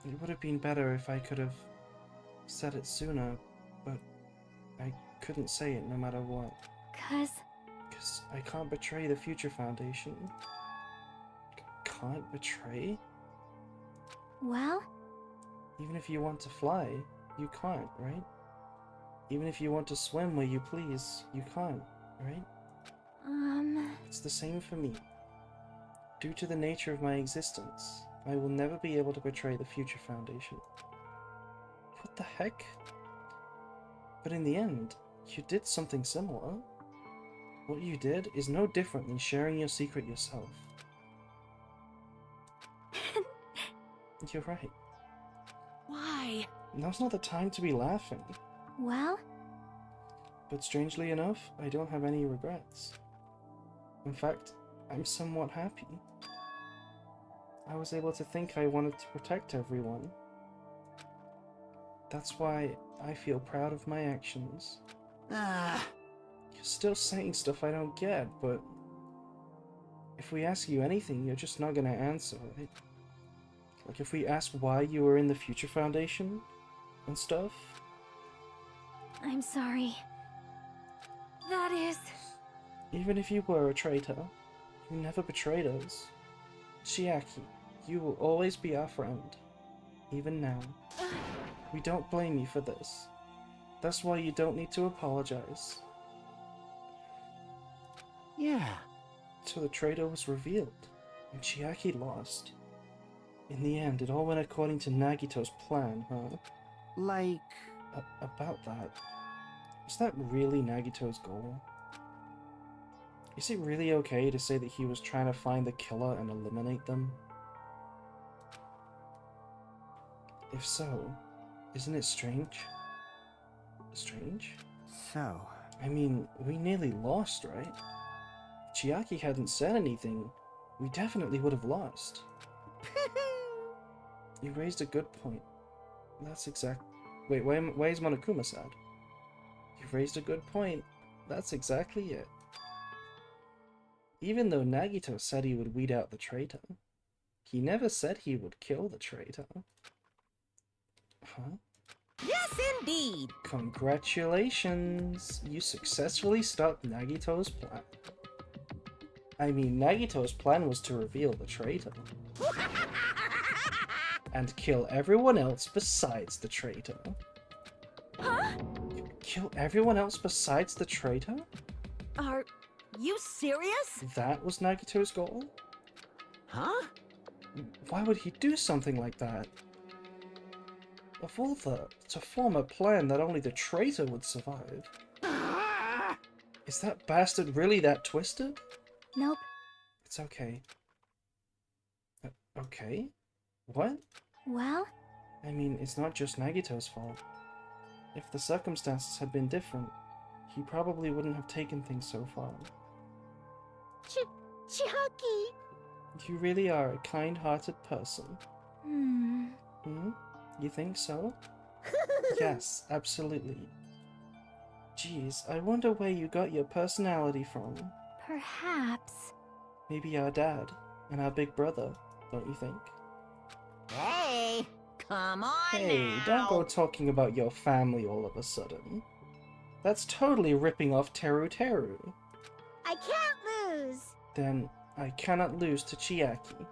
It would have been better if I could have said it sooner, but I couldn't say it no matter what. 'Cause... Because I can't betray the Future Foundation. Can't betray? Well? Even if you want to fly, you can't, right? Even if you want to swim where you please, you can't, right? It's the same for me. Due to the nature of my existence, I will never be able to betray the Future Foundation. What the heck? But in the end, you did something similar. What you did is no different than sharing your secret yourself. You're right. Why? Now's not the time to be laughing. Well? But strangely enough, I don't have any regrets. In fact, I'm somewhat happy. I was able to think I wanted to protect everyone. That's why I feel proud of my actions. You're still saying stuff I don't get, but if we ask you anything, you're just not gonna answer, right? Like if we ask why you were in the Future Foundation and stuff. I'm sorry. That is... Even if you were a traitor, you never betrayed us. Chiaki, you will always be our friend. Even now. We don't blame you for this. That's why you don't need to apologize. Yeah. So the traitor was revealed, and Chiaki lost. In the end, it all went according to Nagito's plan, huh? Like... About that. Was that really Nagito's goal? Is it really okay to say that he was trying to find the killer and eliminate them? If so, isn't it strange? Strange? So... I mean, we nearly lost, right? If Chiaki hadn't said anything, we definitely would have lost. You raised a good point. That's exact... Wait, why is Monokuma sad? You've raised a good point. That's exactly it. Even though Nagito said he would weed out the traitor, he never said he would kill the traitor. Huh? Yes, indeed! Congratulations! You successfully stopped Nagito's plan. I mean, Nagito's plan was to reveal the traitor. And kill everyone else besides the traitor. Huh? Kill everyone else besides the traitor? Are you serious? That was Nagito's goal? Huh? Why would he do something like that? Of all to form a plan that only the traitor would survive. Is that bastard really that twisted? Nope. It's okay. Okay? What? Well? I mean, it's not just Nagito's fault. If the circumstances had been different, he probably wouldn't have taken things so far. Chiaki! You really are a kind-hearted person. Hmm? You think so? Yes, absolutely. Geez, I wonder where you got your personality from. Perhaps. Maybe our dad and our big brother, don't you think? Hey, come on Hey, now. don't go talking about your family all of a sudden. That's totally ripping off Teru Teru. I can't lose! Then I cannot lose to Chiaki.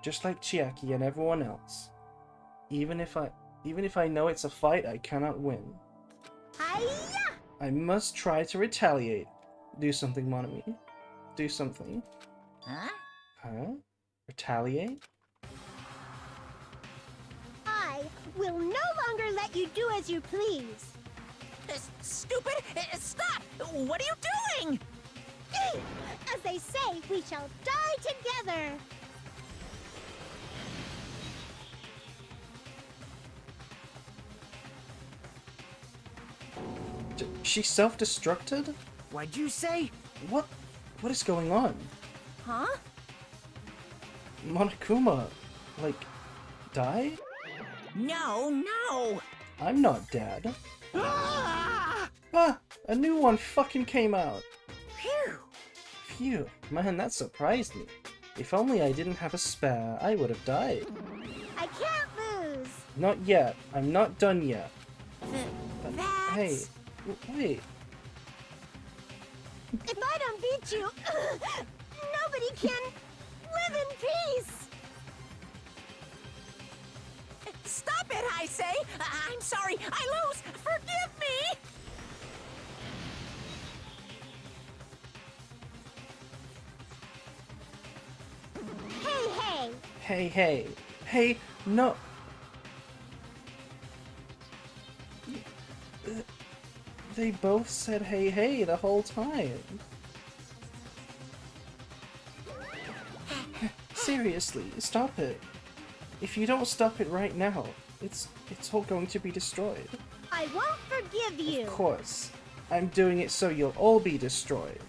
Just like Chiaki and everyone else. Even if I know it's a fight, I cannot win. Hiya! I must try to retaliate. Do something, Monami. Do something. Huh? Huh? Retaliate? I will no longer let you do as you please. Stupid! Stop! What are you doing? As they say, we shall die together. She self-destructed? What'd you say? What? What is going on? Huh? Monokuma, like, died? No, no! I'm not dead. Ah! Ah! A new one fucking came out! Phew! Phew, man, that surprised me. If only I didn't have a spare, I would have died. I can't lose. Not yet. I'm not done yet. That's... Hey, wait. If I don't beat you, nobody can live in peace. Stop it, I say! I'm sorry, I lose! Forgive me! Hey, hey. Hey, hey, no. They both said hey, hey the whole time. Seriously, stop it. If you don't stop it right now, it's all going to be destroyed. I won't forgive you. Of course. I'm doing it so you'll all be destroyed.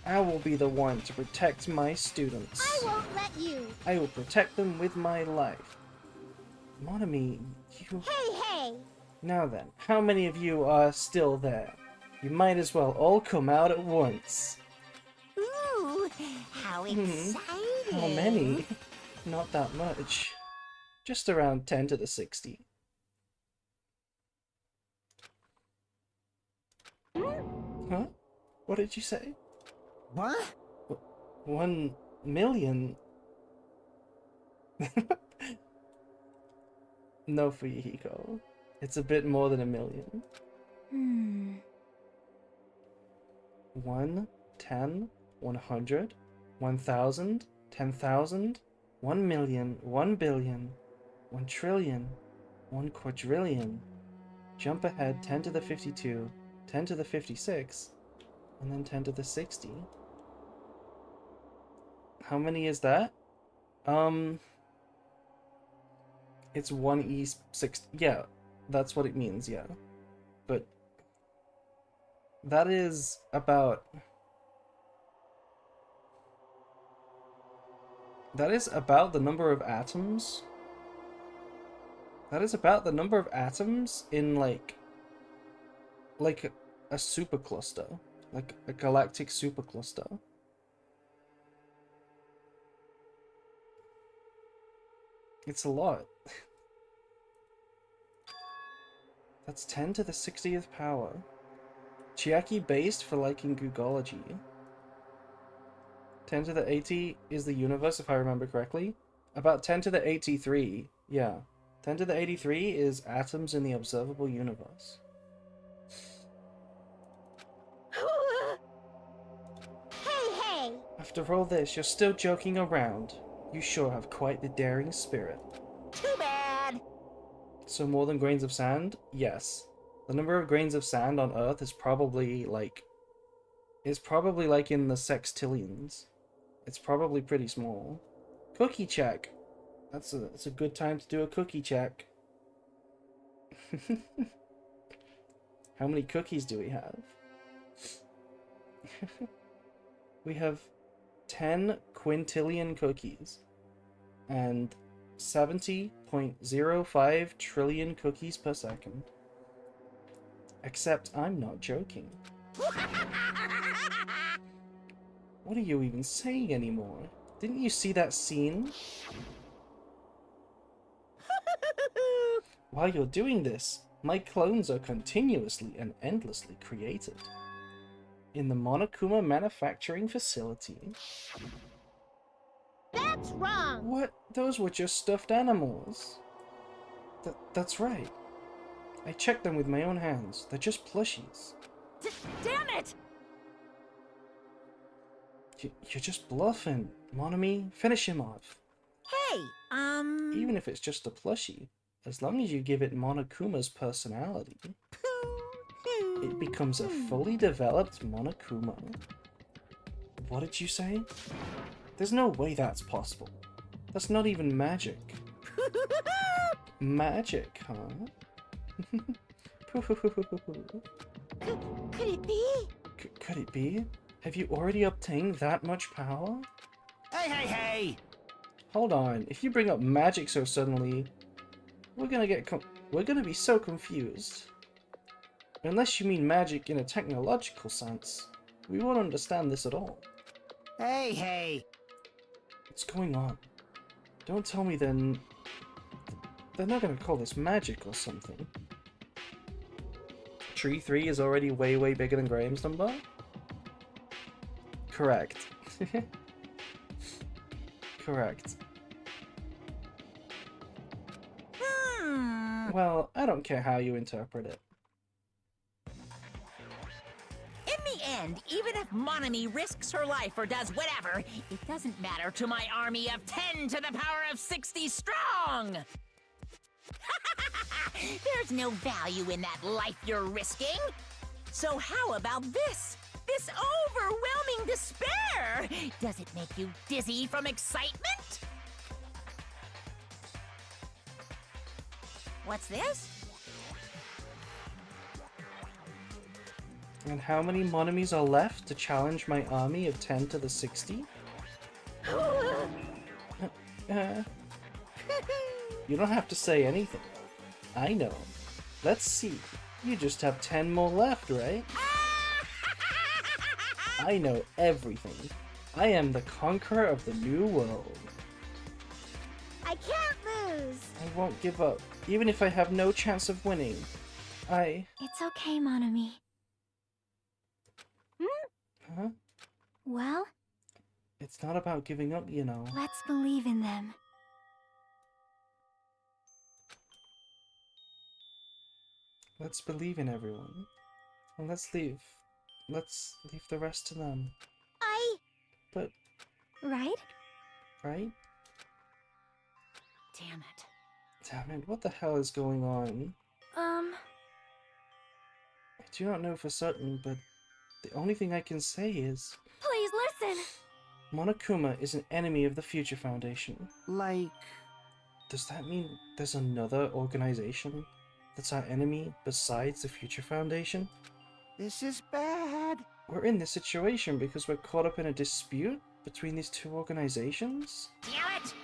I will be the one to protect my students. I won't let you. I will protect them with my life. Monami, you... Hey, hey. Now then, how many of you are still there? You might as well all come out at once. Ooh, how exciting. How many? Not that much. Just around 10 to the 60. Huh? What did you say? What? 1 million? No, Fuyuhiko. It's a bit more than 1 million. 1, 10, 100, 1,000, 10,000, 1 million, 1 billion, 1 trillion, 1 quadrillion. Jump ahead 10 to the 52, 10 to the 56, and then 10 to the 60. How many is that? It's 1e6. Yeah, that's what it means, yeah. But that is about... That is about the number of atoms. That is about the number of atoms in, like a supercluster. Like a galactic supercluster. It's a lot. That's 10 to the 60th power. Chiaki based for liking Googology. 10 to the 80 is the universe, if I remember correctly. About 10 to the 83, yeah. 10 to the 83 is atoms in the observable universe. Hey, hey. After all this, you're still joking around. You sure have quite the daring spirit. Too bad! So more than grains of sand? Yes. The number of grains of sand on Earth is probably like in the sextillions. It's probably pretty small. Cookie check. That's a good time to do a cookie check. How many cookies do we have? We have 10 quintillion cookies and 70.05 trillion cookies per second. Except I'm not joking. What are you even saying anymore? Didn't you see that scene? While you're doing this, my clones are continuously and endlessly created. In the Monokuma manufacturing facility. That's wrong. What? Those were just stuffed animals. That's right. I checked them with my own hands. They're just plushies. Damn it! You're just bluffing, Monami. Finish him off. Hey, Even if it's just a plushie, as long as you give it Monokuma's personality, it becomes a fully developed Monokuma. What did you say? There's no way that's possible. That's not even magic. Magic, huh? Could it be? Could it be? Have you already obtained that much power? Hey, hey, hey! Hold on. If you bring up magic so suddenly, we're gonna be so confused. Unless you mean magic in a technological sense, we won't understand this at all. Hey, hey. What's going on? Don't tell me then they're not gonna call this magic or something. Tree 3 is already way, way bigger than Graham's number? Correct. Correct. Well, I don't care how you interpret it. In the end, even if Monami risks her life or does whatever, it doesn't matter to my army of 10 to the power of 60 strong! There's no value in that life you're risking! So how about this? This overwhelming despair! Does it make you dizzy from excitement? What's this? And how many Monomis are left to challenge my army of 10 to the 60? You don't have to say anything. I know. Let's see. You just have 10 more left, right? I know everything. I am the conqueror of the new world. I can't lose. I won't give up, even if I have no chance of winning. It's okay, Monami. Huh? Well, It's not about giving up, you know. let's believe in them. Let's believe in everyone. And let's leave the rest to them. But, Right? right? Damn it. Damn it, what the hell is going on? I do not know for certain, but the only thing I can say is... Please listen! Monokuma is an enemy of the Future Foundation. Like... Does that mean there's another organization that's our enemy besides the Future Foundation? This is bad. We're in this situation because we're caught up in a dispute between these two organizations? Damn it!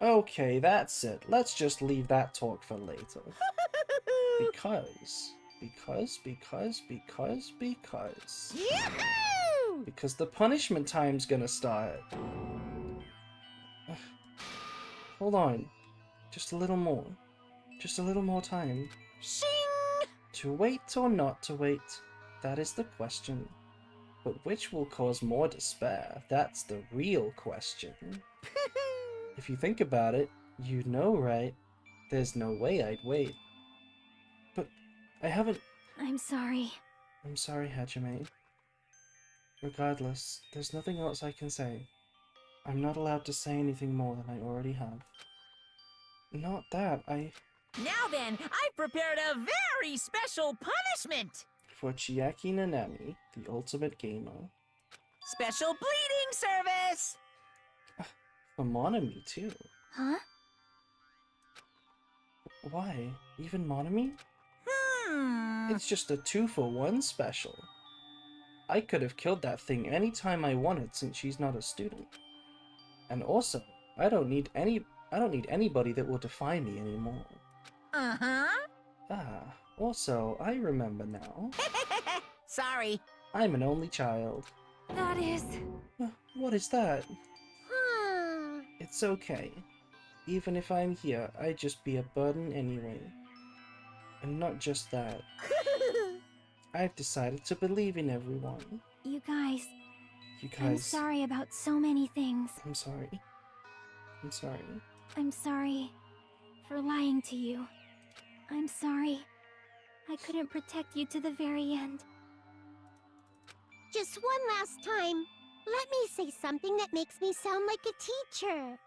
Okay, that's it. Let's just leave that talk for later. Because Yahoo! Because the punishment time's gonna start. Hold on. Just a little more. Just a little more time. Shing! To wait or not to wait? That is the question. But which will cause more despair? That's the real question. If you think about it, you know, right? There's no way I'd wait. But I haven't... I'm sorry. I'm sorry, Hajime. Regardless, there's nothing else I can say. I'm not allowed to say anything more than I already have. Not that, Now then, I've prepared a very special punishment! For Chiaki Nanami, the ultimate gamer. Special bleeding service! For Monami, too. Huh? Why? Even Monami? Hmm. It's just a 2-for-1 special. I could have killed that thing anytime I wanted since she's not a student. And also, I don't need anybody that will defy me anymore. Uh-huh. Also, I remember now. Sorry. I'm an only child. That is... What is that? It's okay. Even if I'm here, I'd just be a burden anyway. And not just that. I've decided to believe in everyone. You guys... You guys... I'm sorry about so many things. I'm sorry. I'm sorry. I'm sorry for lying to you. I'm sorry. I couldn't protect you to the very end. Just one last time, let me say something that makes me sound like a teacher.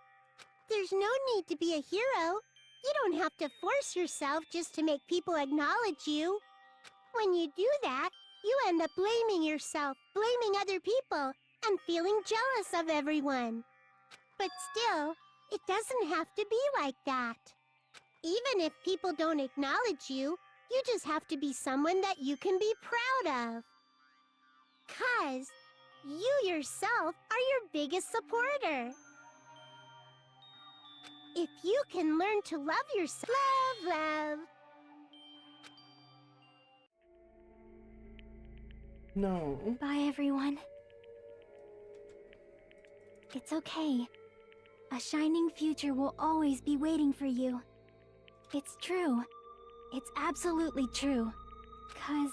There's no need to be a hero. You don't have to force yourself just to make people acknowledge you. When you do that, you end up blaming yourself, blaming other people, and feeling jealous of everyone. But still, it doesn't have to be like that. Even if people don't acknowledge you, you just have to be someone that you can be proud of. 'Cause you yourself are your biggest supporter. If you can learn to love yourself. Love. No. Bye, everyone. It's okay. A shining future will always be waiting for you. It's true. It's absolutely true. 'Cause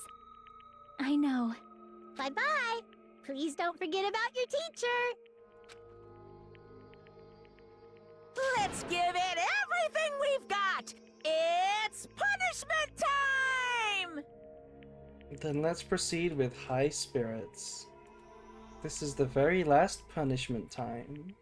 I know. Bye-bye. Please don't forget about your teacher. Let's give it everything we've got! It's punishment time! Then let's proceed with high spirits. This is the very last punishment time.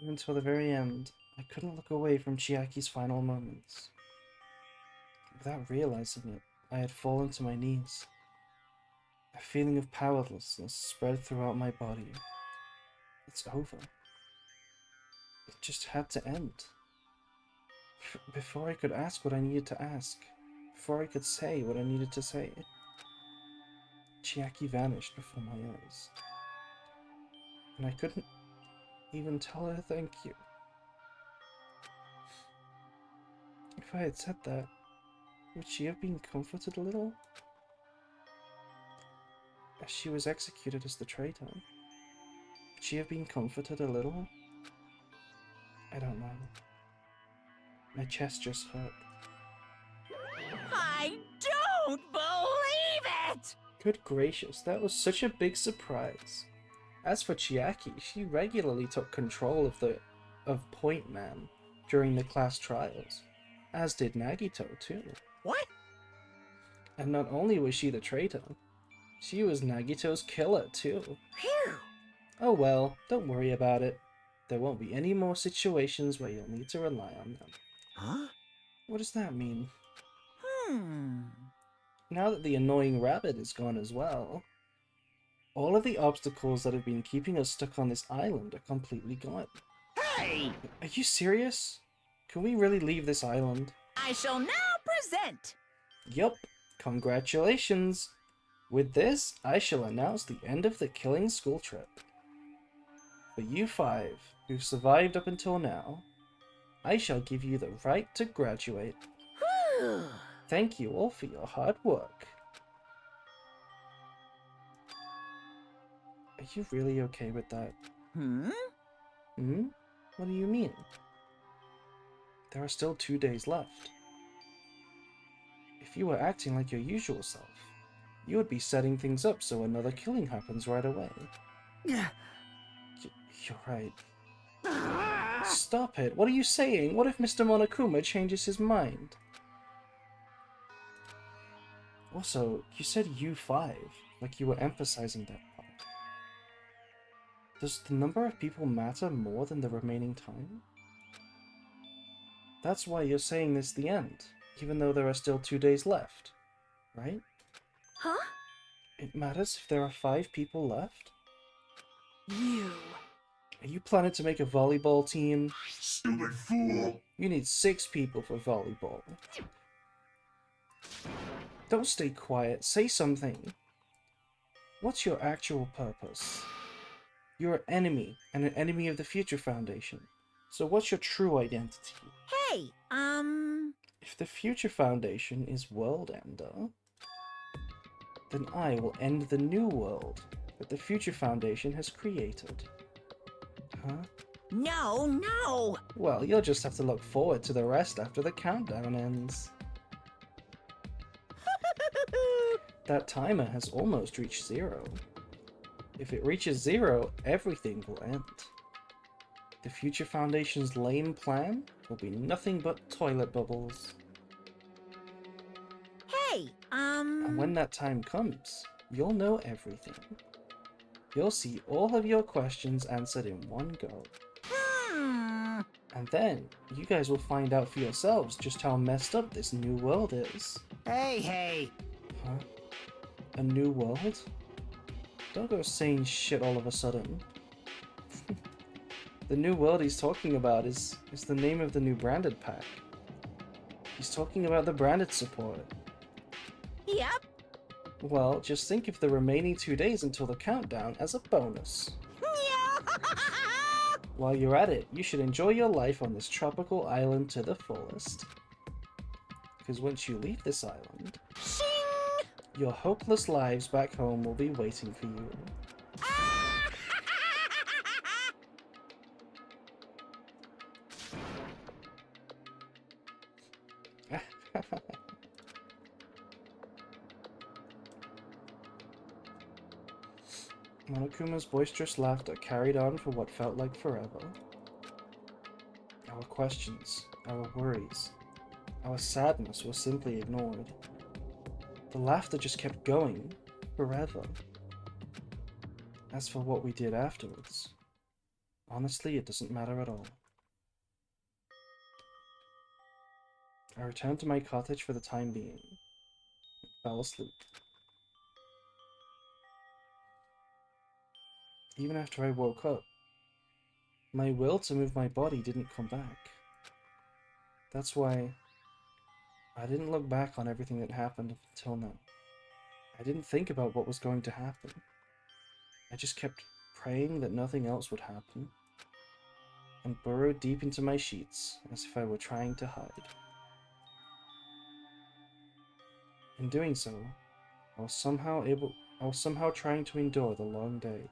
Until the very end, I couldn't look away from Chiaki's final moments. Without realizing it, I had fallen to my knees. A feeling of powerlessness spread throughout my body. It's over. It just had to end. Before I could ask what I needed to ask, before I could say what I needed to say, Chiaki vanished before my eyes. And I couldn't even tell her thank you. If I had said that, would she have been comforted a little? As she was executed as the traitor, would she have been comforted a little? I don't know. My chest just hurt. I don't believe it! Good gracious, that was such a big surprise. As for Chiaki, she regularly took control of Point Man during the class trials, as did Nagito too. What? And not only was she the traitor, she was Nagito's killer too. Phew! Oh well, don't worry about it. There won't be any more situations where you'll need to rely on them. Huh? What does that mean? Now that the annoying rabbit is gone as well, all of the obstacles that have been keeping us stuck on this island are completely gone. Hey! Are you serious? Can we really leave this island? I shall now present! Yup, congratulations! With this, I shall announce the end of the killing school trip. For you 5 who've survived up until now, I shall give you the right to graduate. Whew! Thank you all for your hard work. Are you really okay with that? Hmm? Hmm? What do you mean? There are still 2 days left. If you were acting like your usual self, you would be setting things up so another killing happens right away. Yeah. You're right. Stop it! What are you saying? What if Mr. Monokuma changes his mind? Also, you said U5, like you were emphasizing that part. Does the number of people matter more than the remaining time? That's why you're saying this the end, even though there are still 2 days left, right? Huh? It matters if there are 5 people left? You. Are you planning to make a volleyball team? Stupid fool! You need 6 people for volleyball. Don't stay quiet, say something. What's your actual purpose? You're an enemy, and an enemy of the Future Foundation. So what's your true identity? Hey, If the Future Foundation is World Ender, then I will end the new world that the Future Foundation has created. Huh? No! Well, you'll just have to look forward to the rest after the countdown ends. That timer has almost reached 0. If it reaches 0, everything will end. The Future Foundation's lame plan will be nothing but toilet bubbles. Hey, And when that time comes, you'll know everything. You'll see all of your questions answered in one go. And then, you guys will find out for yourselves just how messed up this new world is. Hey! Huh? A new world? Don't go saying shit all of a sudden. The new world he's talking about is the name of the new branded pack. He's talking about the branded support. Yep. Well, just think of the remaining 2 days until the countdown as a bonus. While you're at it, you should enjoy your life on this tropical island to the fullest. Because once you leave this island, your hopeless lives back home will be waiting for you. Monokuma's boisterous laughter carried on for what felt like forever. Our questions, our worries, our sadness were simply ignored. The laughter just kept going, forever. As for what we did afterwards, honestly, it doesn't matter at all. I returned to my cottage for the time being, and fell asleep. Even after I woke up, my will to move my body didn't come back. That's why I didn't look back on everything that happened up until now. I didn't think about what was going to happen. I just kept praying that nothing else would happen, and burrowed deep into my sheets as if I were trying to hide. In doing so, I was somehow trying to endure the long day.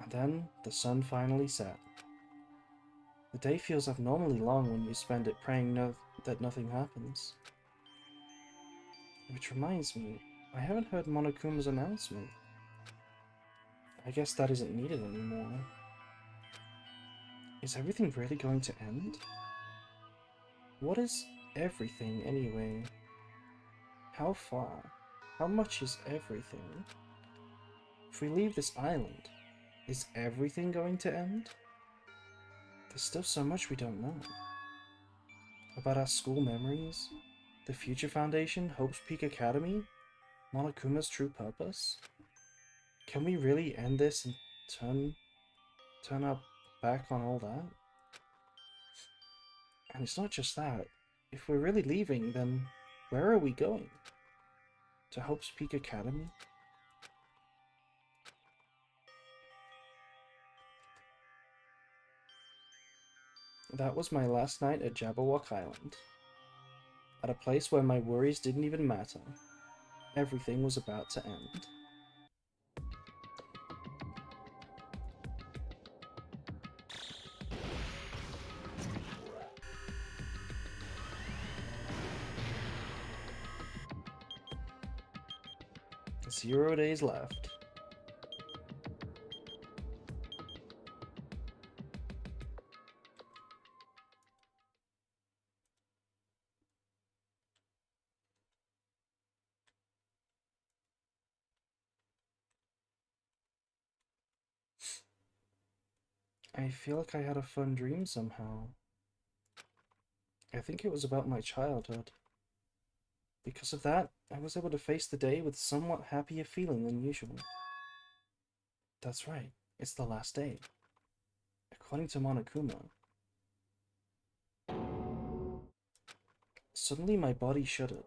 And then, the sun finally set. The day feels abnormally long when you spend it praying that nothing happens. Which reminds me, I haven't heard Monokuma's announcement. I guess that isn't needed anymore. Is everything really going to end? What is everything anyway? How far? How much is everything? If we leave this island, is everything going to end? There's still so much we don't know. About our school memories, the Future Foundation, Hope's Peak Academy, Monokuma's true purpose. Can we really end this and turn our back on all that? And it's not just that. If we're really leaving, then where are we going? To Hope's Peak Academy? That was my last night at Jabberwock Island. At a place where my worries didn't even matter. Everything was about to end. 0 days left. I feel like I had a fun dream somehow. I think it was about my childhood. Because of that, I was able to face the day with somewhat happier feeling than usual. That's right, it's the last day. According to Monokuma. Suddenly my body shuddered.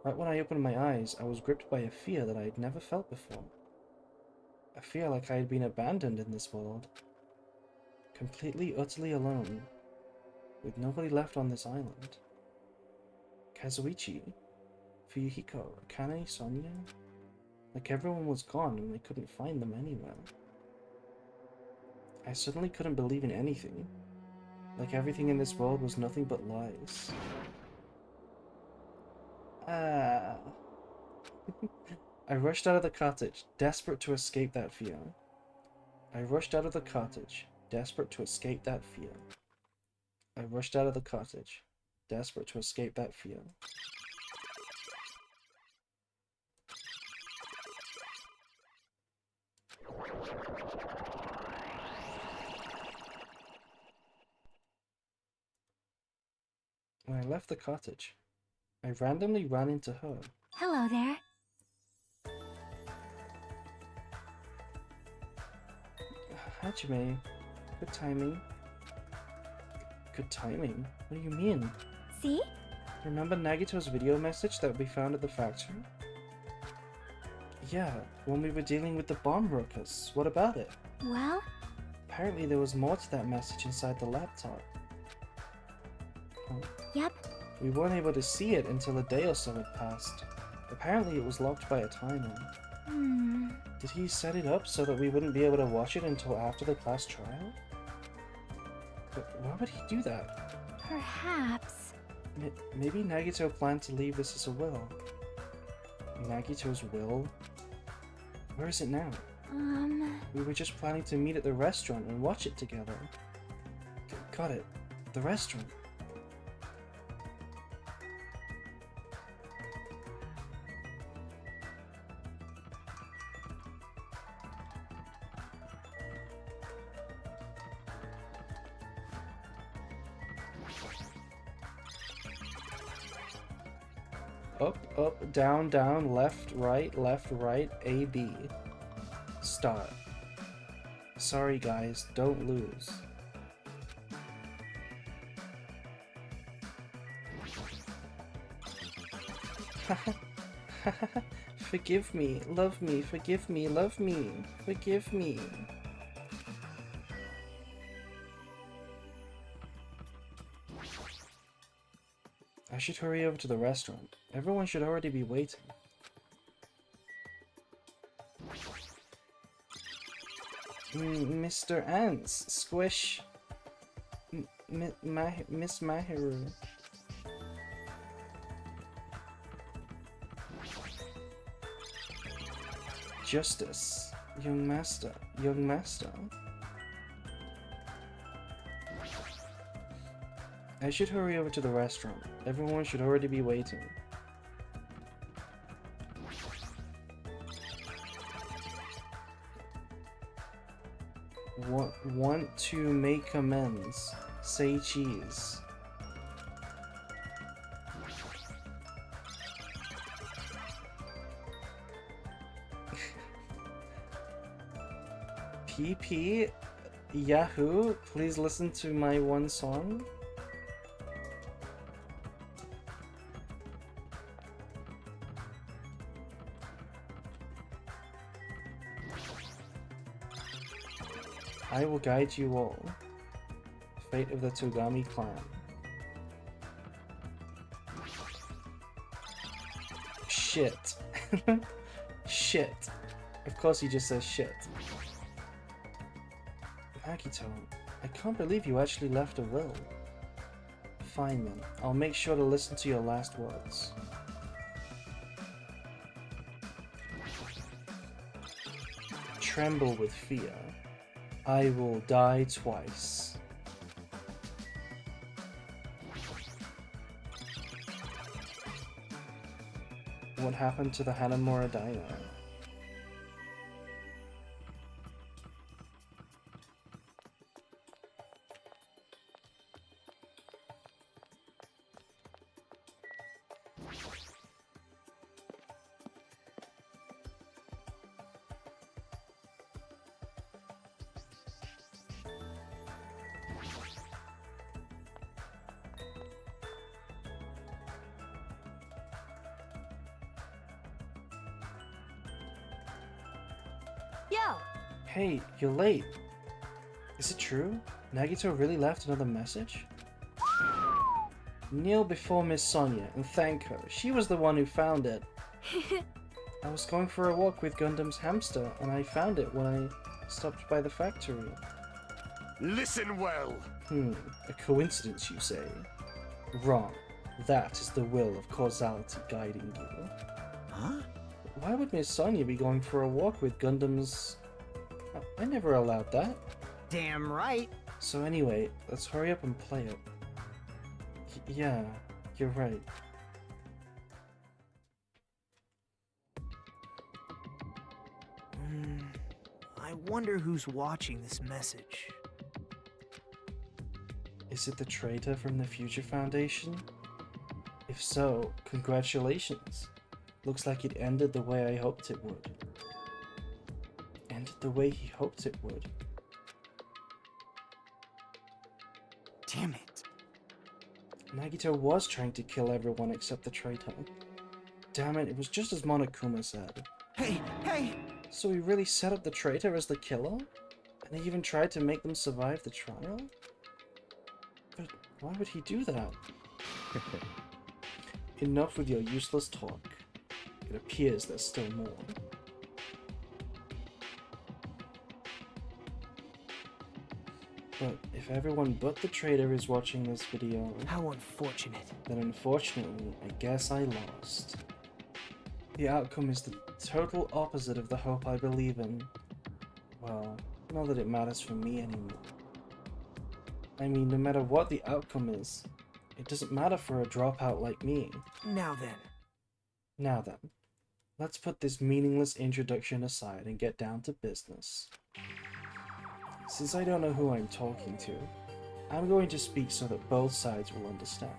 Right when I opened my eyes, I was gripped by a fear that I had never felt before. A fear like I had been abandoned in this world. Completely, utterly alone. With nobody left on this island. Kazuichi, Fuyuhiko, Akane, Sonia? Like everyone was gone and I couldn't find them anywhere. I suddenly couldn't believe in anything. Like everything in this world was nothing but lies. Ah. I rushed out of the cottage, desperate to escape that fear. I rushed out of the cottage, desperate to escape that fear. I rushed out of the cottage, desperate to escape that fear. When I left the cottage, I randomly ran into her. Hello there. Hajime, good timing. Good timing? What do you mean? See? Remember Nagito's video message that we found at the factory? Yeah, when we were dealing with the bomb ruckus. What about it? Well? Apparently there was more to that message inside the laptop. Huh? Yep. We weren't able to see it until a day or so had passed. Apparently it was locked by a timer. Did he set it up so that we wouldn't be able to watch it until after the class trial? But why would he do that? Perhaps. Maybe Nagito planned to leave this as a will. Nagito's will? Where is it now? We were just planning to meet at the restaurant and watch it together. Got it. The restaurant. Up, up, down, down, left, right, A, B. Start. Sorry guys, don't lose. Forgive me, love me, forgive me, love me, forgive me. I should hurry over to the restaurant. Everyone should already be waiting. Mr. Ants, squish. Miss Mahiru. Justice. Young master. Young master. I should hurry over to the restaurant. Everyone should already be waiting. Want to make amends. Say cheese. PP Yahoo, please listen to my one song. I will guide you all. Fate of the Togami clan. Shit. Shit. Of course he just says shit. Nagito, I can't believe you actually left a will. Fine then, I'll make sure to listen to your last words. tremble with fear. I will die twice. What happened to the Hanamura Diner? Yo! Hey, you're late. Is it true? Nagito really left another message? Kneel before Miss Sonia and thank her. She was the one who found it. I was going for a walk with Gundam's hamster and I found it when I stopped by the factory. Listen well. A coincidence, you say? Wrong. That is the will of causality guiding you. Huh? Why would Miss Sonia be going for a walk with Gundam's... I never allowed that. Damn right. So anyway, let's hurry up and play it. Yeah, you're right. I wonder who's watching this message. Is it the traitor from the Future Foundation? If so, congratulations. Looks like it ended the way I hoped it would. Ended the way he hoped it would. Damn it. Nagito was trying to kill everyone except the traitor. Damn it, it was just as Monokuma said. Hey, hey! So he really set up the traitor as the killer? And he even tried to make them survive the trial? But why would he do that? Enough with your useless talk. It appears there's still more. But if everyone but the traitor is watching this video, How unfortunate. then unfortunately, I guess I lost. The outcome is the total opposite of the hope I believe in. Well, not that it matters for me anymore. I mean, no matter what the outcome is, it doesn't matter for a dropout like me. Now then. Now then, let's put this meaningless introduction aside and get down to business. Since I don't know who I'm talking to, I'm going to speak so that both sides will understand.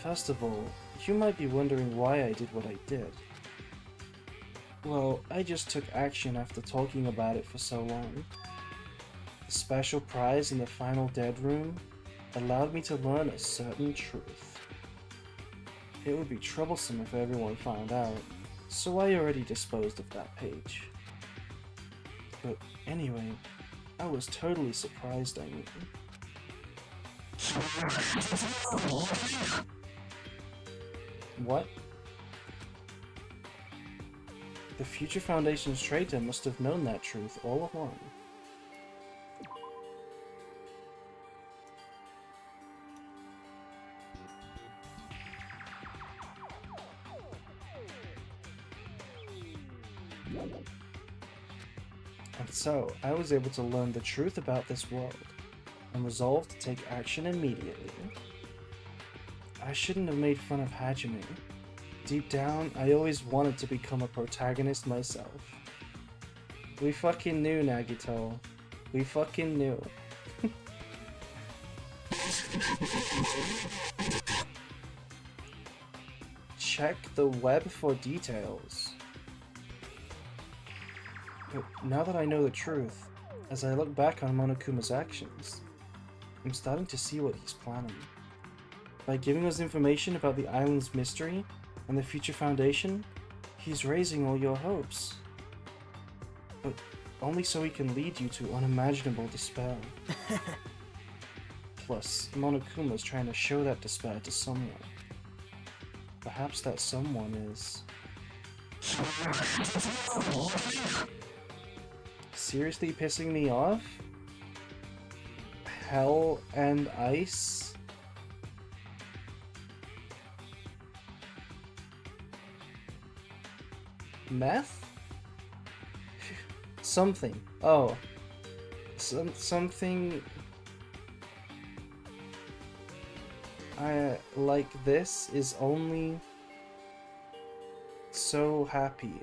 First of all, you might be wondering why I did what I did. Well, I just took action after talking about it for so long. The special prize in the final dead room allowed me to learn a certain truth. It would be troublesome if everyone found out, so I already disposed of that page. But anyway, I was totally surprised, I mean. What? The Future Foundation's traitor must have known that truth all along. And so, I was able to learn the truth about this world, and resolved to take action immediately. I shouldn't have made fun of Hajime. Deep down, I always wanted to become a protagonist myself. We fucking knew, Nagito. We fucking knew. Check the web for details. But now that I know the truth, as I look back on Monokuma's actions, I'm starting to see what he's planning. By giving us information about the island's mystery and the Future Foundation, he's raising all your hopes. But only so he can lead you to unimaginable despair. Plus, Monokuma's trying to show that despair to someone. Perhaps that someone is... seriously pissing me off? Hell and ice? Meth? Something. Oh. Something... I like this is only so happy.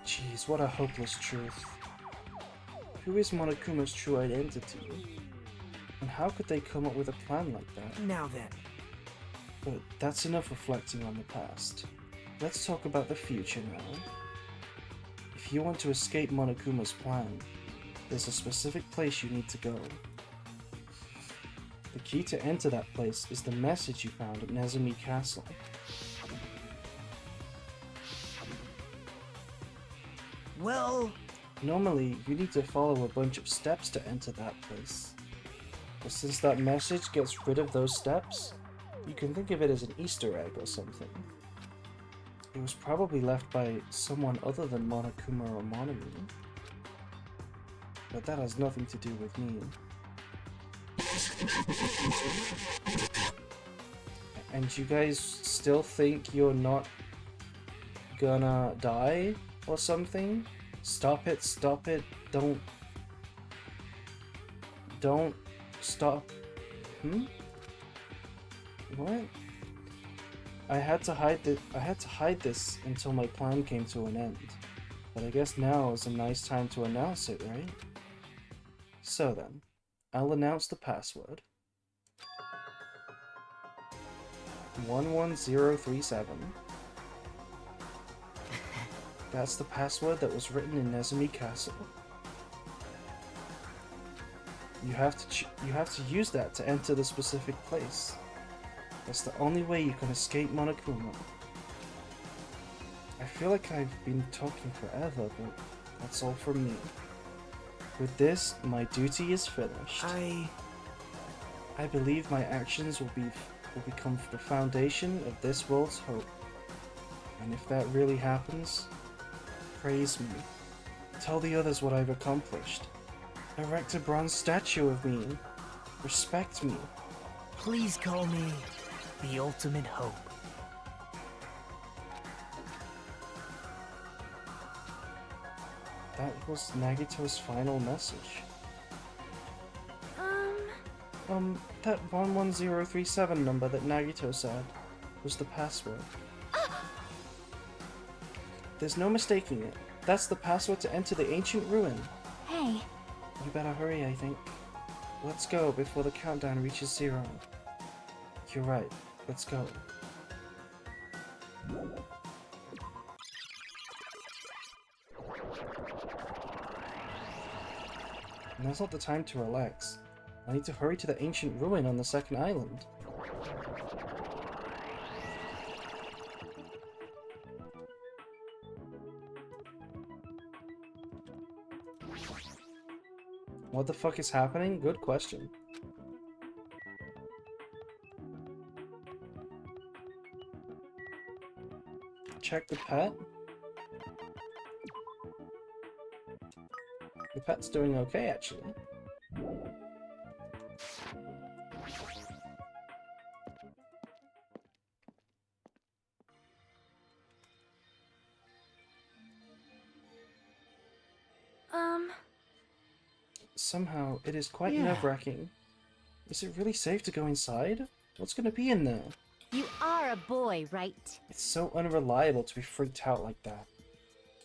Jeez, what a hopeless truth. Who is Monokuma's true identity? And how could they come up with a plan like that? Now then. But that's enough reflecting on the past. Let's talk about the future now. If you want to escape Monokuma's plan, there's a specific place you need to go. The key to enter that place is the message you found at Nezumi Castle. Well... Normally, you need to follow a bunch of steps to enter that place. But since that message gets rid of those steps, you can think of it as an Easter egg or something. It was probably left by someone other than Monokuma or Monomi. But that has nothing to do with me. And you guys still think you're not gonna die or something? Stop it, don't stop. What? I had to hide this until my plan came to an end. But I guess now is a nice time to announce it, right? So then, I'll announce the password. 11037. That's the password that was written in Nezumi Castle. You have to use that to enter the specific place. That's the only way you can escape Monokuma. I feel like I've been talking forever, but that's all from me. With this, my duty is finished. I believe my actions will become the foundation of this world's hope. And if that really happens, praise me. Tell the others what I've accomplished. Erect a bronze statue of me. Respect me. Please call me the ultimate hope. That was Nagito's final message. That 11037 number that Nagito said was the password. There's no mistaking it. That's the password to enter the ancient ruin. Hey. You better hurry, I think. Let's go before the countdown reaches 0. You're right. Let's go. Now's not the time to relax. I need to hurry to the ancient ruin on the second island. What the fuck is happening? Good question. Check the pet. The pet's doing okay, actually. Somehow, it is quite nerve-wracking. Is it really safe to go inside? What's gonna be in there? You are a boy, right? It's so unreliable to be freaked out like that.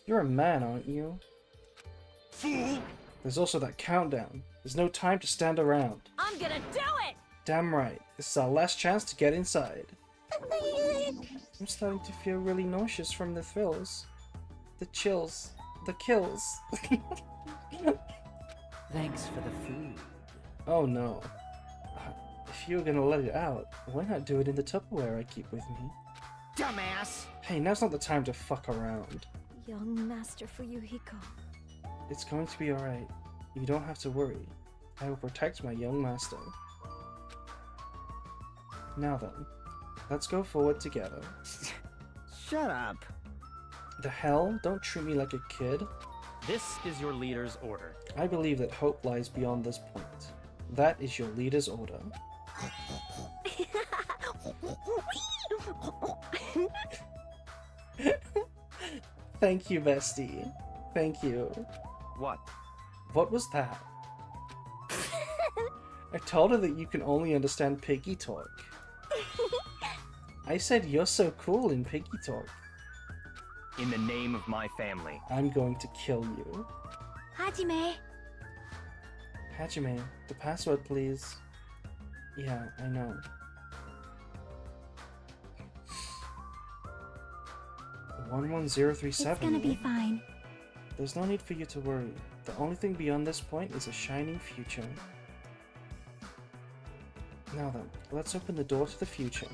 You're a man, aren't you? Fool! There's also that countdown. There's no time to stand around. I'm gonna do it! Damn right. This is our last chance to get inside. I'm starting to feel really nauseous from the thrills. The chills. The kills. Thanks for the food. Oh no. If you're gonna let it out, why not do it in the Tupperware I keep with me? Dumbass! Hey, now's not the time to fuck around. Young Master Fuyuhiko. It's going to be alright. You don't have to worry. I will protect my young master. Now then, let's go forward together. Shut up. The hell? Don't treat me like a kid. This is your leader's order. I believe that hope lies beyond this point. That is your leader's order. Thank you, bestie. Thank you. What? What was that? I told her that you can only understand piggy talk. I said you're so cool in piggy talk. In the name of my family. I'm going to kill you. Hajime. Hajime, the password, please. Yeah, I know. It's 11037. gonna be fine. There's no need for you to worry. The only thing beyond this point is a shining future. Now then, let's open the door to the future.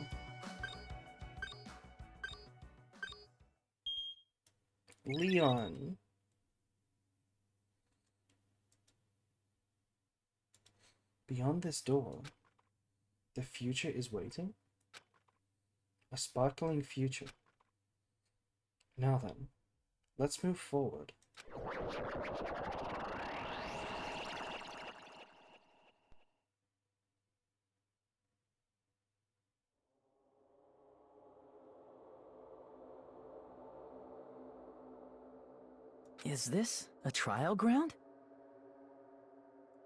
Leon. Beyond this door, the future is waiting. A sparkling future. Now then, let's move forward. Is this a trial ground?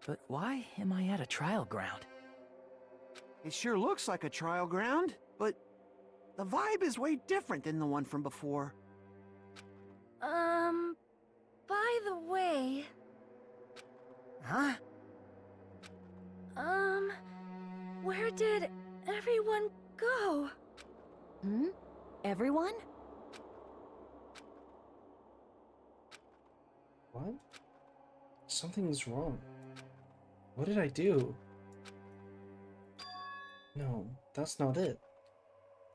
But why am I at a trial ground? It sure looks like a trial ground, but the vibe is way different than the one from before. By the way... Huh? Where did everyone go? Hmm? Everyone? What? Something's wrong. What did I do? No, that's not it.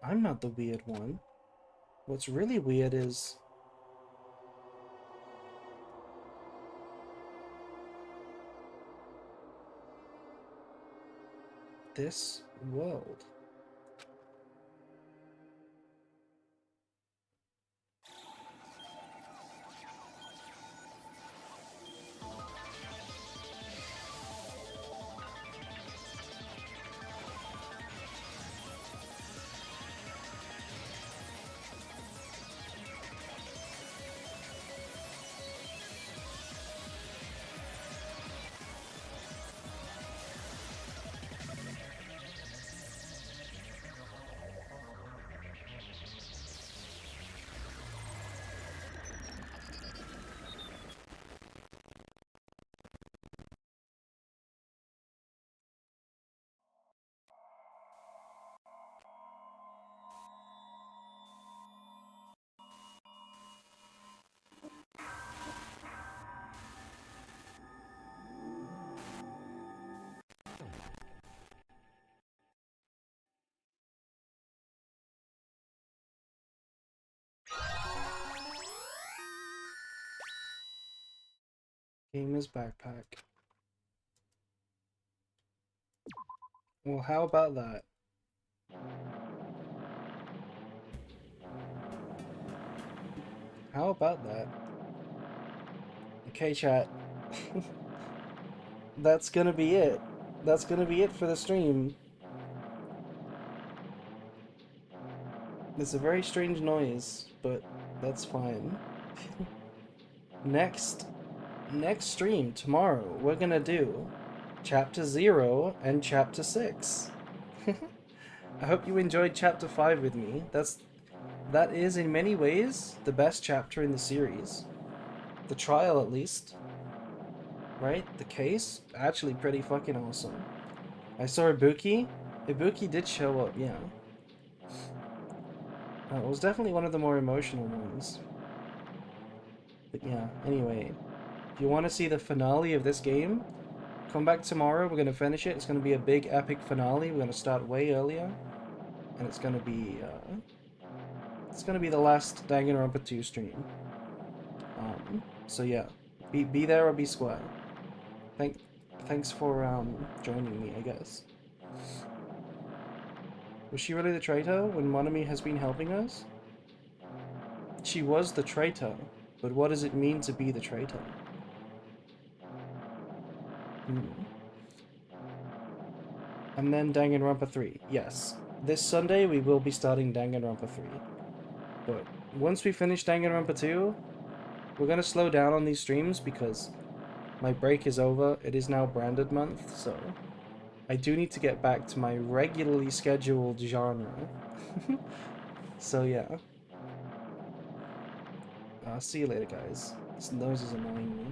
I'm not the weird one. What's really weird is... this world. Gamer's backpack. Well, how about that? How about that? Okay, chat. That's gonna be it. That's gonna be it for the stream. It's a very strange noise, but that's fine. Next stream, tomorrow, we're gonna do Chapter 0 and Chapter 6. I hope you enjoyed Chapter 5 with me. That is, in many ways, the best chapter in the series. The trial, at least. Right? The case? Actually pretty fucking awesome. I saw Ibuki. Ibuki did show up, yeah. It was definitely one of the more emotional ones. But yeah, anyway. If you want to see the finale of this game, come back tomorrow. We're going to finish it. It's going to be a big epic finale. We're going to start way earlier. And it's going to be the last Danganronpa 2 stream. So yeah. Be there or be square. Thanks for joining me, I guess. Was she really the traitor when Monami has been helping us? She was the traitor, but what does it mean to be the traitor? And then Danganronpa 3. Yes. This Sunday we will be starting Danganronpa 3. But once we finish Danganronpa 2, we're gonna slow down on these streams because my break is over. It is now branded month, so I do need to get back to my regularly scheduled genre. So yeah. See you later, guys. This nose is annoying me.